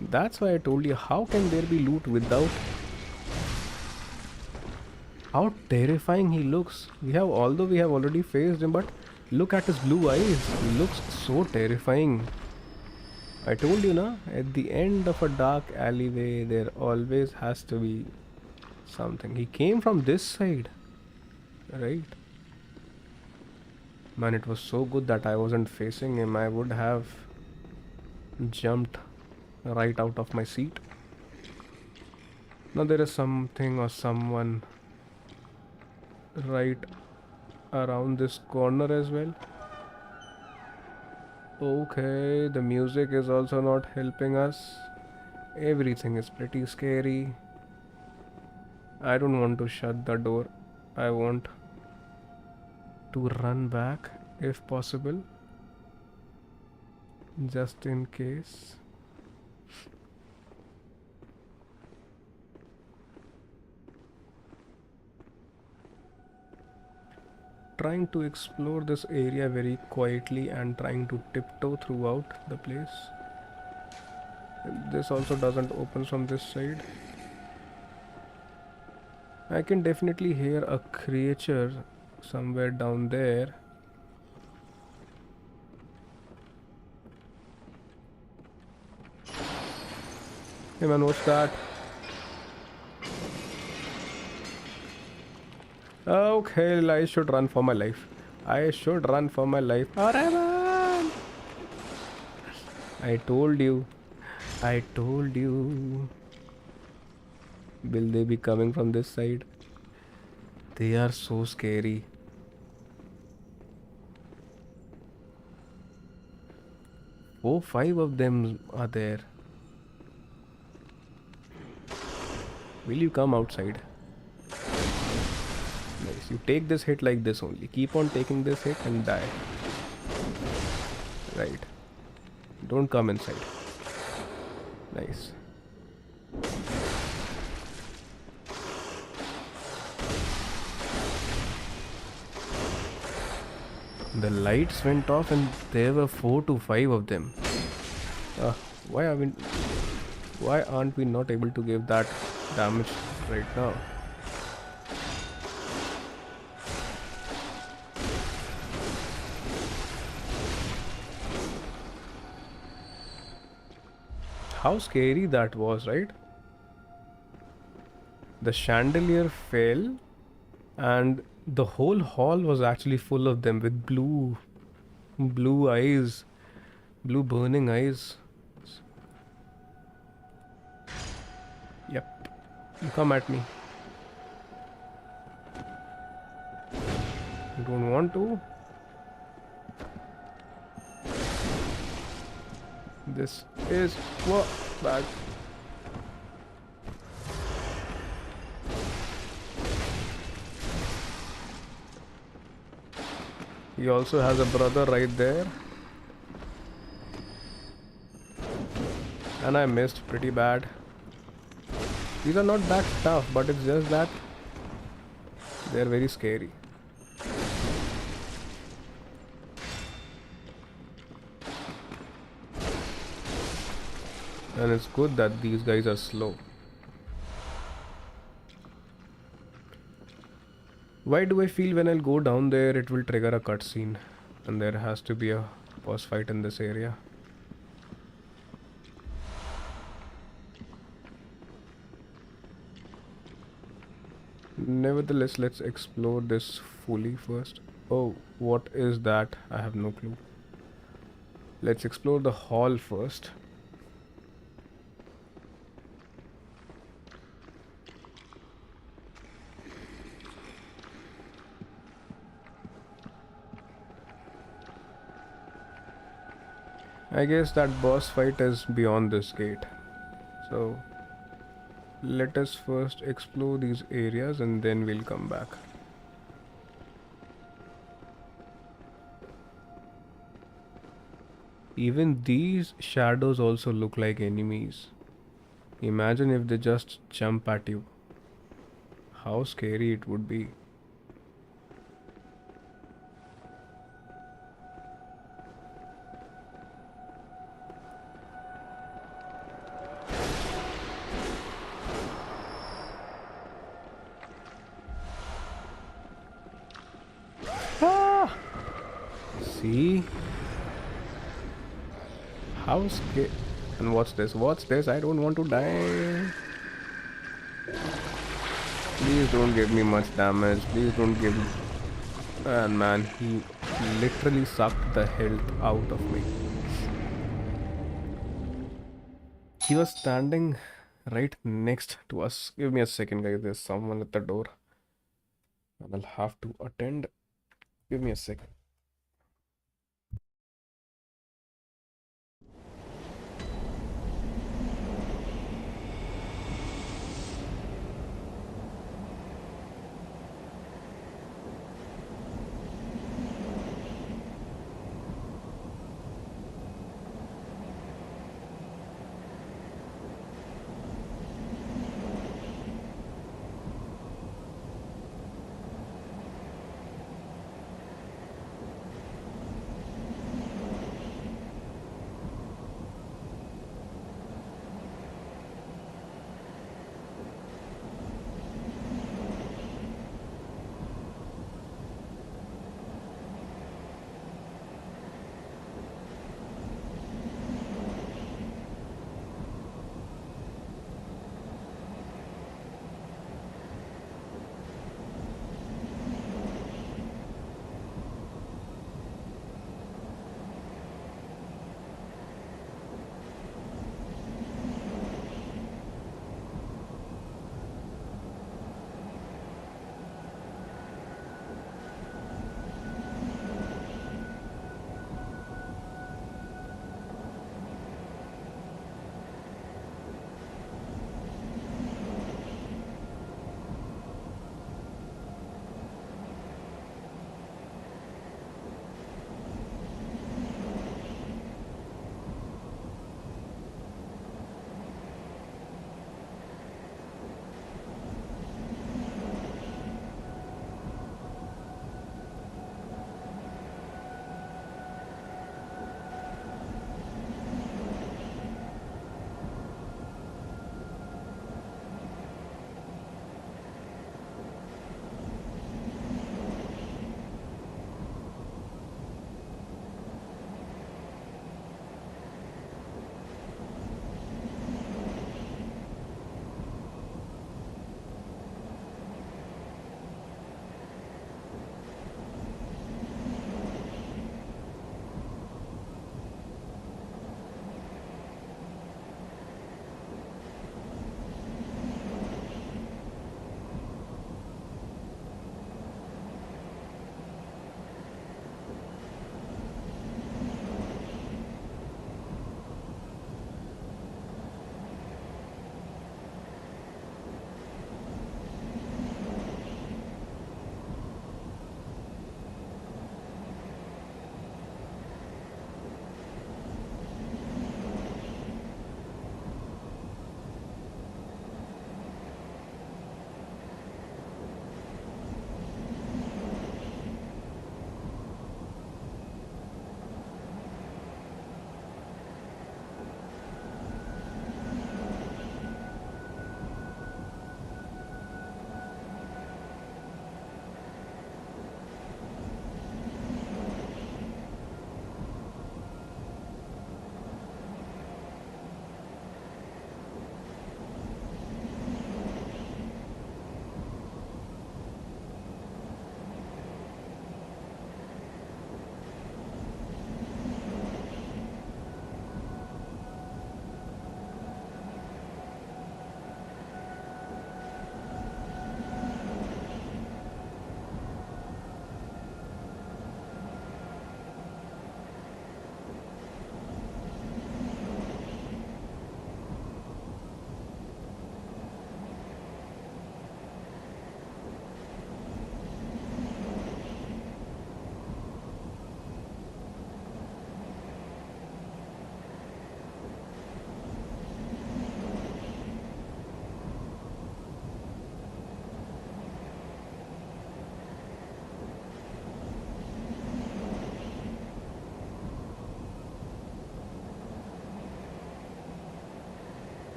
[SPEAKER 1] That's why I told you, how can there be loot without? How terrifying he looks. Although we have already faced him, but look at his blue eyes. He looks so terrifying. I told you, na, at the end of a dark alleyway, there always has to be something. He came from this side, right? Man, it was so good that I wasn't facing him. I would have jumped right out of my seat. Now there is something or someone right around this corner as well. Okay, the music is also not helping us. Everything is pretty scary. I don't want to shut the door. I want to run back if possible, just in case. Trying to explore this area very quietly and trying to tiptoe throughout the place. This also doesn't open from this side. I can definitely hear a creature somewhere down there. Hey man, what's that? Okay, I should run for my life. I should run for my life. Alright, man. I told you. I told you. Will they be coming from this side? They are so scary. Oh, 5 of them are there. Will you come outside? Nice. You take this hit like this only. Keep on taking this hit and die. Right. Don't come inside. Nice. The lights went off and there were 4 to 5 of them. Why aren't we not able to give that damage right now? How scary that was, right? The chandelier fell and the whole hall was actually full of them with blue eyes, blue burning eyes. Yep. You come at me. You don't want to? This is what bad. He also has a brother right there. And I missed pretty bad. These are not that tough, but it's just that they're very scary. And it's good that these guys are slow. Why do I feel when I'll go down there it will trigger a cutscene? And there has to be a boss fight in this area. Nevertheless, let's explore this fully first. Oh, what is that? I have no clue. Let's explore the hall first. I guess that boss fight is beyond this gate. So let us first explore these areas and then we'll come back. Even these shadows also look like enemies. Imagine if they just jump at you. How scary it would be. See? How scary. And what's this? What's this? I don't want to die. Please don't give me much damage. Please don't give me... And man, he literally sucked the health out of me. He was standing right next to us. Give me a second, guys. There's someone at the door. And I'll have to attend. Give me a second.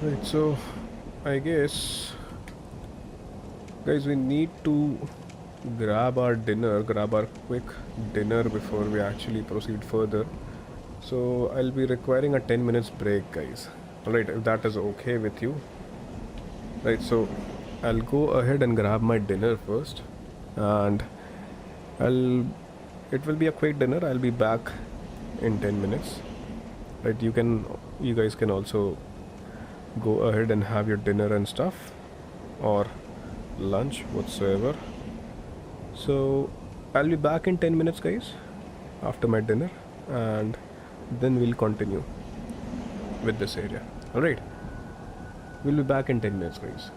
[SPEAKER 1] Right, so I guess, guys, we need to grab our quick dinner before we actually proceed further. So I'll be requiring a 10 minutes break, guys. Alright, if that is okay with you. Right, so I'll go ahead and grab my dinner first, and it will be a quick dinner. I'll be back in 10 minutes. Right, you guys can also go ahead and have your dinner and stuff, or lunch, whatsoever. So I'll be back in 10 minutes, guys, after my dinner, and then we'll continue with this area. Alright, we'll be back in 10 minutes, guys.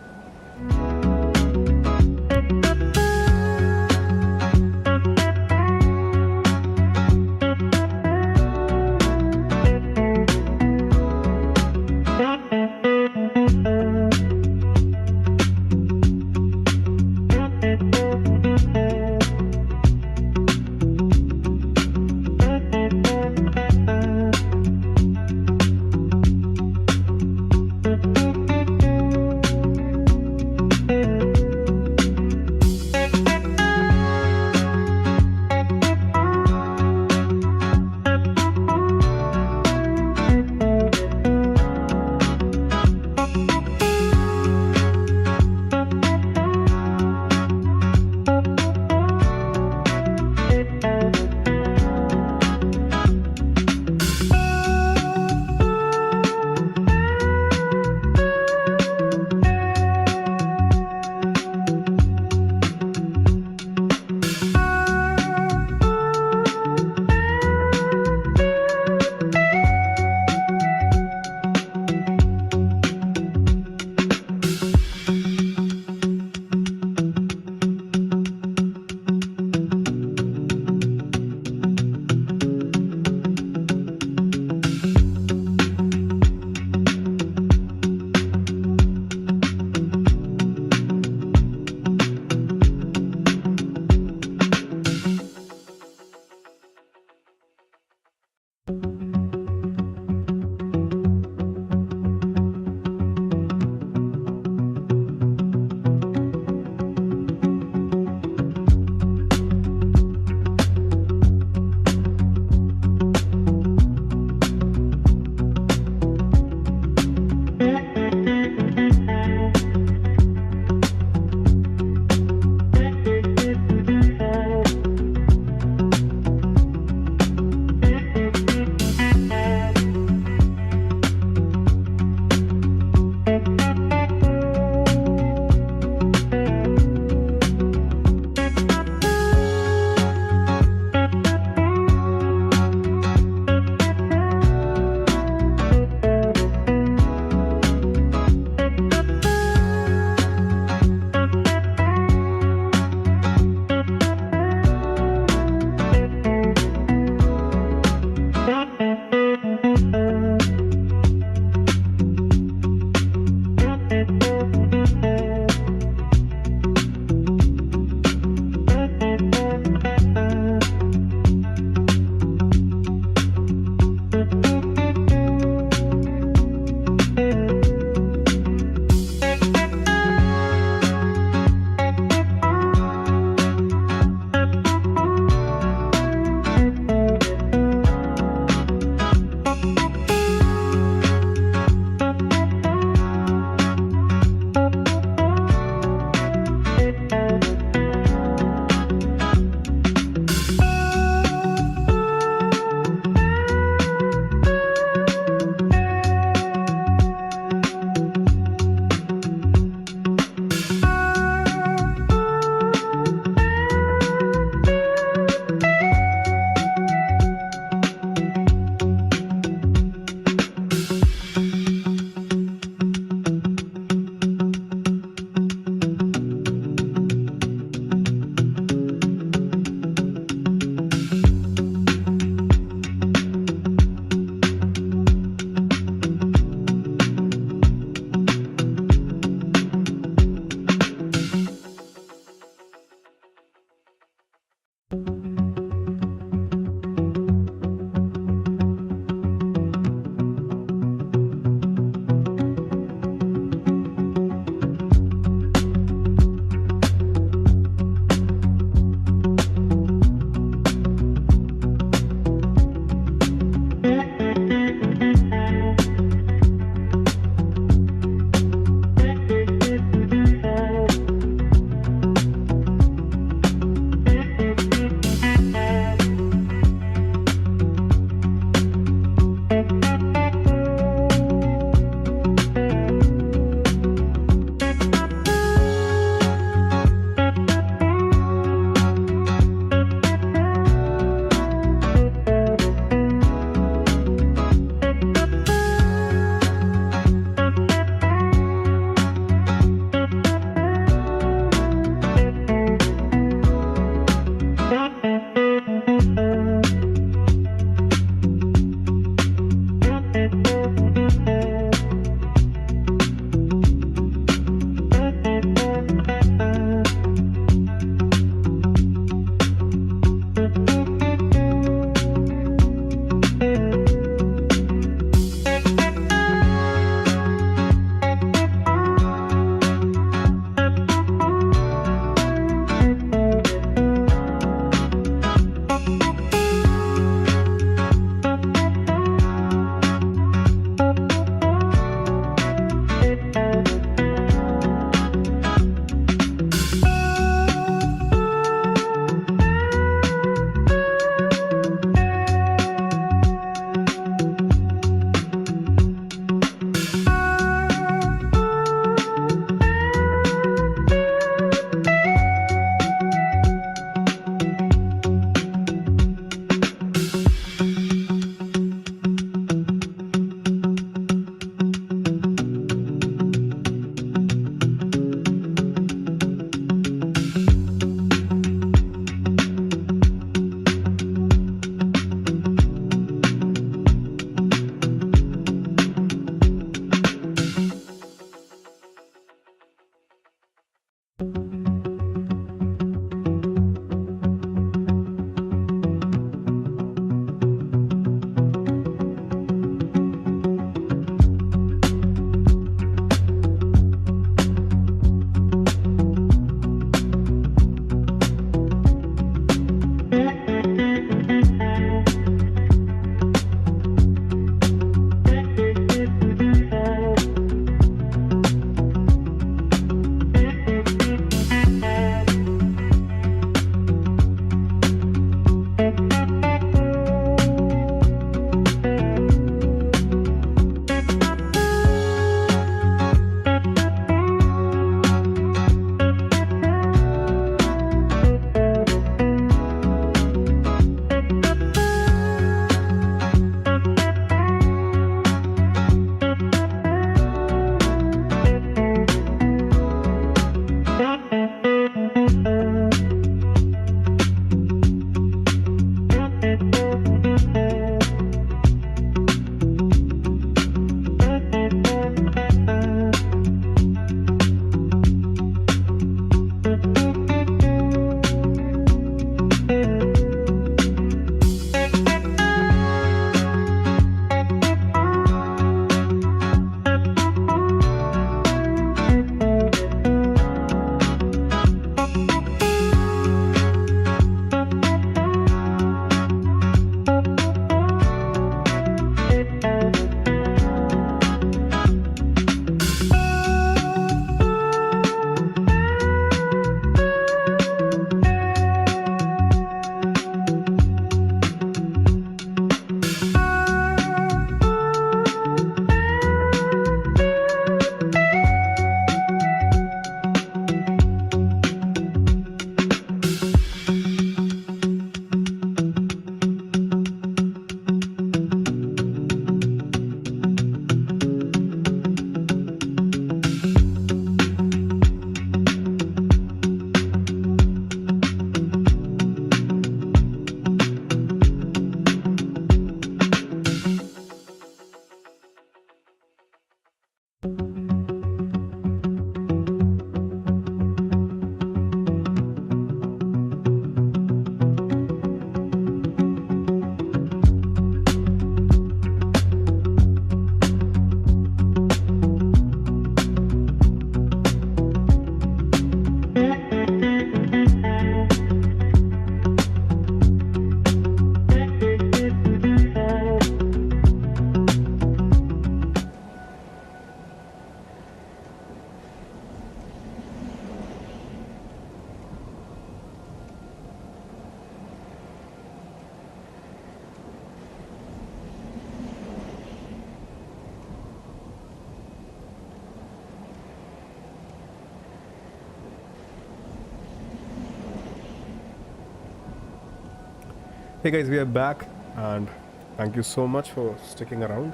[SPEAKER 1] Hey guys, we are back and thank you so much for sticking around.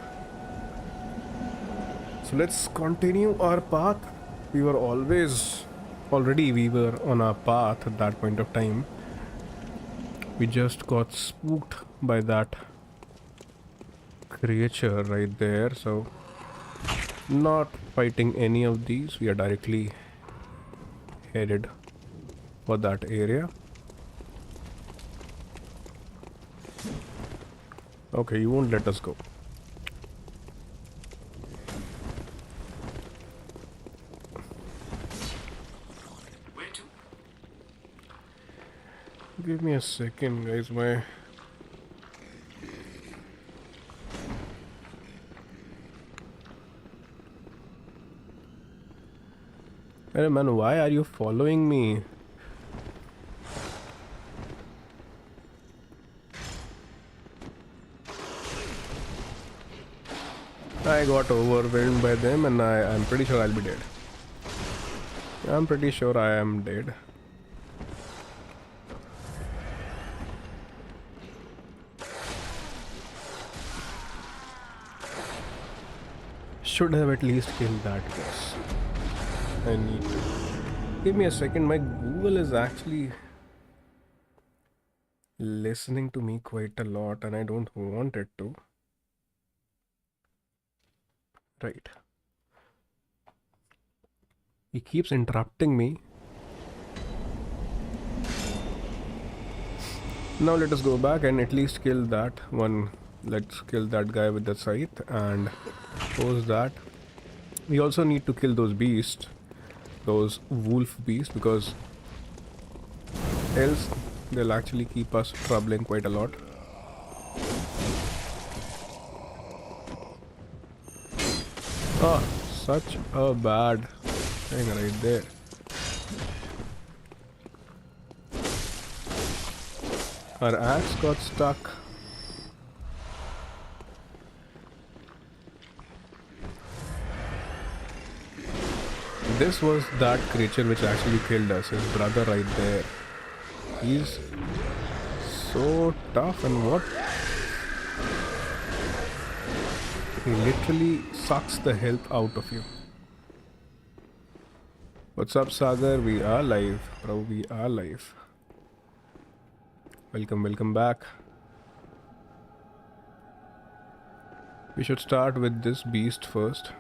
[SPEAKER 1] So let's continue our path. We were already on our path at that point of time. We just got spooked by that creature right there, so not fighting any of these. We are directly headed for that area. Okay, you won't let us go.
[SPEAKER 7] Where to?
[SPEAKER 1] Give me a second, guys. Hey man, why are you following me? I got overwhelmed by them and I'm pretty sure I'll be dead. I'm pretty sure I am dead. Should have at least killed that boss. I need to. Give me a second, my Google is actually listening to me quite a lot and I don't want it to. Right. He keeps interrupting me. Now let us go back and at least kill that one. Let's kill that guy with the scythe and post that. We also need to kill those beasts. Those wolf beasts, because else they'll actually keep us troubling quite a lot. Ah, such a bad thing right there. Our axe got stuck. This was that creature which actually killed us, his brother right there. He's so tough, and what? He literally sucks the health out of you. What's up, Sagar? We are live, bro. We are live. Welcome back. We should start with this beast first.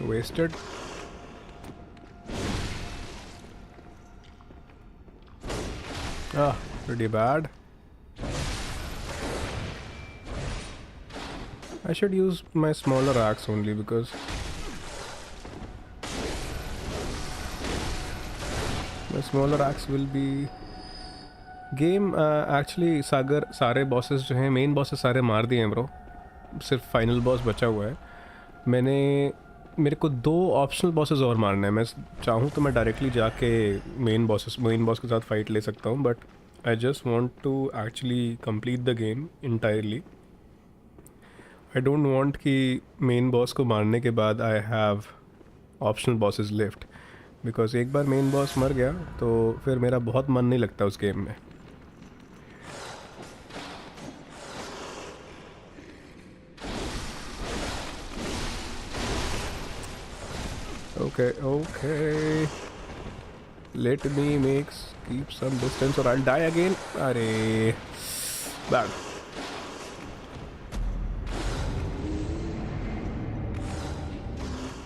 [SPEAKER 1] Wasted. Ah, pretty bad. I should use my smaller axe only because my smaller axe will be game. Actually सारे bosses जो हैं, main bosses सारे मार दिए हैं bro. सिर्फ final boss बचा हुआ है. मेरे को 2 ऑप्शनल बॉसेस और मारना है. मैं चाहूँ तो मैं डायरेक्टली जाके मेन बॉस के साथ फाइट ले सकता हूँ, but I just want to actually complete the game entirely. I don't want कि मेन बॉस को मारने के बाद I have optional bosses left, because एक बार मेन बॉस मर गया तो फिर मेरा बहुत मन नहीं लगता उस गेम में. Okay. Let me keep some distance or I'll die again. अरे bad.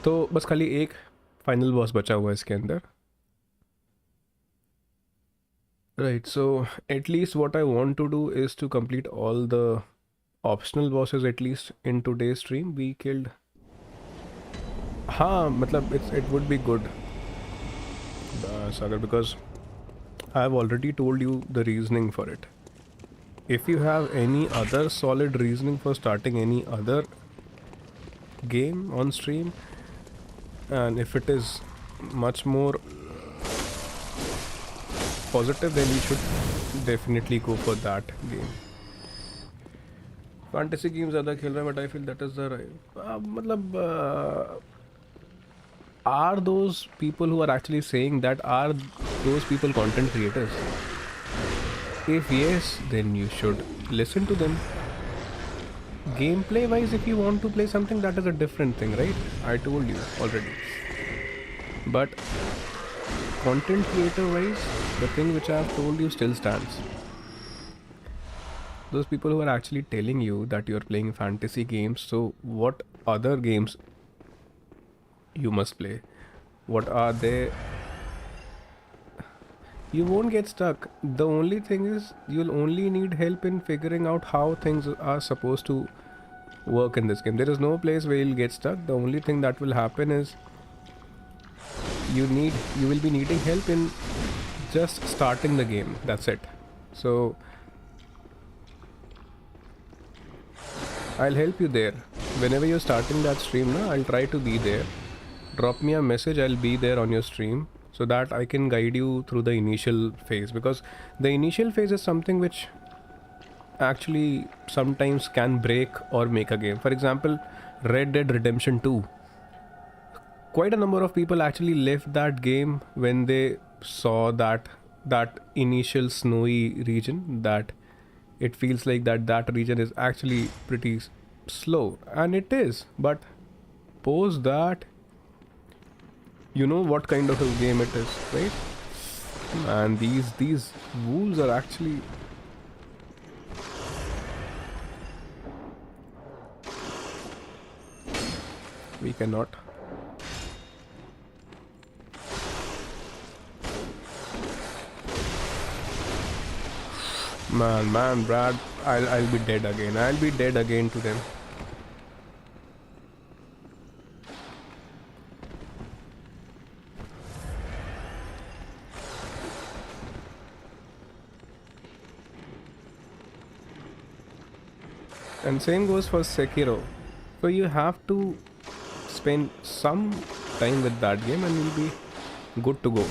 [SPEAKER 1] तो बस खाली एक फाइनल बॉस बचा हुआ है इसके अंदर. Right, so at least what I want to do is to complete all the optional bosses at least in today's stream. We killed. हाँ मतलब it would be good, Sagar, because I have already told you the reasoning for it. If you have any other solid reasoning for starting any other game on stream, and if it is much more positive, then you should definitely go for that game. Fantasy games ज़्यादा खेल रहा है, but I feel that is the right. मतलब are those people who are actually saying that, are those people content creators? If yes, then you should listen to them. Gameplay wise, if you want to play something, that is a different thing, right? I told you already. But content creator wise, the thing which I have told you still stands. Those people who are actually telling you that you're playing fantasy games, so what other games you must play? What are they? You won't get stuck. The only thing is, you'll only need help in figuring out how things are supposed to work in this game. There is no place where you'll get stuck. The only thing that will happen is you will be needing help in just starting the game. That's it. So I'll help you there. Whenever you're starting that stream, I'll try to be there. Drop me a message, I'll be there on your stream, so that I can guide you through the initial phase, because the initial phase is something which actually sometimes can break or make a game. For example, Red Dead Redemption 2. Quite a number of people actually left that game when they saw that initial snowy region, that it feels like that region is actually pretty slow, and it is, but post that, you know what kind of a game it is, right? And these wolves are actually we cannot. Man, Brad, I'll be dead again. I'll be dead again to them. And same goes for Sekiro. So you have to spend some time with that game and you'll be good to go.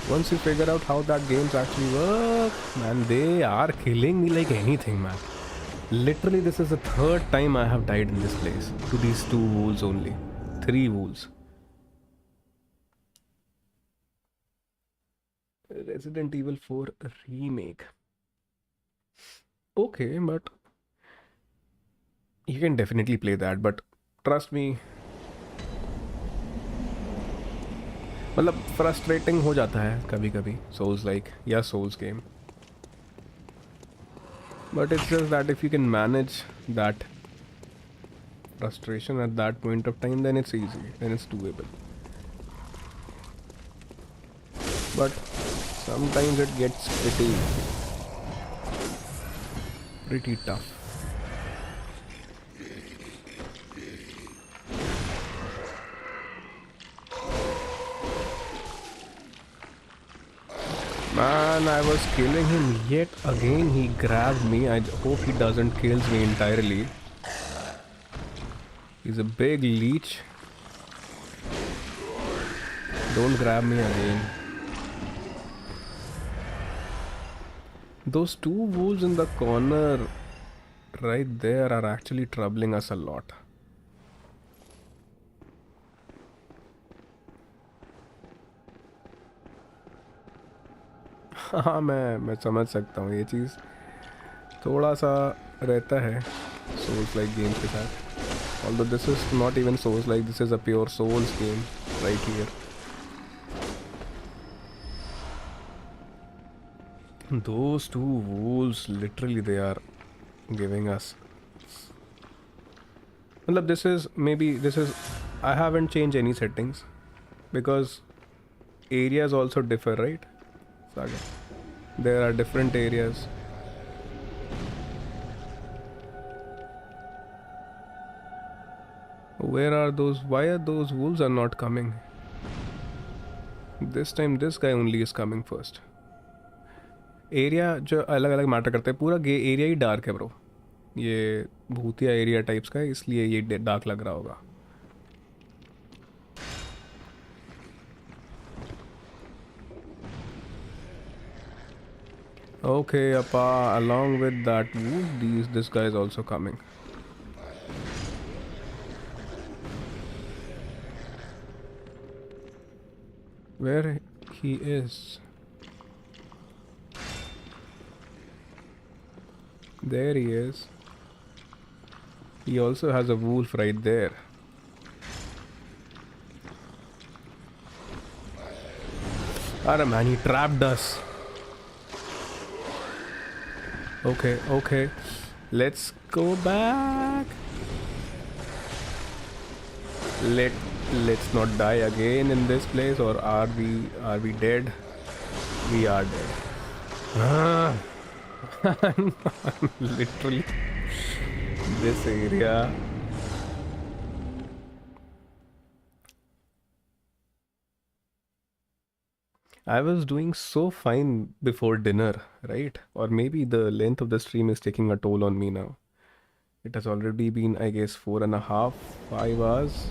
[SPEAKER 1] Once you figure out how that games actually work, man, they are killing me like anything, man. Literally, this is the third time I have died in this place. To these 2 wolves only. 3 wolves. Resident Evil 4 remake. Okay, but you can definitely play that, but trust me, मतलब frustrating हो जाता है कभी कभी Souls like या Souls game. But it's just that if you can manage that frustration at that point of time, then it's easy, then it's doable. But sometimes it gets pretty tough. Man, I was killing him, yet again he grabbed me. I hope he doesn't kill me entirely. He's a big leech. Don't grab me again. Those 2 wolves in the corner right there are actually troubling us a lot. हाँ मैं समझ सकता हूँ ये चीज़ थोड़ा सा रहता है Souls like games के साथ. Although this is not even Souls like, this is a pure Souls game right here. Those 2 wolves, literally they are giving us. Matlab this is I haven't changed any settings because areas also differ, right? Saga. There are different areas. Where are those? Why are those wolves are not coming? This time this guy only is coming first. Area जो अलग अलग matter करते हैं, पूरा area ही dark है bro. ये भूतिया area types का है, इसलिए ये डार्क लग रहा होगा. Okay, Appa, along with that wolf, this guy is also coming. where he is. There he is. He also has a wolf right there. Alright man, he trapped us. Okay, okay. Let's go back. Let's not die again in this place, or are we dead? We are dead. Literally this area. I was doing so fine before dinner, right? Or maybe the length of the stream is taking a toll on me now. It has already been, I guess, 4.5, 5 hours.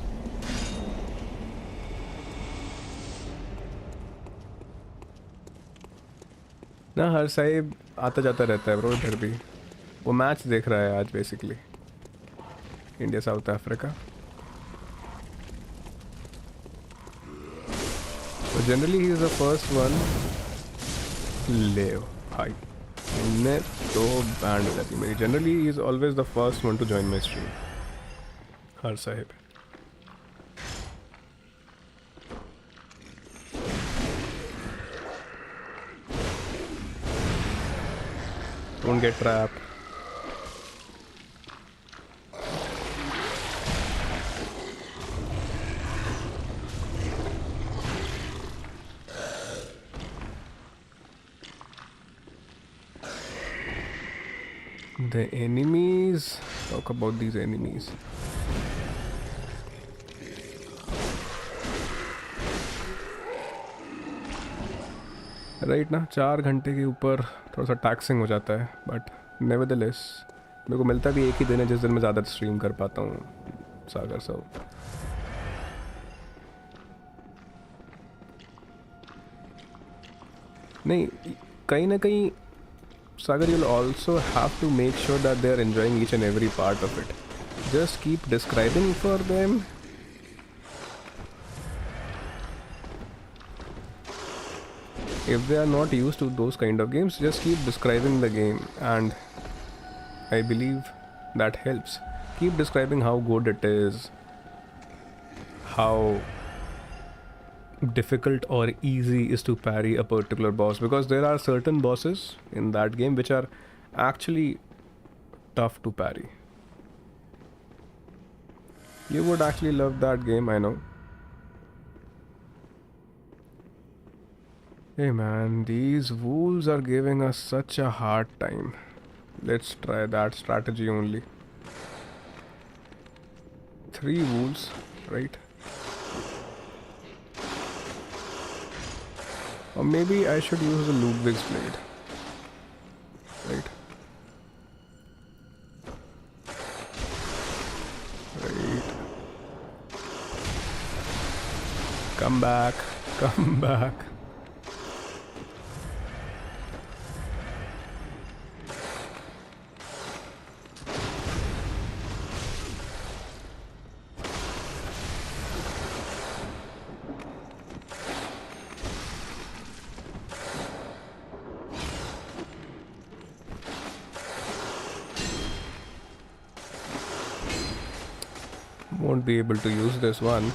[SPEAKER 1] ना हर साहिब आता जाता रहता है bro इधर भी. वो match देख रहा है आज basically. India south Africa. So generally he is the first one. ले भाई इनने तो बैंड हो जाती मेरी. Generally he is always the first one to join my stream. Her Sahib. Don't get trapped. The enemies. Talk about these enemies. Right ना 4 घंटे के ऊपर थोड़ा सा टैक्सिंग हो जाता है, बट नेवरदलेस मेरे को मिलता भी एक ही दिन है जिस दिन मैं ज़्यादा स्ट्रीम कर पाता हूँ. सागर साहब नहीं, कहीं ना कहीं सागर you'll also have to make sure that they are enjoying each and every part of it. Just keep describing for them. If they are not used to those kind of games, just keep describing the game, and I believe that helps. Keep describing how good it is, how difficult or easy is to parry a particular boss, because there are certain bosses in that game which are actually tough to parry. You would actually love that game, I know. Hey man, these wolves are giving us such a hard time. Let's try that strategy only. 3 wolves, right? Or maybe I should use the Ludwig's blade. Right? Right. Come back. Come back. Won't be able to use this one.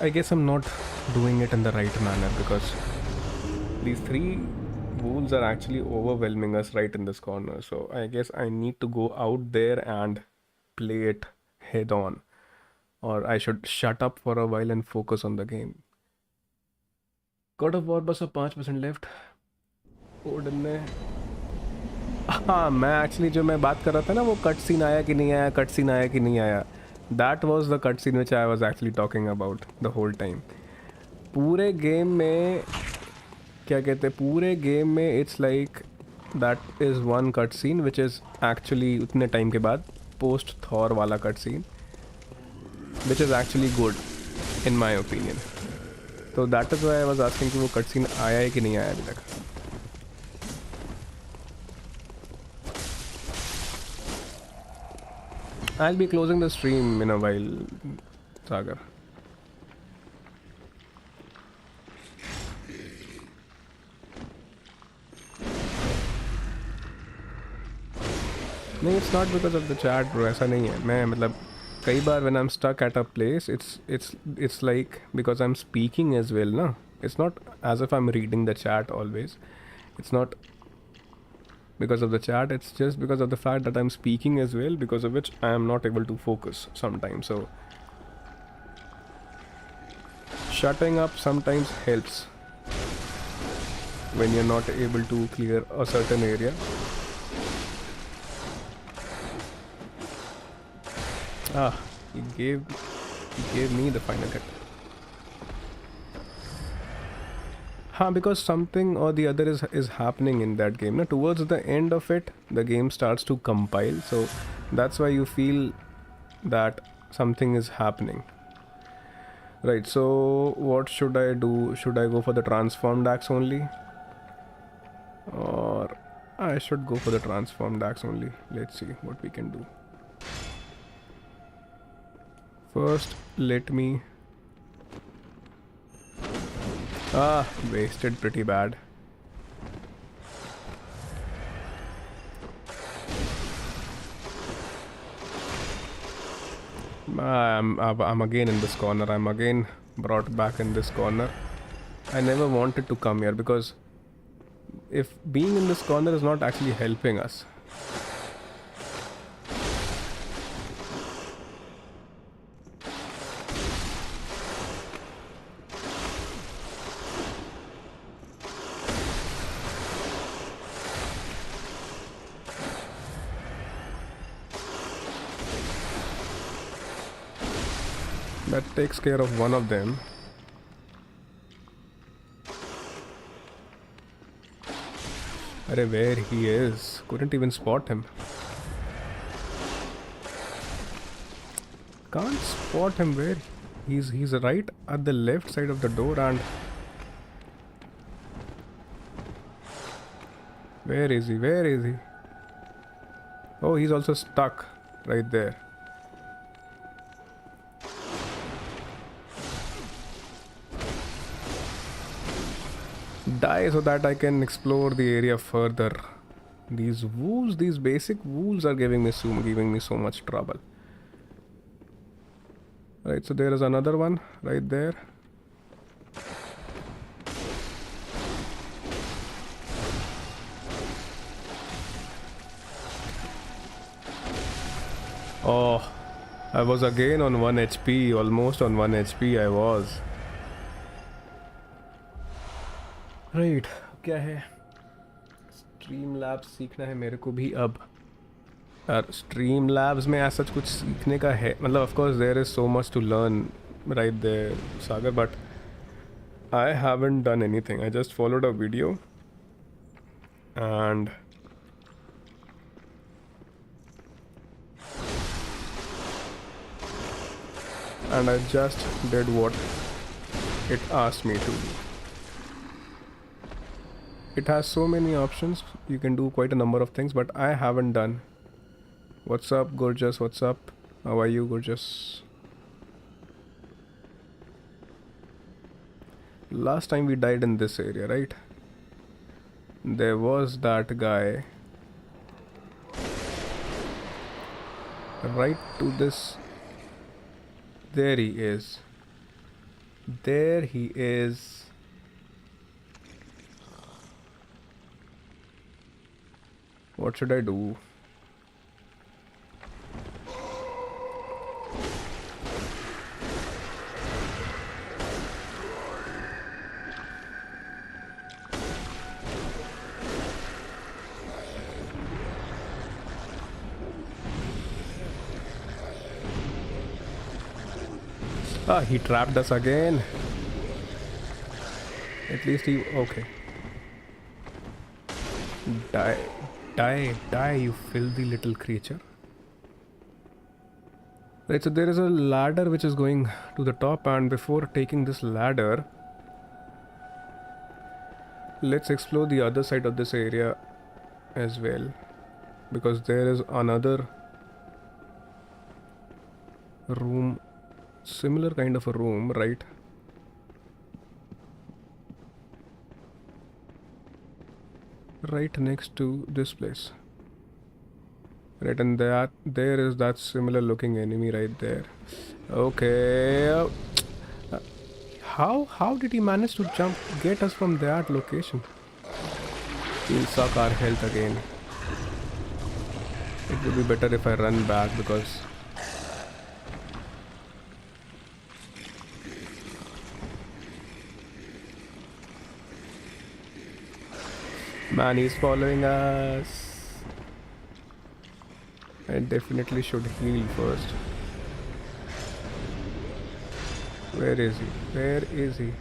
[SPEAKER 1] I guess I'm not doing it in the right manner, because these 3 wolves are actually overwhelming us right in this corner. So I guess I need to go out there and play it head on, or I should shut up for a while and focus on the game. God of War बस अब 5% left. Odin ने हाँ, मैं actually जो मैं बात कर रहा था ना, वो कट सीन आया कि नहीं आया, कट सीन आया कि नहीं आया, that was the cut scene which I was actually talking about the whole time. पूरे गेम में क्या कहते हैं, पूरे गेम में it's like that is one cut scene which is actually उतने टाइम के बाद पोस्ट थॉर वाला cut scene which is actually good in my opinion. तो that is why I was asking कि वो कट सीन आया है कि नहीं आया अभी तक. I'll be closing the stream in a while, Sagar. नहीं, it's not because of the chat, bro. ऐसा नहीं है. मैं मतलब कई बार when I'm stuck at a place, it's like because I'm speaking as well, ना. It's not as if I'm reading the chat always. It's not because of the chat. It's just because of the fact that I'm speaking as well, because of which I am not able to focus sometimes. So shutting up sometimes helps when you're not able to clear a certain area. Ah, he gave me the final hit. Because something or the other is happening in that game. Now, towards the end of it, the game starts to compile, so that's why you feel that something is happening. Right, so what should I do? Should I go for the transformed axe only? Or I should go for the transformed axe only. Let's see what we can do. First, let me... wasted pretty bad. I'm again in this corner. I'm again brought back in this corner. I never wanted to come here because if being in this corner is not actually helping us. That takes care of one of them. Arey, where he is? Couldn't even spot him. Can't spot him where he's right at the left side of the door. And where is he? Where is he? Oh, he's also stuck right there. Die so that I can explore the area further. These wolves, these basic wolves are giving me so much trouble. Right, so there is another one right there. Oh, I was again on 1 HP, almost on 1 HP I was. Right क्या है stream labs सीखना है मेरे को भी अब यार stream labs में ऐसा कुछ सीखने का है मतलब of course there is so much to learn right there Sagar but I haven't done anything I just followed a video and I just did what it asked me to do. It has so many options. You can do quite a number of things, but I haven't done. What's up, gorgeous? What's up? How are you, gorgeous? Last time we died in this area, right? There was that guy right to this. There he is. There he is. What should I do? Ah, he trapped us again. At least he... Okay. Die. Die, die, you filthy little creature. Right, so there is a ladder which is going to the top, and before taking this ladder, let's explore the other side of this area as well, because there is another room, similar kind of a room, right? Right next to this place. Right, and there is that similar looking enemy right there. Okay. How did he manage to get us from that location? He'll suck our health again. It would be better if I run back because man, he's following us. I definitely should heal first. Where is he? Where is he?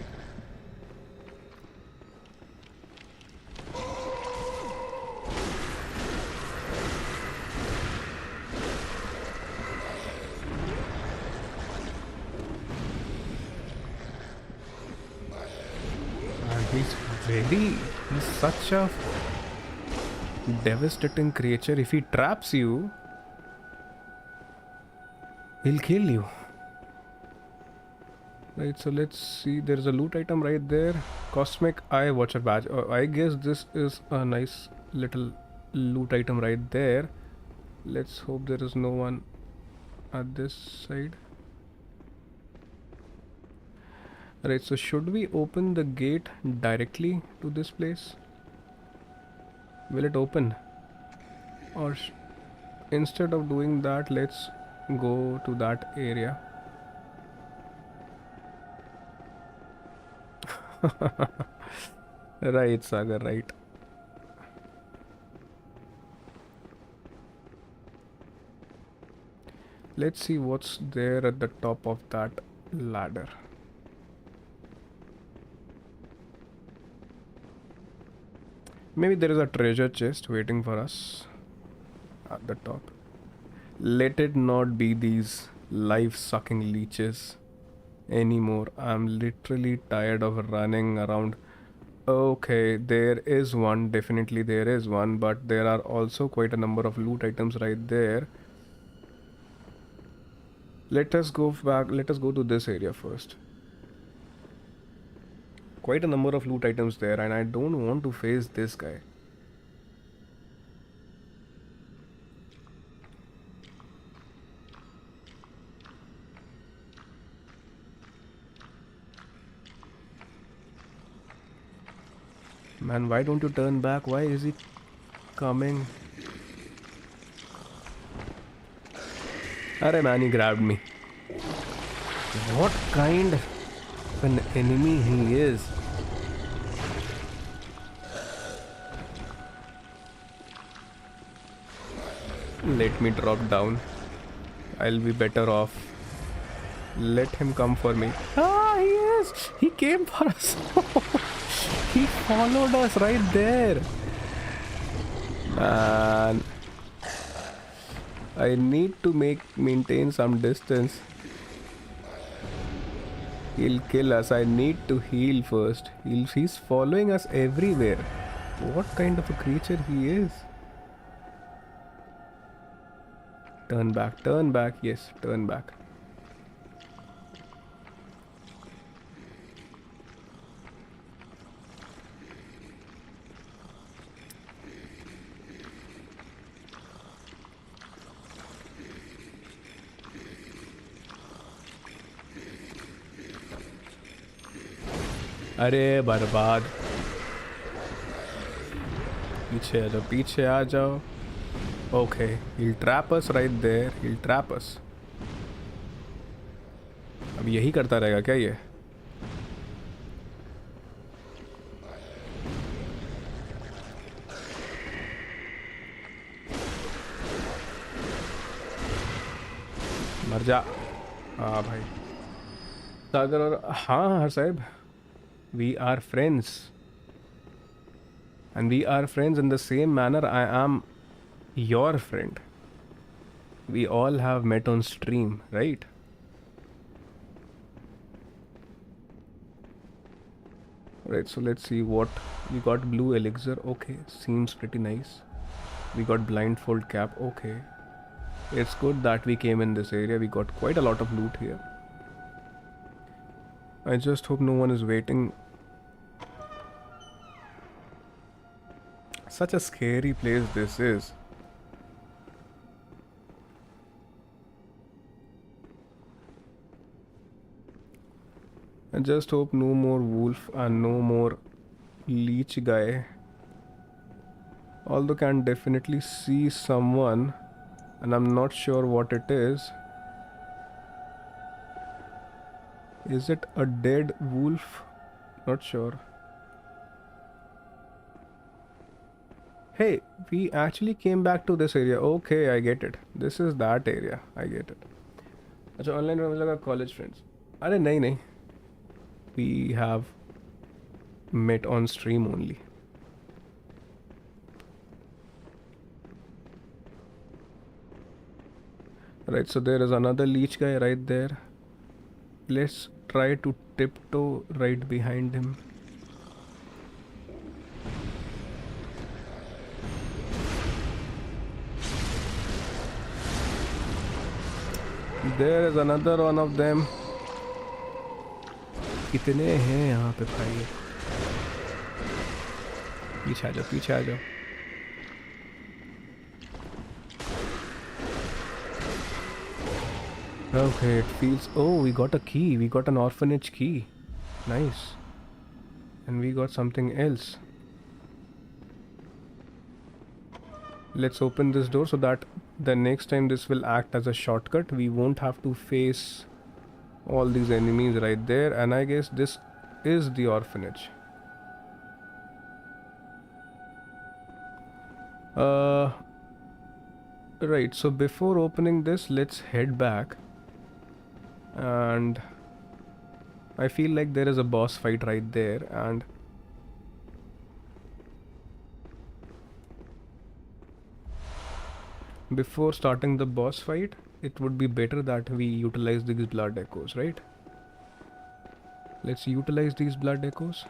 [SPEAKER 1] He's such a devastating creature. If he traps you, he'll kill you. Right, so let's see. There's a loot item right there. Cosmic Eye Watcher badge. I guess this is a nice little loot item right there. Let's hope there is no one at this side. Right, so should we open the gate directly to this place? Will it open? Or instead of doing that, let's go to that area. Right, Sagar, right. Let's see what's there at the top of that ladder. Maybe there is a treasure chest waiting for us at the top. Let it not be these life-sucking leeches anymore. I'm literally tired of running around. Okay, there is one. Definitely there is one, but there are also quite a number of loot items right there. Let us go back. Let us go to this area first. Quite a number of loot items there, and I don't want to face this guy. Man, why don't you turn back? Why is he coming? Arey man, he grabbed me. What kind of an enemy he is? Let me drop down. I'll be better off. Let him come for me. Ah, he is! He came for us! He followed us right there. Man, I need to maintain some distance. He'll kill us. I need to heal first. He's following us everywhere. What kind of a creature he is? Turn back, turn back. Yes, turn back. अरे बर्बाद पीछे आ जाओ पीछे आ जाओ Okay, he'll trap us right there. He'll trap us. अब यही करता रहेगा क्या ये? मर जा। हाँ भाई। सागर और हाँ हर साहब। We are friends. And we are friends in the same manner I am your friend. We all have met on stream, right? Right, so let's see what we got. Blue elixir, okay, seems pretty nice. We got blindfold cap, okay. It's good that we came in this area. We got quite a lot of loot here. I just hope no one is waiting. Such a scary place this is. I just hope no more wolf and no more leech guy. Although can definitely see someone and I'm not sure what it is. Is it a dead wolf? Not sure. Hey, we actually came back to this area. Okay, I get it. This is that area. I get it. अच्छा online में मतलब college friends. अरे नहीं नहीं. We have met on stream only. Right, so there is another leech guy right there. Let's try to tiptoe right behind him. There is another one of them. कितने हैं यहाँ पे भाई? पीछे आ जाओ, पीछे आ जाओ. Okay, it feels... Oh, we got a key. We got an orphanage key. Nice. And we got something else. Let's open this door so that the next time this will act as a shortcut. We won't have to face all these enemies right there. And I guess this is the orphanage. Right, so before opening this, let's head back. And I feel like there is a boss fight right there, and before starting the boss fight, it would be better that we utilize these blood echoes, right? Let's utilize these blood echoes.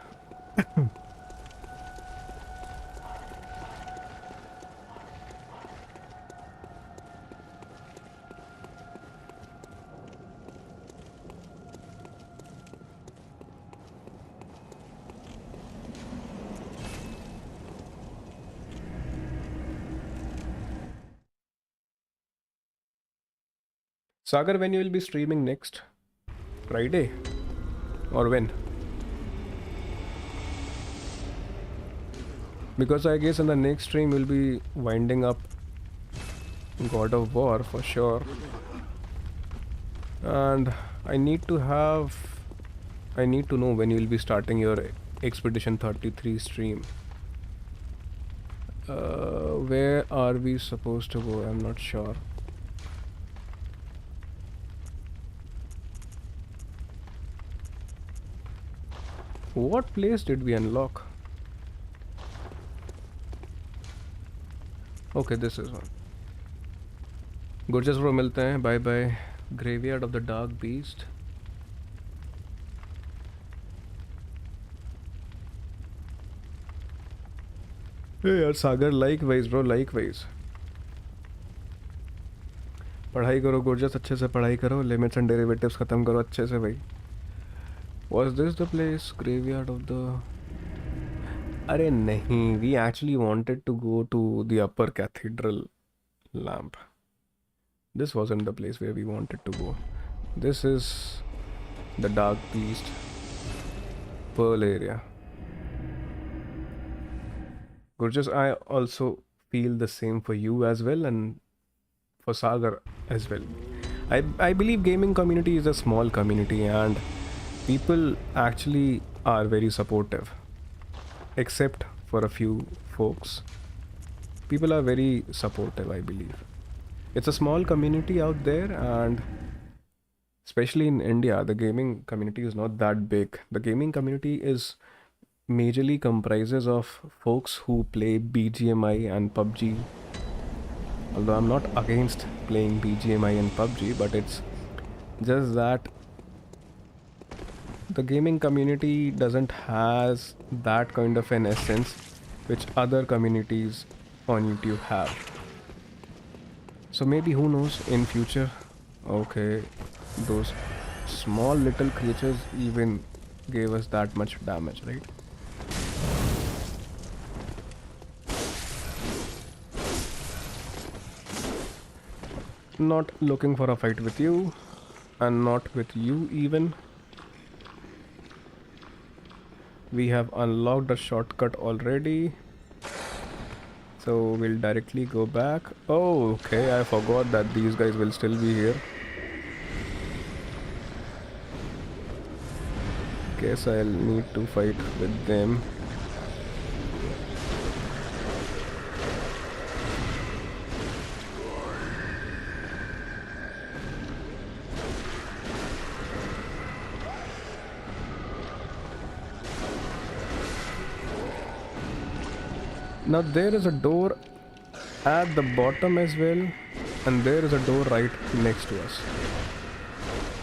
[SPEAKER 1] Sagar, when you will be streaming next? Friday? Or when? Because I guess in the next stream we'll be winding up God of War for sure. And I need to know when you will be starting your Expedition 33 stream. Where are we supposed to go? I'm not sure. What place did we unlock? Okay, this is one. Gorgeous bro, मिलते हैं. Bye bye. Graveyard of the Dark Beast. Hey यार सागर, likewise bro, likewise. पढ़ाई करो Gorges, अच्छे से पढ़ाई करो. Limits and derivatives खत्म करो अच्छे से भाई. Was this the place? Graveyard of the... अरे नहीं, we actually wanted to go to the upper cathedral lamp. This wasn't the place where we wanted to go. This is the Dark Beast Pearl area. Gorgeous, I also feel the same for you as well, and for Sagar as well. I believe gaming community is a small community and people actually are very supportive, except for a few folks. People are very supportive, I believe. It's a small community out there, and especially in India, the gaming community is not that big. The gaming community is majorly comprises of folks who play BGMI and PUBG. Although I'm not against playing BGMI and PUBG, but it's just that the gaming community doesn't has that kind of an essence which other communities on YouTube have. So maybe, who knows, in future. Okay, those small little creatures even gave us that much damage, right? Not looking for a fight with you, and not with you even. We have unlocked a shortcut already, so we'll directly go back. Oh, okay, I forgot that these guys will still be here. Guess I'll need to fight with them. Now there is a door at the bottom as well, and there is a door right next to us.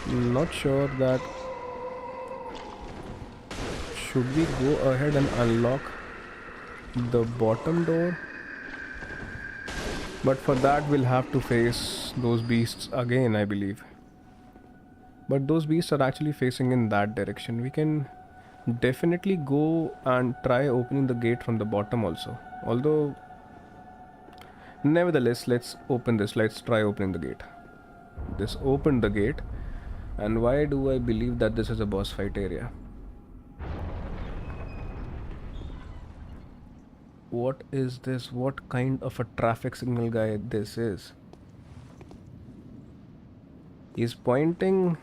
[SPEAKER 1] Not sure that should we go ahead and unlock the bottom door, but for that we'll have to face those beasts again, I believe. But those beasts are actually facing in that direction. We can definitely go and try opening the gate from the bottom also. Although, nevertheless, let's open this. Let's try opening the gate. This opened the gate. And why do I believe that this is a boss fight area? What is this? What kind of a traffic signal guy this is? He's pointing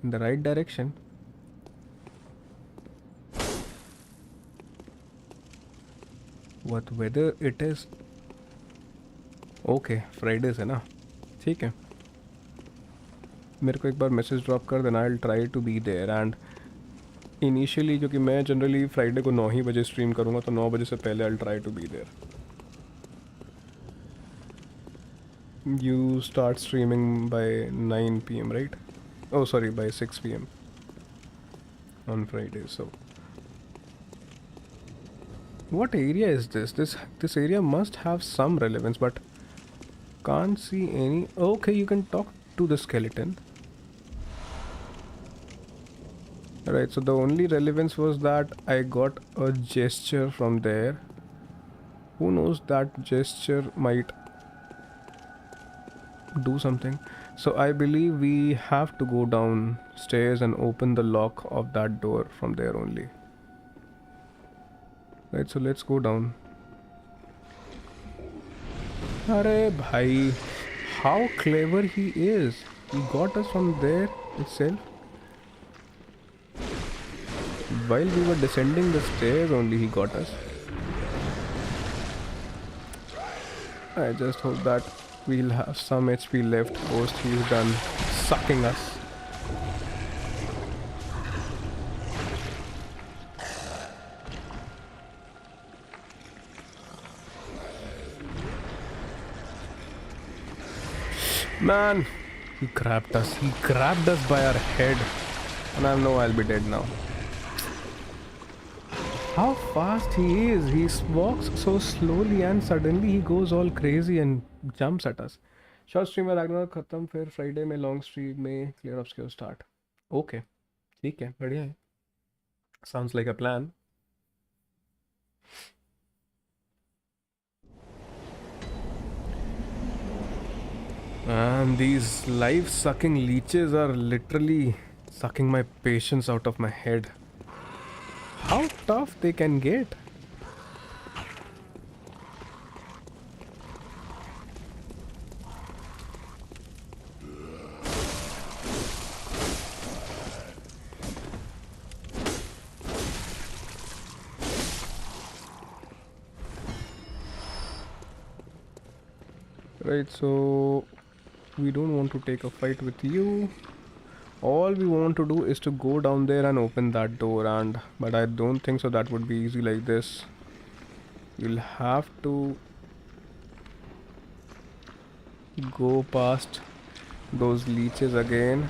[SPEAKER 1] in the right direction. What weather it is? Okay, Fridays है ना, ठीक है. मेरे को एक बार message drop कर देना. I'll try to be there. And initially, क्योंकि मैं जनरली फ्राइडे को 9 ही बजे स्ट्रीम करूँगा, तो 9 बजे से पहले I'll try to be there. You start streaming by 9 PM, right? Oh, sorry, by 6 PM on Friday. So what area is this? This area must have some relevance, but can't see any. Okay, you can talk to the skeleton. Right, so the only relevance was that I got a gesture from there. Who knows, that gesture might do something. So I believe we have to go downstairs and open the lock of that door from there only. Right, so let's go down. Arey bhai, how clever he is. He got us from there itself. While we were descending the stairs only, he got us. I just hope that we'll have some HP left post he's done sucking us. Man, he grabbed us. He grabbed us by our head. And I know I'll be dead now. How fast he is. He walks so slowly and suddenly he goes all crazy and jumps at us. Short stream में Ragnarok खत्म, फिर Friday में long stream में clear obscure start. Okay, ठीक है, बढ़िया है. Sounds like a plan. And these life-sucking leeches are literally sucking my patience out of my head. How tough they can get. Right, so we don't want to take a fight with you. All we want to do is to go down there and open that door, but I don't think so that would be easy like this. We'll have to go past those leeches again,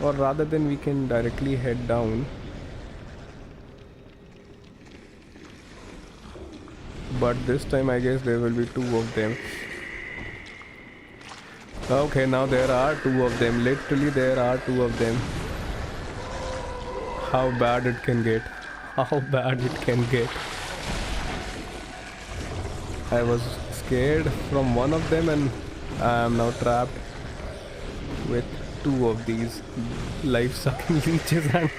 [SPEAKER 1] or rather than we can directly head down. But this time I guess there will be two of them. Okay, now there are two of them. Literally, there are two of them. How bad it can get. How bad it can get. I was scared from one of them and I am now trapped with two of these life-sucking leeches and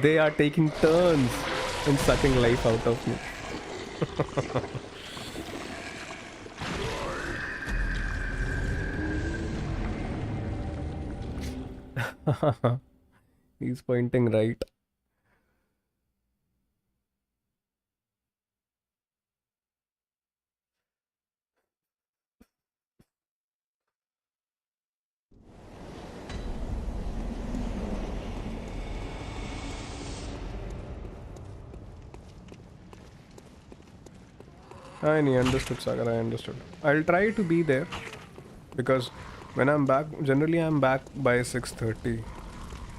[SPEAKER 1] they are taking turns in sucking life out of me. He's pointing right. I understood, Sagar. I understood. I'll try to be there because when I'm back, generally I'm back by 6:30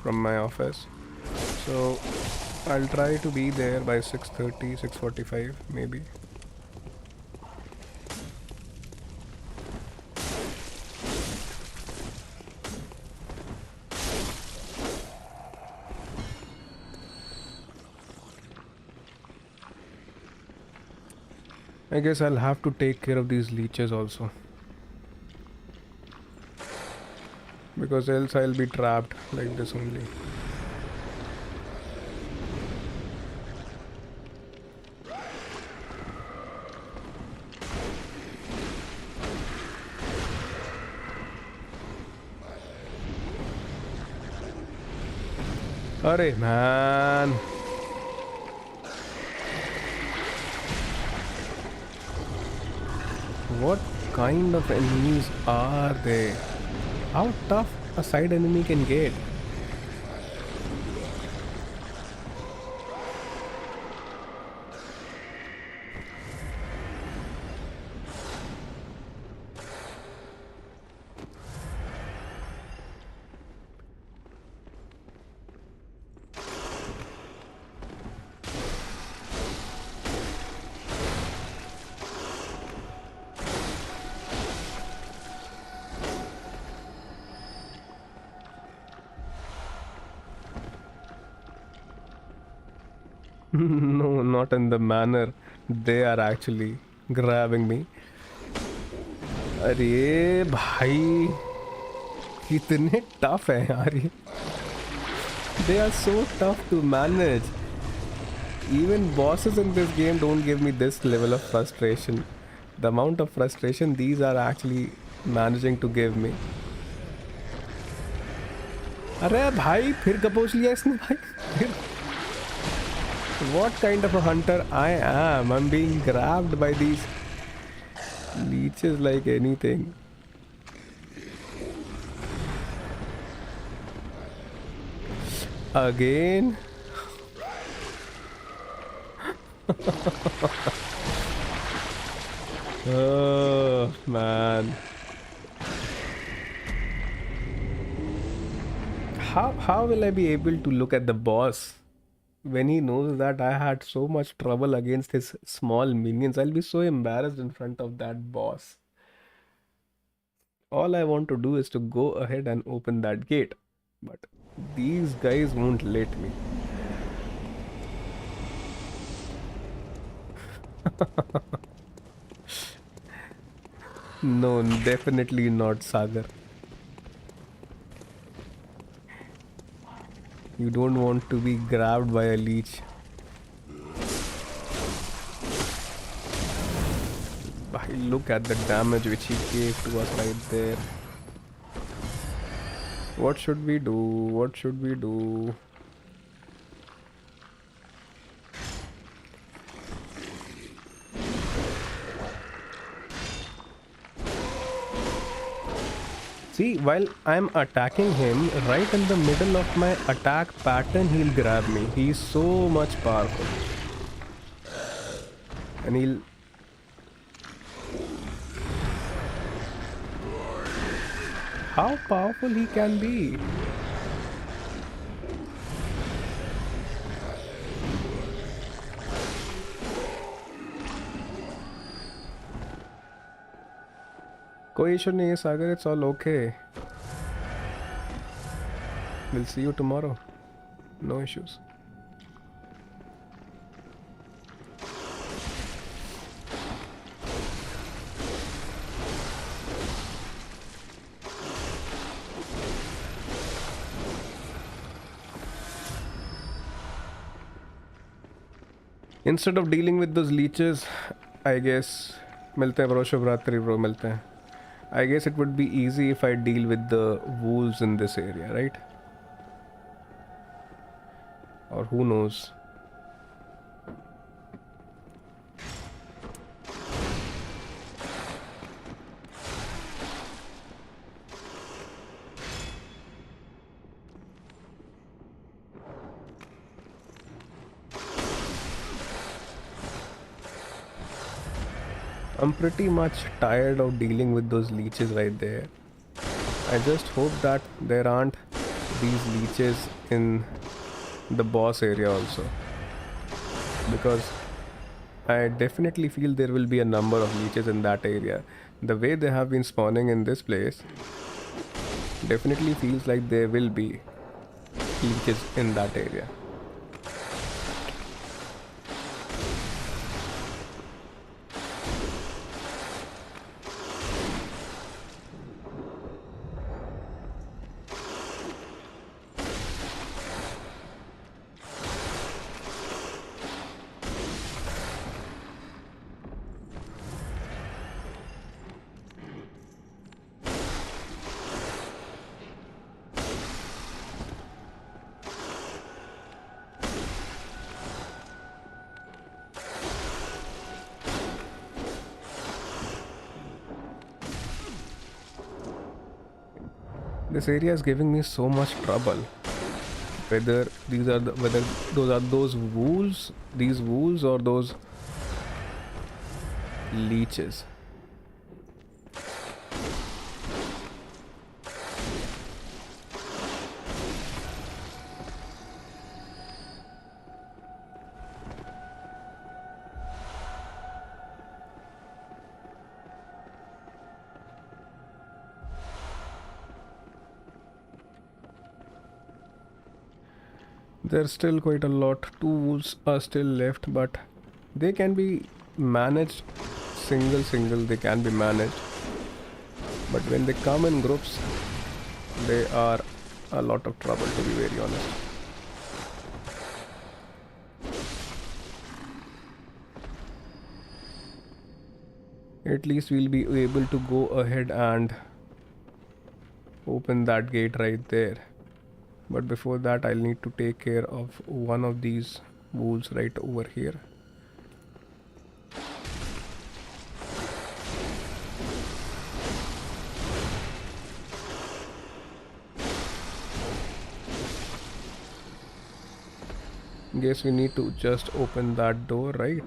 [SPEAKER 1] from my office. So I'll try to be there by 6:30, 6:45 maybe. I guess I'll have to take care of these leeches also. Because else I'll be trapped like this only. Arey man. What kind of enemies are they? How tough a side enemy can get? No, not in the manner they are actually grabbing me. अरे भाई कितने tough है यार ये. They are so tough to manage. Even bosses in this game don't give me this level of frustration. The amount of frustration these are actually managing to give me. अरे भाई फिर कपोच लिया इसने भाई फिर. What kind of a hunter I am? I'm being grabbed by these leeches like anything. Again? Oh man. How will I be able to look at the boss when he knows that I had so much trouble against his small minions? I'll be so embarrassed in front of that boss. All I want to do is to go ahead and open that gate. But these guys won't let me. No, definitely not, Sagar. You don't want to be grabbed by a leech. Look at the damage which he gave to us right there. What should we do? What should we do? See, while I'm attacking him, right in the middle of my attack pattern, he'll grab me. He's so much powerful. And he'll... How powerful he can be. कोई issue नहीं है सागर, it's all okay. We'll see you tomorrow. No issues. Instead of dealing with those leeches, I guess मिलते हैं bro, Shivratri bro, मिलते हैं. I guess it would be easy if I deal with the wolves in this area, right? Or who knows? I'm pretty much tired of dealing with those leeches right there. I just hope that there aren't these leeches in the boss area also, because I definitely feel there will be a number of leeches in that area. The way they have been spawning in this place definitely feels like there will be leeches in that area. This area is giving me so much trouble. Whether those are those wolves, these wolves, or those leeches. There's still quite a lot. 2 wolves are still left, but they can be managed single, they can be managed. But when they come in groups, they are a lot of trouble, to be very honest. At least we'll be able to go ahead and open that gate right there. But before that, I'll need to take care of one of these wolves right over here. Guess we need to just open that door, right?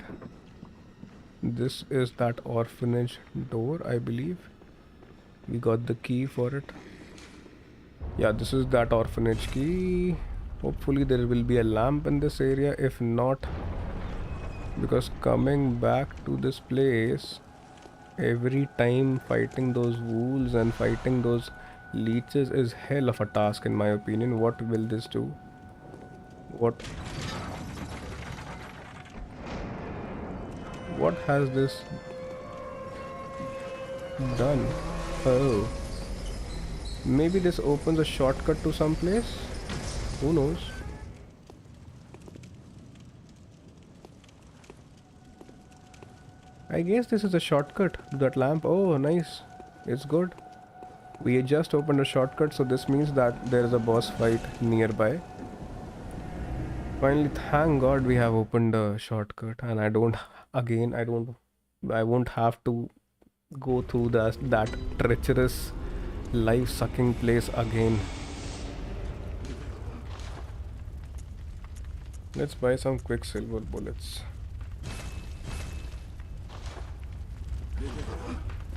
[SPEAKER 1] This is that orphanage door, I believe. We got the key for it. Yeah, this is that orphanage key. Hopefully there will be a lamp in this area. If not, because coming back to this place every time fighting those wolves and fighting those leeches is hell of a task, in my opinion. What will this do? What has this done? Oh, maybe this opens a shortcut to some place. Who knows? I guess this is a shortcut to that lamp. Oh, nice. It's good. We just opened a shortcut, so this means that there is a boss fight nearby. Finally, thank God we have opened a shortcut, and I won't have to go through that treacherous life-sucking place again. Let's buy some quicksilver bullets.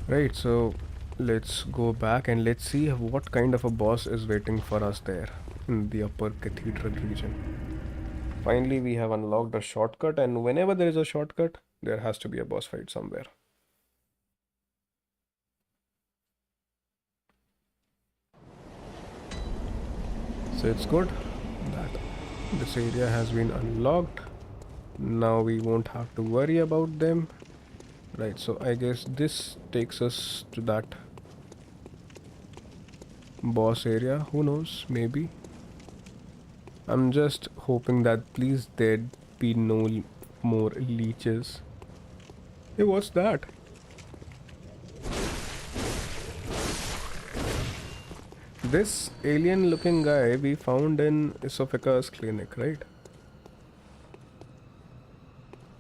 [SPEAKER 1] Right, so let's go back and let's see what kind of a boss is waiting for us there in the upper cathedral region. Finally, we have unlocked a shortcut, and whenever there is a shortcut, there has to be a boss fight somewhere. So it's good that this area has been unlocked. Now we won't have to worry about them. Right, so I guess this takes us to that boss area. Who knows? Maybe. I'm just hoping that please there be no more leeches. Hey, what's that? This alien looking guy we found in Esophagus Clinic, right?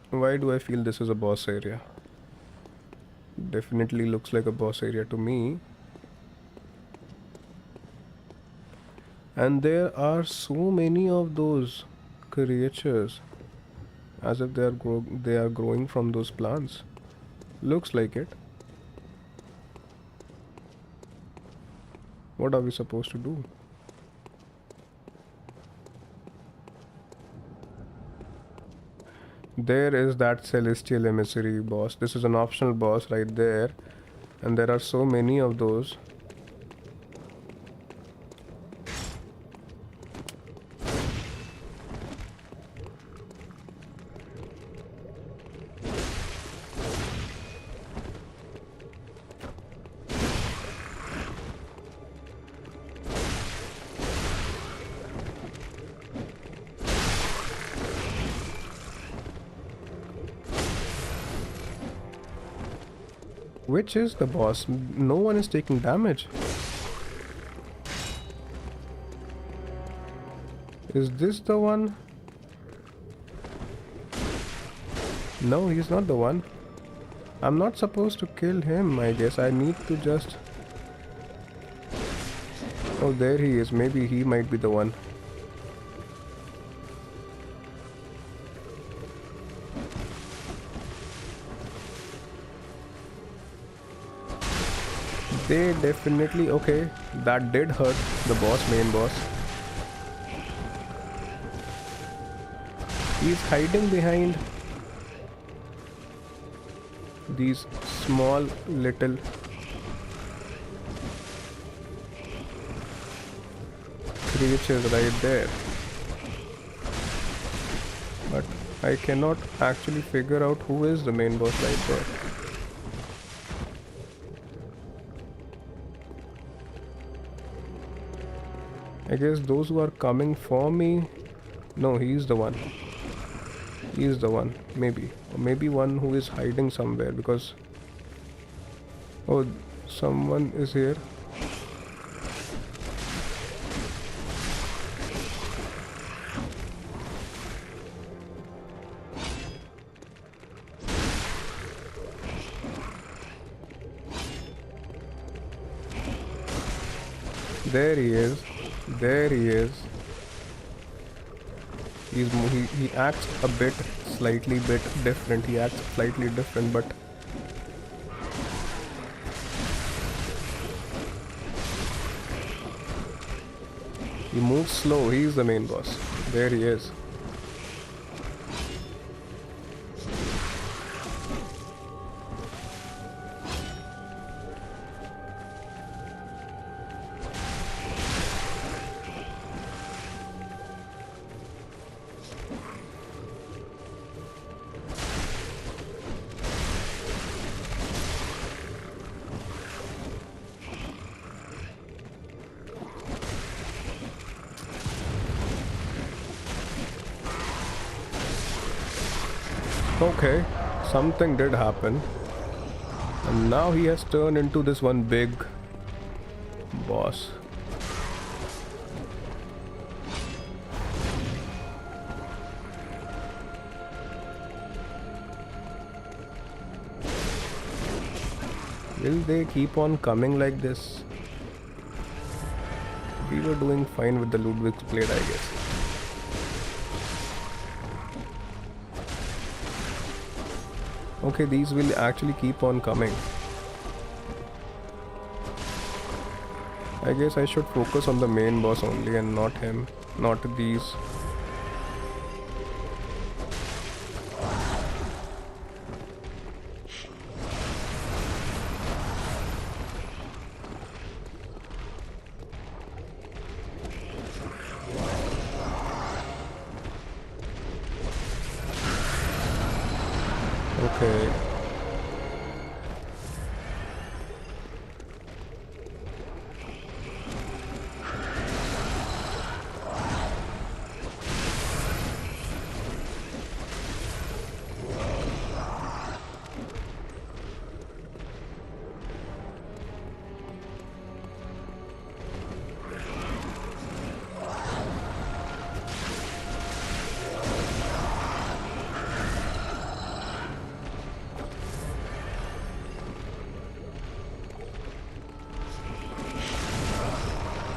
[SPEAKER 1] Why do I feel this is a boss area? Definitely looks like a boss area to me. And there are so many of those creatures, as if they are growing from those plants. Looks like it. What are we supposed to do? There is that celestial emissary boss. This is an optional boss right there, and there are so many of those. Which is the boss? No one is taking damage. Is this the one? No, he's not the one. I'm not supposed to kill him, I guess. I need to just... Oh, there he is. Maybe he might be the one. They definitely... Okay, that did hurt the boss, main boss. He's hiding behind these small little creatures right there. But I cannot actually figure out who is the main boss right there. I guess those who are coming for me... No, he's the one. He's the one, maybe. Or maybe one who is hiding somewhere because... Oh, someone is here. There he is. There he is. He acts a bit, slightly bit different. He acts slightly different, but he moves slow. He's the main boss. There he is. Okay, something did happen. And now he has turned into this one big boss. Will they keep on coming like this? We were doing fine with the Ludwig's blade, I guess. Okay, these will actually keep on coming. I guess I should focus on the main boss only and not him, not these. Okay.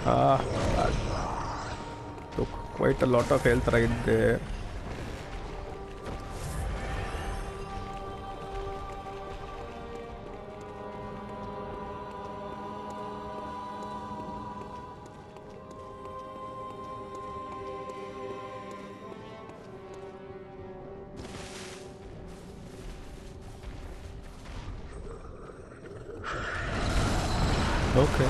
[SPEAKER 1] That took quite a lot of health right there. Okay.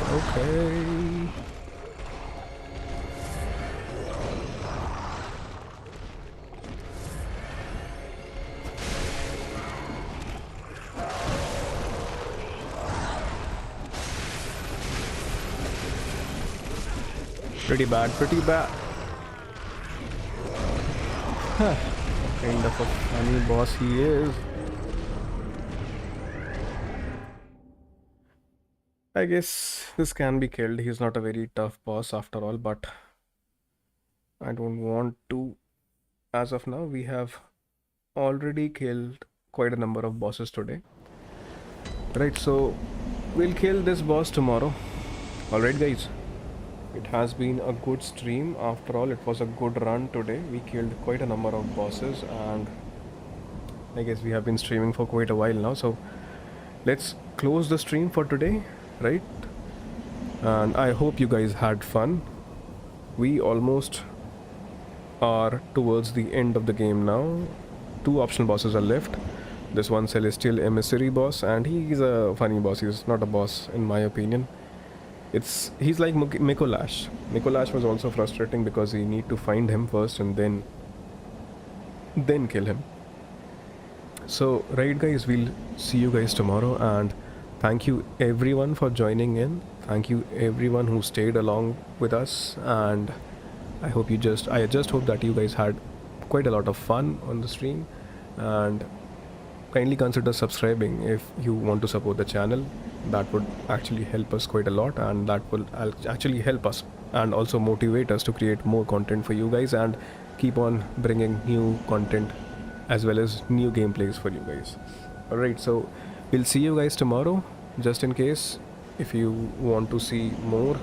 [SPEAKER 1] Pretty bad. Kind of a funny boss he is. I guess this can be killed. He's not a very tough boss after all, but I don't want to. As of now, we have already killed quite a number of bosses today. Right, so we'll kill this boss tomorrow. Alright guys, it has been a good stream. After all, it was a good run today. We killed quite a number of bosses, and I guess we have been streaming for quite a while now, so let's close the stream for today, right? And I hope you guys had fun. We almost are towards the end of the game now. 2 optional bosses are left. This one Celestial Emissary boss, and he's a funny boss. He's not a boss in my opinion. He's like Mikolash. Mikolash was also frustrating because you need to find him first and then kill him. So right guys, we'll see you guys tomorrow, and thank you everyone for joining in. Thank you everyone who stayed along with us, and I just hope that you guys had quite a lot of fun on the stream, and kindly consider subscribing if you want to support the channel. That would actually help us quite a lot, and that will actually help us and also motivate us to create more content for you guys and keep on bringing new content as well as new gameplays for you guys. Alright, so we'll see you guys tomorrow. Just in case, if you want to see more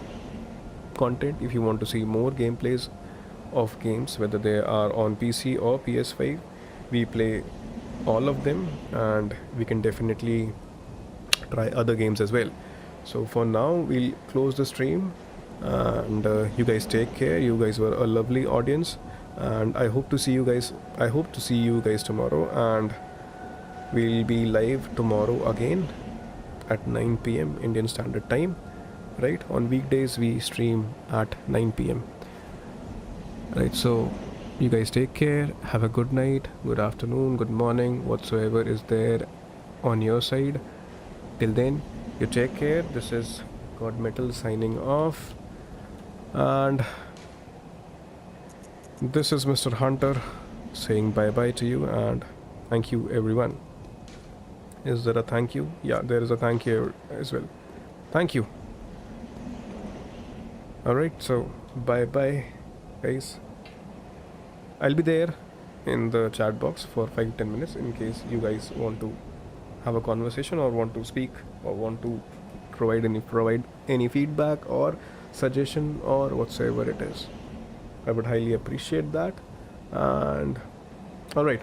[SPEAKER 1] content, if you want to see more gameplays of games, whether they are on PC or PS5, we play all of them, and we can definitely try other games as well. So for now, we'll close the stream, and you guys take care. You guys were a lovely audience, and I hope to see you guys tomorrow, and we'll be live tomorrow again at 9 p.m. Indian Standard Time. Right, on weekdays we stream at 9 p.m. Right, so you guys take care. Have a good night, good afternoon, good morning, whatsoever is there on your side. Till then, you take care. This is GodMetal signing off, and this is Mr. Hunter saying bye bye to you, and thank you everyone. Is there a thank you? Yeah, there is a thank you as well. Thank you. Alright, so bye bye guys. I'll be there in the chat box for 5-10 minutes in case you guys want to have a conversation or want to speak or want to provide any feedback or suggestion or whatsoever it is. I would highly appreciate that. And alright,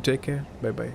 [SPEAKER 1] take care. Bye bye.